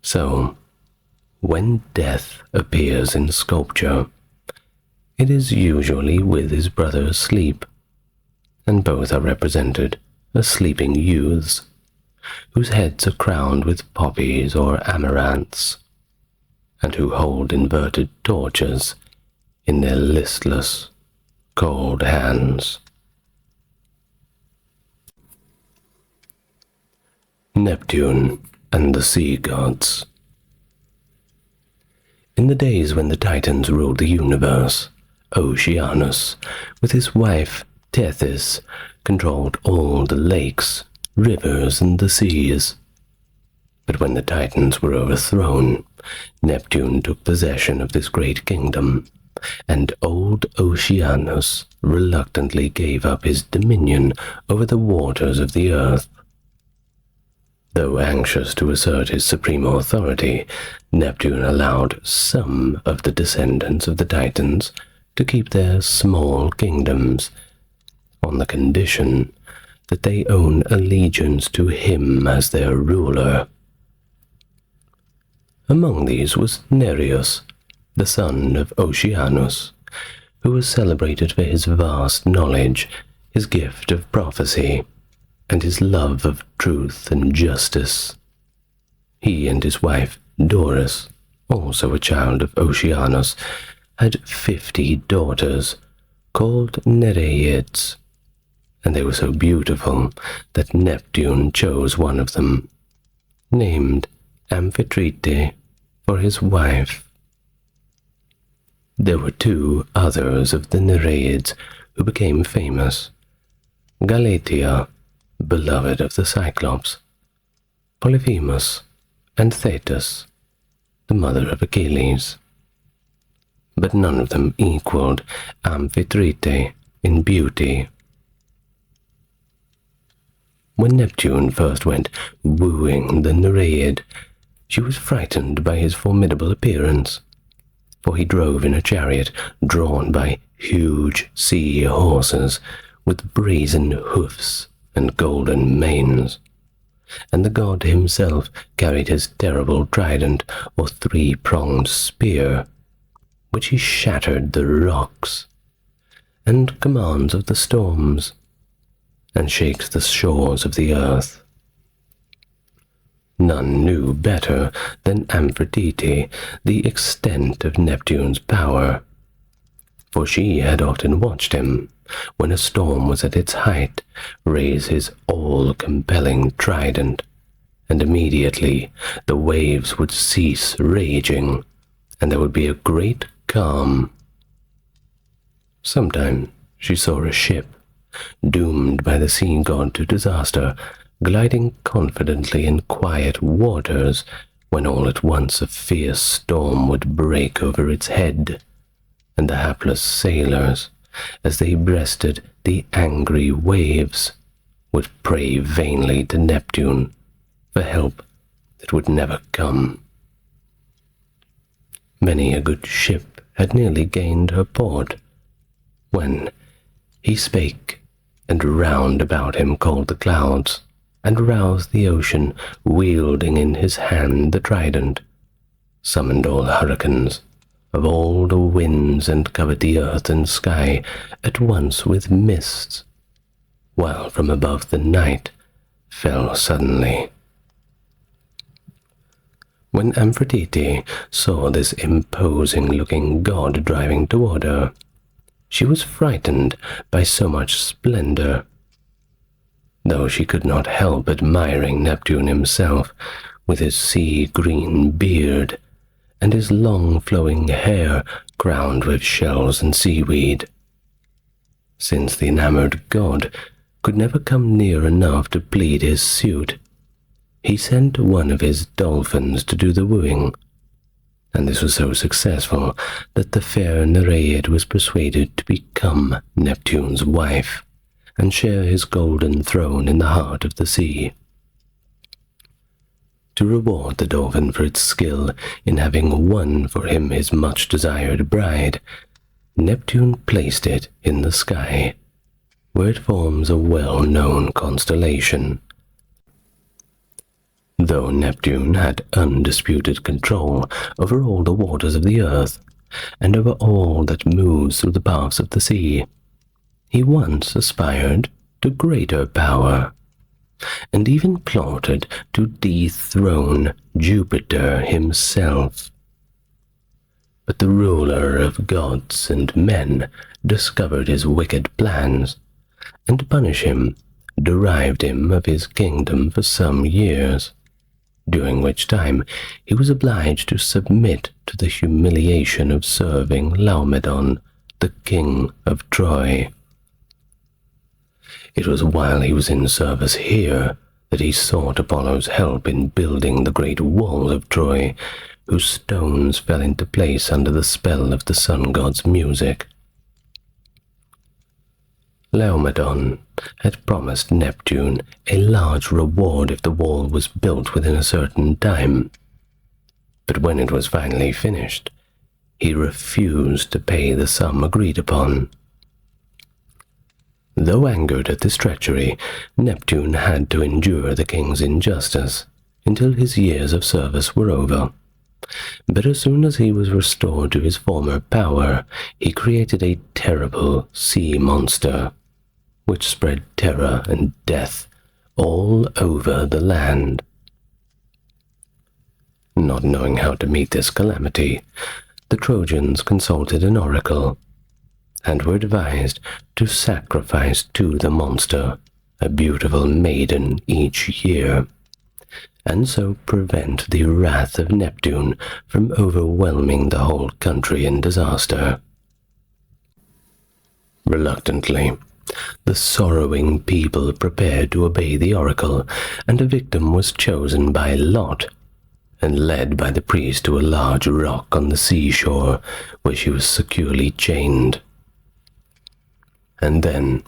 So, when death appears in sculpture, it is usually with his brother Sleep, and both are represented as sleeping youths, whose heads are crowned with poppies or amaranths, and who hold inverted torches in their listless, cold hands. Neptune and the Sea Gods. In the days when the Titans ruled the universe, Oceanus, with his wife Tethys, controlled all the lakes, rivers, and the seas. But when the Titans were overthrown, Neptune took possession of this great kingdom, and old Oceanus reluctantly gave up his dominion over the waters of the earth. Though anxious to assert his supreme authority, Neptune allowed some of the descendants of the Titans to keep their small kingdoms, on the condition that they own allegiance to him as their ruler. Among these was Nereus, the son of Oceanus, who was celebrated for his vast knowledge, his gift of prophecy, and his love of truth and justice. He and his wife Doris, also a child of Oceanus, had 50 daughters, called Nereids, and they were so beautiful that Neptune chose one of them, named Amphitrite, for his wife. There were 2 others of the Nereids who became famous, Galatea, beloved of the Cyclops, Polyphemus, and Thetis, the mother of Achilles. But none of them equaled Amphitrite in beauty. When Neptune first went wooing the Nereid, she was frightened by his formidable appearance, for he drove in a chariot drawn by huge sea horses with brazen hoofs and golden manes, and the god himself carried his terrible trident or three-pronged spear, which he shattered the rocks, and commands of the storms, and shakes the shores of the earth. None knew better than Amphitrite the extent of Neptune's power, for she had often watched him, when a storm was at its height, raise his all-compelling trident, and immediately the waves would cease raging, and there would be a great calm. Sometimes she saw a ship, doomed by the sea god to disaster, gliding confidently in quiet waters, when all at once a fierce storm would break over its head, and the hapless sailors, as they breasted the angry waves, would pray vainly to Neptune for help that would never come. Many a good ship had nearly gained her port, when he spake, and round about him called the clouds, and roused the ocean, wielding in his hand the trident, summoned all hurricanes of all the winds, and covered the earth and sky at once with mists, while from above the night fell suddenly. When Amphitrite saw this imposing-looking god driving toward her, she was frightened by so much splendor, though she could not help admiring Neptune himself, with his sea-green beard, and his long flowing hair crowned with shells and seaweed. Since the enamored god could never come near enough to plead his suit, he sent one of his dolphins to do the wooing, and this was so successful that the fair Nereid was persuaded to become Neptune's wife, and share his golden throne in the heart of the sea. To reward the dolphin for its skill in having won for him his much-desired bride, Neptune placed it in the sky, where it forms a well-known constellation. Though Neptune had undisputed control over all the waters of the earth, and over all that moves through the paths of the sea, he once aspired to greater power, and even plotted to dethrone Jupiter himself. But the ruler of gods and men discovered his wicked plans, and to punish him, deprived him of his kingdom for some years, during which time he was obliged to submit to the humiliation of serving Laomedon, the king of Troy. It was while he was in service here that he sought Apollo's help in building the great wall of Troy, whose stones fell into place under the spell of the sun god's music. Laomedon had promised Neptune a large reward if the wall was built within a certain time, but when it was finally finished, he refused to pay the sum agreed upon. Though angered at this treachery, Neptune had to endure the king's injustice until his years of service were over. But as soon as he was restored to his former power, he created a terrible sea monster, which spread terror and death all over the land. Not knowing how to meet this calamity, the Trojans consulted an oracle, and were advised to sacrifice to the monster a beautiful maiden each year, and so prevent the wrath of Neptune from overwhelming the whole country in disaster. Reluctantly, The sorrowing people prepared to obey the oracle, and a victim was chosen by lot, and led by the priest to a large rock on the seashore, where she was securely chained. And then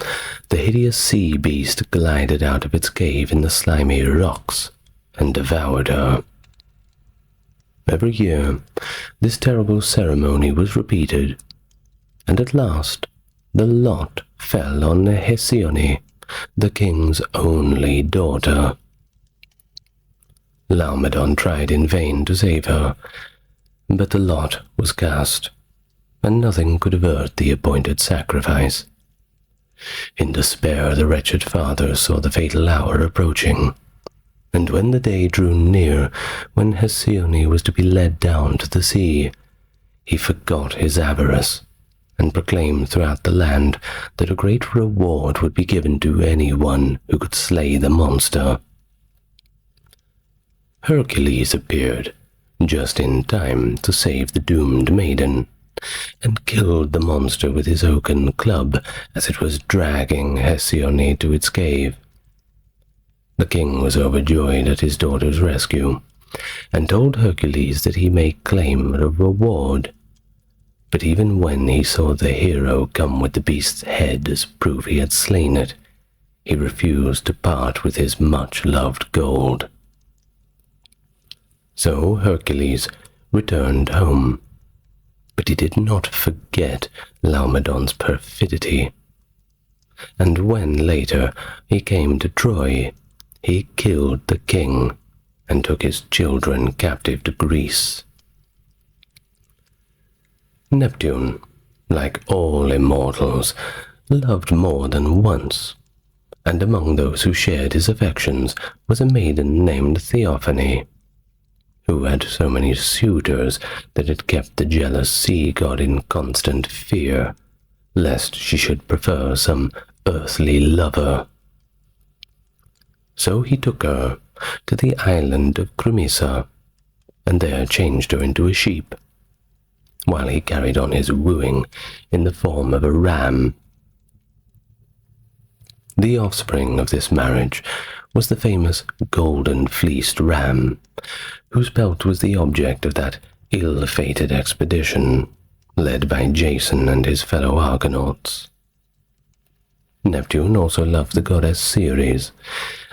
the hideous sea beast glided out of its cave in the slimy rocks and devoured her. Every year, this terrible ceremony was repeated, and at last the lot fell on Hesione, the king's only daughter. Laomedon tried in vain to save her, but the lot was cast, and nothing could avert the appointed sacrifice. In despair, the wretched father saw the fatal hour approaching, and when the day drew near when Hesione was to be led down to the sea, he forgot his avarice and proclaimed throughout the land that a great reward would be given to anyone who could slay the monster. Hercules appeared just in time to save the doomed maiden, and killed the monster with his oaken club as it was dragging Hesione to its cave. The king was overjoyed at his daughter's rescue, and told Hercules that he may claim a reward. But even when he saw the hero come with the beast's head as proof he had slain it, he refused to part with his much-loved gold. So Hercules returned home, but he did not forget Laomedon's perfidy. And when later he came to Troy, he killed the king and took his children captive to Greece. Neptune, like all immortals, loved more than once, and among those who shared his affections was a maiden named Theophany, who had so many suitors that it kept the jealous sea god in constant fear, lest she should prefer some earthly lover. So he took her to the island of Cremisa, and there changed her into a sheep, while he carried on his wooing in the form of a ram. The offspring of this marriage was the famous golden-fleeced ram, whose pelt was the object of that ill-fated expedition, led by Jason and his fellow Argonauts. Neptune also loved the goddess Ceres,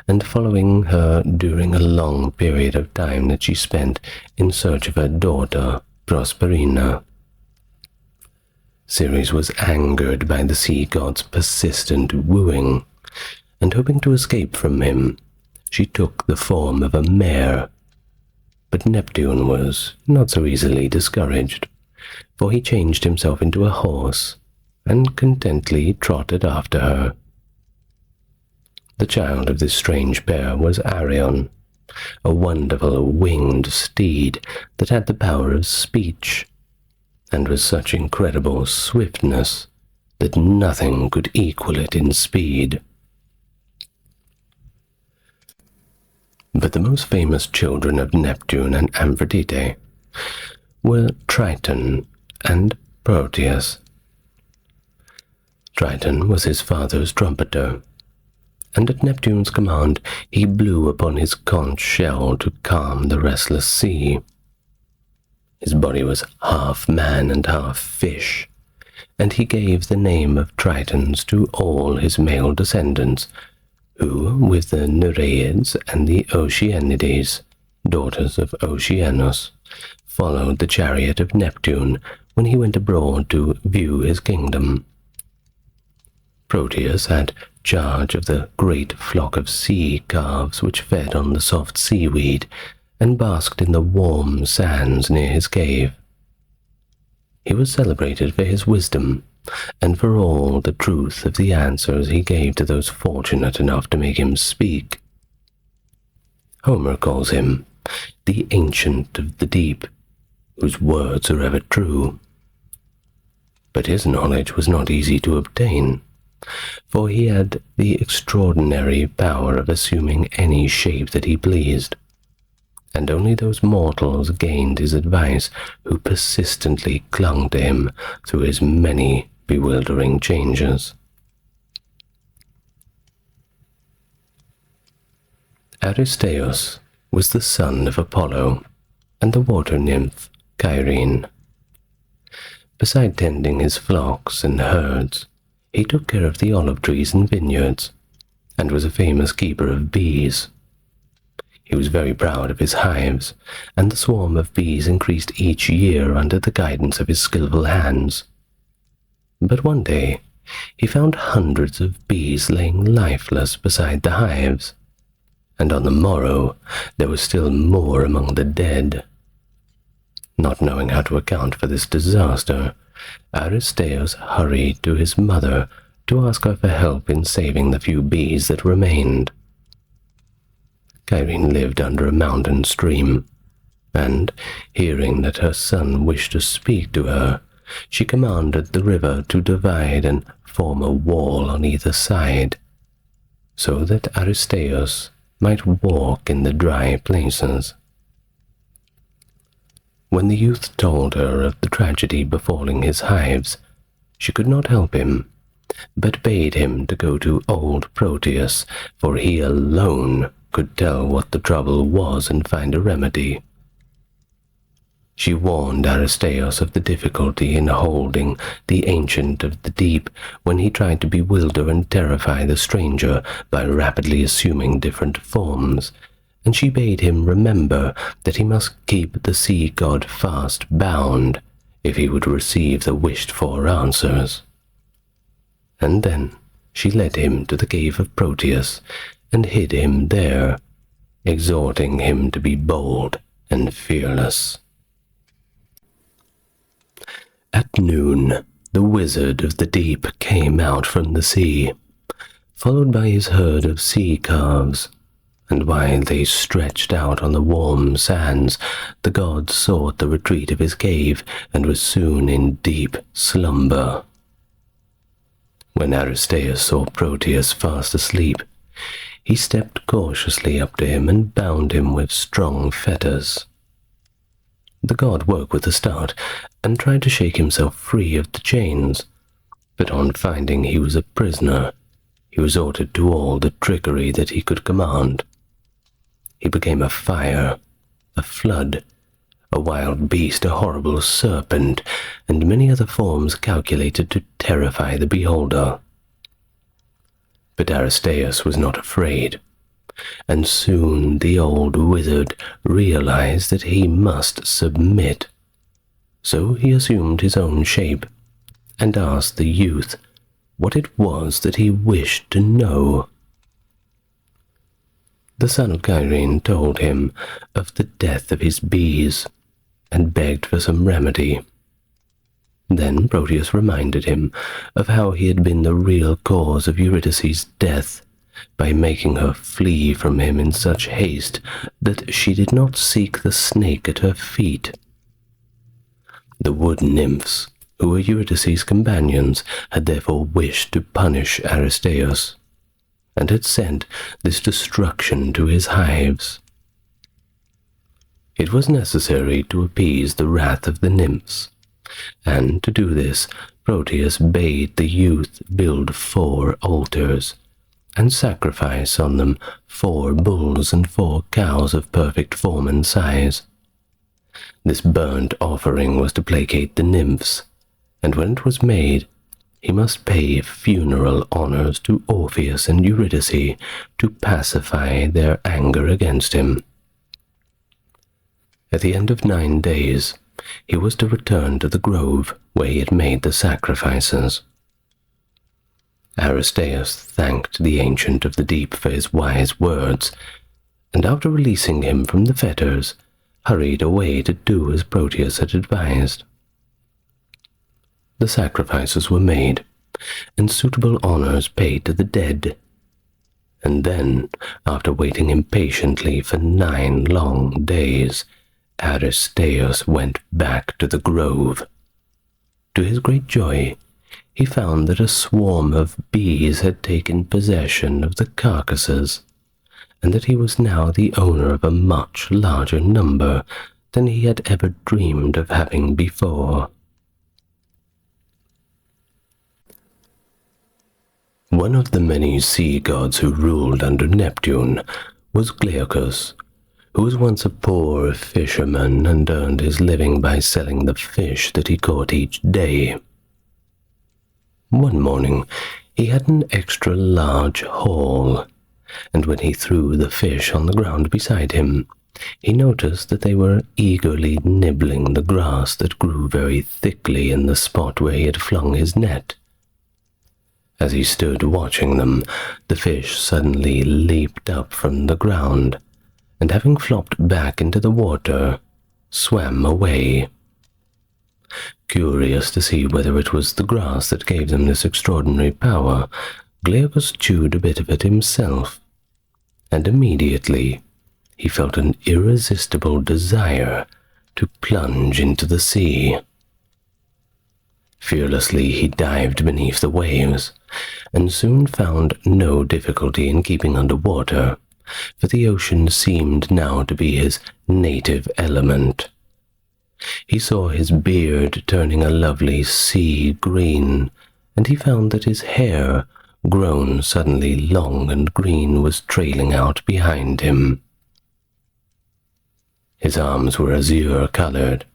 and following her during a long period of time that she spent in search of her daughter, Prosperina. Ceres was angered by the sea god's persistent wooing, and hoping to escape from him, she took the form of a mare. But Neptune was not so easily discouraged, for he changed himself into a horse, and contentedly trotted after her. The child of this strange pair was Arion, a wonderful winged steed that had the power of speech, and with such incredible swiftness that nothing could equal it in speed. But the most famous children of Neptune and Aphrodite were Triton and Proteus. Triton was his father's trumpeter, and at Neptune's command he blew upon his conch shell to calm the restless sea. His body was half man and half fish, and he gave the name of Tritons to all his male descendants, who, with the Nereids and the Oceanides, daughters of Oceanus, followed the chariot of Neptune when he went abroad to view his kingdom. Proteus had charge of the great flock of sea calves which fed on the soft seaweed and basked in the warm sands near his cave. He was celebrated for his wisdom, and for all the truth of the answers he gave to those fortunate enough to make him speak. Homer calls him the Ancient of the Deep, whose words are ever true. But his knowledge was not easy to obtain, for he had the extraordinary power of assuming any shape that he pleased, and only those mortals gained his advice who persistently clung to him through his many bewildering changes. Aristeus was the son of Apollo and the water nymph Cyrene. Beside tending his flocks and herds, he took care of the olive trees and vineyards, and was a famous keeper of bees. He was very proud of his hives, and the swarm of bees increased each year under the guidance of his skillful hands. But one day he found hundreds of bees laying lifeless beside the hives, and on the morrow there was still more among the dead. Not knowing how to account for this disaster, Aristeus hurried to his mother to ask her for help in saving the few bees that remained. Cyrene lived under a mountain stream, and, hearing that her son wished to speak to her, she commanded the river to divide and form a wall on either side, so that Aristeus might walk in the dry places. When the youth told her of the tragedy befalling his hives, she could not help him, but bade him to go to old Prometheus, for he alone could tell what the trouble was and find a remedy. She warned Aristeus of the difficulty in holding the Ancient of the Deep when he tried to bewilder and terrify the stranger by rapidly assuming different forms, and she bade him remember that he must keep the sea god fast bound if he would receive the wished-for answers. And then she led him to the cave of Prometheus and hid him there, exhorting him to be bold and fearless. At noon, the wizard of the deep came out from the sea, followed by his herd of sea calves, and while they stretched out on the warm sands, the god sought the retreat of his cave and was soon in deep slumber. When Aristeus saw Prometheus fast asleep, he stepped cautiously up to him and bound him with strong fetters. The god woke with a start and tried to shake himself free of the chains, but on finding he was a prisoner, he resorted to all the trickery that he could command. He became a fire, a flood, a wild beast, a horrible serpent, and many other forms calculated to terrify the beholder. But Aristeus was not afraid, and soon the old wizard realized that he must submit. So he assumed his own shape and asked the youth what it was that he wished to know. The son of Cyrene told him of the death of his bees and begged for some remedy. Then Prometheus reminded him of how he had been the real cause of Eurydice's death by making her flee from him in such haste that she did not seek the snake at her feet. The wood nymphs, who were Eurydice's companions, had therefore wished to punish Aristeus, and had sent this destruction to his hives. It was necessary to appease the wrath of the nymphs, and to do this Prometheus bade the youth build 4 altars, and sacrifice on them 4 bulls and 4 cows of perfect form and size. This burnt offering was to placate the nymphs, and when it was made, he must pay funeral honors to Orpheus and Eurydice to pacify their anger against him. At the end of 9 days, he was to return to the grove where he had made the sacrifices. Aristeus thanked the Ancient of the Deep for his wise words, and after releasing him from the fetters, hurried away to do as Prometheus had advised. The sacrifices were made, and suitable honors paid to the dead, and then, after waiting impatiently for 9 long days, Aristeus went back to the grove. To his great joy, he found that a swarm of bees had taken possession of the carcasses, and that he was now the owner of a much larger number than he had ever dreamed of having before. One of the many sea gods who ruled under Neptune was Glaucus, who was once a poor fisherman and earned his living by selling the fish that he caught each day. One morning, he had an extra large haul, and when he threw the fish on the ground beside him, he noticed that they were eagerly nibbling the grass that grew very thickly in the spot where he had flung his net. As he stood watching them, the fish suddenly leaped up from the ground, and having flopped back into the water, swam away. Curious to see whether it was the grass that gave them this extraordinary power, Glaucus chewed a bit of it himself, and immediately he felt an irresistible desire to plunge into the sea. Fearlessly he dived beneath the waves, and soon found no difficulty in keeping under water, for the ocean seemed now to be his native element. He saw his beard turning a lovely sea green, and he found that his hair, grown suddenly long and green, was trailing out behind him. His arms were azure-colored,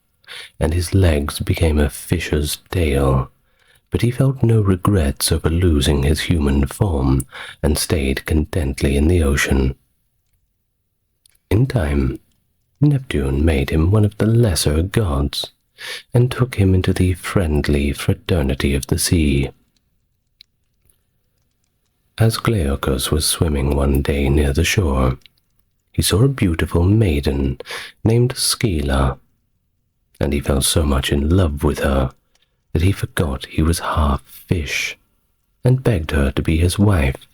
and his legs became a fish's tail, but he felt no regrets over losing his human form and stayed contently in the ocean. In time, Neptune made him one of the lesser gods, and took him into the friendly fraternity of the sea. As Glaucus was swimming one day near the shore, he saw a beautiful maiden named Scylla, and he fell so much in love with her that he forgot he was half fish, and begged her to be his wife.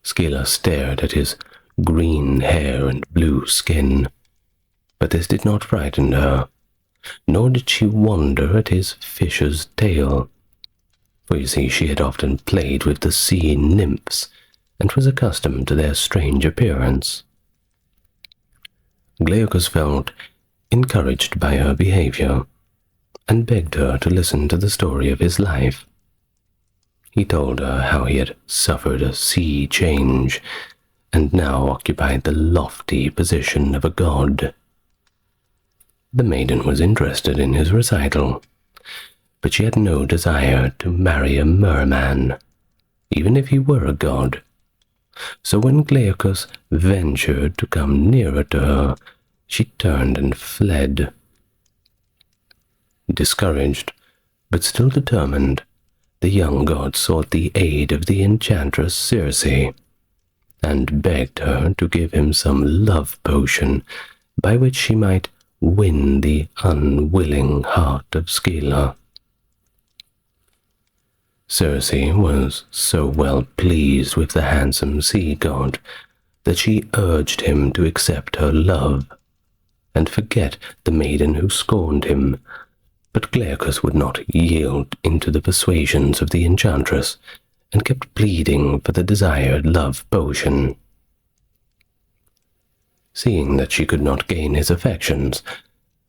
Scylla stared at his green hair and blue skin, but this did not frighten her, nor did she wonder at his fish's tail, for you see she had often played with the sea nymphs, and was accustomed to their strange appearance. Glaucus felt encouraged by her behavior, and begged her to listen to the story of his life. He told her how he had suffered a sea change, and now occupied the lofty position of a god. The maiden was interested in his recital, but she had no desire to marry a merman, even if he were a god. So when Glaucus ventured to come nearer to her, she turned and fled. Discouraged, but still determined, the young god sought the aid of the enchantress Circe, and begged her to give him some love potion by which she might win the unwilling heart of Scylla. Circe was so well pleased with the handsome sea god that she urged him to accept her love and forget the maiden who scorned him, but Glaucus would not yield into the persuasions of the enchantress, and kept pleading for the desired love potion. Seeing that she could not gain his affections,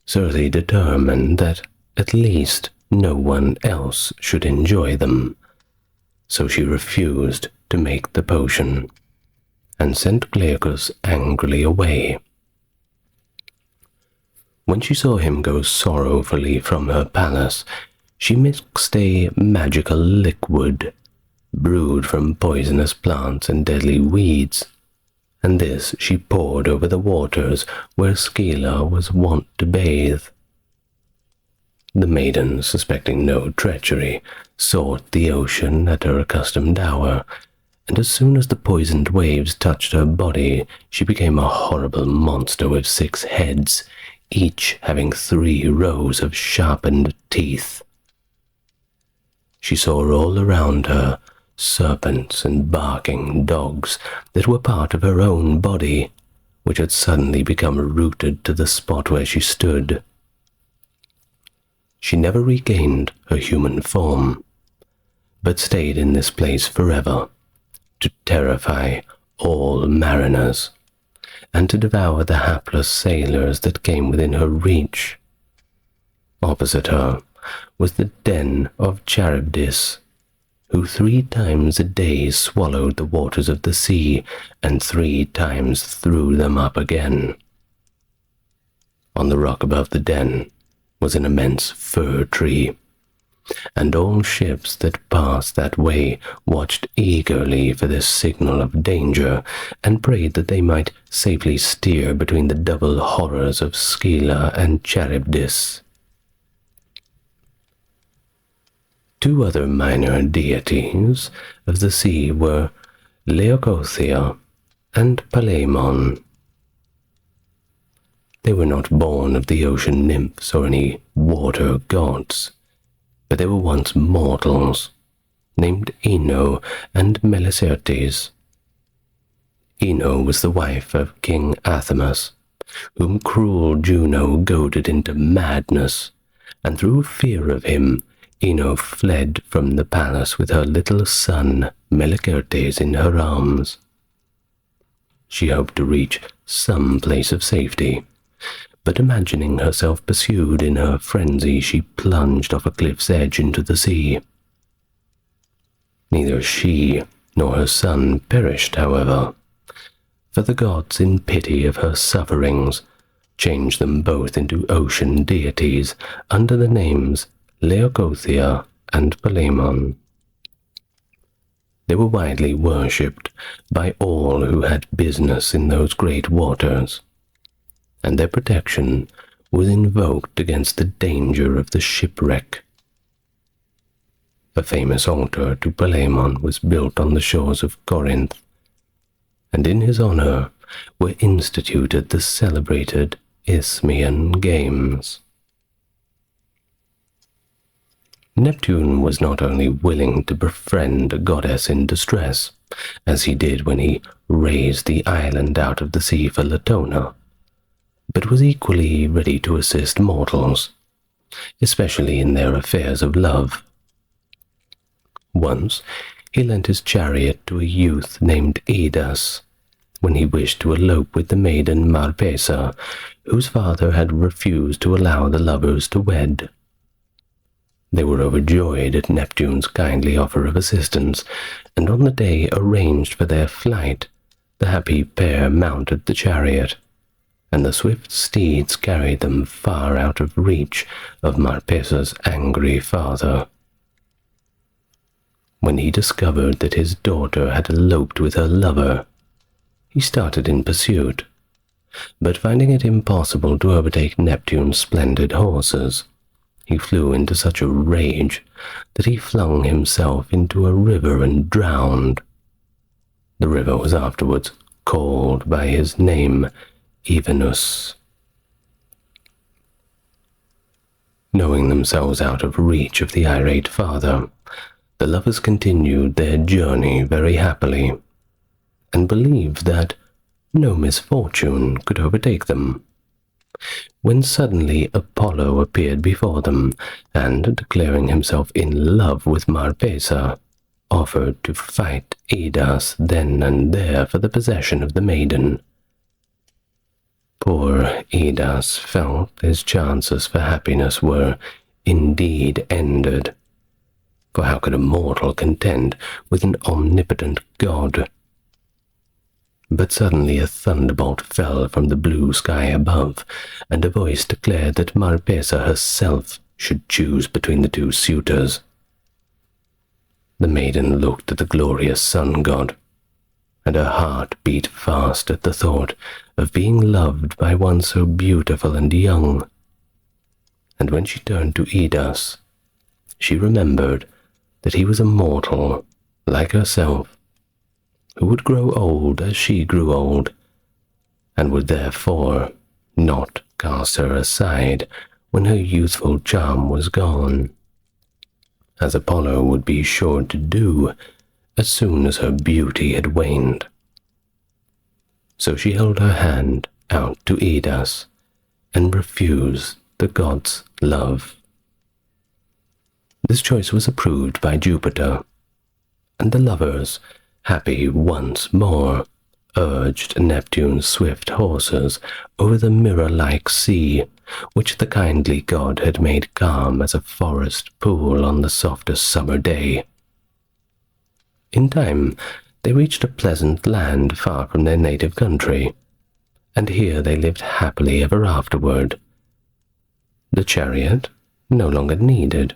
Circe determined that at least no one else should enjoy them, so she refused to make the potion, and sent Glaucus angrily away. When she saw him go sorrowfully from her palace, she mixed a magical liquid, brewed from poisonous plants and deadly weeds, and this she poured over the waters where Scylla was wont to bathe. The maiden, suspecting no treachery, sought the ocean at her accustomed hour, and as soon as the poisoned waves touched her body, she became a horrible monster with 6 heads, each having 3 rows of sharpened teeth. She saw all around her serpents and barking dogs that were part of her own body, which had suddenly become rooted to the spot where she stood. She never regained her human form, but stayed in this place forever, to terrify all mariners, and to devour the hapless sailors that came within her reach. Opposite her was the den of Charybdis, who 3 times a day swallowed the waters of the sea and 3 times threw them up again. On the rock above the den was an immense fir tree, and all ships that passed that way watched eagerly for this signal of danger, and prayed that they might safely steer between the double horrors of Scylla and Charybdis. 2 other minor deities of the sea were Leucothea and Palemon. They were not born of the ocean nymphs or any water gods, but they were once mortals, named Ino and Melicertes. Ino was the wife of King Athamas, whom cruel Juno goaded into madness, and through fear of him, Ino fled from the palace with her little son Melicertes in her arms. She hoped to reach some place of safety, but imagining herself pursued in her frenzy, she plunged off a cliff's edge into the sea. Neither she nor her son perished, however, for the gods, in pity of her sufferings, changed them both into ocean deities under the names Leucothea and Palemon. They were widely worshipped by all who had business in those great waters, and their protection was invoked against the danger of the shipwreck. A famous altar to Palemon was built on the shores of Corinth, and in his honor were instituted the celebrated Isthmian Games. Neptune was not only willing to befriend a goddess in distress, as he did when he raised the island out of the sea for Latona, but was equally ready to assist mortals, especially in their affairs of love. Once he lent his chariot to a youth named Idas, when he wished to elope with the maiden Marpessa, whose father had refused to allow the lovers to wed. They were overjoyed at Neptune's kindly offer of assistance, and on the day arranged for their flight, the happy pair mounted the chariot, and the swift steeds carried them far out of reach of Marpessa's angry father. When he discovered that his daughter had eloped with her lover, he started in pursuit, but finding it impossible to overtake Neptune's splendid horses, he flew into such a rage that he flung himself into a river and drowned. The river was afterwards called by his name, Evenus. Knowing themselves out of reach of the irate father, the lovers continued their journey very happily, and believed that no misfortune could overtake them, when suddenly Apollo appeared before them, and, declaring himself in love with Marpessa, offered to fight Idas then and there for the possession of the maiden. Poor Idas felt his chances for happiness were indeed ended, for how could a mortal contend with an omnipotent god? But suddenly a thunderbolt fell from the blue sky above, and a voice declared that Marpessa herself should choose between the 2 suitors. The maiden looked at the glorious sun god, and her heart beat fast at the thought of being loved by one so beautiful and young. And when she turned to Idas, she remembered that he was a mortal like herself, who would grow old as she grew old, and would therefore not cast her aside when her youthful charm was gone, as Apollo would be sure to do as soon as her beauty had waned. So she held her hand out to Idas, and refused the god's love. This choice was approved by Jupiter, and the lovers, happy once more, urged Neptune's swift horses over the mirror-like sea, which the kindly god had made calm as a forest pool on the softest summer day. In time, they reached a pleasant land far from their native country, and here they lived happily ever afterward. The chariot, no longer needed,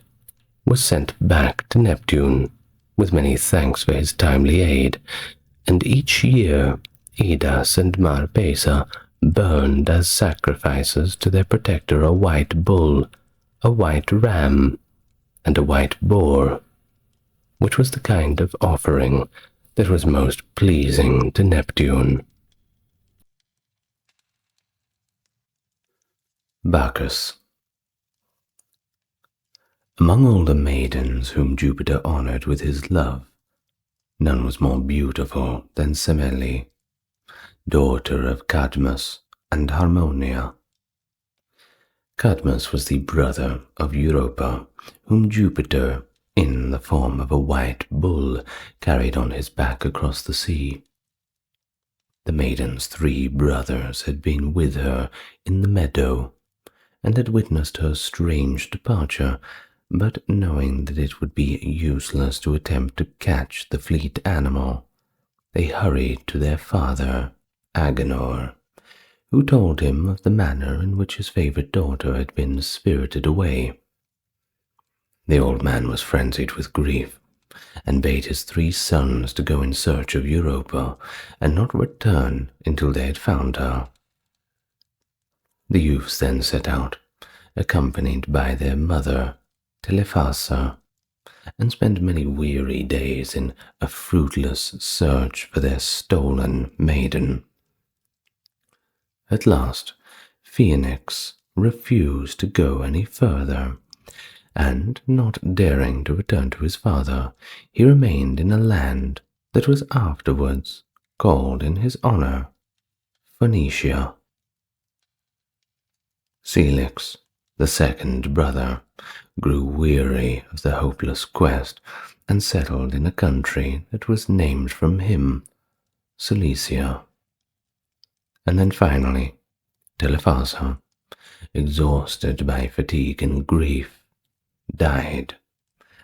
was sent back to Neptune, with many thanks for his timely aid, and each year Idas and Marpessa burned as sacrifices to their protector a white bull, a white ram, and a white boar, which was the kind of offering that was most pleasing to Neptune. Bacchus. Among all the maidens whom Jupiter honored with his love, none was more beautiful than Semele, daughter of Cadmus and Harmonia. Cadmus was the brother of Europa, whom Jupiter, in the form of a white bull, carried on his back across the sea. The maiden's 3 brothers had been with her in the meadow, and had witnessed her strange departure, but knowing that it would be useless to attempt to catch the fleet animal, they hurried to their father, Agenor, who told him of the manner in which his favorite daughter had been spirited away. The old man was frenzied with grief, and bade his 3 sons to go in search of Europa, and not return until they had found her. The youths then set out, accompanied by their mother, Telephassa, and spent many weary days in a fruitless search for their stolen maiden. At last, Phoenix refused to go any further, and, not daring to return to his father, he remained in a land that was afterwards called in his honor Phoenicia. Celix, the second brother, grew weary of the hopeless quest and settled in a country that was named from him, Cilicia. And then finally, Telephassa, exhausted by fatigue and grief, died,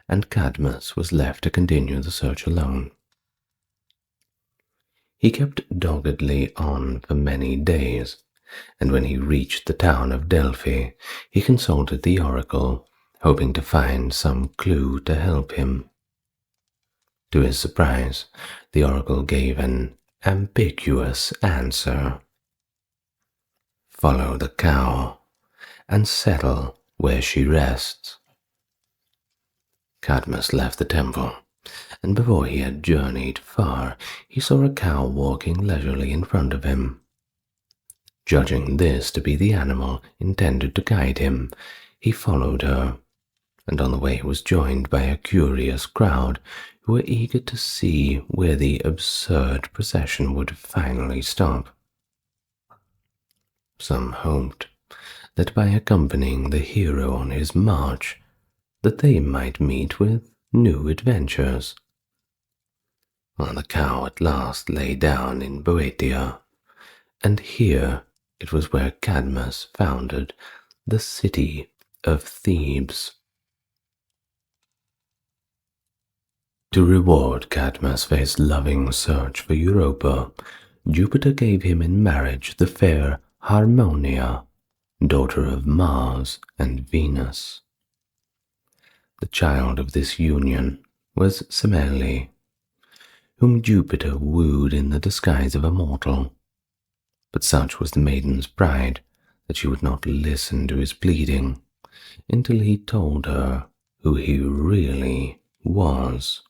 and Cadmus was left to continue the search alone. He kept doggedly on for many days, and when he reached the town of Delphi, he consulted the oracle, hoping to find some clue to help him. To his surprise, the oracle gave an ambiguous answer. Follow the cow, and settle where she rests. Cadmus left the temple, and before he had journeyed far, he saw a cow walking leisurely in front of him. Judging this to be the animal intended to guide him, he followed her, and on the way was joined by a curious crowd who were eager to see where the absurd procession would finally stop. Some hoped that by accompanying the hero on his march, that they might meet with new adventures. Well, the cow at last lay down in Boeotia, and here it was where Cadmus founded the city of Thebes. To reward Cadmus for his loving search for Europa, Jupiter gave him in marriage the fair Harmonia, daughter of Mars and Venus. The child of this union was Semele, whom Jupiter wooed in the disguise of a mortal, but such was the maiden's pride that she would not listen to his pleading until he told her who he really was.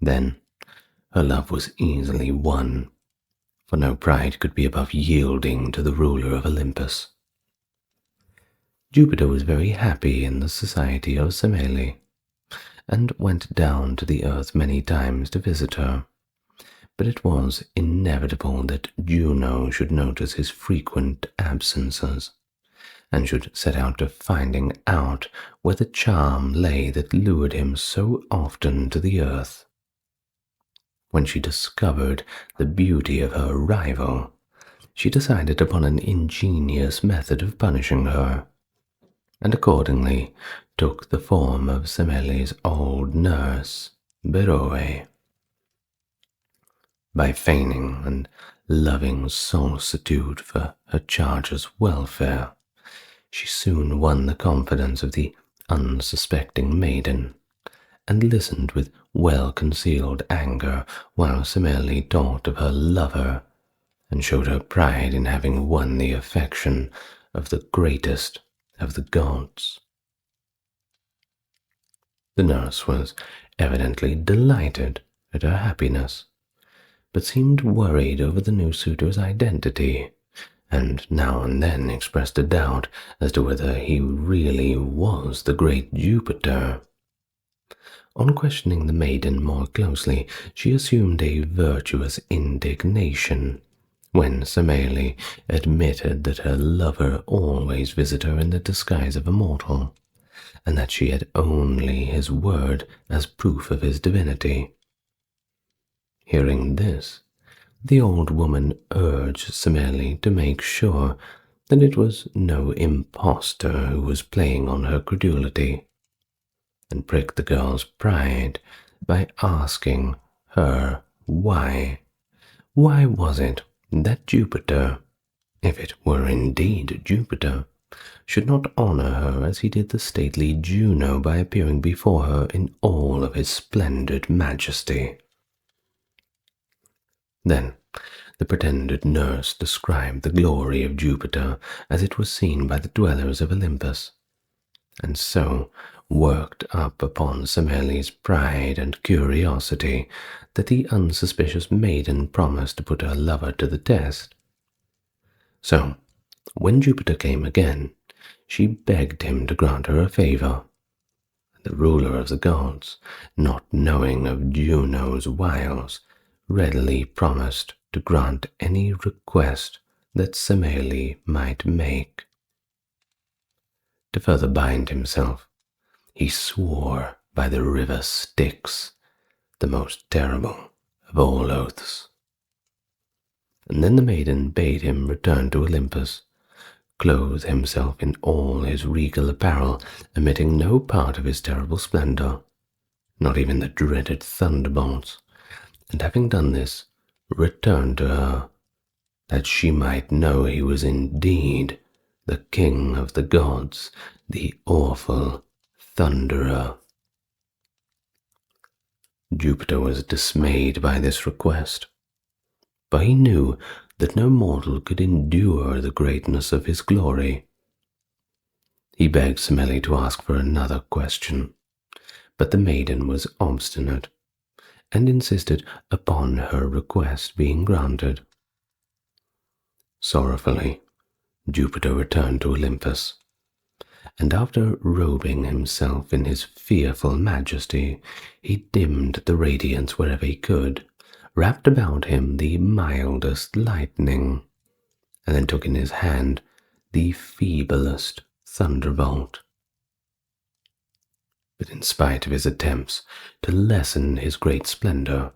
Then her love was easily won, for no pride could be above yielding to the ruler of Olympus. Jupiter was very happy in the society of Semele, and went down to the earth many times to visit her, but it was inevitable that Juno should notice his frequent absences, and should set out to finding out where the charm lay that lured him so often to the earth. When she discovered the beauty of her rival, she decided upon an ingenious method of punishing her, and accordingly took the form of Semele's old nurse, Beroe. By feigning and loving solicitude for her charge's welfare, she soon won the confidence of the unsuspecting maiden, and listened with well-concealed anger while Semele talked of her lover, and showed her pride in having won the affection of the greatest of the gods. The nurse was evidently delighted at her happiness, but seemed worried over the new suitor's identity, and now and then expressed a doubt as to whether he really was the great Jupiter. On questioning the maiden more closely, she assumed a virtuous indignation when Semele admitted that her lover always visited her in the disguise of a mortal, and that she had only his word as proof of his divinity. Hearing this, the old woman urged Semele to make sure that it was no impostor who was playing on her credulity, and pricked the girl's pride by asking her why. Why was it that Jupiter, if it were indeed Jupiter, should not honor her as he did the stately Juno by appearing before her in all of his splendid majesty? Then the pretended nurse described the glory of Jupiter as it was seen by the dwellers of Olympus, and so worked up upon Semele's pride and curiosity that the unsuspicious maiden promised to put her lover to the test. So, when Jupiter came again, she begged him to grant her a favor. The ruler of the gods, not knowing of Juno's wiles, readily promised to grant any request that Semele might make. To further bind himself, he swore by the river Styx, the most terrible of all oaths. And then the maiden bade him return to Olympus, clothe himself in all his regal apparel, omitting no part of his terrible splendor, not even the dreaded thunderbolts, and having done this, return to her, that she might know he was indeed the king of the gods, the awful Thunderer. Jupiter was dismayed by this request, for he knew that no mortal could endure the greatness of his glory. He begged Semele to ask for another question, but the maiden was obstinate, and insisted upon her request being granted. Sorrowfully, Jupiter returned to Olympus, and after robing himself in his fearful majesty, he dimmed the radiance wherever he could, wrapped about him the mildest lightning, and then took in his hand the feeblest thunderbolt. But in spite of his attempts to lessen his great splendor,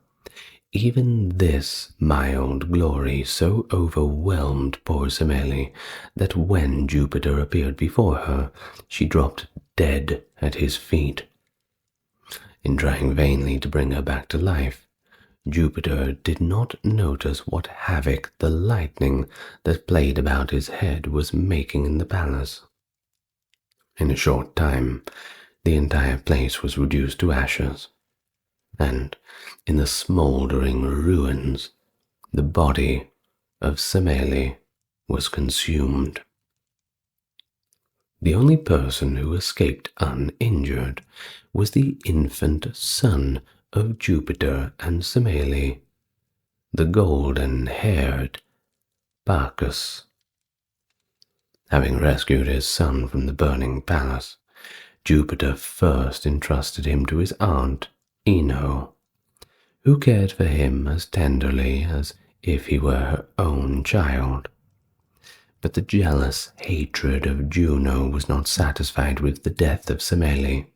even this mild glory so overwhelmed poor Semele that when Jupiter appeared before her, she dropped dead at his feet. In trying vainly to bring her back to life, Jupiter did not notice what havoc the lightning that played about his head was making in the palace. In a short time, the entire place was reduced to ashes, and in the smouldering ruins, the body of Semele was consumed. The only person who escaped uninjured was the infant son of Jupiter and Semele, the golden-haired Bacchus. Having rescued his son from the burning palace, Jupiter first entrusted him to his aunt, Ino, who cared for him as tenderly as if he were her own child. But the jealous hatred of Juno was not satisfied with the death of Semele,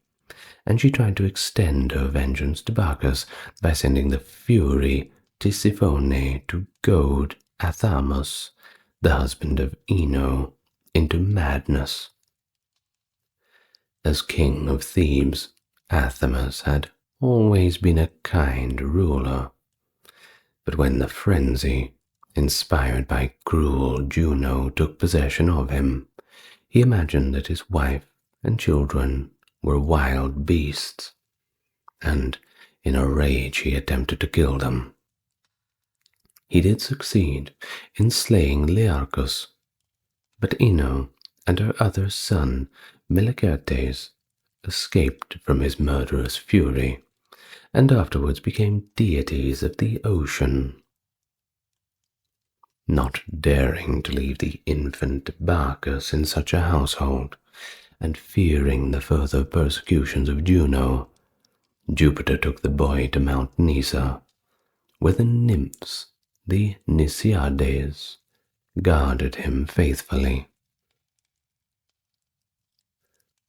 and she tried to extend her vengeance to Bacchus by sending the Fury Tisiphone to goad Athamas, the husband of Ino, into madness. As king of Thebes, Athamas had always been a kind ruler, but when the frenzy, inspired by cruel Juno, took possession of him, he imagined that his wife and children were wild beasts, and in a rage he attempted to kill them. He did succeed in slaying Learchus, but Ino and her other son, Melicertes, escaped from his murderous fury, and afterwards became deities of the ocean. Not daring to leave the infant Bacchus in such a household, and fearing the further persecutions of Juno, Jupiter took the boy to Mount Nysa, where the Nymphs, the Nysiades, guarded him faithfully.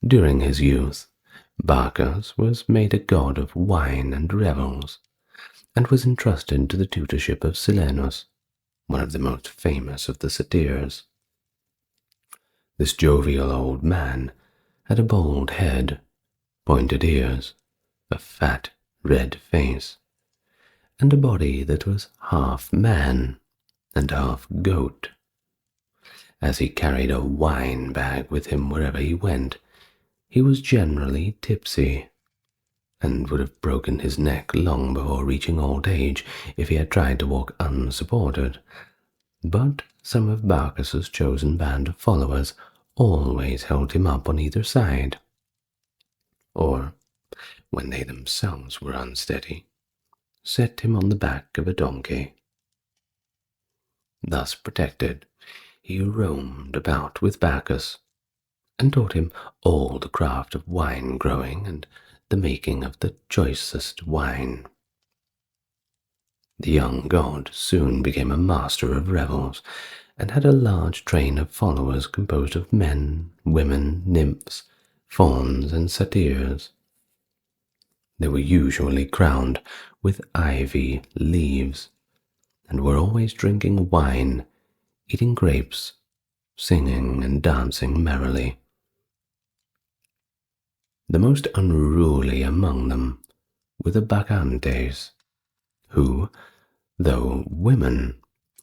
During his youth, Bacchus was made a god of wine and revels, and was entrusted to the tutorship of Silenus, one of the most famous of the satyrs. This jovial old man had a bald head, pointed ears, a fat red face, and a body that was half man and half goat. As he carried a wine bag with him wherever he went, he was generally tipsy, and would have broken his neck long before reaching old age if he had tried to walk unsupported. But some of Bacchus's chosen band of followers always held him up on either side, or, when they themselves were unsteady, set him on the back of a donkey. Thus protected, he roamed about with Bacchus, and taught him all the craft of wine growing and the making of the choicest wine. The young god soon became a master of revels, and had a large train of followers composed of men, women, nymphs, fauns, and satyrs. They were usually crowned with ivy leaves, and were always drinking wine, eating grapes, singing and dancing merrily. The most unruly among them were the Bacchantes, who, though women,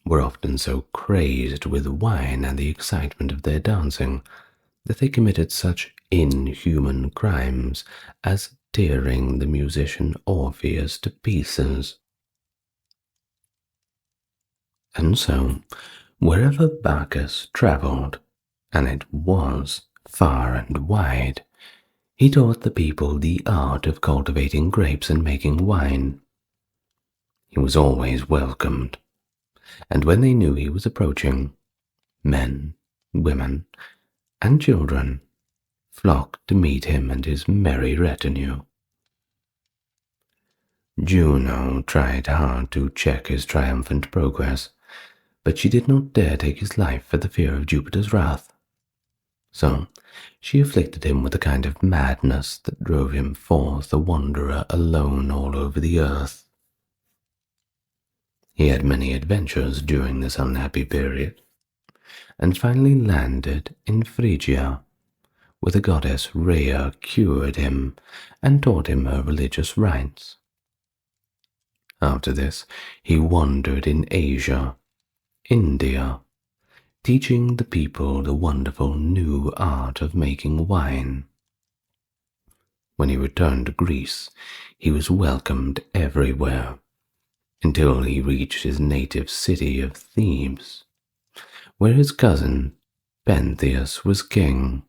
were often so crazed with wine and the excitement of their dancing that they committed such inhuman crimes as tearing the musician Orpheus to pieces. And so, wherever Bacchus travelled, and it was far and wide, he taught the people the art of cultivating grapes and making wine. He was always welcomed, and when they knew he was approaching, men, women, and children flocked to meet him and his merry retinue. Juno tried hard to check his triumphant progress, but she did not dare take his life for the fear of Jupiter's wrath. So she afflicted him with a kind of madness that drove him forth a wanderer alone all over the earth. He had many adventures during this unhappy period, and finally landed in Phrygia, where the goddess Rhea cured him and taught him her religious rites. After this, he wandered in Asia, India, teaching the people the wonderful new art of making wine. When he returned to Greece, he was welcomed everywhere, until he reached his native city of Thebes, where his cousin Pentheus was king.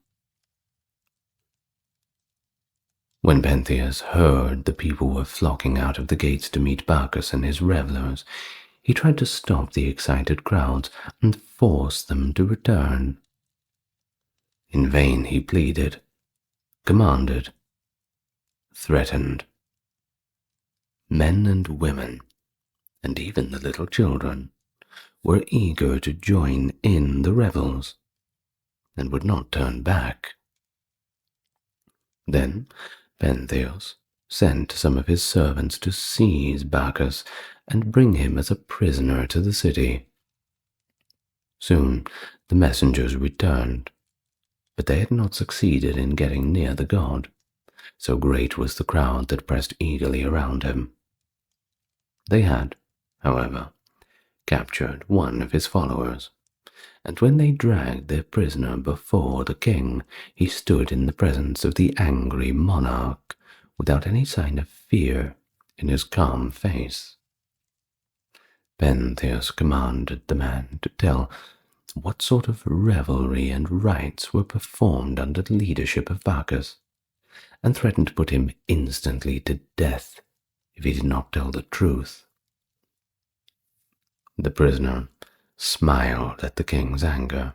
When Pentheus heard the people were flocking out of the gates to meet Bacchus and his revellers, he tried to stop the excited crowds and force them to return. In vain he pleaded, commanded, threatened. Men and women, and even the little children, were eager to join in the revels, and would not turn back. Then Pentheus sent some of his servants to seize Bacchus and bring him as a prisoner to the city. Soon the messengers returned, but they had not succeeded in getting near the god, so great was the crowd that pressed eagerly around him. They had, however, captured one of his followers, and when they dragged their prisoner before the king, he stood in the presence of the angry monarch without any sign of fear in his calm face. Pentheus commanded the man to tell what sort of revelry and rites were performed under the leadership of Bacchus, and threatened to put him instantly to death if he did not tell the truth. The prisoner smiled at the king's anger,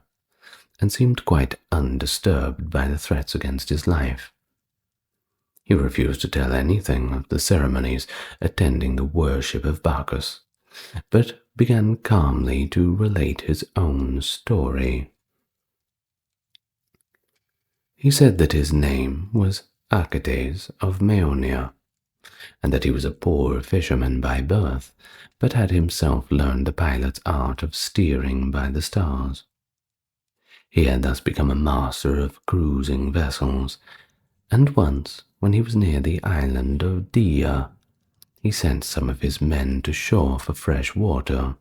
and seemed quite undisturbed by the threats against his life. He refused to tell anything of the ceremonies attending the worship of Bacchus, but began calmly to relate his own story. He said that his name was Achates of Maeonia, and that he was a poor fisherman by birth, but had himself learned the pilot's art of steering by the stars. He had thus become a master of cruising vessels, and once, when he was near the island of Dia, he sent some of his men to shore for fresh water.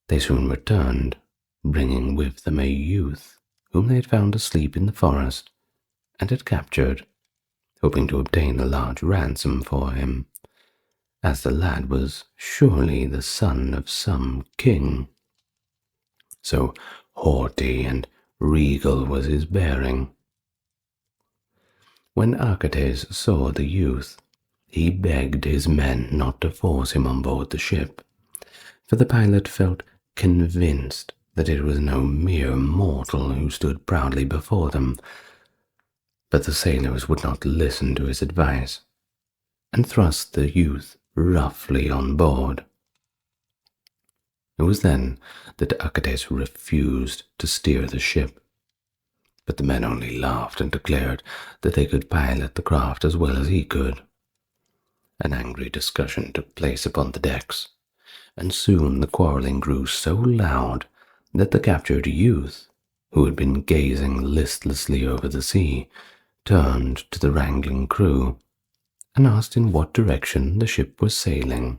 They soon returned, bringing with them a youth whom they had found asleep in the forest and had captured, hoping to obtain a large ransom for him, as the lad was surely the son of some king. So haughty and regal was his bearing. When Achates saw the youth, he begged his men not to force him on board the ship, for the pilot felt convinced that it was no mere mortal who stood proudly before them. But the sailors would not listen to his advice, and thrust the youth roughly on board. It was then that Achates refused to steer the ship, but the men only laughed and declared that they could pilot the craft as well as he could. An angry discussion took place upon the decks, and soon the quarrelling grew so loud that the captured youth, who had been gazing listlessly over the sea, turned to the wrangling crew and asked in what direction the ship was sailing.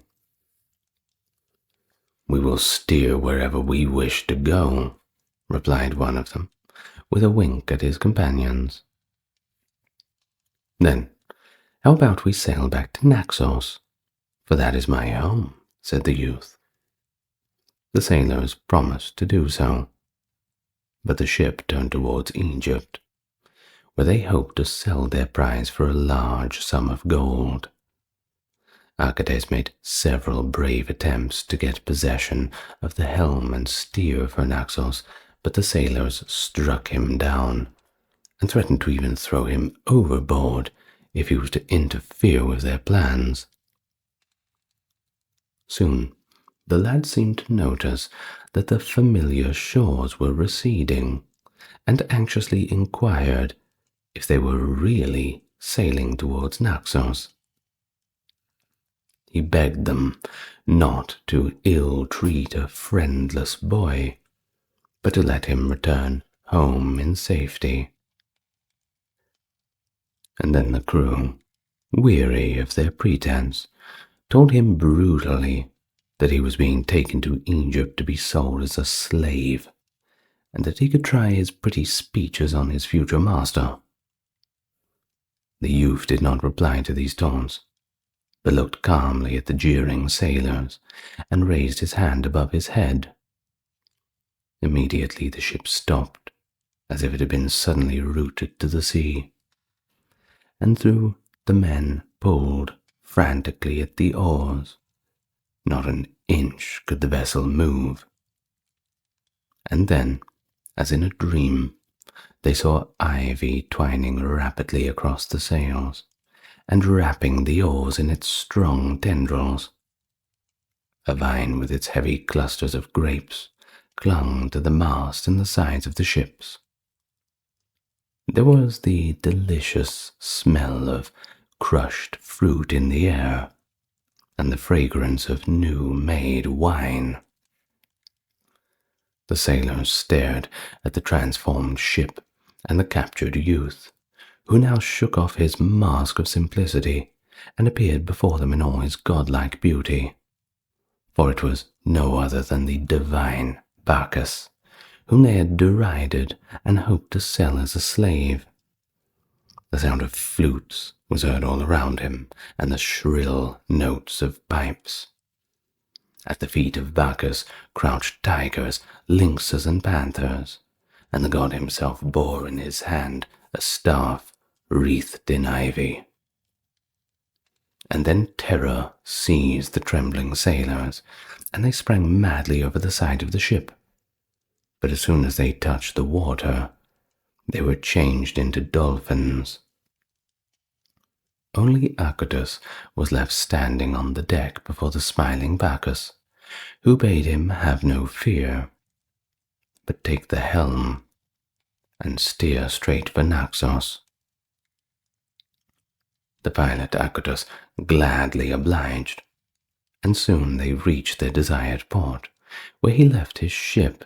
"We will steer wherever we wish to go," replied one of them, with a wink at his companions. "Then, how about we sail back to Naxos? For that is my home," said the youth. The sailors promised to do so, but the ship turned towards Egypt, where they hoped to sell their prize for a large sum of gold. Achates made several brave attempts to get possession of the helm and steer for Naxos, but the sailors struck him down and threatened to even throw him overboard if he was to interfere with their plans. Soon, the lad seemed to notice that the familiar shores were receding, and anxiously inquired if they were really sailing towards Naxos. He begged them not to ill-treat a friendless boy, but to let him return home in safety. And then the crew, weary of their pretense, told him brutally that he was being taken to Egypt to be sold as a slave, and that he could try his pretty speeches on his future master. The youth did not reply to these taunts, but looked calmly at the jeering sailors and raised his hand above his head. Immediately the ship stopped, as if it had been suddenly rooted to the sea, and though the men pulled frantically at the oars, not an inch could the vessel move. And then, as in a dream, they saw ivy twining rapidly across the sails and wrapping the oars in its strong tendrils. A vine with its heavy clusters of grapes clung to the mast and the sides of the ships. There was the delicious smell of crushed fruit in the air, and the fragrance of new-made wine. The sailors stared at the transformed ship and the captured youth, who now shook off his mask of simplicity and appeared before them in all his godlike beauty. For it was no other than the divine Bacchus, whom they had derided and hoped to sell as a slave. The sound of flutes was heard all around him, and the shrill notes of pipes. At the feet of Bacchus crouched tigers, lynxes, and panthers, and the god himself bore in his hand a staff wreathed in ivy. And then terror seized the trembling sailors, and they sprang madly over the side of the ship. But as soon as they touched the water, they were changed into dolphins. Only Admetus was left standing on the deck before the smiling Bacchus, who bade him have no fear, but take the helm and steer straight for Naxos. The pilot Admetus gladly obliged, and soon they reached their desired port, where he left his ship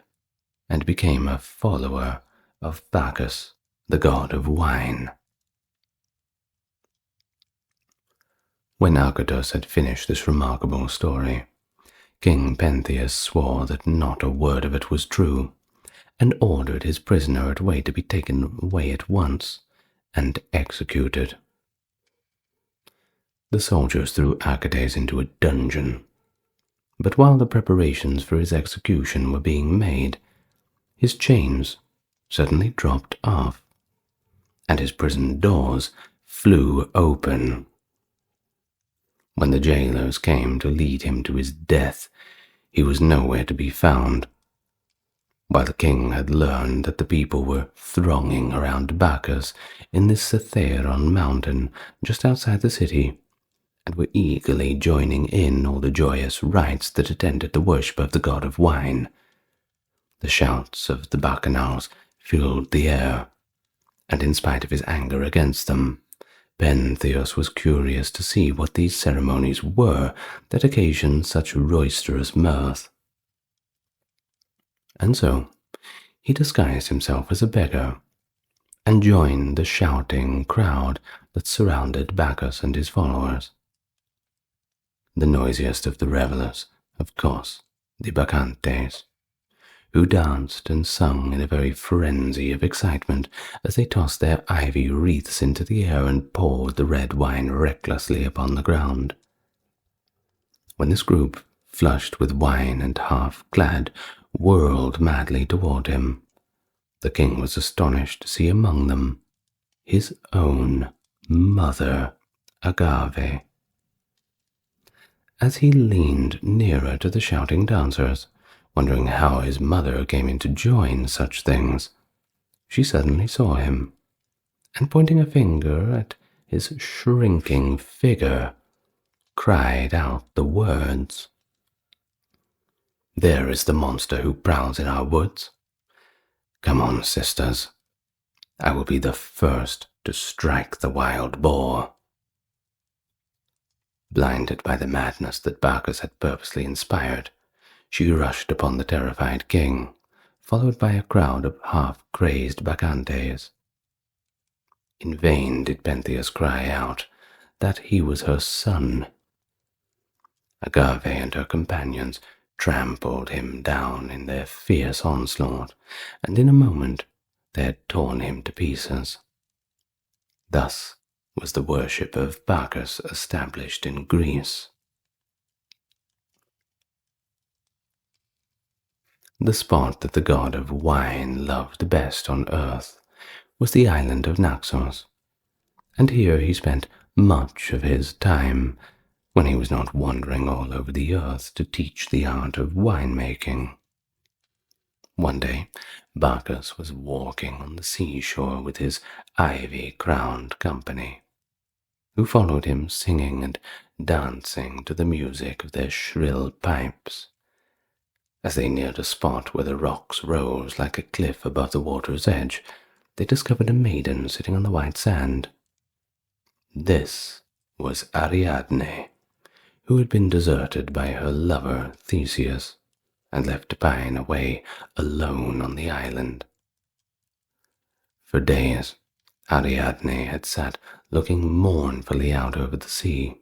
and became a follower of Bacchus, the god of wine. When Admetus had finished this remarkable story, King Pentheus swore that not a word of it was true, and ordered his prisoner to be taken away at once and executed. The soldiers threw Admetus into a dungeon, but while the preparations for his execution were being made, his chains suddenly dropped off, and his prison doors flew open. When the jailers came to lead him to his death, he was nowhere to be found. While the king had learned that the people were thronging around Bacchus in the Cithaeron mountain just outside the city, and were eagerly joining in all the joyous rites that attended the worship of the god of wine, the shouts of the bacchanals filled the air, and in spite of his anger against them, Pentheus was curious to see what these ceremonies were that occasioned such roisterous mirth. And so he disguised himself as a beggar and joined the shouting crowd that surrounded Bacchus and his followers. The noisiest of the revelers, of course, the Bacchantes, who danced and sung in a very frenzy of excitement as they tossed their ivy wreaths into the air and poured the red wine recklessly upon the ground. When this group, flushed with wine and half-clad, whirled madly toward him, the king was astonished to see among them his own mother, Agave. As he leaned nearer to the shouting dancers, wondering how his mother came in to join such things, she suddenly saw him, and pointing a finger at his shrinking figure, cried out the words, "There is the monster who prowls in our woods. Come on, sisters. I will be the first to strike the wild boar." Blinded by the madness that Bacchus had purposely inspired, she rushed upon the terrified king, followed by a crowd of half-crazed Bacchantes. In vain did Pentheus cry out that he was her son. Agave and her companions trampled him down in their fierce onslaught, and in a moment they had torn him to pieces. Thus was the worship of Bacchus established in Greece. The spot that the god of wine loved best on earth was the island of Naxos, and here he spent much of his time when he was not wandering all over the earth to teach the art of wine-making. One day, Bacchus was walking on the seashore with his ivy-crowned company, who followed him singing and dancing to the music of their shrill pipes. As they neared a spot where the rocks rose like a cliff above the water's edge, they discovered a maiden sitting on the white sand. This was Ariadne, who had been deserted by her lover Theseus and left to pine away alone on the island. For days, Ariadne had sat looking mournfully out over the sea.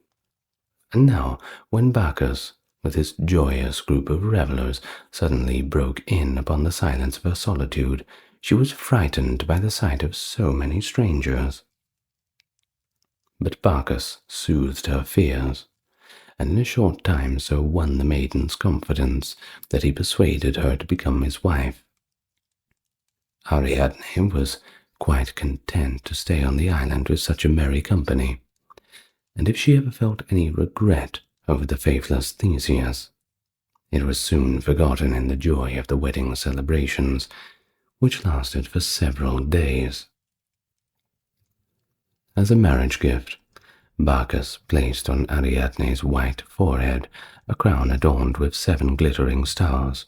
And now, when Bacchus, with his joyous group of revellers, suddenly broke in upon the silence of her solitude, she was frightened by the sight of so many strangers. But Bacchus soothed her fears, and in a short time so won the maiden's confidence that he persuaded her to become his wife. Ariadne was quite content to stay on the island with such a merry company, and if she ever felt any regret over the faithless Theseus, it was soon forgotten in the joy of the wedding celebrations, which lasted for several days. As a marriage gift, Bacchus placed on Ariadne's white forehead a crown adorned with 7 glittering stars.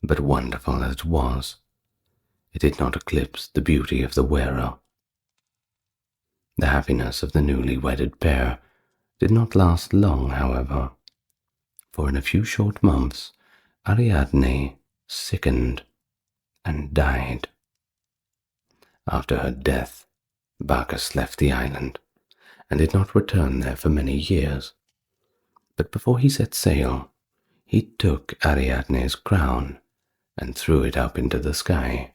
But wonderful as it was, it did not eclipse the beauty of the wearer. The happiness of the newly wedded pair did not last long, however, for in a few short months Ariadne sickened and died. After her death, Bacchus left the island and did not return there for many years. But before he set sail, he took Ariadne's crown and threw it up into the sky,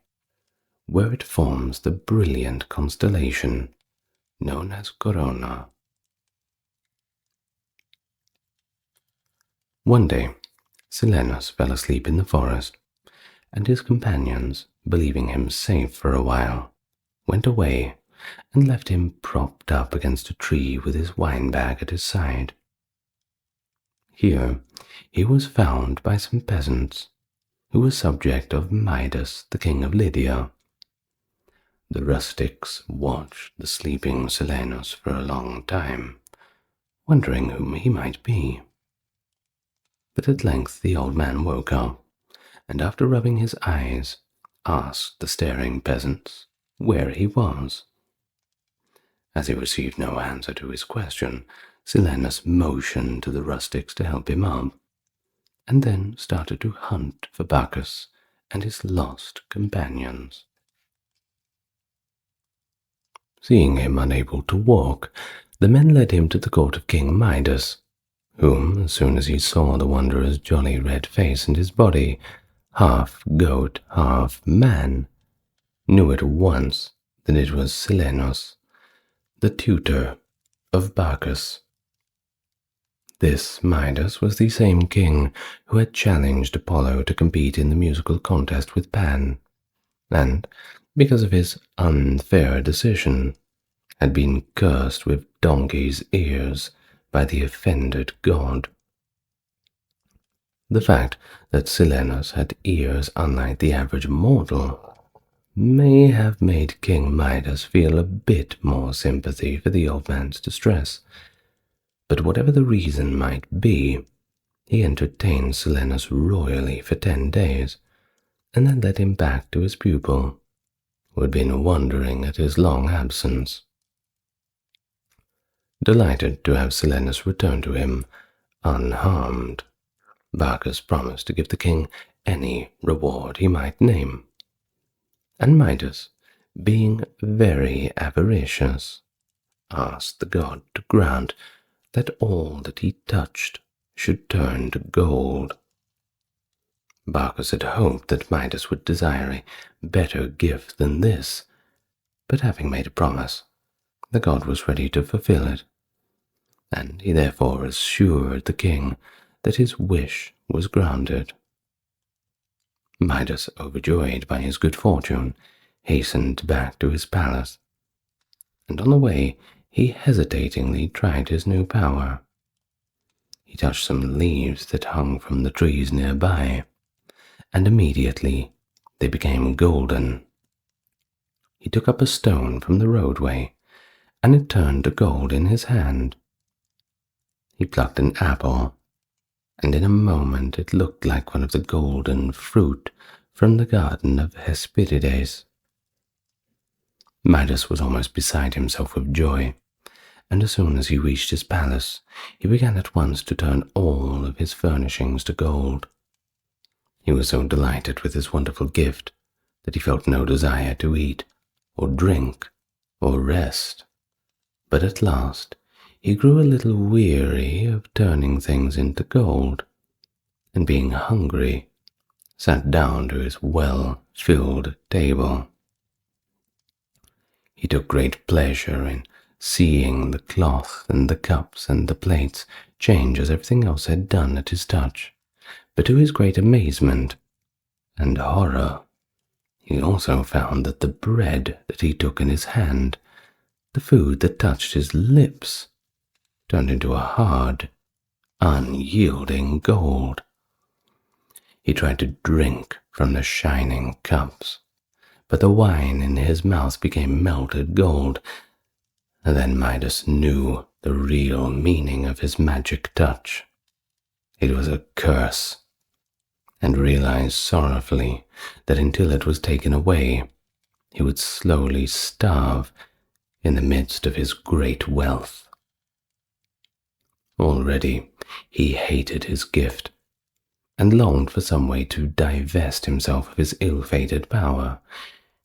where it forms the brilliant constellation known as Corona. One day, Silenus fell asleep in the forest, and his companions, believing him safe for a while, went away and left him propped up against a tree with his wine bag at his side. Here he was found by some peasants who were subject of Midas, the king of Lydia. The rustics watched the sleeping Silenus for a long time, wondering whom he might be. But at length the old man woke up, and after rubbing his eyes, asked the staring peasants where he was. As he received no answer to his question, Silenus motioned to the rustics to help him up, and then started to hunt for Bacchus and his lost companions. Seeing him unable to walk, the men led him to the court of King Midas, whom, as soon as he saw the wanderer's jolly red face and his body, half goat, half man, knew at once that it was Silenus, the tutor of Bacchus. This Midas was the same king who had challenged Apollo to compete in the musical contest with Pan, and, because of his unfair decision, had been cursed with donkey's ears by the offended god. The fact that Silenus had ears unlike the average mortal may have made King Midas feel a bit more sympathy for the old man's distress, but whatever the reason might be, he entertained Silenus royally for 10 days, and then led him back to his pupil, who had been wondering at his long absence. Delighted to have Silenus return to him unharmed, Bacchus promised to give the king any reward he might name, and Midas, being very avaricious, asked the god to grant that all that he touched should turn to gold. Bacchus had hoped that Midas would desire a better gift than this, but having made a promise, the god was ready to fulfill it, and he therefore assured the king that his wish was granted. Midas, overjoyed by his good fortune, hastened back to his palace, and on the way he hesitatingly tried his new power. He touched some leaves that hung from the trees nearby, and immediately they became golden. He took up a stone from the roadway, and it turned to gold in his hand. He plucked an apple, and in a moment it looked like one of the golden fruit from the garden of Hesperides. Midas was almost beside himself with joy, and as soon as he reached his palace, he began at once to turn all of his furnishings to gold. He was so delighted with his wonderful gift that he felt no desire to eat or drink or rest, but at last he grew a little weary of turning things into gold, and being hungry, sat down to his well-filled table. He took great pleasure in seeing the cloth and the cups and the plates change as everything else had done at his touch, but to his great amazement and horror, he also found that the bread that he took in his hand, the food that touched his lips, turned into a hard, unyielding gold. He tried to drink from the shining cups, but the wine in his mouth became melted gold. Then Midas knew the real meaning of his magic touch. It was a curse, and realized sorrowfully that until it was taken away, he would slowly starve in the midst of his great wealth. Already he hated his gift, and longed for some way to divest himself of his ill-fated power.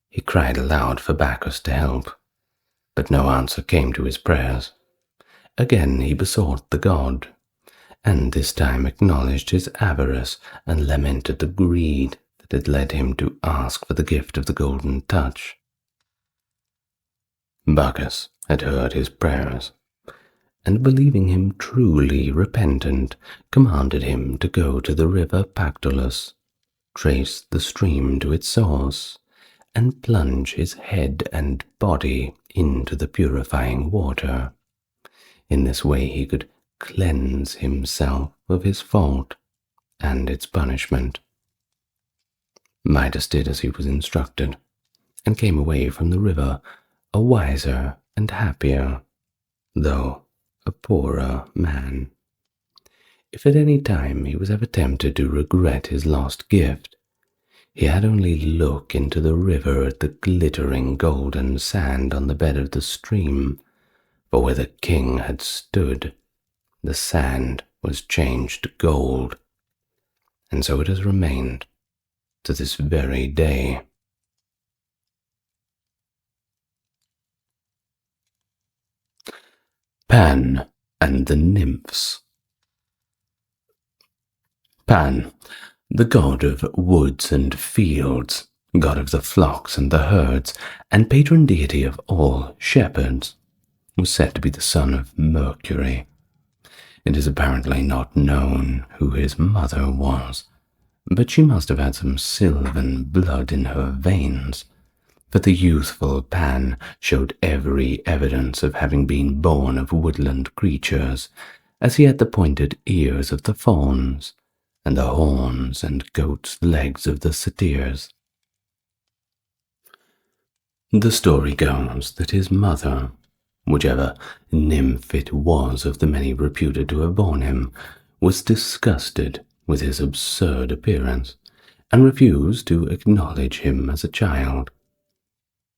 He cried aloud for Bacchus to help, but no answer came to his prayers. Again he besought the god, and this time acknowledged his avarice and lamented the greed that had led him to ask for the gift of the golden touch. Bacchus had heard his prayers, and believing him truly repentant, commanded him to go to the river Pactolus, trace the stream to its source, and plunge his head and body into the purifying water. In this way he could cleanse himself of his fault and its punishment. Midas did as he was instructed, and came away from the river a wiser and happier, though a poorer man. If at any time he was ever tempted to regret his lost gift, he had only look into the river at the glittering golden sand on the bed of the stream, for where the king had stood, the sand was changed to gold, and so it has remained to this very day. Pan and the Nymphs. Pan, the god of woods and fields, god of the flocks and the herds, and patron deity of all shepherds, was said to be the son of Mercury. It is apparently not known who his mother was, but she must have had some sylvan blood in her veins, for the youthful Pan showed every evidence of having been born of woodland creatures, as he had the pointed ears of the fawns, and the horns and goat's legs of the satyrs. The story goes that his mother, whichever nymph it was of the many reputed to have borne him, was disgusted with his absurd appearance, and refused to acknowledge him as a child.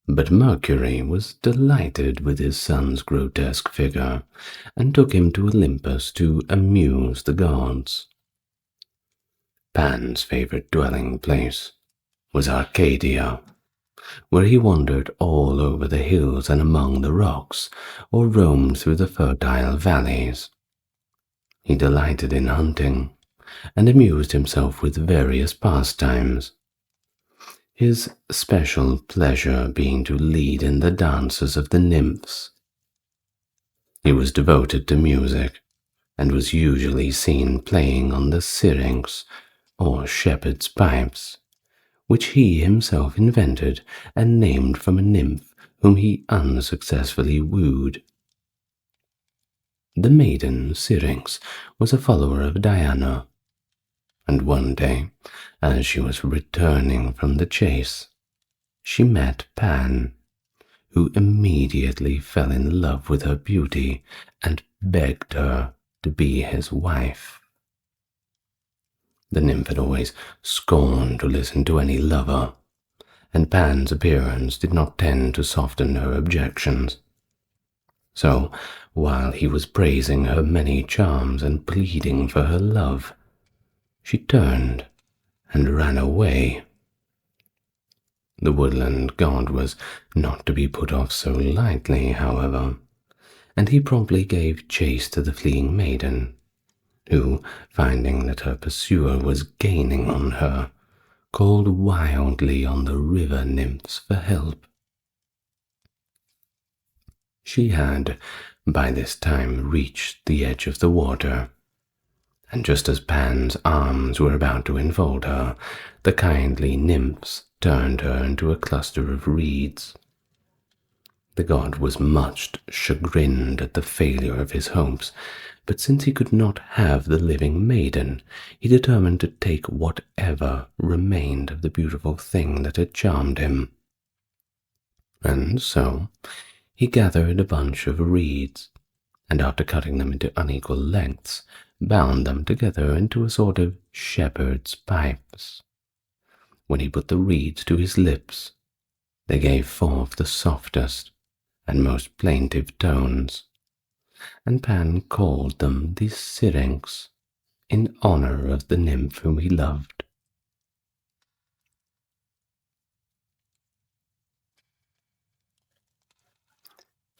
But Mercury was delighted with his son's grotesque figure, and took him to Olympus to amuse the gods. Pan's favorite dwelling place was Arcadia, where he wandered all over the hills and among the rocks, or roamed through the fertile valleys. He delighted in hunting, and amused himself with various pastimes, his special pleasure being to lead in the dances of the nymphs. He was devoted to music, and was usually seen playing on the syrinx, or shepherd's pipes, which he himself invented and named from a nymph whom he unsuccessfully wooed. The maiden Syrinx was a follower of Diana, and one day, as she was returning from the chase, she met Pan, who immediately fell in love with her beauty and begged her to be his wife. The nymph had always scorned to listen to any lover, and Pan's appearance did not tend to soften her objections. So, while he was praising her many charms and pleading for her love, she turned and ran away. The woodland god was not to be put off so lightly, however, and he promptly gave chase to the fleeing maiden, who, finding that her pursuer was gaining on her, called wildly on the river nymphs for help. She had, by this time, reached the edge of the water, and just as Pan's arms were about to enfold her, the kindly nymphs turned her into a cluster of reeds. The god was much chagrined at the failure of his hopes, but since he could not have the living maiden, he determined to take whatever remained of the beautiful thing that had charmed him. And so he gathered a bunch of reeds, and after cutting them into unequal lengths, bound them together into a sort of shepherd's pipes. When he put the reeds to his lips, they gave forth the softest and most plaintive tones, and Pan called them the syrinx, in honor of the nymph whom he loved.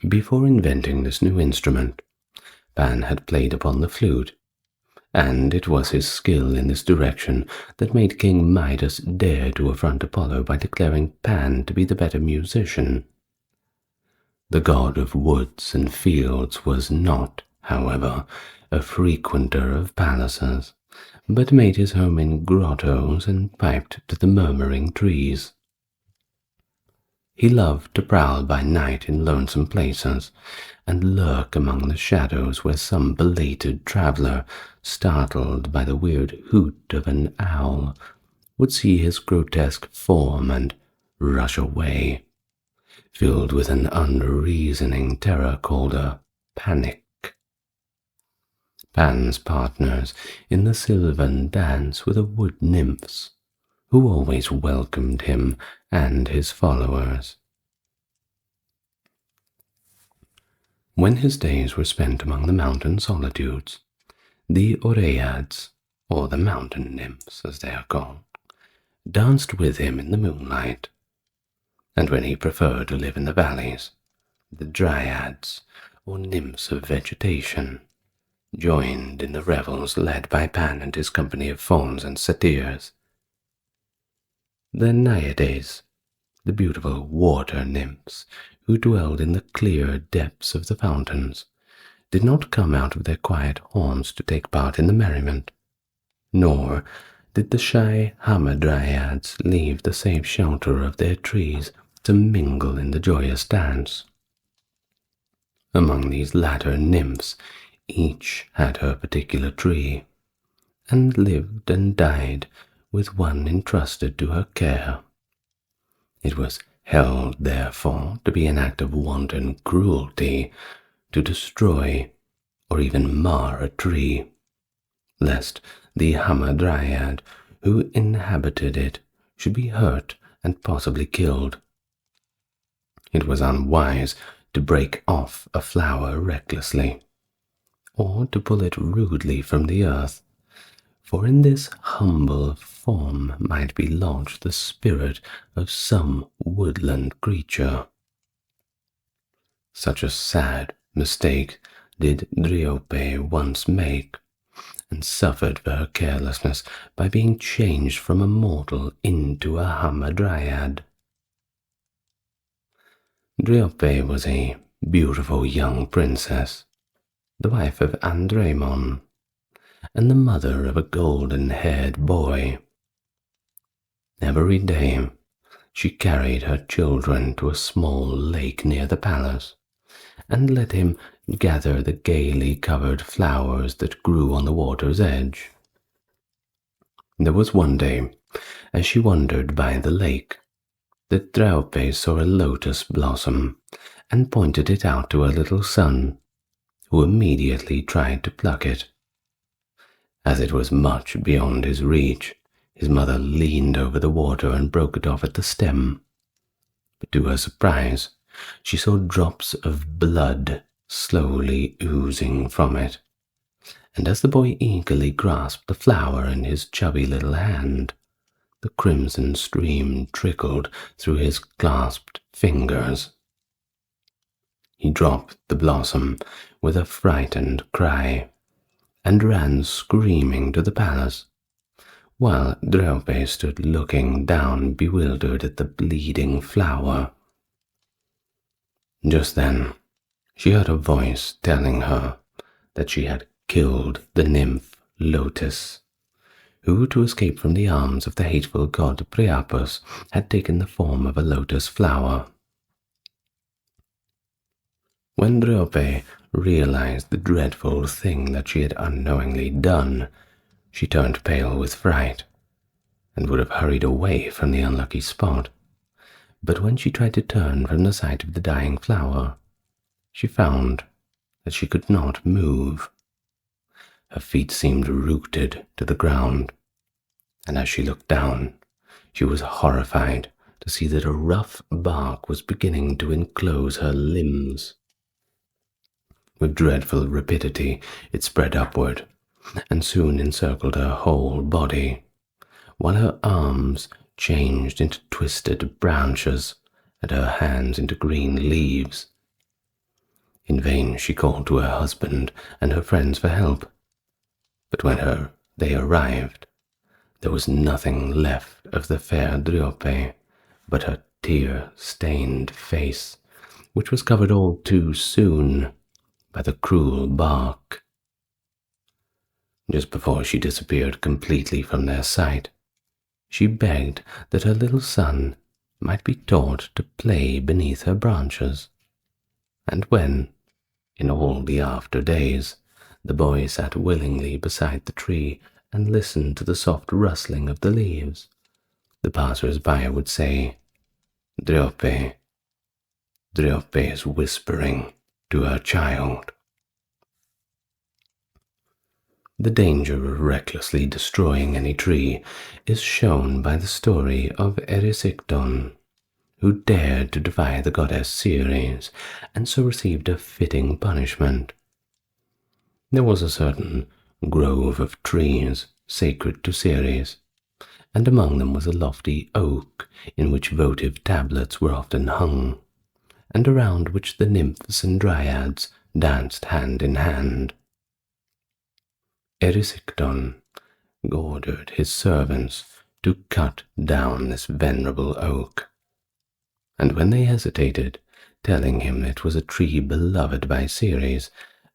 Before inventing this new instrument, Pan had played upon the flute, and it was his skill in this direction that made King Midas dare to affront Apollo by declaring Pan to be the better musician. The god of woods and fields was not, however, a frequenter of palaces, but made his home in grottos and piped to the murmuring trees. He loved to prowl by night in lonesome places, and lurk among the shadows where some belated traveller, startled by the weird hoot of an owl, would see his grotesque form and rush away, filled with an unreasoning terror called a panic. Pan's partners in the sylvan dance were the wood nymphs, who always welcomed him and his followers. When his days were spent among the mountain solitudes, the Oreads, or the mountain nymphs as they are called, danced with him in the moonlight, and when he preferred to live in the valleys, the Dryads, or nymphs of vegetation, joined in the revels led by Pan and his company of fauns and satyrs. The Naiades, the beautiful water nymphs who dwelled in the clear depths of the fountains, did not come out of their quiet haunts to take part in the merriment, nor did the shy Hamadryads leave the safe shelter of their trees to mingle in the joyous dance. Among these latter nymphs, each had her particular tree, and lived and died with one entrusted to her care. It was held, therefore, to be an act of wanton cruelty to destroy or even mar a tree, lest the Hamadryad who inhabited it should be hurt and possibly killed. It was unwise to break off a flower recklessly, or to pull it rudely from the earth, for in this humble form might be lodged the spirit of some woodland creature. Such a sad mistake did Dryope once make, and suffered for her carelessness by being changed from a mortal into a Hamadryad. Dryope was a beautiful young princess, the wife of Andremon, and the mother of a golden-haired boy. Every day she carried her children to a small lake near the palace, and let him gather the gaily covered flowers that grew on the water's edge. There was one day, as she wandered by the lake, that Dryope saw a lotus blossom, and pointed it out to her little son, who immediately tried to pluck it. As it was much beyond his reach, his mother leaned over the water and broke it off at the stem. But to her surprise, she saw drops of blood slowly oozing from it, and as the boy eagerly grasped the flower in his chubby little hand, the crimson stream trickled through his clasped fingers. He dropped the blossom with a frightened cry, and ran screaming to the palace, while Dryope stood looking down bewildered at the bleeding flower. Just then, she heard a voice telling her that she had killed the nymph Lotus, who, to escape from the arms of the hateful god Priapus, had taken the form of a lotus flower. When Dryope realized the dreadful thing that she had unknowingly done, she turned pale with fright, and would have hurried away from the unlucky spot. But when she tried to turn from the sight of the dying flower, she found that she could not move. Her feet seemed rooted to the ground, and as she looked down, she was horrified to see that a rough bark was beginning to enclose her limbs. With dreadful rapidity it spread upward, and soon encircled her whole body, while her arms changed into twisted branches, and her hands into green leaves. In vain she called to her husband and her friends for help, but when they arrived, there was nothing left of the fair Dryope but her tear-stained face, which was covered all too soon by the cruel bark. Just before she disappeared completely from their sight, she begged that her little son might be taught to play beneath her branches. And when, in all the after days, the boy sat willingly beside the tree and listened to the soft rustling of the leaves, the passers-by would say, "Dryope, Dryope is whispering to her child." The danger of recklessly destroying any tree is shown by the story of Erysichthon, who dared to defy the goddess Ceres, and so received a fitting punishment. There was a certain grove of trees sacred to Ceres, and among them was a lofty oak in which votive tablets were often hung, and around which the nymphs and dryads danced hand in hand. Erysichthon ordered his servants to cut down this venerable oak, and when they hesitated, telling him it was a tree beloved by Ceres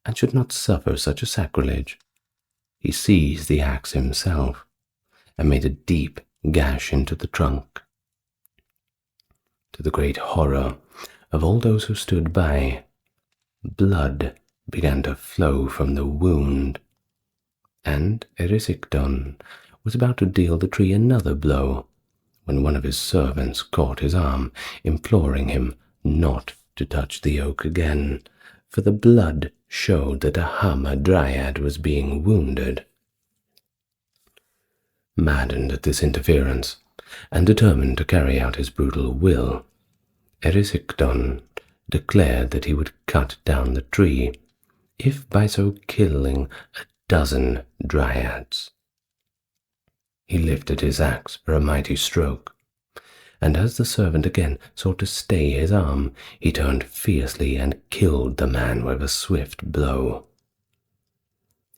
and should not suffer such a sacrilege, he seized the axe himself and made a deep gash into the trunk. To the great horror of all those who stood by, blood began to flow from the wound, and Erysichthon was about to deal the tree another blow when one of his servants caught his arm, imploring him not to touch the oak again, for the blood showed that a Hamadryad was being wounded. Maddened at this interference, and determined to carry out his brutal will, Erysichthon declared that he would cut down the tree, if by so killing 12 dryads. He lifted his axe for a mighty stroke, and as the servant again sought to stay his arm, he turned fiercely and killed the man with a swift blow.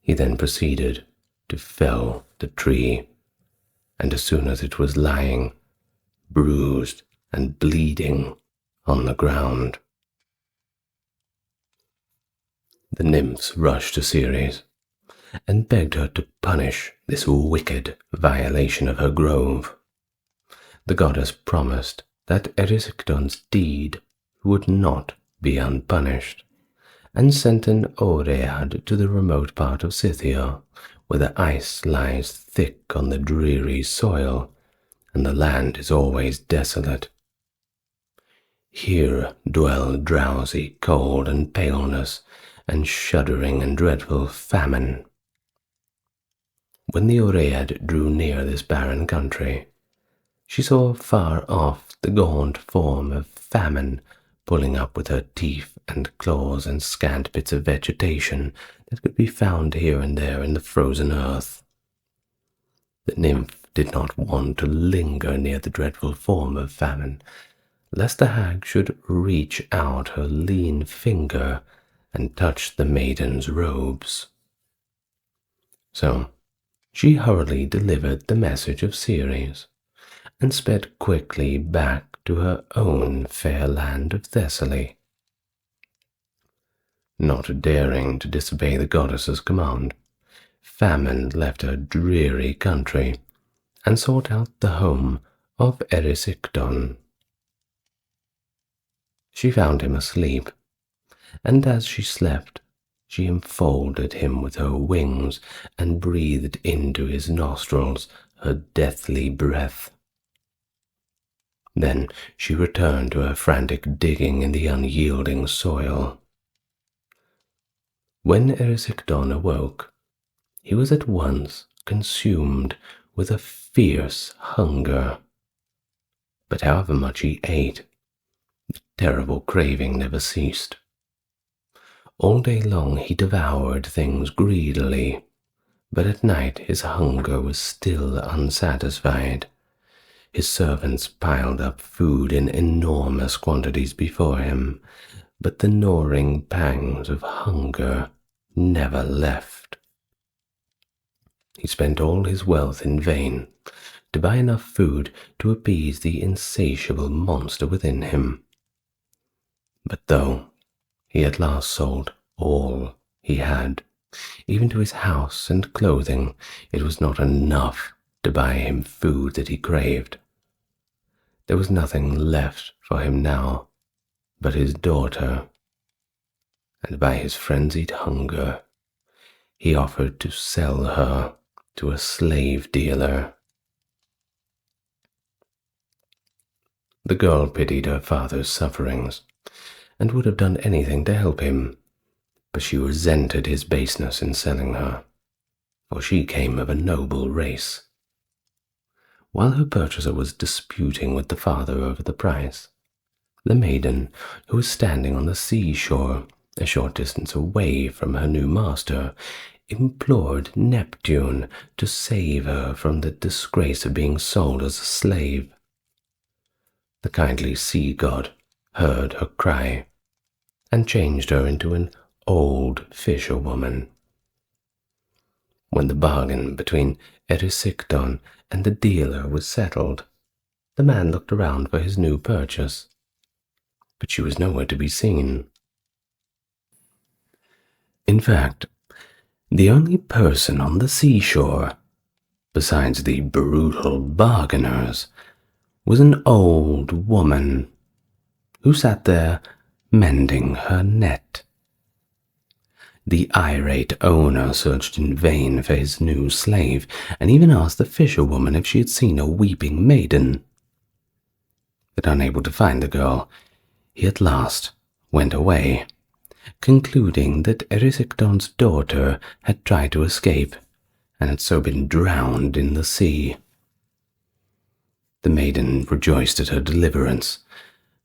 He then proceeded to fell the tree, and as soon as it was lying, bruised and bleeding, on the ground, the nymphs rushed to Ceres and begged her to punish this wicked violation of her grove. The goddess promised that Erysichthon's deed would not be unpunished, and sent an Oread to the remote part of Scythia, where the ice lies thick on the dreary soil, and the land is always desolate. Here dwell drowsy cold and paleness, and shuddering and dreadful famine. When the Oread drew near this barren country, she saw far off the gaunt form of Famine pulling up with her teeth and claws and scant bits of vegetation that could be found here and there in the frozen earth. The nymph did not want to linger near the dreadful form of famine, lest the hag should reach out her lean finger and touch the maiden's robes. So she hurriedly delivered the message of Ceres, and sped quickly back to her own fair land of Thessaly. Not daring to disobey the goddess's command, Famine left her dreary country and sought out the home of Erysichthon. She found him asleep, and as she slept, she enfolded him with her wings and breathed into his nostrils her deathly breath. Then she returned to her frantic digging in the unyielding soil. When Erysichthon awoke, he was at once consumed with a fierce hunger. But however much he ate, the terrible craving never ceased. All day long he devoured things greedily, but at night his hunger was still unsatisfied. His servants piled up food in enormous quantities before him, but the gnawing pangs of hunger never left. He spent all his wealth in vain to buy enough food to appease the insatiable monster within him. But though he at last sold all he had, even to his house and clothing, it was not enough to buy him food that he craved. There was nothing left for him now but his daughter, and by his frenzied hunger he offered to sell her to a slave dealer. The girl pitied her father's sufferings and would have done anything to help him, but she resented his baseness in selling her, for she came of a noble race. While her purchaser was disputing with the father over the price, the maiden, who was standing on the seashore a short distance away from her new master, implored Neptune to save her from the disgrace of being sold as a slave. The kindly sea god heard her cry and changed her into an old fisherwoman. When the bargain between Erysichthon and the dealer was settled, the man looked around for his new purchase, but she was nowhere to be seen. In fact, the only person on the seashore, besides the brutal bargainers, was an old woman who sat there mending her net. The irate owner searched in vain for his new slave, and even asked the fisherwoman if she had seen a weeping maiden. But unable to find the girl, he at last went away, concluding that Erysichthon's daughter had tried to escape and had so been drowned in the sea. The maiden rejoiced at her deliverance,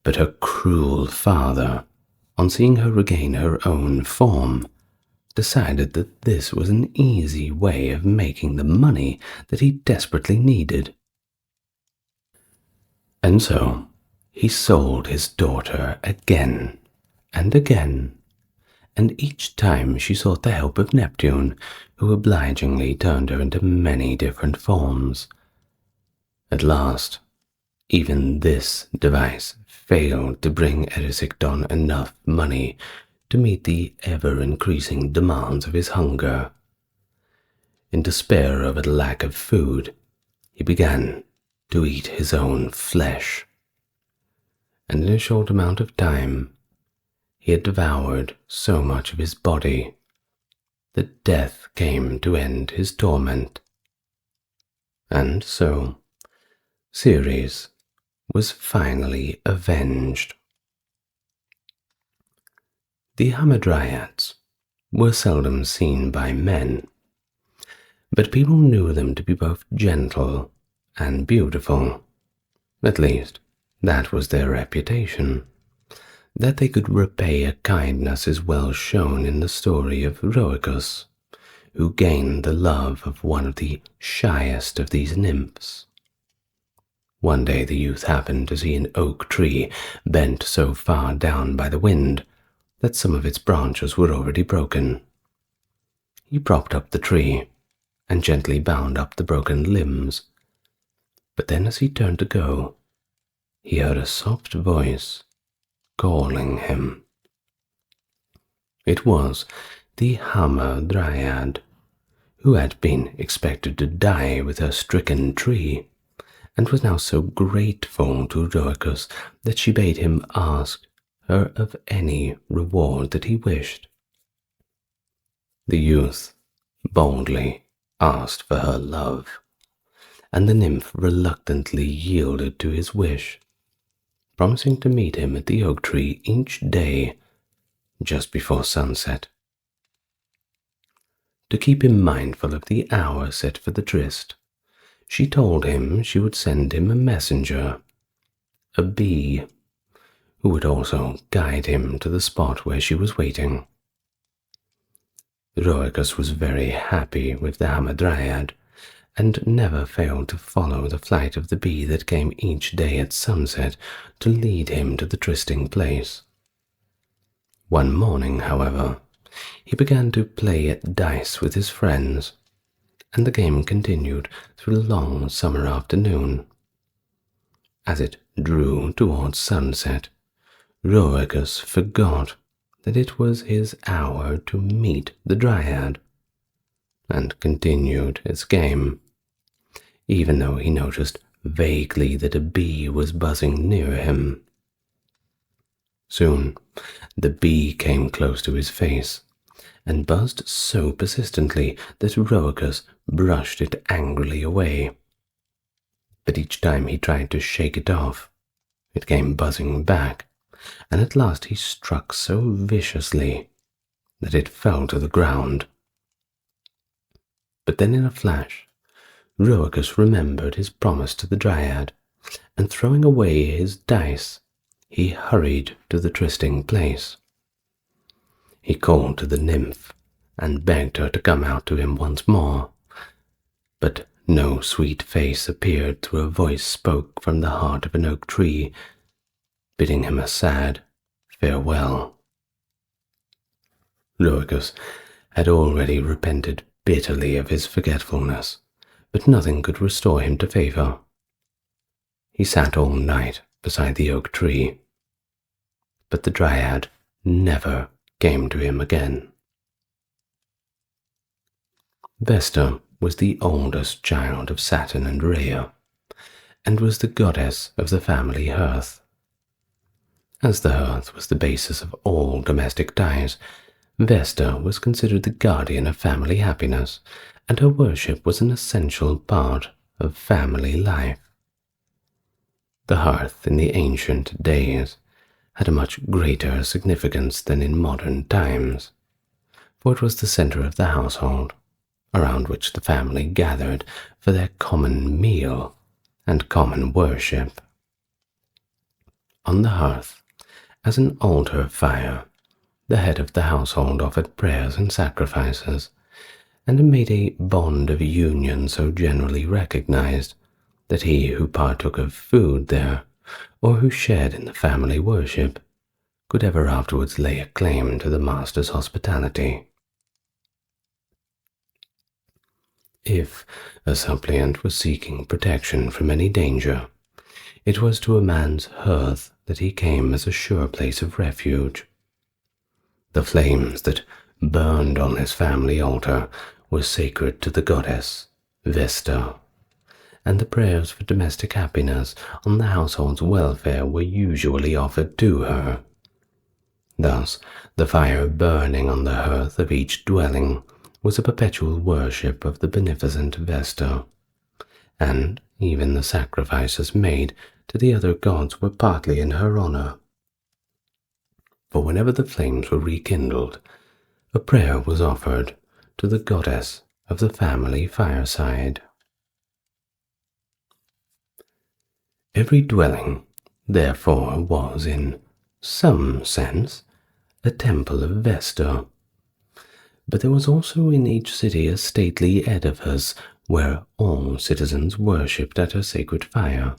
but her cruel father, on seeing her regain her own form, decided that this was an easy way of making the money that he desperately needed. And so he sold his daughter again and again, and each time she sought the help of Neptune, who obligingly turned her into many different forms. At last, even this device failed to bring Erysichthon enough money to meet the ever-increasing demands of his hunger. In despair over the lack of food, he began to eat his own flesh, and in a short amount of time he had devoured so much of his body that death came to end his torment. And so Ceres was finally avenged. The Hamadryads were seldom seen by men, but people knew them to be both gentle and beautiful. At least, that was their reputation. That they could repay a kindness is well shown in the story of Rhoecus, who gained the love of one of the shyest of these nymphs. One day the youth happened to see an oak tree bent so far down by the wind that some of its branches were already broken. He propped up the tree and gently bound up the broken limbs. But then as he turned to go, he heard a soft voice calling him. It was the Hamadryad, who had been expected to die with her stricken tree, and was now so grateful to Eurydice that she bade him ask her of any reward that he wished. The youth boldly asked for her love, and the nymph reluctantly yielded to his wish, promising to meet him at the oak tree each day just before sunset. To keep him mindful of the hour set for the tryst, she told him she would send him a messenger, a bee, who would also guide him to the spot where she was waiting. Eurydice was very happy with the Hamadryad, and never failed to follow the flight of the bee that came each day at sunset to lead him to the trysting place. One morning, however, he began to play at dice with his friends, and the game continued through the long summer afternoon. As it drew towards sunset, Eurydice forgot that it was his hour to meet the Dryad, and continued his game, even though he noticed vaguely that a bee was buzzing near him. Soon, the bee came close to his face, and buzzed so persistently that Eurydice brushed it angrily away. But each time he tried to shake it off, it came buzzing back, and at last he struck so viciously that it fell to the ground. But then in a flash, Eurydice remembered his promise to the Dryad, and throwing away his dice, he hurried to the trysting place. He called to the nymph and begged her to come out to him once more, but no sweet face appeared till a voice spoke from the heart of an oak tree, bidding him a sad farewell. Eurydice had already repented bitterly of his forgetfulness, but nothing could restore him to favor. He sat all night beside the oak tree, but the Dryad never came to him again. Vesta was the oldest child of Saturn and Rhea, and was the goddess of the family hearth. As the hearth was the basis of all domestic ties, Vesta was considered the guardian of family happiness, and her worship was an essential part of family life. The hearth in the ancient days had a much greater significance than in modern times, for it was the center of the household, around which the family gathered for their common meal and common worship. On the hearth, as an altar fire, the head of the household offered prayers and sacrifices, and made a bond of union so generally recognized that he who partook of food there, or who shared in the family worship, could ever afterwards lay a claim to the master's hospitality. If a suppliant was seeking protection from any danger, it was to a man's hearth that he came as a sure place of refuge. The flames that burned on his family altar were sacred to the goddess Vesta, and the prayers for domestic happiness on the household's welfare were usually offered to her. Thus, the fire burning on the hearth of each dwelling was a perpetual worship of the beneficent Vesta, and even the sacrifices made to the other gods were partly in her honor. For whenever the flames were rekindled, a prayer was offered to the goddess of the family fireside. Every dwelling, therefore, was, in some sense, a temple of Vesta, But there was also in each city a stately edifice where all citizens worshipped at her sacred fire,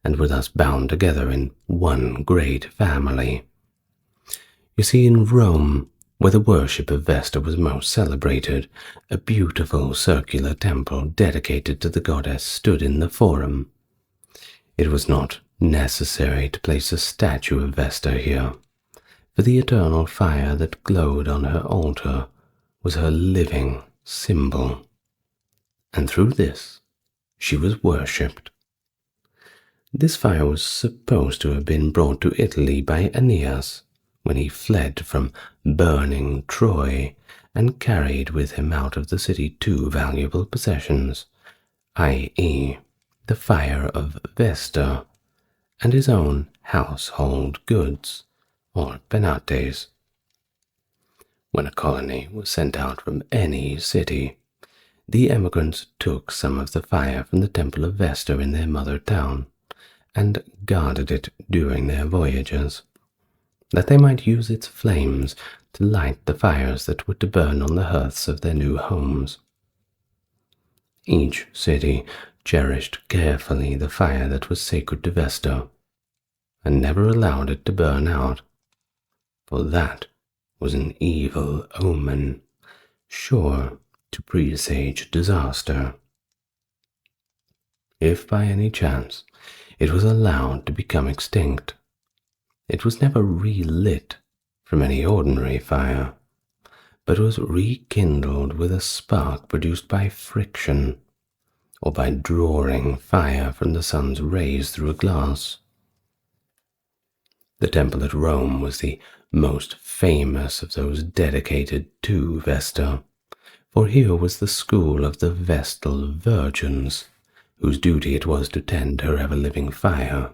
and were thus bound together in one great family. You see, in Rome, where the worship of Vesta was most celebrated, a beautiful circular temple dedicated to the goddess stood in the Forum. It was not necessary to place a statue of Vesta here, for the eternal fire that glowed on her altar was her living symbol, and through this she was worshipped. This fire was supposed to have been brought to Italy by Aeneas when he fled from burning Troy and carried with him out of the city two valuable possessions, i.e., the fire of Vesta and his own household goods, or penates. When a colony was sent out from any city, the emigrants took some of the fire from the temple of Vesta in their mother town, and guarded it during their voyages, that they might use its flames to light the fires that were to burn on the hearths of their new homes. Each city cherished carefully the fire that was sacred to Vesta, and never allowed it to burn out, for that was an evil omen, sure to presage disaster. If by any chance it was allowed to become extinct, it was never relit from any ordinary fire, but was rekindled with a spark produced by friction, or by drawing fire from the sun's rays through a glass. The temple at Rome was the most famous of those dedicated to Vesta, for here was the school of the Vestal virgins, whose duty it was to tend her ever-living fire,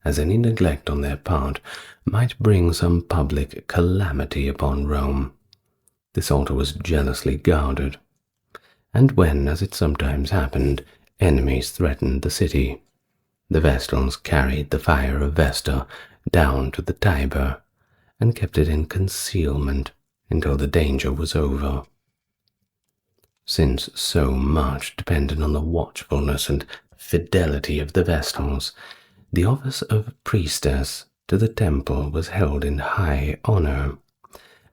as any neglect on their part might bring some public calamity upon Rome. This altar was jealously guarded, and when, as it sometimes happened, enemies threatened the city, the Vestals carried the fire of Vesta down to the Tiber and kept it in concealment until the danger was over. Since so much depended on the watchfulness and fidelity of the Vestals, the office of priestess to the temple was held in high honor,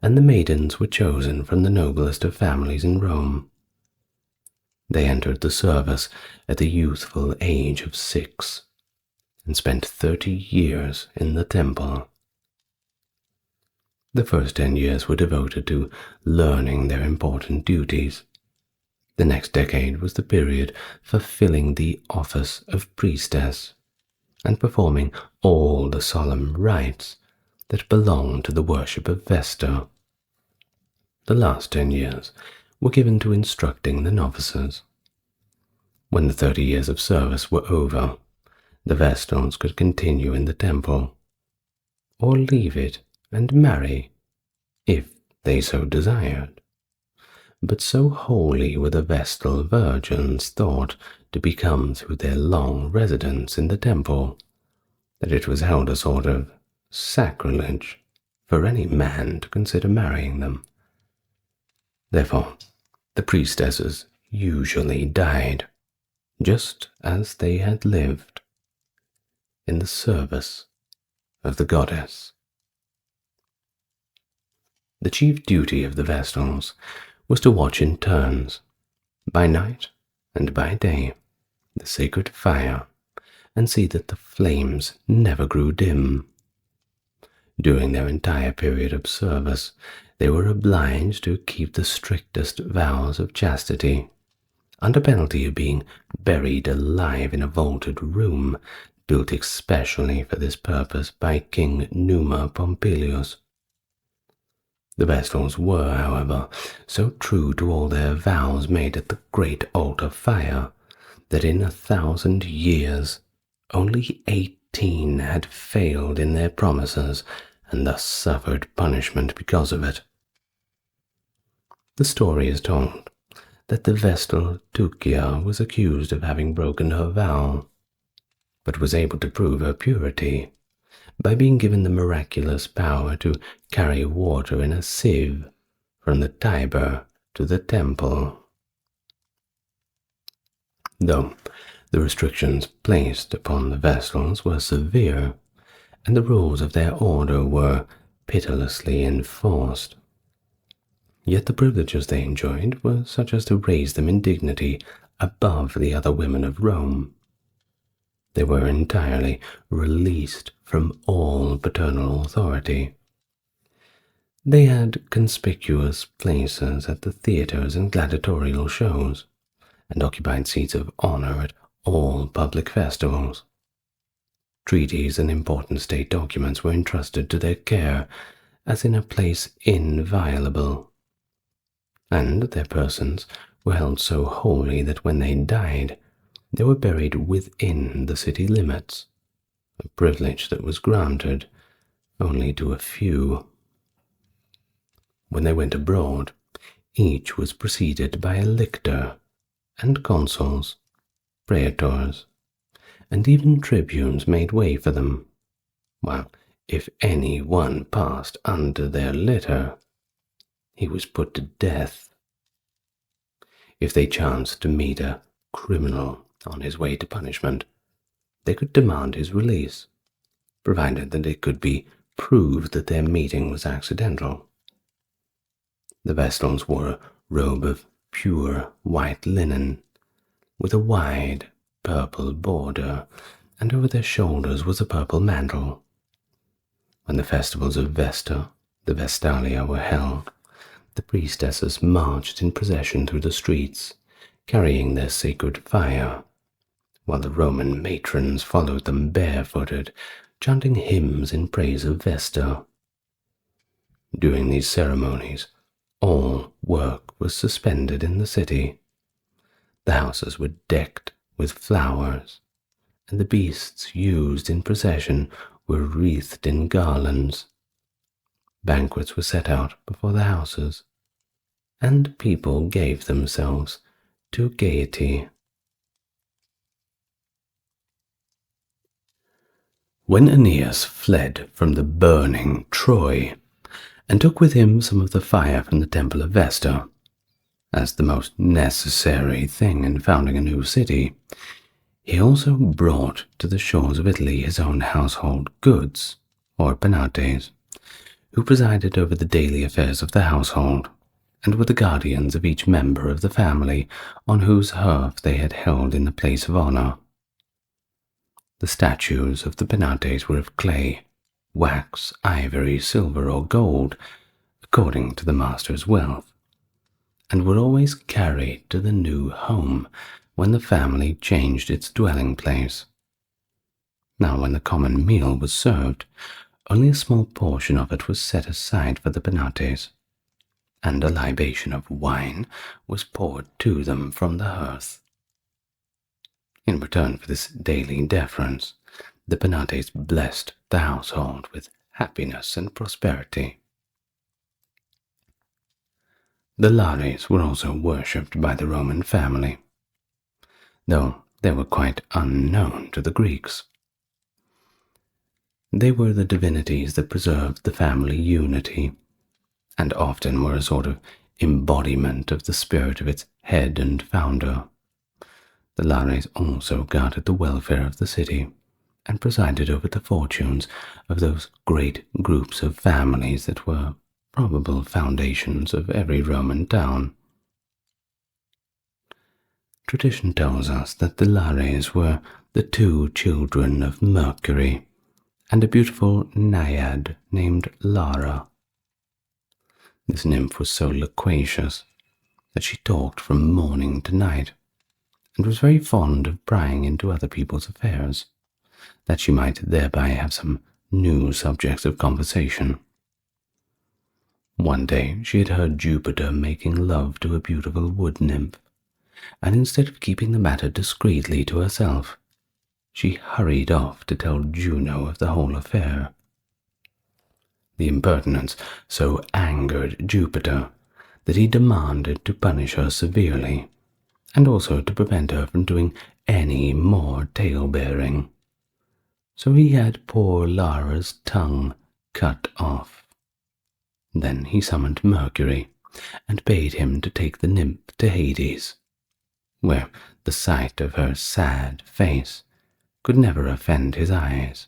and the maidens were chosen from the noblest of families in Rome. They entered the service at the youthful age of 6, and spent 30 years in the temple. The first 10 years were devoted to learning their important duties. The next decade was the period for filling the office of priestess and performing all the solemn rites that belonged to the worship of Vesta. The last 10 years were given to instructing the novices. When the 30 years of service were over, the Vestals could continue in the temple, or leave it and marry, if they so desired. But so holy were the Vestal virgins thought to become through their long residence in the temple, that it was held a sort of sacrilege for any man to consider marrying them. Therefore, the priestesses usually died, just as they had lived, in the service of the goddess. The chief duty of the Vestals was to watch in turns, by night and by day, the sacred fire, and see that the flames never grew dim. During their entire period of service, they were obliged to keep the strictest vows of chastity, under penalty of being buried alive in a vaulted room built especially for this purpose by King Numa Pompilius. The Vestals were, however, so true to all their vows made at the great altar fire that in 1,000 years only 18 had failed in their promises and thus suffered punishment because of it. The story is told that the Vestal Tucia was accused of having broken her vow, but was able to prove her purity, by being given the miraculous power to carry water in a sieve from the Tiber to the temple. Though the restrictions placed upon the vessels were severe, and the rules of their order were pitilessly enforced, yet the privileges they enjoyed were such as to raise them in dignity above the other women of Rome. They were entirely released from all paternal authority. They had conspicuous places at the theatres and gladiatorial shows, and occupied seats of honor at all public festivals. Treaties and important state documents were entrusted to their care as in a place inviolable, and their persons were held so holy that when they died, they were buried within the city limits, a privilege that was granted only to a few. When they went abroad, each was preceded by a lictor, and consuls, praetors, and even tribunes made way for them, while if any one passed under their litter, he was put to death. If they chanced to meet a criminal on his way to punishment, they could demand his release, provided that it could be proved that their meeting was accidental. The Vestals wore a robe of pure white linen, with a wide purple border, and over their shoulders was a purple mantle. When the festivals of Vesta, the Vestalia, were held, the priestesses marched in procession through the streets, carrying their sacred fire, while the Roman matrons followed them barefooted, chanting hymns in praise of Vesta. During these ceremonies, all work was suspended in the city. The houses were decked with flowers, and the beasts used in procession were wreathed in garlands. Banquets were set out before the houses, and people gave themselves to gaiety. When Aeneas fled from the burning Troy, and took with him some of the fire from the temple of Vesta, as the most necessary thing in founding a new city, he also brought to the shores of Italy his own household goods, or penates, who presided over the daily affairs of the household, and were the guardians of each member of the family on whose hearth they had held in the place of honor. The statues of the penates were of clay, wax, ivory, silver, or gold, according to the master's wealth, and were always carried to the new home when the family changed its dwelling place. Now, when the common meal was served, only a small portion of it was set aside for the penates, and a libation of wine was poured to them from the hearth. In return for this daily deference, the penates blessed the household with happiness and prosperity. The Lares were also worshipped by the Roman family, though they were quite unknown to the Greeks. They were the divinities that preserved the family unity, and often were a sort of embodiment of the spirit of its head and founder. The Lares also guarded the welfare of the city, and presided over the fortunes of those great groups of families that were probable foundations of every Roman town. Tradition tells us that the Lares were the two children of Mercury, and a beautiful naiad named Lara. This nymph was so loquacious that she talked from morning to night, and was very fond of prying into other people's affairs, that she might thereby have some new subjects of conversation. One day she had heard Jupiter making love to a beautiful wood nymph, and instead of keeping the matter discreetly to herself, she hurried off to tell Juno of the whole affair. The impertinence so angered Jupiter that he demanded to punish her severely, and also to prevent her from doing any more tale-bearing. So he had poor Lara's tongue cut off. Then he summoned Mercury and bade him to take the nymph to Hades, where the sight of her sad face could never offend his eyes.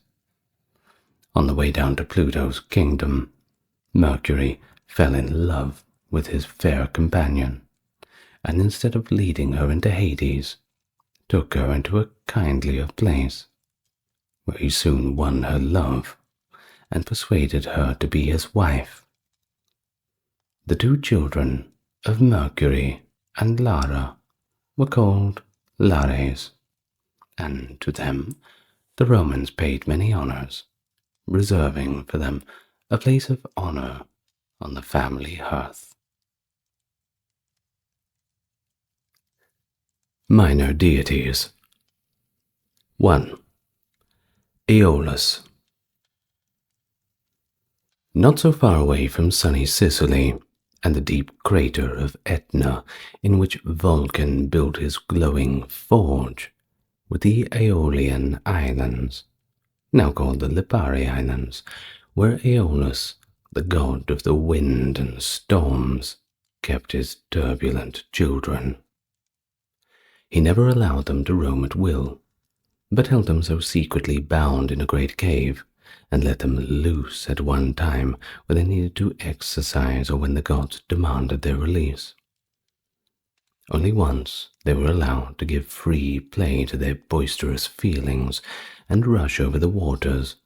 On the way down to Pluto's kingdom, Mercury fell in love with his fair companion, and instead of leading her into Hades, took her into a kindlier place, where he soon won her love and persuaded her to be his wife. The two children of Mercury and Lara were called Lares, and to them the Romans paid many honors, reserving for them a place of honor on the family hearth. Minor deities. 1. Aeolus. Not so far away from sunny Sicily and the deep crater of Etna in which Vulcan built his glowing forge were the Aeolian Islands, now called the Lipari Islands, where Aeolus, the god of the wind and storms, kept his turbulent children. He never allowed them to roam at will, but held them so secretly bound in a great cave, and let them loose at one time when they needed to exercise or when the gods demanded their release. Only once they were allowed to give free play to their boisterous feelings and rush over the waters,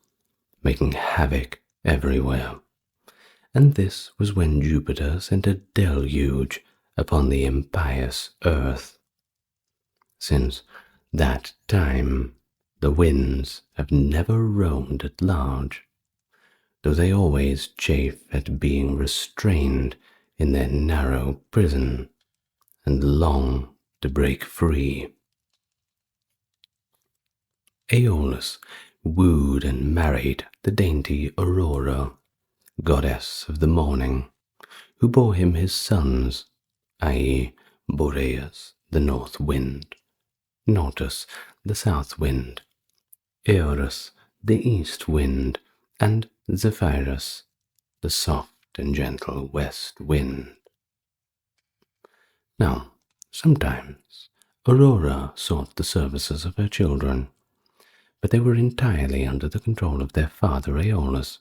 making havoc everywhere. And this was when Jupiter sent a deluge upon the impious earth. Since that time, the winds have never roamed at large, though they always chafe at being restrained in their narrow prison and long to break free. Aeolus wooed and married the dainty Aurora, goddess of the morning, who bore him his sons, i.e. Boreas, the north wind, Nautus, the south wind, Eurus, the east wind, and Zephyrus, the soft and gentle west wind. Now, sometimes Aurora sought the services of her children, but they were entirely under the control of their father Aeolus,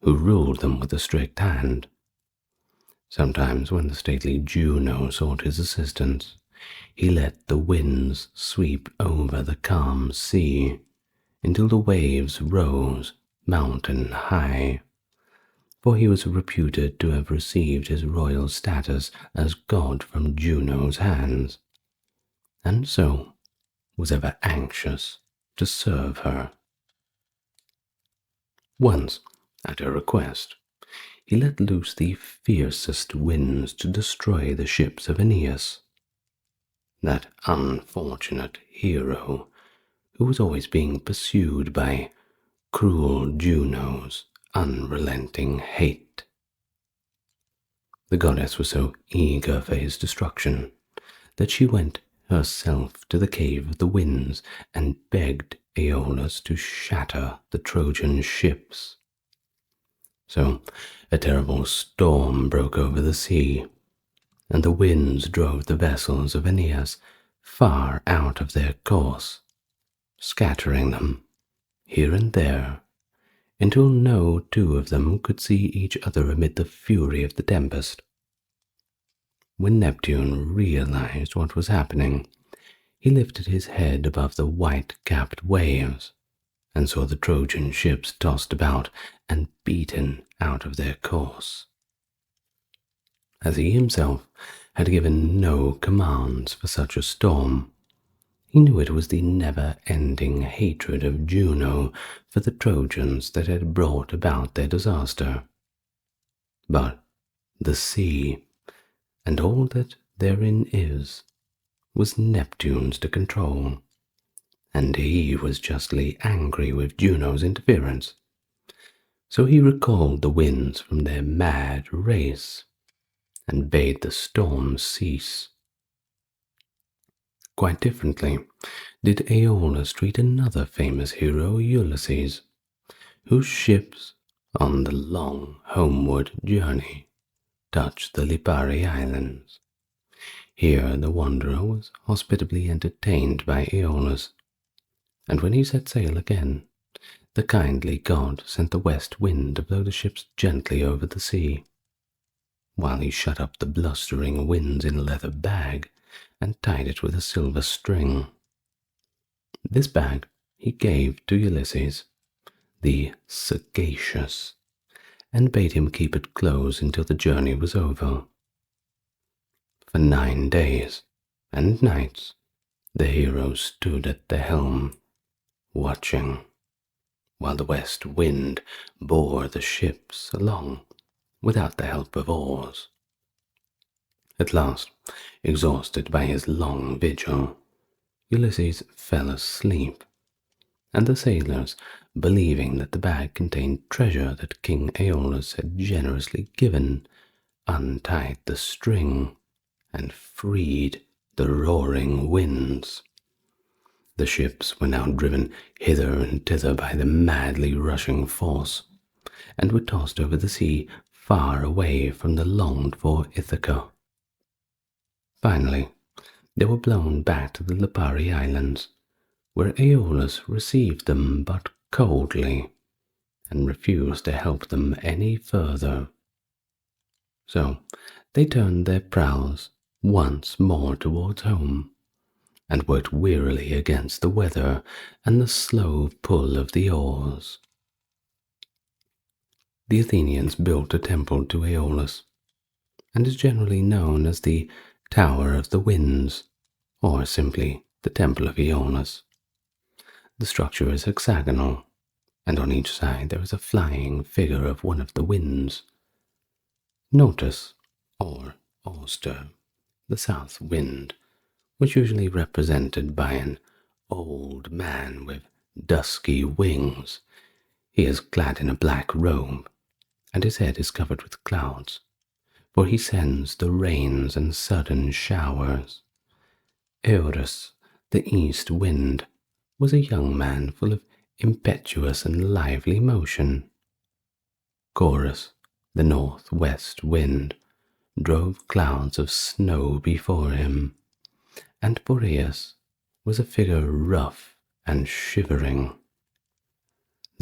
who ruled them with a strict hand. Sometimes when the stately Juno sought his assistance, he let the winds sweep over the calm sea until the waves rose mountain high, for he was reputed to have received his royal status as god from Juno's hands, and so was ever anxious to serve her. Once, at her request, he let loose the fiercest winds to destroy the ships of Aeneas, that unfortunate hero who was always being pursued by cruel Juno's unrelenting hate. The goddess was so eager for his destruction that she went herself to the cave of the winds and begged Aeolus to shatter the Trojan ships. So a terrible storm broke over the sea, and the winds drove the vessels of Aeneas far out of their course, scattering them here and there, until no two of them could see each other amid the fury of the tempest. When Neptune realized what was happening, he lifted his head above the white-capped waves and saw the Trojan ships tossed about and beaten out of their course. As he himself had given no commands for such a storm, he knew it was the never-ending hatred of Juno for the Trojans that had brought about their disaster. But the sea, and all that therein is, was Neptune's to control, and he was justly angry with Juno's interference. So he recalled the winds from their mad race and bade the storm cease. quite differently did Aeolus treat another famous hero, Ulysses, whose ships on the long homeward journey touched the Lipari Islands. Here the wanderer was hospitably entertained by Aeolus, and when he set sail again, the kindly god sent the west wind to blow the ships gently over the sea, while he shut up the blustering winds in a leather bag and tied it with a silver string. This bag he gave to Ulysses, the sagacious, and bade him keep it close until the journey was over. For 9 days and nights the hero stood at the helm, watching, while the west wind bore the ships along without the help of oars. At last, exhausted by his long vigil, Ulysses fell asleep, and the sailors, believing that the bag contained treasure that King Aeolus had generously given, untied the string and freed the roaring winds. The ships were now driven hither and thither by the madly rushing force, and were tossed over the sea far away from the longed-for Ithaca. Finally, they were blown back to the Lipari Islands, where Aeolus received them but coldly, and refused to help them any further. So they turned their prows once more towards home, and worked wearily against the weather and the slow pull of the oars. The Athenians built a temple to Aeolus, and is generally known as the Tower of the Winds, or simply the Temple of Aeolus. The structure is hexagonal, and on each side there is a flying figure of one of the winds. Notus, or Auster, the south wind, was usually represented by an old man with dusky wings. He is clad in a black robe, and his head is covered with clouds, for he sends the rains and sudden showers. Eurus, the east wind, was a young man full of impetuous and lively motion. Chorus, the northwest wind, drove clouds of snow before him, and Boreas was a figure rough and shivering.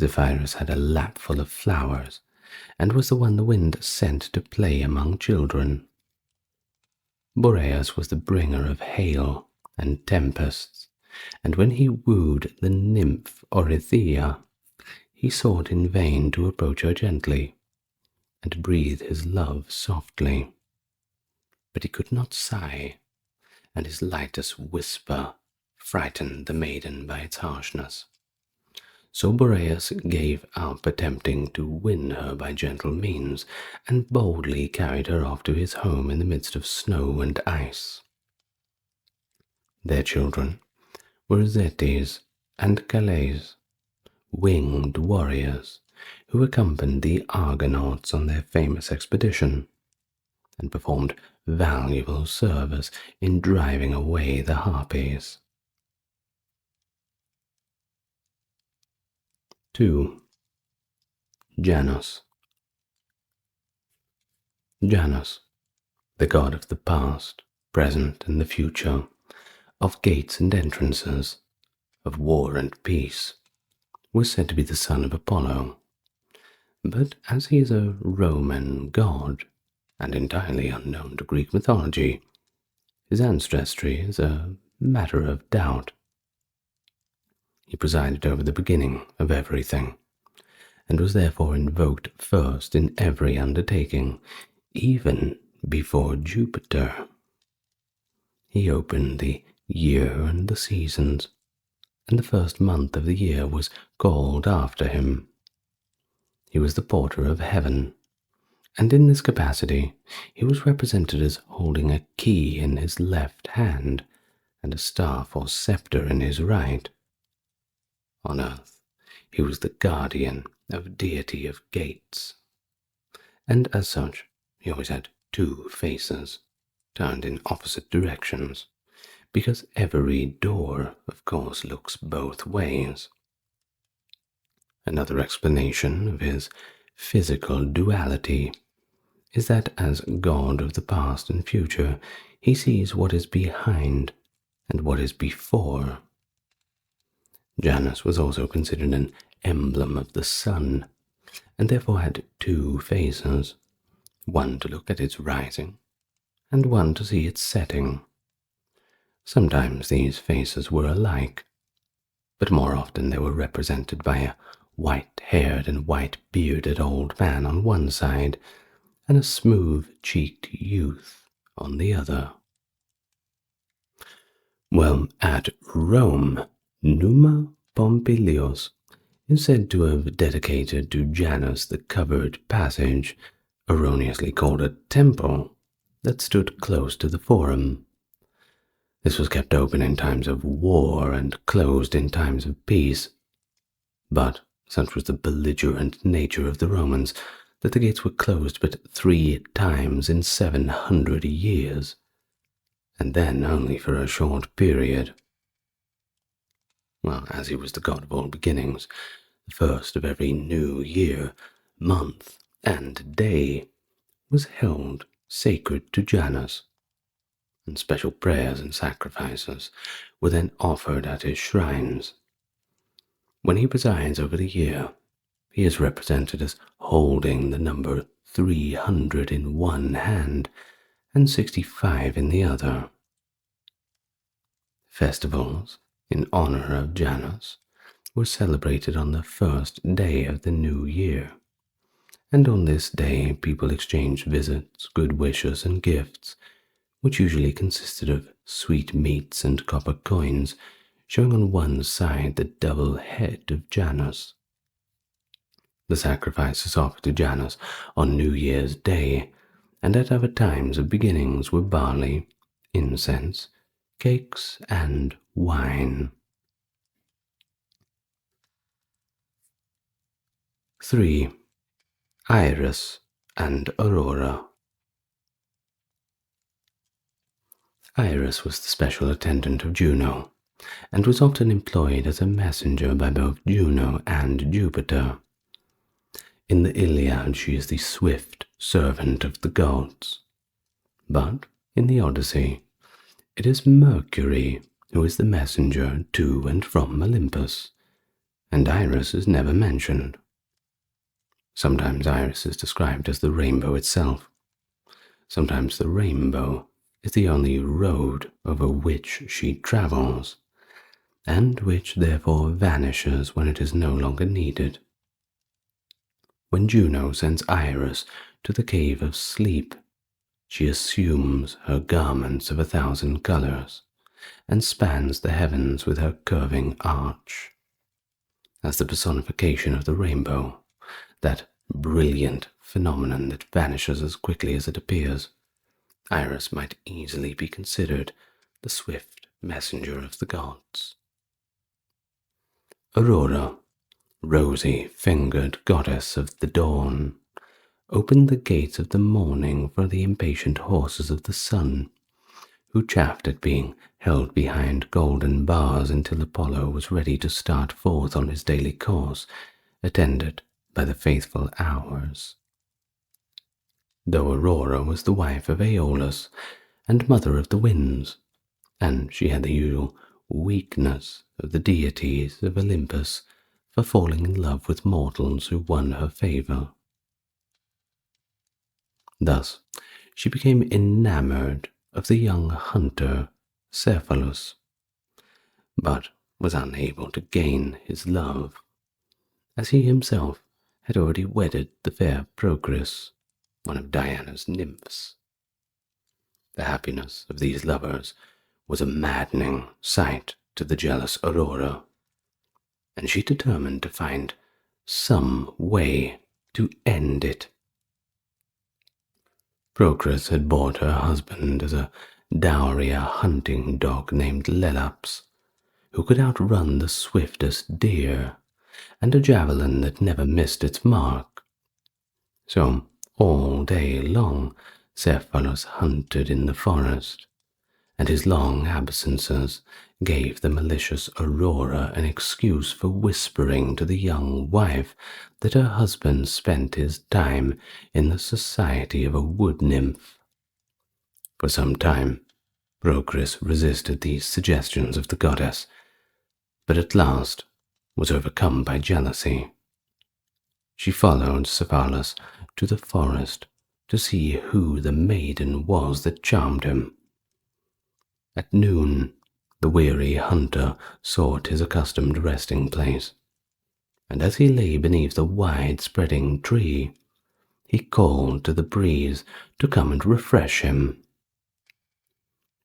Zephyrus had a lap full of flowers, and was the one the wind sent to play among children. Boreas was the bringer of hail and tempests, and when he wooed the nymph Orythea, he sought in vain to approach her gently, and breathe his love softly. But he could not sigh, and his lightest whisper frightened the maiden by its harshness. So Boreas gave up attempting to win her by gentle means, and boldly carried her off to his home in the midst of snow and ice. Their children were Zetes and Calais, winged warriors who accompanied the Argonauts on their famous expedition, and performed valuable service in driving away the Harpies. 2. Janus. Janus, the god of the past, present, and the future, of gates and entrances, of war and peace, was said to be the son of Apollo. But as he is a Roman god, and entirely unknown to Greek mythology, his ancestry is a matter of doubt. He presided over the beginning of everything, and was therefore invoked first in every undertaking, even before Jupiter. He opened the year and the seasons, and the first month of the year was called after him. He was the porter of heaven, and in this capacity he was represented as holding a key in his left hand and a staff or scepter in his right. On earth, he was the guardian of deity of gates, and as such, he always had 2 faces, turned in opposite directions, because every door, of course, looks both ways. Another explanation of his physical duality is that as god of the past and future, he sees what is behind and what is before. Janus was also considered an emblem of the sun, and therefore had two faces, one to look at its rising, and one to see its setting. Sometimes these faces were alike, but more often they were represented by a white-haired and white-bearded old man on one side, and a smooth-cheeked youth on the other. Well, at Rome, Numa Pompilius is said to have dedicated to Janus the covered passage, erroneously called a temple, that stood close to the Forum. This was kept open in times of war and closed in times of peace. But such was the belligerent nature of the Romans that the gates were closed but 3 times in 700 years, and then only for a short period. Well, as he was the god of all beginnings, the first of every new year, month, and day was held sacred to Janus, and special prayers and sacrifices were then offered at his shrines. When he presides over the year, he is represented as holding the number 300 in one hand and 65 in the other. Festivals in honor of Janus were celebrated on the first day of the new year, and on this day people exchanged visits, good wishes, and gifts, which usually consisted of sweetmeats and copper coins, showing on one side the double head of Janus. The sacrifices offered to Janus on New Year's Day and at other times of beginnings were barley, incense, cakes, and wine. 3. Iris and Aurora. Iris was the special attendant of Juno, and was often employed as a messenger by both Juno and Jupiter. In the Iliad she is the swift servant of the gods, but in the Odyssey it is Mercury who is the messenger to and from Olympus, and Iris is never mentioned. Sometimes Iris is described as the rainbow itself. Sometimes the rainbow is the only road over which she travels, and which therefore vanishes when it is no longer needed. When Juno sends Iris to the cave of sleep, she assumes her garments of 1,000 colors, and spans the heavens with her curving arch. As the personification of the rainbow, that brilliant phenomenon that vanishes as quickly as it appears, Iris might easily be considered the swift messenger of the gods. Aurora, rosy-fingered goddess of the dawn, opened the gates of the morning for the impatient horses of the sun, who chafed at being held behind golden bars until Apollo was ready to start forth on his daily course, attended by the faithful Hours. Though Aurora was the wife of Aeolus and mother of the winds, and she had the usual weakness of the deities of Olympus for falling in love with mortals who won her favor. Thus, she became enamored of the young hunter Cephalus, but was unable to gain his love, as he himself had already wedded the fair Procris, one of Diana's nymphs. The happiness of these lovers was a maddening sight to the jealous Aurora, and she determined to find some way to end it. Procris had bought her husband as a dowry a hunting dog named Lelaps, who could outrun the swiftest deer, and a javelin that never missed its mark. So all day long Cephalus hunted in the forest, and his long absences gave the malicious Aurora an excuse for whispering to the young wife that her husband spent his time in the society of a wood nymph. For some time, Procris resisted these suggestions of the goddess, but at last was overcome by jealousy. She followed Cephalus to the forest to see who the maiden was that charmed him. At noon, the weary hunter sought his accustomed resting place, and as he lay beneath a wide-spreading tree, he called to the breeze to come and refresh him.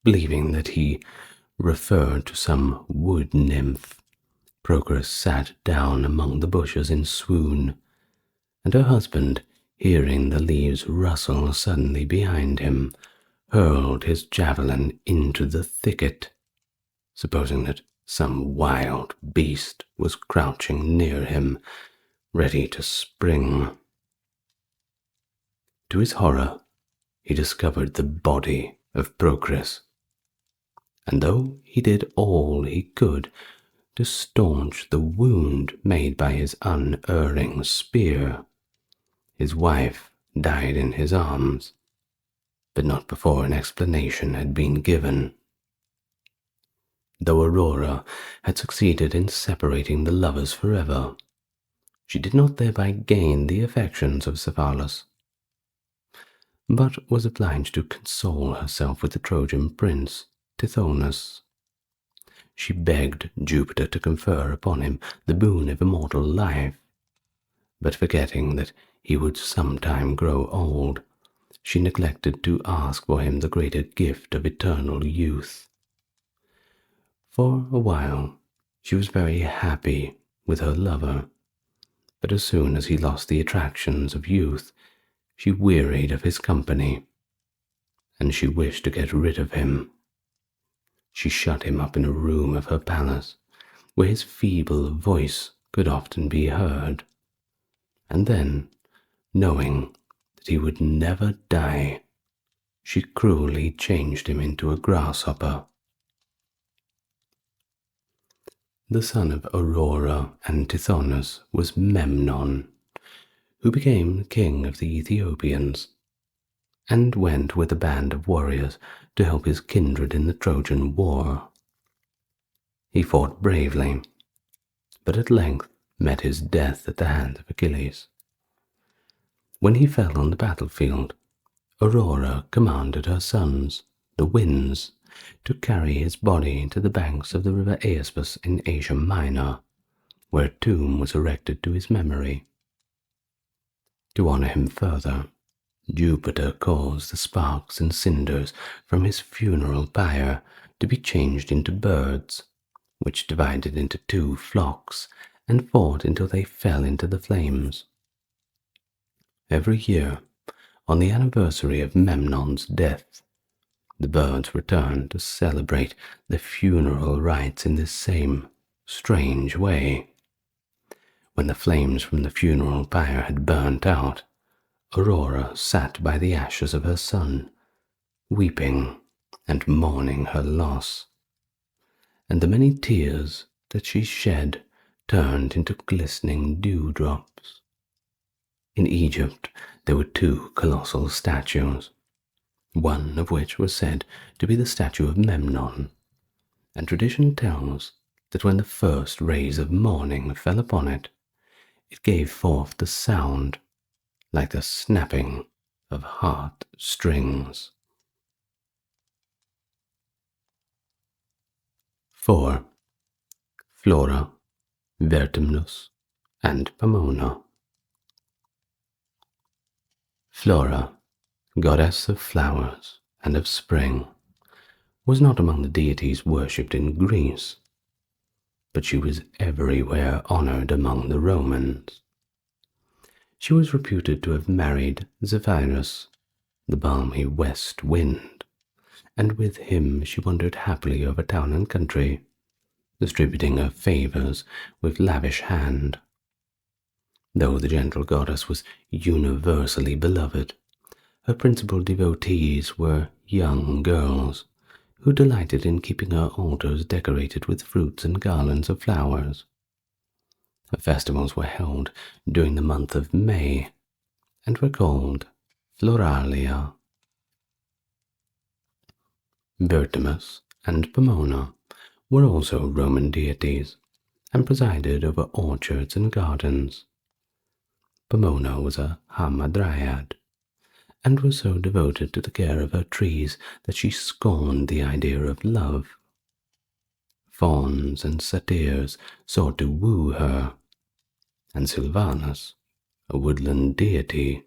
Believing that he referred to some wood nymph, Procris sat down among the bushes in swoon, and her husband, hearing the leaves rustle suddenly behind him, hurled his javelin into the thicket, supposing that some wild beast was crouching near him, ready to spring. To his horror, he discovered the body of Procris, and though he did all he could to staunch the wound made by his unerring spear, his wife died in his arms, but not before an explanation had been given. Though Aurora had succeeded in separating the lovers forever, she did not thereby gain the affections of Cephalus, but was obliged to console herself with the Trojan prince, Tithonus. She begged Jupiter to confer upon him the boon of immortal life, but forgetting that he would sometime grow old, she neglected to ask for him the greater gift of eternal youth. For a while she was very happy with her lover, but as soon as he lost the attractions of youth, she wearied of his company, and she wished to get rid of him. She shut him up in a room of her palace, where his feeble voice could often be heard, and then, knowing that he would never die, she cruelly changed him into a grasshopper. The son of Aurora and Tithonus was Memnon, who became king of the Ethiopians, and went with a band of warriors to help his kindred in the Trojan War. He fought bravely, but at length met his death at the hands of Achilles. When he fell on the battlefield, Aurora commanded her sons, the winds, to carry his body to the banks of the river Aespus in Asia Minor, where a tomb was erected to his memory. To honor him further, Jupiter caused the sparks and cinders from his funeral pyre to be changed into birds, which divided into 2 flocks and fought until they fell into the flames. Every year, on the anniversary of Memnon's death, the birds returned to celebrate the funeral rites in this same strange way. When the flames from the funeral pyre had burnt out, Aurora sat by the ashes of her son, weeping and mourning her loss, and the many tears that she shed turned into glistening dewdrops. In Egypt there were 2 colossal statues, one of which was said to be the statue of Memnon, and tradition tells that when the first rays of morning fell upon it, it gave forth the sound like the snapping of heart strings. 4. Flora, Vertumnus, and Pomona. Flora, goddess of flowers and of spring, was not among the deities worshipped in Greece, but she was everywhere honored among the Romans. She was reputed to have married Zephyrus, the balmy west wind, and with him she wandered happily over town and country, distributing her favors with lavish hand. Though the gentle goddess was universally beloved, her principal devotees were young girls who delighted in keeping her altars decorated with fruits and garlands of flowers. Her festivals were held during the month of May and were called Floralia. Bertimus and Pomona were also Roman deities and presided over orchards and gardens. Pomona was a hamadryad and was so devoted to the care of her trees that she scorned the idea of love. Fauns and satyrs sought to woo her, and Silvanus, a woodland deity,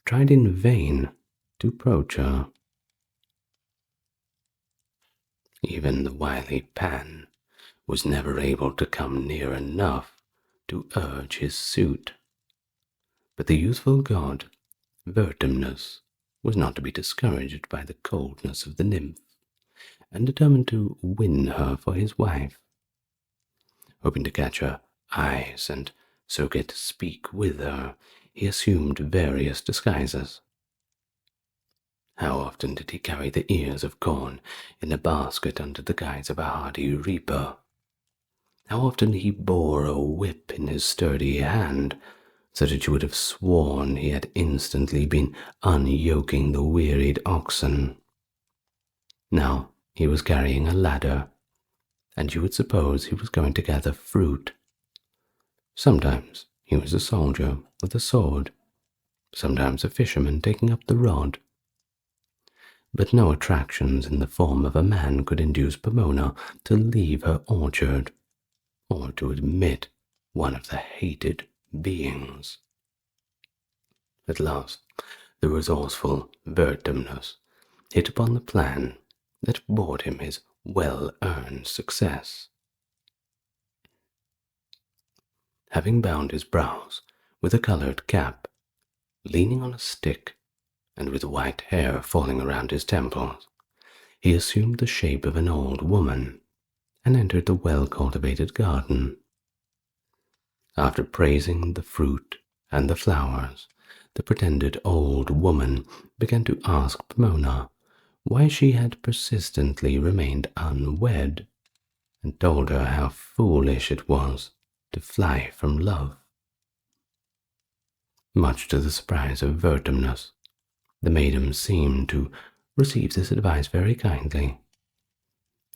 tried in vain to approach her. Even the wily Pan was never able to come near enough to urge his suit. But the youthful god, Vertumnus, was not to be discouraged by the coldness of the nymph, and determined to win her for his wife. Hoping to catch her eyes and so get to speak with her, he assumed various disguises. How often did he carry the ears of corn in a basket under the guise of a hardy reaper? How often he bore a whip in his sturdy hand, so that you would have sworn he had instantly been unyoking the wearied oxen. Now he was carrying a ladder, and you would suppose he was going to gather fruit. Sometimes he was a soldier with a sword, sometimes a fisherman taking up the rod. But no attractions in the form of a man could induce Pomona to leave her orchard, or to admit one of the hated beings. At last, the resourceful Vertumnus hit upon the plan that brought him his well-earned success. Having bound his brows with a colored cap, leaning on a stick, and with white hair falling around his temples, he assumed the shape of an old woman and entered the well-cultivated garden. After praising the fruit and the flowers, the pretended old woman began to ask Pomona why she had persistently remained unwed, and told her how foolish it was to fly from love. Much to the surprise of Vertumnus, the maiden seemed to receive this advice very kindly,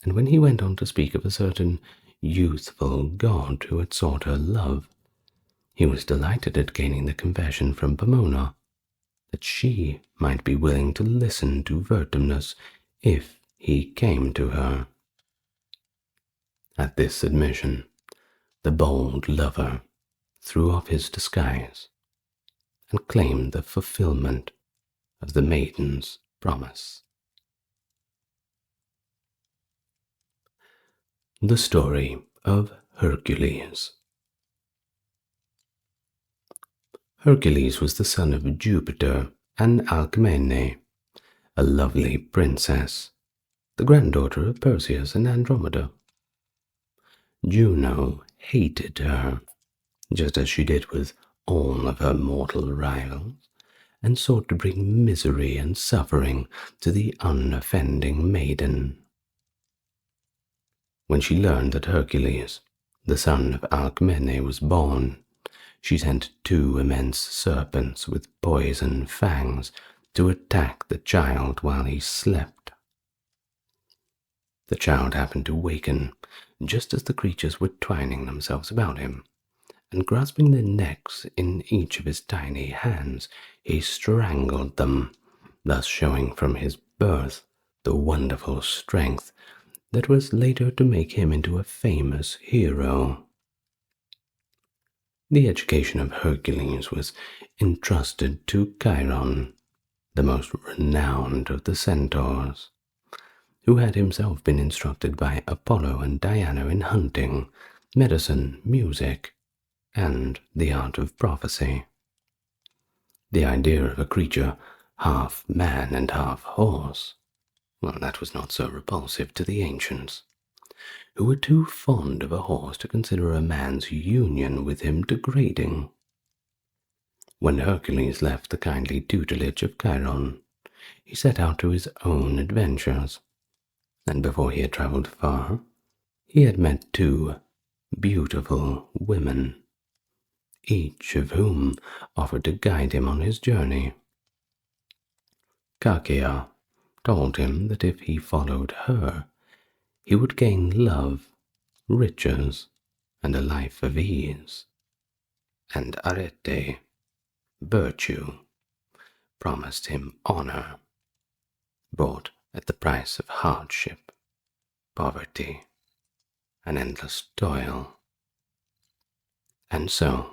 and when he went on to speak of a certain youthful god who had sought her love, he was delighted at gaining the confession from Pomona that she might be willing to listen to Vertumnus if he came to her. At this admission, the bold lover threw off his disguise and claimed the fulfillment of the maiden's promise. The Story of Hercules. Hercules was the son of Jupiter and Alcmene, a lovely princess, the granddaughter of Perseus and Andromeda. Juno hated her, just as she did with all of her mortal rivals, and sought to bring misery and suffering to the unoffending maiden. When she learned that Hercules, the son of Alcmene, was born, she sent 2 immense serpents with poison fangs to attack the child while he slept. The child happened to waken just as the creatures were twining themselves about him, and grasping their necks in each of his tiny hands, he strangled them, thus showing from his birth the wonderful strength that was later to make him into a famous hero. The education of Hercules was entrusted to Chiron, the most renowned of the centaurs, who had himself been instructed by Apollo and Diana in hunting, medicine, music, and the art of prophecy. The idea of a creature half man and half horse, well, that was not so repulsive to the ancients, who were too fond of a horse to consider a man's union with him degrading. When Hercules left the kindly tutelage of Chiron, he set out to his own adventures, and before he had travelled far, he had met two beautiful women, each of whom offered to guide him on his journey. Galatea told him that if he followed her, he would gain love, riches, and a life of ease. And Arete, virtue, promised him honor, bought at the price of hardship, poverty, and endless toil. And so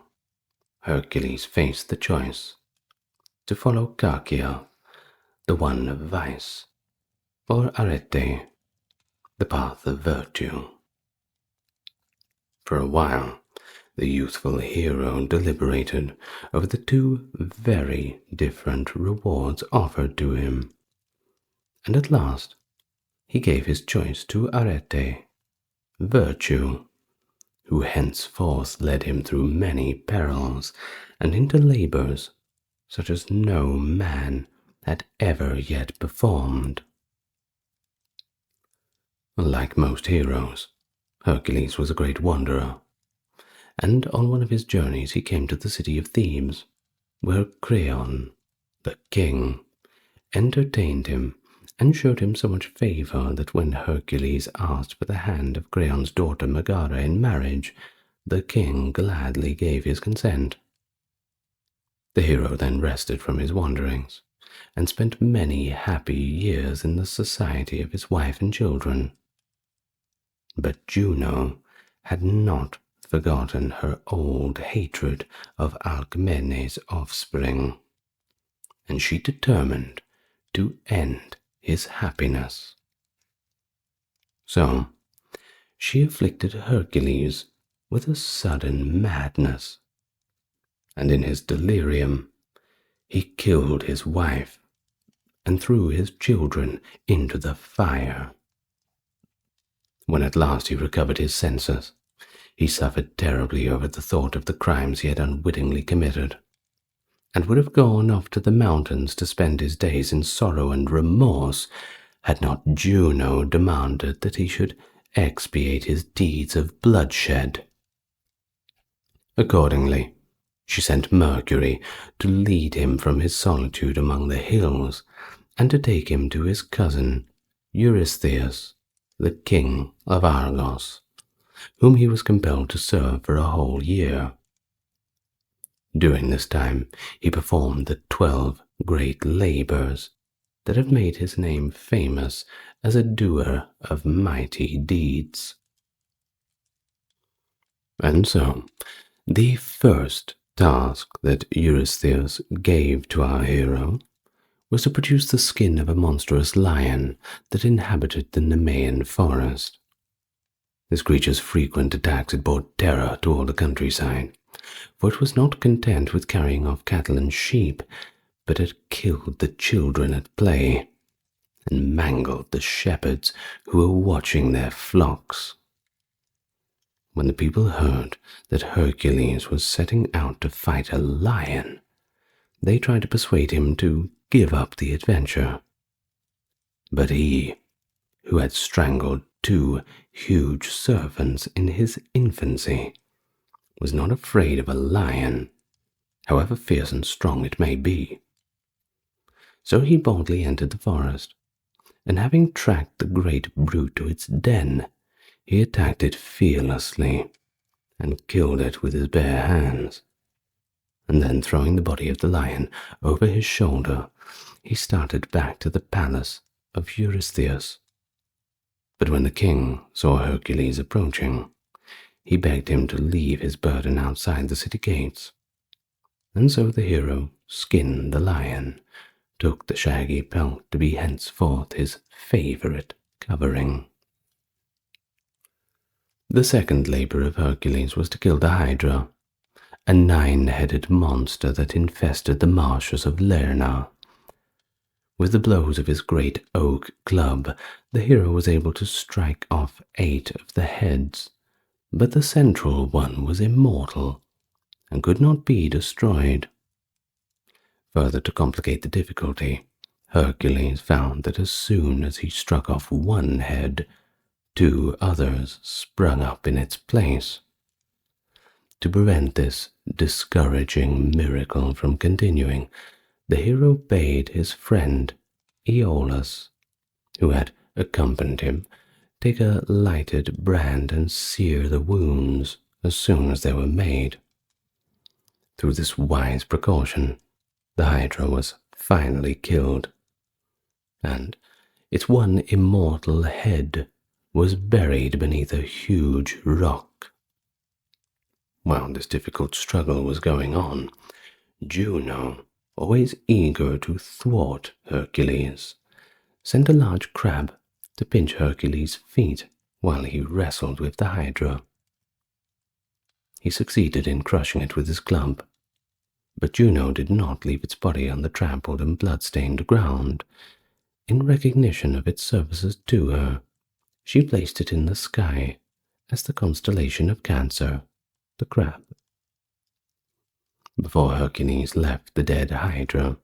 Hercules faced the choice to follow Galatea, the one of vice, or Arete, the path of virtue. For a while, the youthful hero deliberated over the two very different rewards offered to him, and at last he gave his choice to Arete, virtue, who henceforth led him through many perils and into labors such as no man had ever yet performed. Like most heroes, Hercules was a great wanderer, and on one of his journeys he came to the city of Thebes, where Creon, the king, entertained him and showed him so much favor that when Hercules asked for the hand of Creon's daughter Megara in marriage, the king gladly gave his consent. The hero then rested from his wanderings and spent many happy years in the society of his wife and children. But Juno had not forgotten her old hatred of Alcmene's offspring, and she determined to end his happiness. So she afflicted Hercules with a sudden madness, and in his delirium he killed his wife and threw his children into the fire. When at last he recovered his senses, he suffered terribly over the thought of the crimes he had unwittingly committed, and would have gone off to the mountains to spend his days in sorrow and remorse had not Juno demanded that he should expiate his deeds of bloodshed. Accordingly, she sent Mercury to lead him from his solitude among the hills and to take him to his cousin Eurystheus, the king of Argos, whom he was compelled to serve for a whole year. During this time, he performed the 12 great labors that have made his name famous as a doer of mighty deeds. And so, the first task that Eurystheus gave to our hero was to produce the skin of a monstrous lion that inhabited the Nemean forest. This creature's frequent attacks had brought terror to all the countryside, for it was not content with carrying off cattle and sheep, but had killed the children at play and mangled the shepherds who were watching their flocks. When the people heard that Hercules was setting out to fight a lion, they tried to persuade him to give up the adventure. But he, who had strangled 2 huge serpents in his infancy, was not afraid of a lion, however fierce and strong it may be. So he boldly entered the forest, and having tracked the great brute to its den, he attacked it fearlessly and killed it with his bare hands. And then, throwing the body of the lion over his shoulder, he started back to the palace of Eurystheus. But when the king saw Hercules approaching, he begged him to leave his burden outside the city gates. And so the hero skinned the lion, took the shaggy pelt to be henceforth his favorite covering. The second labor of Hercules was to kill the Hydra, a 9-headed monster that infested the marshes of Lerna. With the blows of his great oak club, the hero was able to strike off 8 of the heads, but the central one was immortal and could not be destroyed. Further to complicate the difficulty, Hercules found that as soon as he struck off one head, two others sprung up in its place. To prevent this discouraging miracle from continuing, the hero bade his friend Aeolus, who had accompanied him, take a lighted brand and sear the wounds as soon as they were made. Through this wise precaution, the Hydra was finally killed, and its one immortal head was buried beneath a huge rock. While this difficult struggle was going on, Juno, always eager to thwart Hercules, sent a large crab to pinch Hercules' feet while he wrestled with the Hydra. He succeeded in crushing it with his club, but Juno did not leave its body on the trampled and blood-stained ground. In recognition of its services to her, she placed it in the sky as the constellation of Cancer, the crab. Before Hercules left the dead Hydra,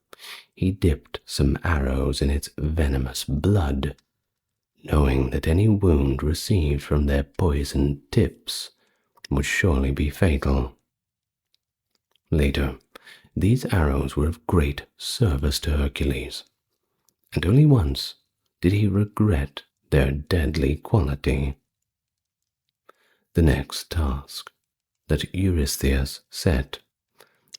he dipped some arrows in its venomous blood, knowing that any wound received from their poisoned tips would surely be fatal. Later, these arrows were of great service to Hercules, and only once did he regret their deadly quality. The next task that Eurystheus set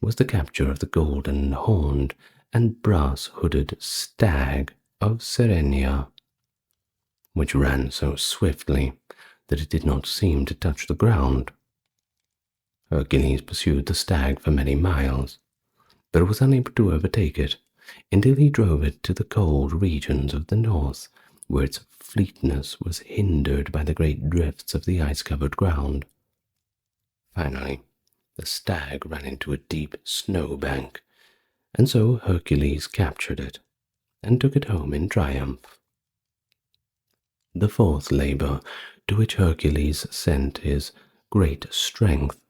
was the capture of the golden-horned and brass-hooded stag of Serenia, which ran so swiftly that it did not seem to touch the ground. Hercules pursued the stag for many miles, but was unable to overtake it until he drove it to the cold regions of the north, where its fleetness was hindered by the great drifts of the ice-covered ground. Finally, the stag ran into a deep snowbank, and so Hercules captured it and took it home in triumph. The fourth labor to which Hercules sent his great strength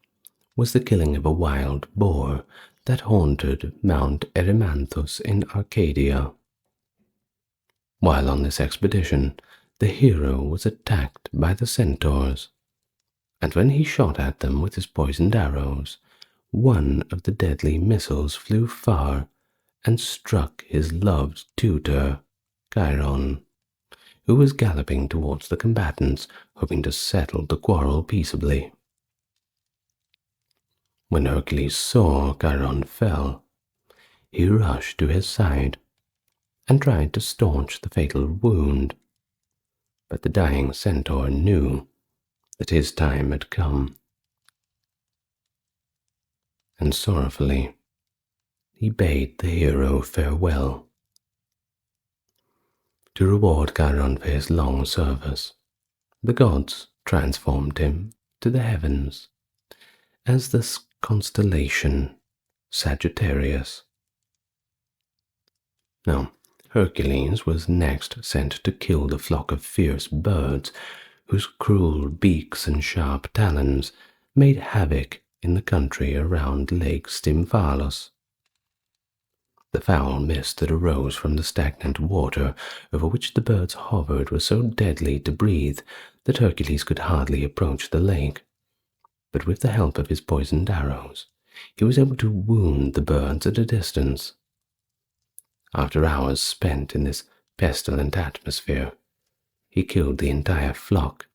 was the killing of a wild boar that haunted Mount Erymanthus in Arcadia. While on this expedition, the hero was attacked by the centaurs, and when he shot at them with his poisoned arrows, one of the deadly missiles flew far and struck his loved tutor, Chiron, who was galloping towards the combatants, hoping to settle the quarrel peaceably. When Hercules saw Chiron fell, he rushed to his side and tried to staunch the fatal wound, but the dying centaur knew that his time had come, and sorrowfully he bade the hero farewell. To reward Chiron for his long service, the gods transformed him to the heavens as the constellation Sagittarius. Now, Hercules was next sent to kill the flock of fierce birds whose cruel beaks and sharp talons made havoc in the country around Lake Stymphalos. The foul mist that arose from the stagnant water over which the birds hovered was so deadly to breathe that Hercules could hardly approach the lake. But with the help of his poisoned arrows, he was able to wound the birds at a distance. After hours spent in this pestilent atmosphere, he killed the entire flock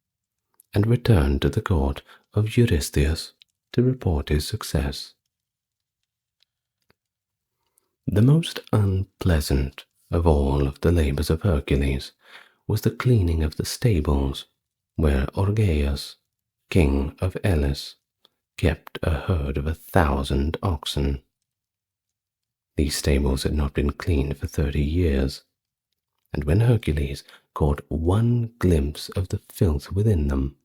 and returned to the court of Eurystheus to report his success. The most unpleasant of all of the labors of Hercules was the cleaning of the stables where Orpheus, king of Elis, kept a herd of 1,000 oxen. These stables had not been cleaned for 30 years, and when Hercules caught one glimpse of the filth within them,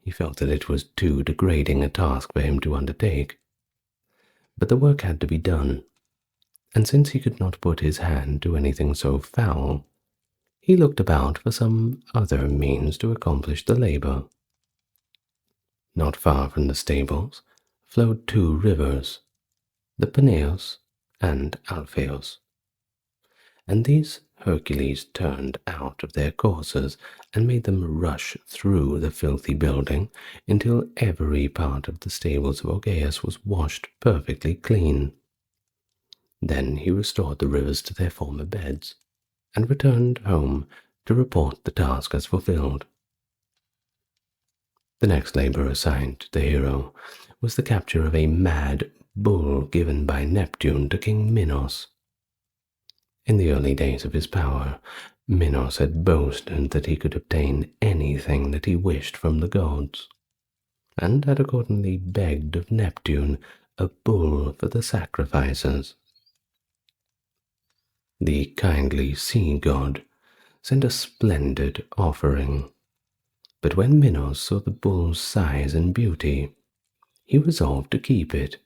he felt that it was too degrading a task for him to undertake. But the work had to be done, and since he could not put his hand to anything so foul, he looked about for some other means to accomplish the labor. Not far from the stables flowed 2 rivers, the Peneus and Alpheus, and these Hercules turned out of their courses and made them rush through the filthy building until every part of the stables of Augeas was washed perfectly clean. Then he restored the rivers to their former beds, and returned home to report the task as fulfilled. The next labor assigned to the hero was the capture of a mad bull given by Neptune to King Minos. In the early days of his power, Minos had boasted that he could obtain anything that he wished from the gods, and had accordingly begged of Neptune a bull for the sacrifices. The kindly sea god sent a splendid offering, but when Minos saw the bull's size and beauty, he resolved to keep it.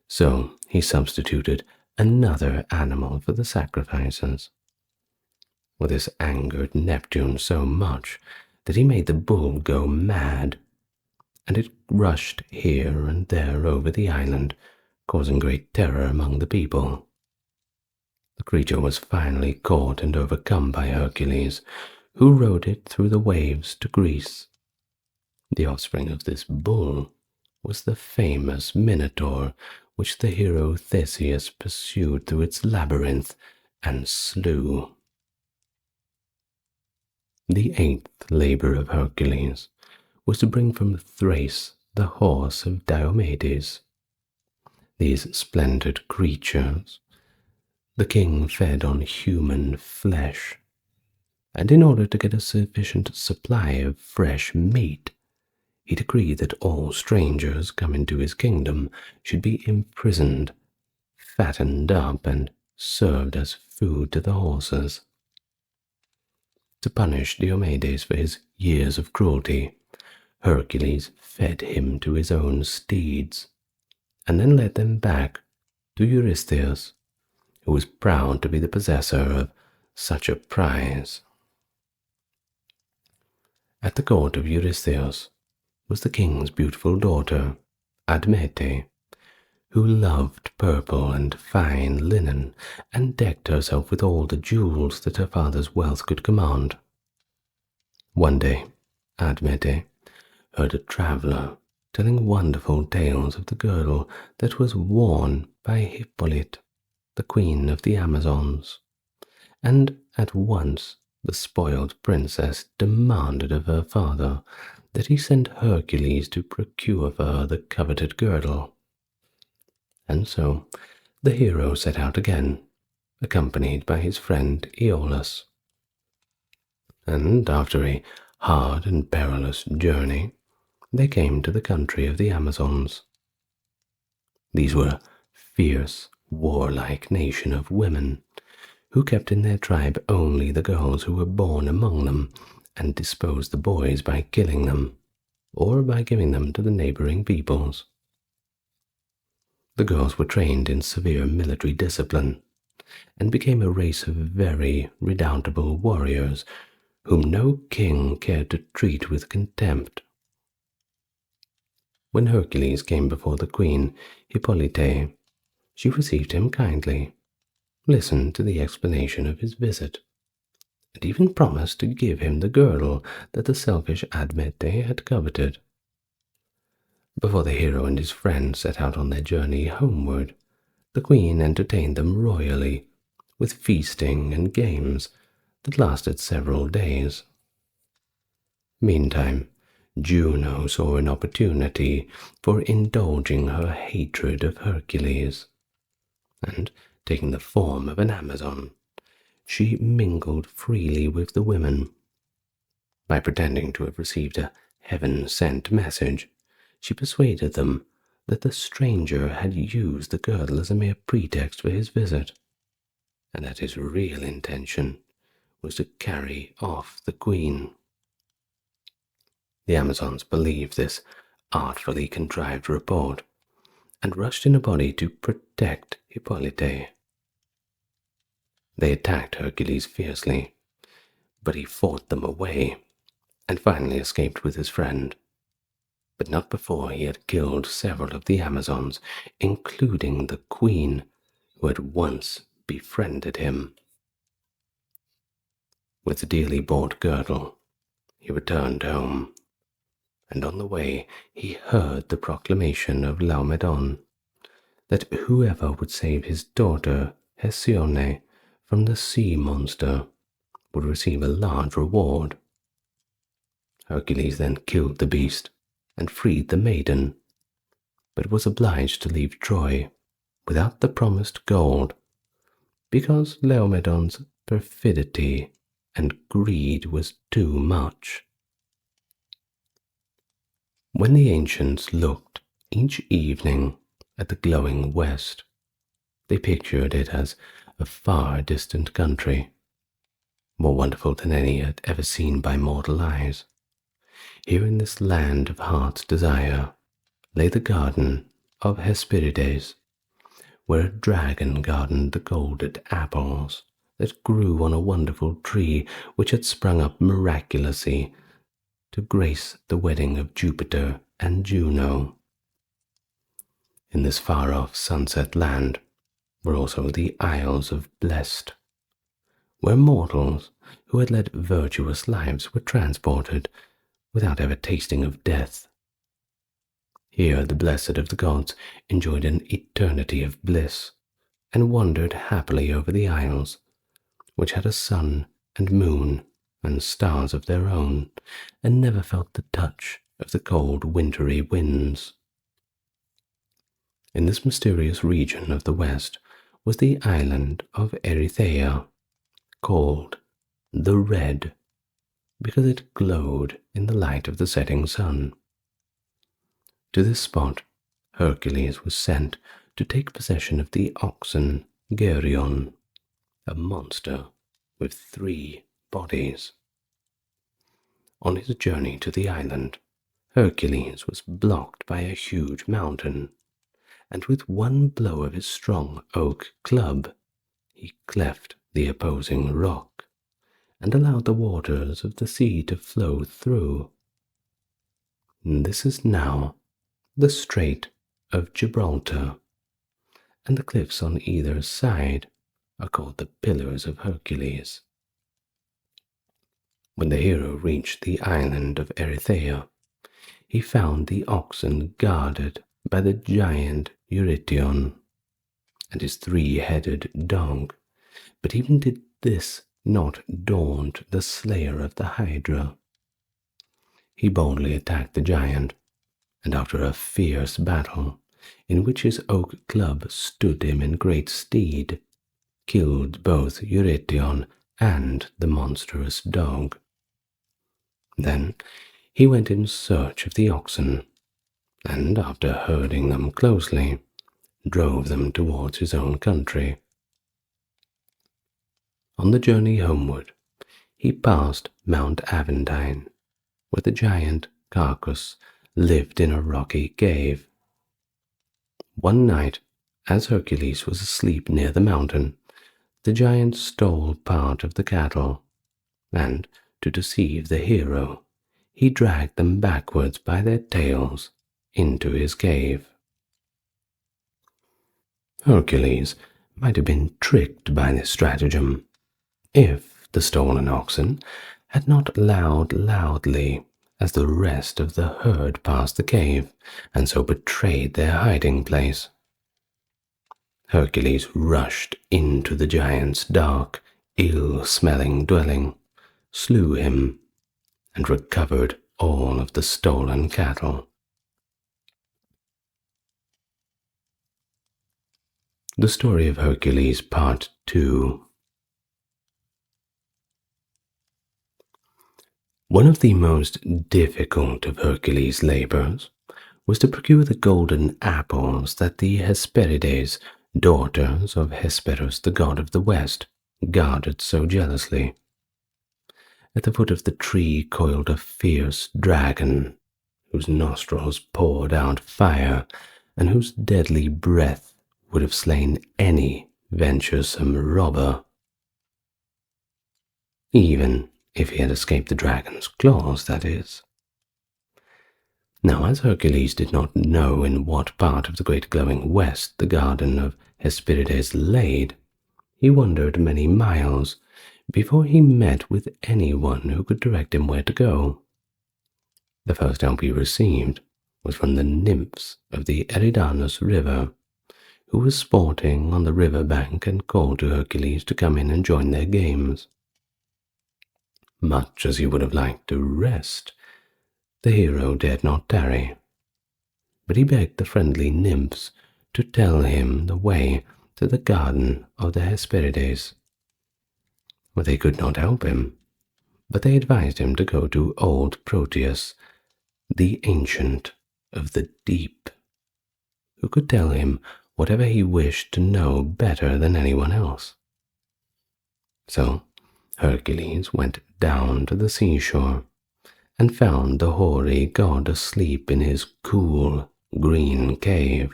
So he substituted another animal for the sacrifices. Well, this angered Neptune so much that he made the bull go mad, and it rushed here and there over the island, causing great terror among the people. The creature was finally caught and overcome by Hercules, who rode it through the waves to Greece. The offspring of this bull was the famous Minotaur, which the hero Theseus pursued through its labyrinth and slew. The eighth labor of Hercules was to bring from Thrace the horse of Diomedes. These splendid creatures the king fed on human flesh, and in order to get a sufficient supply of fresh meat, he decreed that all strangers come into his kingdom should be imprisoned, fattened up, and served as food to the horses. To punish Diomedes for his years of cruelty, Hercules fed him to his own steeds, and then led them back to Eurystheus, who was proud to be the possessor of such a prize. At the court of Eurystheus was the king's beautiful daughter, Admete, who loved purple and fine linen, and decked herself with all the jewels that her father's wealth could command. One day, Admete heard a traveller telling wonderful tales of the girdle that was worn by Hippolyte, the queen of the Amazons, and at once the spoiled princess demanded of her father that he send Hercules to procure for her the coveted girdle. And so the hero set out again, accompanied by his friend Aeolus. And after a hard and perilous journey, they came to the country of the Amazons. These were a fierce, warlike nation of women, who kept in their tribe only the girls who were born among them, and disposed the boys by killing them, or by giving them to the neighboring peoples. The girls were trained in severe military discipline, and became a race of very redoubtable warriors, whom no king cared to treat with contempt. When Hercules came before the queen, Hippolyte, she received him kindly, listened to the explanation of his visit, and even promised to give him the girdle that the selfish Admete had coveted. Before the hero and his friend set out on their journey homeward, the queen entertained them royally, with feasting and games that lasted several days. Meantime, Juno saw an opportunity for indulging her hatred of Hercules, and, taking the form of an Amazon, she mingled freely with the women. By pretending to have received a heaven-sent message, she persuaded them that the stranger had used the girdle as a mere pretext for his visit, and that his real intention was to carry off the queen. The Amazons believed this artfully contrived report, and rushed in a body to protect Hippolyte. They attacked Hercules fiercely, but he fought them away, and finally escaped with his friend, but not before he had killed several of the Amazons, including the queen, who had once befriended him. With the dearly bought girdle, he returned home, and on the way he heard the proclamation of Laomedon that whoever would save his daughter Hesione from the sea monster would receive a large reward. Hercules then killed the beast and freed the maiden, but was obliged to leave Troy without the promised gold, because Laomedon's perfidy and greed was too much. When the ancients looked each evening at the glowing west, they pictured it as a far distant country, more wonderful than any yet ever seen by mortal eyes. Here in this land of heart's desire lay the garden of Hesperides, where a dragon garnered the golden apples that grew on a wonderful tree which had sprung up miraculously to grace the wedding of Jupiter and Juno. In this far-off sunset land were also the Isles of Blessed, where mortals who had led virtuous lives were transported without ever tasting of death. Here the blessed of the gods enjoyed an eternity of bliss, and wandered happily over the isles, which had a sun and moon and stars of their own, and never felt the touch of the cold wintry winds. In this mysterious region of the west was the island of Erythea, called the Red, because it glowed in the light of the setting sun. To this spot Hercules was sent to take possession of the oxen Geryon, a monster with 3 bodies. On his journey to the island, Hercules was blocked by a huge mountain, and with one blow of his strong oak club he cleft the opposing rock, and allowed the waters of the sea to flow through. This is now the Strait of Gibraltar, and the cliffs on either side are called the Pillars of Hercules. When the hero reached the island of Erythea, he found the oxen guarded by the giant Eurydice and his 3-headed dog, but even did this not daunt the slayer of the Hydra. He boldly attacked the giant, and after a fierce battle, in which his oak club stood him in great stead, killed both Eurydice and the monstrous dog. Then he went in search of the oxen, and after herding them closely, drove them towards his own country. On the journey homeward, he passed Mount Aventine, where the giant Bacchus lived in a rocky cave. One night, as Hercules was asleep near the mountain, the giant stole part of the cattle, and, to deceive the hero, he dragged them backwards by their tails into his cave. Hercules might have been tricked by this stratagem, if the stolen oxen had not lowed loudly as the rest of the herd passed the cave, and so betrayed their hiding place. Hercules rushed into the giant's dark, ill-smelling dwelling, slew him, and recovered all of the stolen cattle. The Story of Hercules, Part 2. One of the most difficult of Hercules' labors was to procure the golden apples that the Hesperides, daughters of Hesperus, the god of the west, guarded so jealously. At the foot of the tree coiled a fierce dragon, whose nostrils poured out fire, and whose deadly breath would have slain any venturesome robber, even if he had escaped the dragon's claws, that is. Now, as Hercules did not know in what part of the great glowing west the garden of Hesperides laid, he wandered many miles before he met with anyone who could direct him where to go. The first help he received was from the nymphs of the Eridanus River, who was sporting on the river bank and called to Hercules to come in and join their games. Much as he would have liked to rest, the hero dared not tarry, but he begged the friendly nymphs to tell him the way to the garden of the Hesperides. Well, they could not help him, but they advised him to go to old Proteus, the ancient of the deep, who could tell him whatever he wished to know better than anyone else. So Hercules went down to the seashore and found the hoary god asleep in his cool, green cave.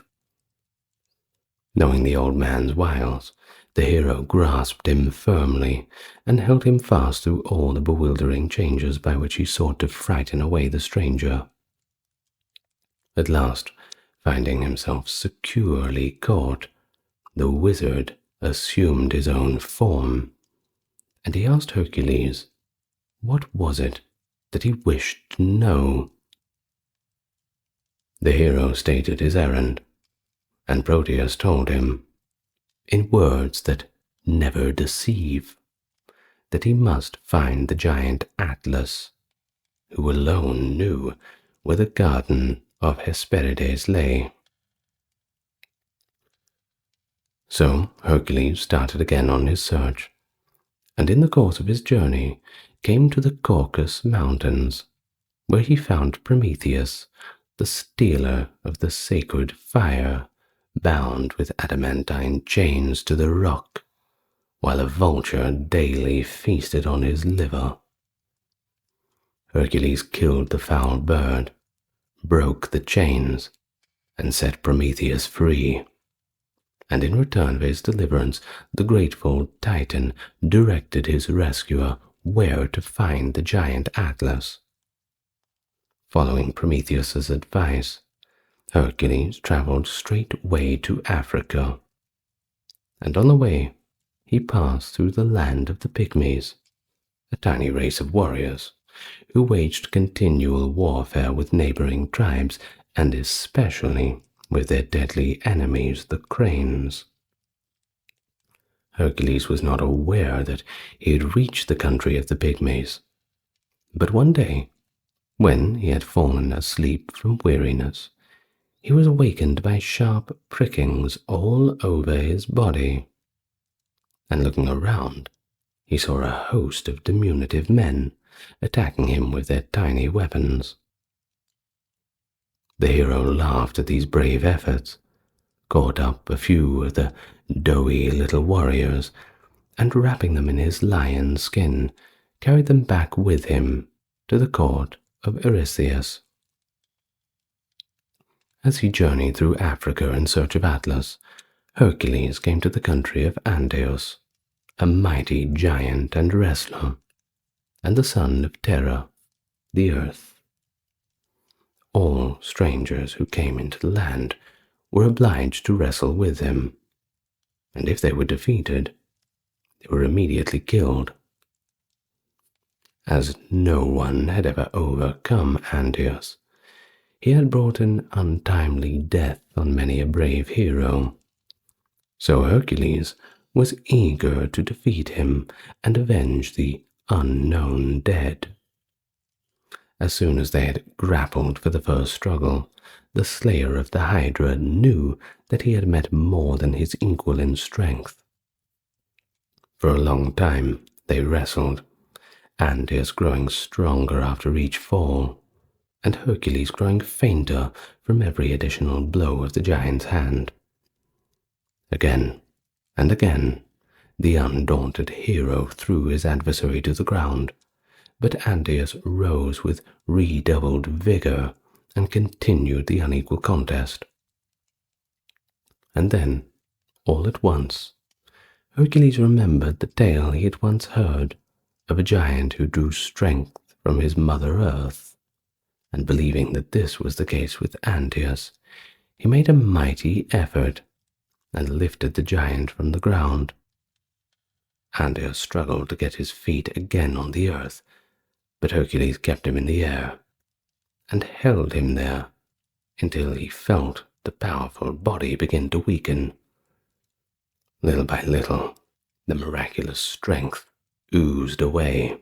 Knowing the old man's wiles, the hero grasped him firmly and held him fast through all the bewildering changes by which he sought to frighten away the stranger. At last, finding himself securely caught, the wizard assumed his own form, and he asked Hercules, what was it that he wished to know? The hero stated his errand, and Proteus told him, in words that never deceive, that he must find the giant Atlas, who alone knew where the garden of Hesperides lay. So Hercules started again on his search, and in the course of his journey came to the Caucasus Mountains, where he found Prometheus, the stealer of the sacred fire, bound with adamantine chains to the rock, while a vulture daily feasted on his liver. Hercules killed the foul bird, broke the chains, and set Prometheus free. And in return for his deliverance, the grateful Titan directed his rescuer where to find the giant Atlas. Following Prometheus's advice, Hercules traveled straightway to Africa, and on the way he passed through the land of the Pygmies, a tiny race of warriors who waged continual warfare with neighboring tribes, and especially with their deadly enemies, the cranes. Hercules was not aware that he had reached the country of the Pygmies, but one day, when he had fallen asleep from weariness, he was awakened by sharp prickings all over his body, and looking around, he saw a host of diminutive men attacking him with their tiny weapons. The hero laughed at these brave efforts, caught up a few of the doughy little warriors, and wrapping them in his lion skin, carried them back with him to the court of Eurystheus. As he journeyed through Africa in search of Atlas, Hercules came to the country of Antaeus, a mighty giant and wrestler, and the son of Terra, the earth. All strangers who came into the land were obliged to wrestle with him, and if they were defeated, they were immediately killed. As no one had ever overcome Antaeus, he had brought an untimely death on many a brave hero. So Hercules was eager to defeat him and avenge the unknown dead. As soon as they had grappled for the first struggle, the slayer of the Hydra knew that he had met more than his equal in strength. For a long time they wrestled, Antaeus growing stronger after each fall, and Hercules growing fainter from every additional blow of the giant's hand. Again and again, the undaunted hero threw his adversary to the ground, but Antaeus rose with redoubled vigor and continued the unequal contest. And then, all at once, Hercules remembered the tale he had once heard of a giant who drew strength from his mother earth, and believing that this was the case with Antaeus, he made a mighty effort and lifted the giant from the ground. Antaeus struggled to get his feet again on the earth, but Hercules kept him in the air and held him there until he felt the powerful body begin to weaken. Little by little, the miraculous strength oozed away,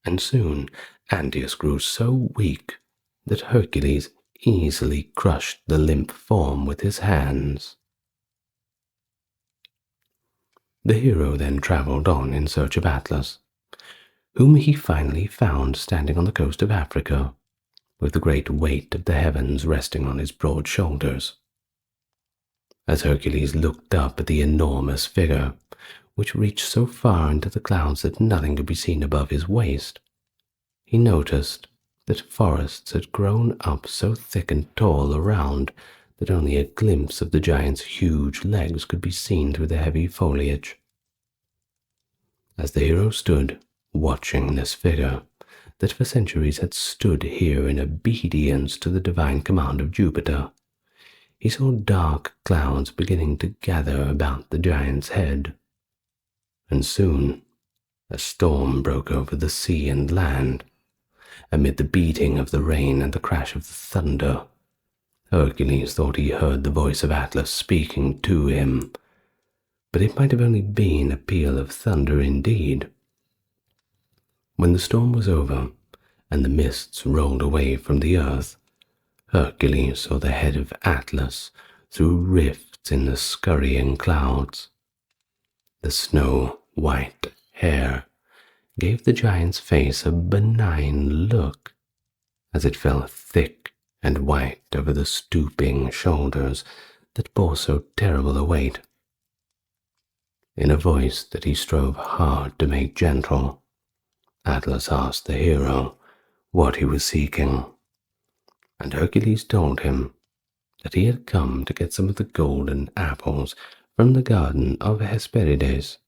and soon Antaeus grew so weak that Hercules easily crushed the limp form with his hands. The hero then travelled on in search of Atlas, whom he finally found standing on the coast of Africa, with the great weight of the heavens resting on his broad shoulders. As Hercules looked up at the enormous figure, which reached so far into the clouds that nothing could be seen above his waist, he noticed that forests had grown up so thick and tall around that only a glimpse of the giant's huge legs could be seen through the heavy foliage. As the hero stood watching this figure, that for centuries had stood here in obedience to the divine command of Jupiter, he saw dark clouds beginning to gather about the giant's head, and soon a storm broke over the sea and land. Amid the beating of the rain and the crash of the thunder, Hercules thought he heard the voice of Atlas speaking to him, but it might have only been a peal of thunder indeed. When the storm was over and the mists rolled away from the earth, Hercules saw the head of Atlas through rifts in the scurrying clouds. The snow-white hair gave the giant's face a benign look, as it fell thick and white over the stooping shoulders that bore so terrible a weight. In a voice that he strove hard to make gentle, Atlas asked the hero what he was seeking, and Hercules told him that he had come to get some of the golden apples from the garden of Hesperides.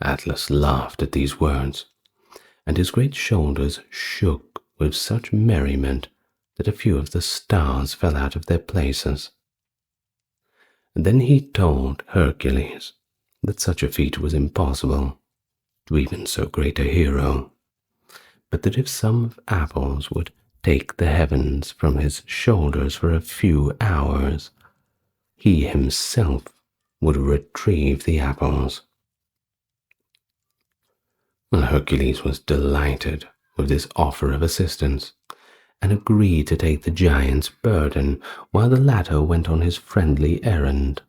Atlas laughed at these words, and his great shoulders shook with such merriment that a few of the stars fell out of their places. Then he told Hercules that such a feat was impossible to even so great a hero, but that if some apples would take the heavens from his shoulders for a few hours, he himself would retrieve the apples. Well, Hercules was delighted with this offer of assistance, and agreed to take the giant's burden while the latter went on his friendly errand.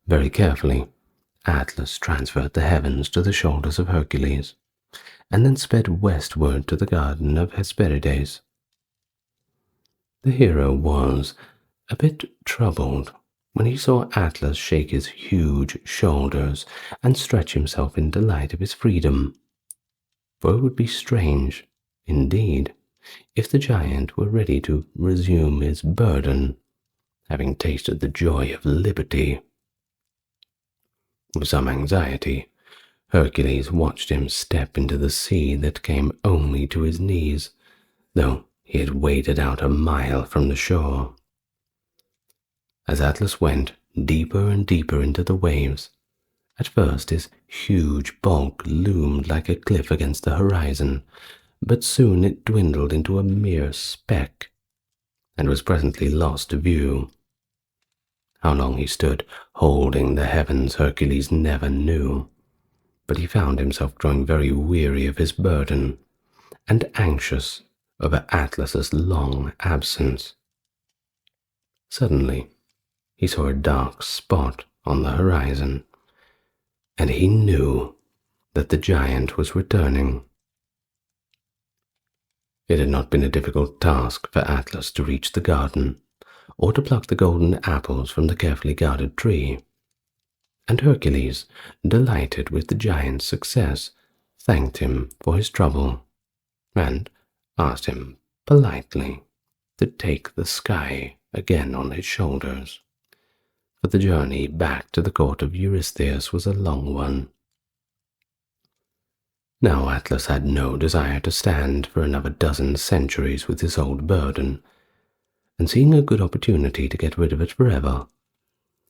Very carefully, Atlas transferred the heavens to the shoulders of Hercules, and then sped westward to the garden of Hesperides. The hero was a bit troubled when he saw Atlas shake his huge shoulders and stretch himself in delight of his freedom, for it would be strange, indeed, if the giant were ready to resume his burden, having tasted the joy of liberty. With some anxiety, Hercules watched him step into the sea that came only to his knees, though he had waded out a mile from the shore. As Atlas went deeper and deeper into the waves, at first his huge bulk loomed like a cliff against the horizon, but soon it dwindled into a mere speck, and was presently lost to view. How long he stood holding the heavens Hercules never knew, but he found himself growing very weary of his burden, and anxious over Atlas's long absence. Suddenly, he saw a dark spot on the horizon, and he knew that the giant was returning. It had not been a difficult task for Atlas to reach the garden, or to pluck the golden apples from the carefully guarded tree, and Hercules, delighted with the giant's success, thanked him for his trouble, and asked him politely to take the sky again on his shoulders, for the journey back to the court of Eurystheus was a long one. Now Atlas had no desire to stand for another dozen centuries with his old burden, and seeing a good opportunity to get rid of it forever,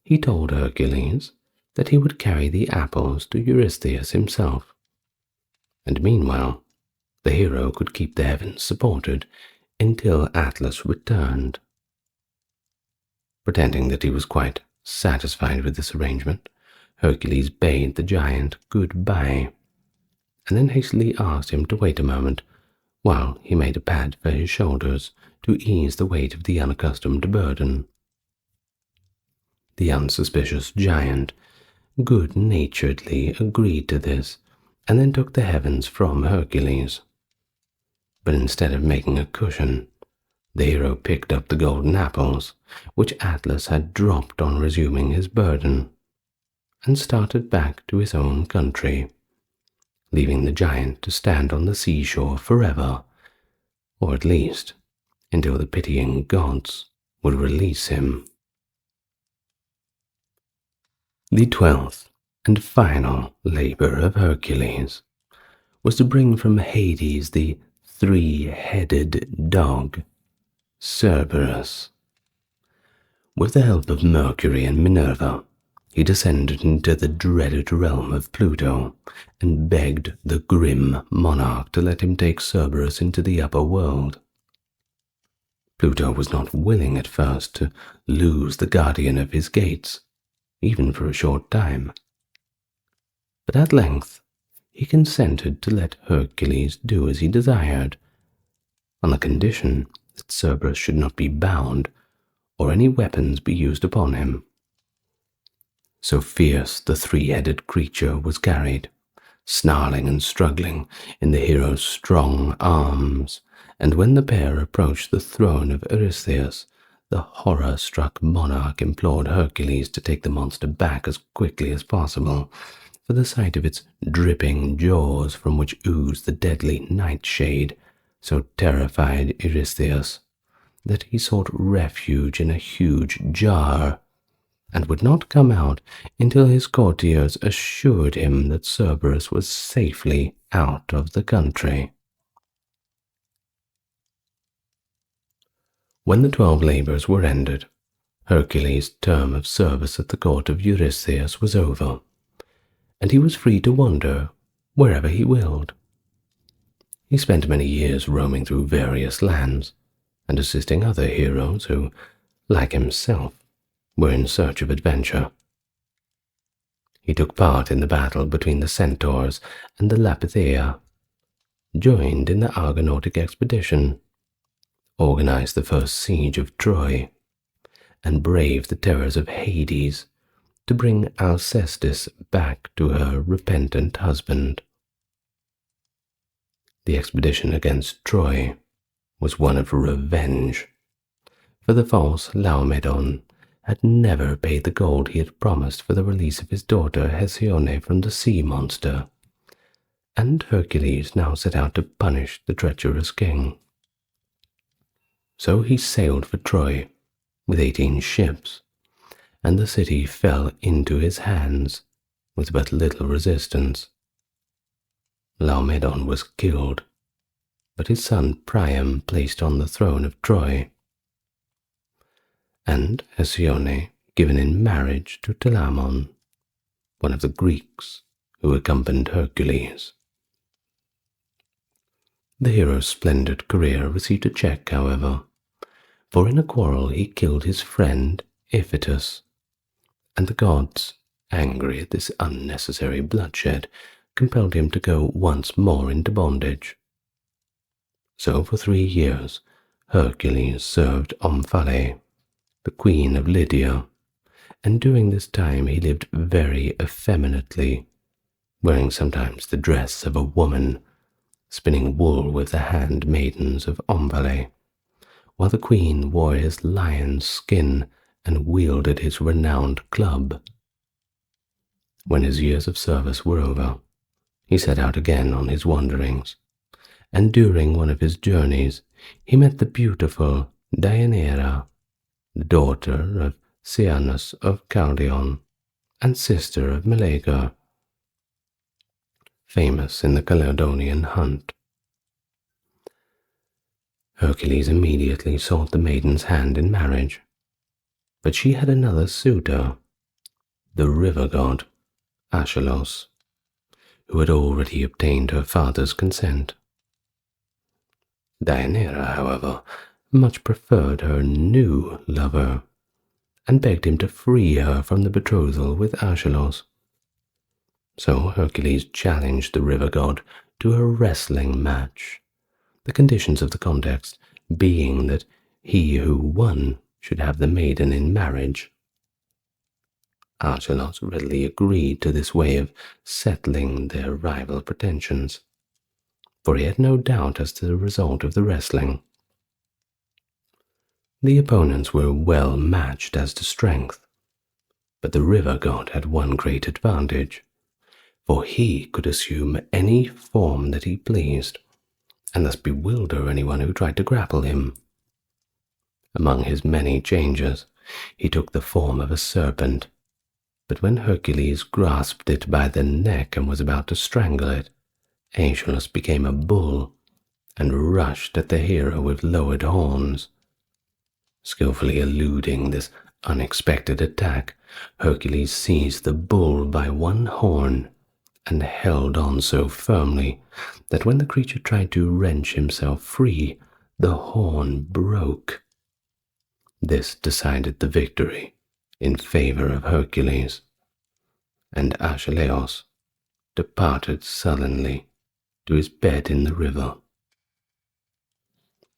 he told Hercules that he would carry the apples to Eurystheus himself, and meanwhile the hero could keep the heavens supported until Atlas returned. Pretending that he was quite satisfied with this arrangement, Hercules bade the giant goodbye, and then hastily asked him to wait a moment while he made a pad for his shoulders to ease the weight of the unaccustomed burden. The unsuspicious giant good-naturedly agreed to this, and then took the heavens from Hercules. But instead of making a cushion, the hero picked up the golden apples, which Atlas had dropped on resuming his burden, and started back to his own country, leaving the giant to stand on the seashore forever, or at least until the pitying gods would release him. The 12th and final labor of Hercules was to bring from Hades the three-headed dog, Cerberus. With the help of Mercury and Minerva, he descended into the dreaded realm of Pluto and begged the grim monarch to let him take Cerberus into the upper world. Pluto was not willing at first to lose the guardian of his gates, even for a short time. But at length he consented to let Hercules do as he desired, on the condition that Cerberus should not be bound or any weapons be used upon him. So fierce the three-headed creature was carried, snarling and struggling in the hero's strong arms, and when the pair approached the throne of Eurystheus, the horror-struck monarch implored Hercules to take the monster back as quickly as possible, for the sight of its dripping jaws from which oozed the deadly nightshade so terrified Eurystheus that he sought refuge in a huge jar, and would not come out until his courtiers assured him that Cerberus was safely out of the country. When the 12 labors were ended, Hercules' term of service at the court of Eurystheus was over, and he was free to wander wherever he willed. He spent many years roaming through various lands and assisting other heroes who, like himself, were in search of adventure. He took part in the battle between the Centaurs and the Lapithea, joined in the Argonautic expedition, organized the first siege of Troy, and braved the terrors of Hades to bring Alcestis back to her repentant husband. The expedition against Troy was one of revenge, for the false Laomedon had never paid the gold he had promised for the release of his daughter Hesione from the sea monster, and Hercules now set out to punish the treacherous king. So he sailed for Troy with 18 ships, and the city fell into his hands with but little resistance. Laomedon was killed, but his son Priam placed on the throne of Troy, and Hesione given in marriage to Telamon, one of the Greeks who accompanied Hercules. The hero's splendid career received a check, however, for in a quarrel he killed his friend Iphitus, and the gods, angry at this unnecessary bloodshed, compelled him to go once more into bondage. So for 3 years Hercules served Omphale, the queen of Lydia, and during this time he lived very effeminately, wearing sometimes the dress of a woman, spinning wool with the handmaidens of Omphale, while the queen wore his lion's skin and wielded his renowned club. When his years of service were over, he set out again on his wanderings, and during one of his journeys he met the beautiful Deianira, the daughter of Cyanus of Caldion and sister of Meleager, famous in the Caledonian hunt. Hercules immediately sought the maiden's hand in marriage, but she had another suitor, the river god, Achelos, who had already obtained her father's consent. Deianira, however, much preferred her new lover, and begged him to free her from the betrothal with Achelos. So Hercules challenged the river god to a wrestling match, the conditions of the contest being that he who won should have the maiden in marriage. Achelos readily agreed to this way of settling their rival pretensions, for he had no doubt as to the result of the wrestling. The opponents were well matched as to strength, but the river god had one great advantage, for he could assume any form that he pleased, and thus bewilder anyone who tried to grapple him. Among his many changes, he took the form of a serpent, but when Hercules grasped it by the neck and was about to strangle it, Aeschylus became a bull and rushed at the hero with lowered horns. Skillfully eluding this unexpected attack, Hercules seized the bull by one horn and held on so firmly that when the creature tried to wrench himself free, the horn broke. This decided the victory in favor of Hercules, and Achelos departed sullenly to his bed in the river.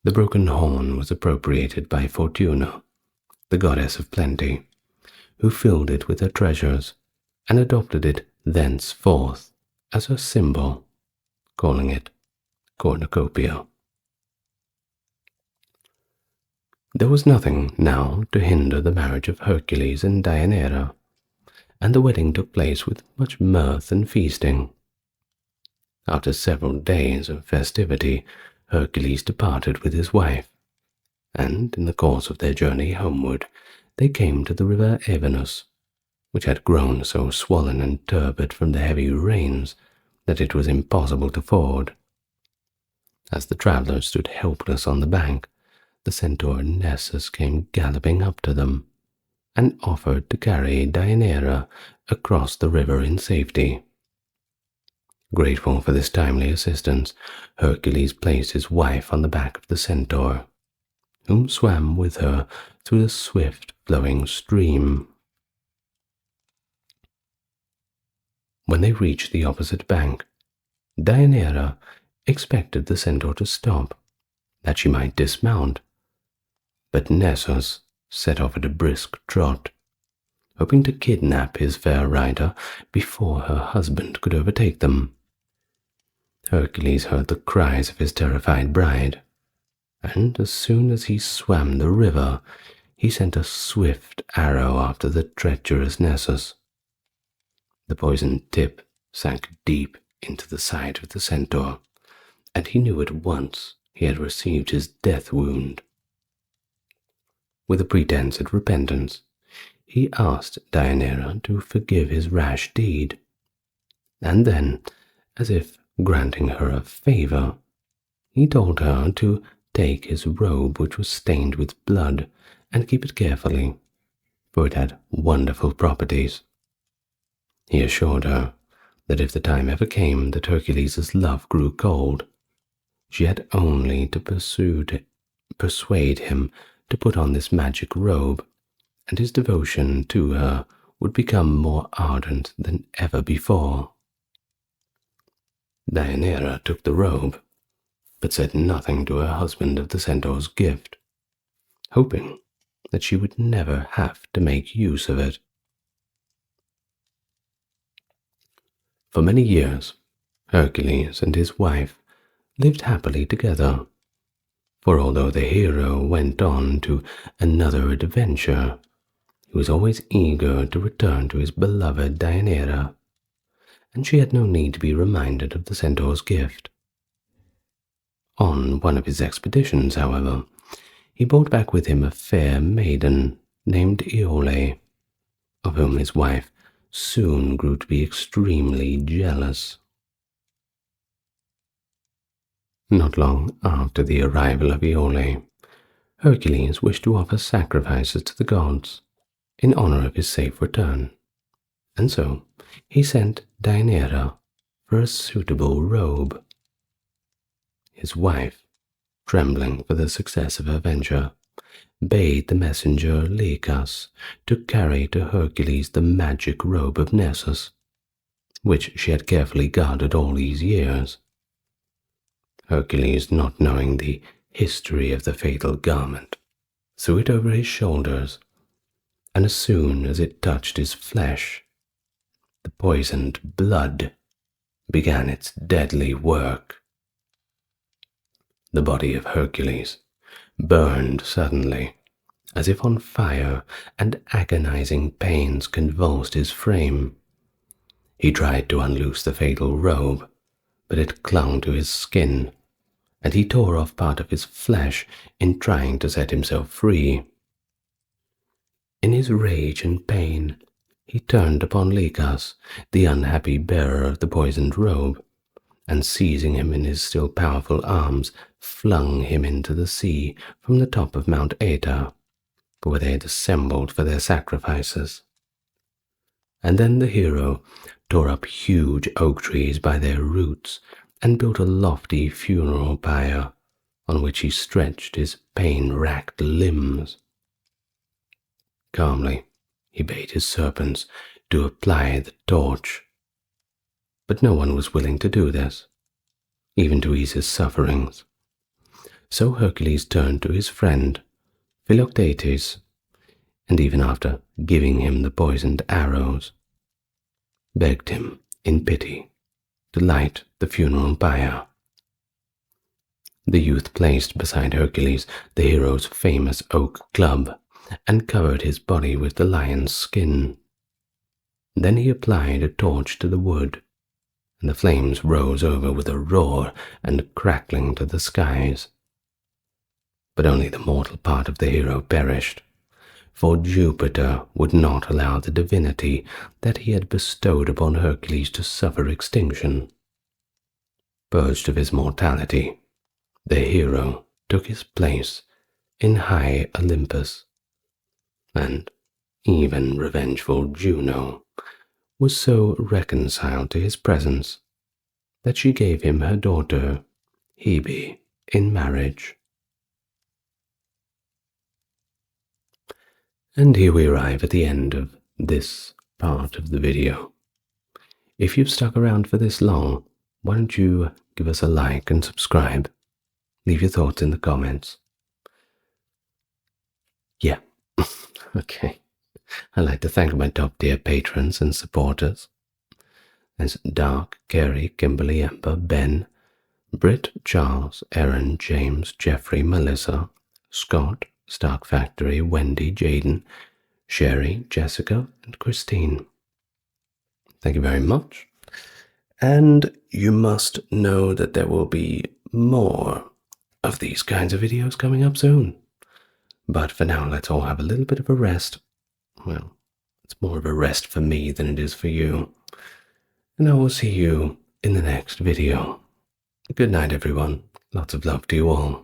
The broken horn was appropriated by Fortuna, the goddess of plenty, who filled it with her treasures and adopted it thenceforth as her symbol, calling it cornucopia. There was nothing now to hinder the marriage of Hercules and Deianira, and the wedding took place with much mirth and feasting. After several days of festivity, Hercules departed with his wife, and in the course of their journey homeward, they came to the river Evenus, which had grown so swollen and turbid from the heavy rains that it was impossible to ford. As the travellers stood helpless on the bank, the centaur Nessus came galloping up to them, and offered to carry Deianira across the river in safety. Grateful for this timely assistance, Hercules placed his wife on the back of the centaur, whom swam with her through the swift-flowing stream. When they reached the opposite bank, Deianira expected the centaur to stop, that she might dismount, but Nessus set off at a brisk trot, hoping to kidnap his fair rider before her husband could overtake them. Hercules heard the cries of his terrified bride, and as soon as he swam the river, he sent a swift arrow after the treacherous Nessus. The poisoned tip sank deep into the side of the centaur, and he knew at once he had received his death wound. With a pretense at repentance, he asked Deianira to forgive his rash deed, and then, as if granting her a favor, he told her to take his robe, which was stained with blood, and keep it carefully, for it had wonderful properties. He assured her that if the time ever came that Hercules' love grew cold, she had only to persuade him to put on this magic robe, and his devotion to her would become more ardent than ever before. Deianira took the robe, but said nothing to her husband of the centaur's gift, hoping that she would never have to make use of it. For many years, Hercules and his wife lived happily together, for although the hero went on to another adventure, he was always eager to return to his beloved Deianira, and she had no need to be reminded of the centaur's gift. On one of his expeditions, however, he brought back with him a fair maiden named Iole, of whom his wife soon grew to be extremely jealous. Not long after the arrival of Iole, Hercules wished to offer sacrifices to the gods in honor of his safe return, and so he sent Deianira for a suitable robe. His wife, trembling for the success of her venture, bade the messenger Lycus to carry to Hercules the magic robe of Nessus, which she had carefully guarded all these years. Hercules, not knowing the history of the fatal garment, threw it over his shoulders, and as soon as it touched his flesh, the poisoned blood began its deadly work. The body of Hercules burned suddenly, as if on fire, and agonizing pains convulsed his frame. He tried to unloose the fatal robe, but it clung to his skin, and he tore off part of his flesh in trying to set himself free. In his rage and pain, he turned upon Lycus, the unhappy bearer of the poisoned robe, and seizing him in his still powerful arms, flung him into the sea from the top of Mount Aeta, where they had assembled for their sacrifices. And then the hero tore up huge oak trees by their roots and built a lofty funeral pyre on which he stretched his pain-racked limbs. Calmly, he bade his serpents to apply the torch, but no one was willing to do this, even to ease his sufferings. So Hercules turned to his friend Philoctetes, and even after giving him the poisoned arrows, begged him in pity to light the funeral pyre. The youth placed beside Hercules the hero's famous oak club, and covered his body with the lion's skin. Then he applied a torch to the wood, and the flames rose over with a roar and crackling to the skies. But only the mortal part of the hero perished, for Jupiter would not allow the divinity that he had bestowed upon Hercules to suffer extinction. Purged of his mortality, the hero took his place in high Olympus, and even revengeful Juno was so reconciled to his presence that she gave him her daughter Hebe in marriage. And here we arrive at the end of this part of the video. If you've stuck around for this long, why don't you give us a like and subscribe? Leave your thoughts in the comments. Yeah, okay. I'd like to thank my top tier patrons and supporters. There's Dark, Carrie, Kimberly, Amber, Ben, Britt, Charles, Aaron, James, Jeffrey, Melissa, Scott, Stark Factory, Wendy, Jaden, Sherry, Jessica, and Christine. Thank you very much. And you must know that there will be more of these kinds of videos coming up soon. But for now, let's all have a little bit of a rest. Well, it's more of a rest for me than it is for you. And I will see you in the next video. Good night, everyone. Lots of love to you all.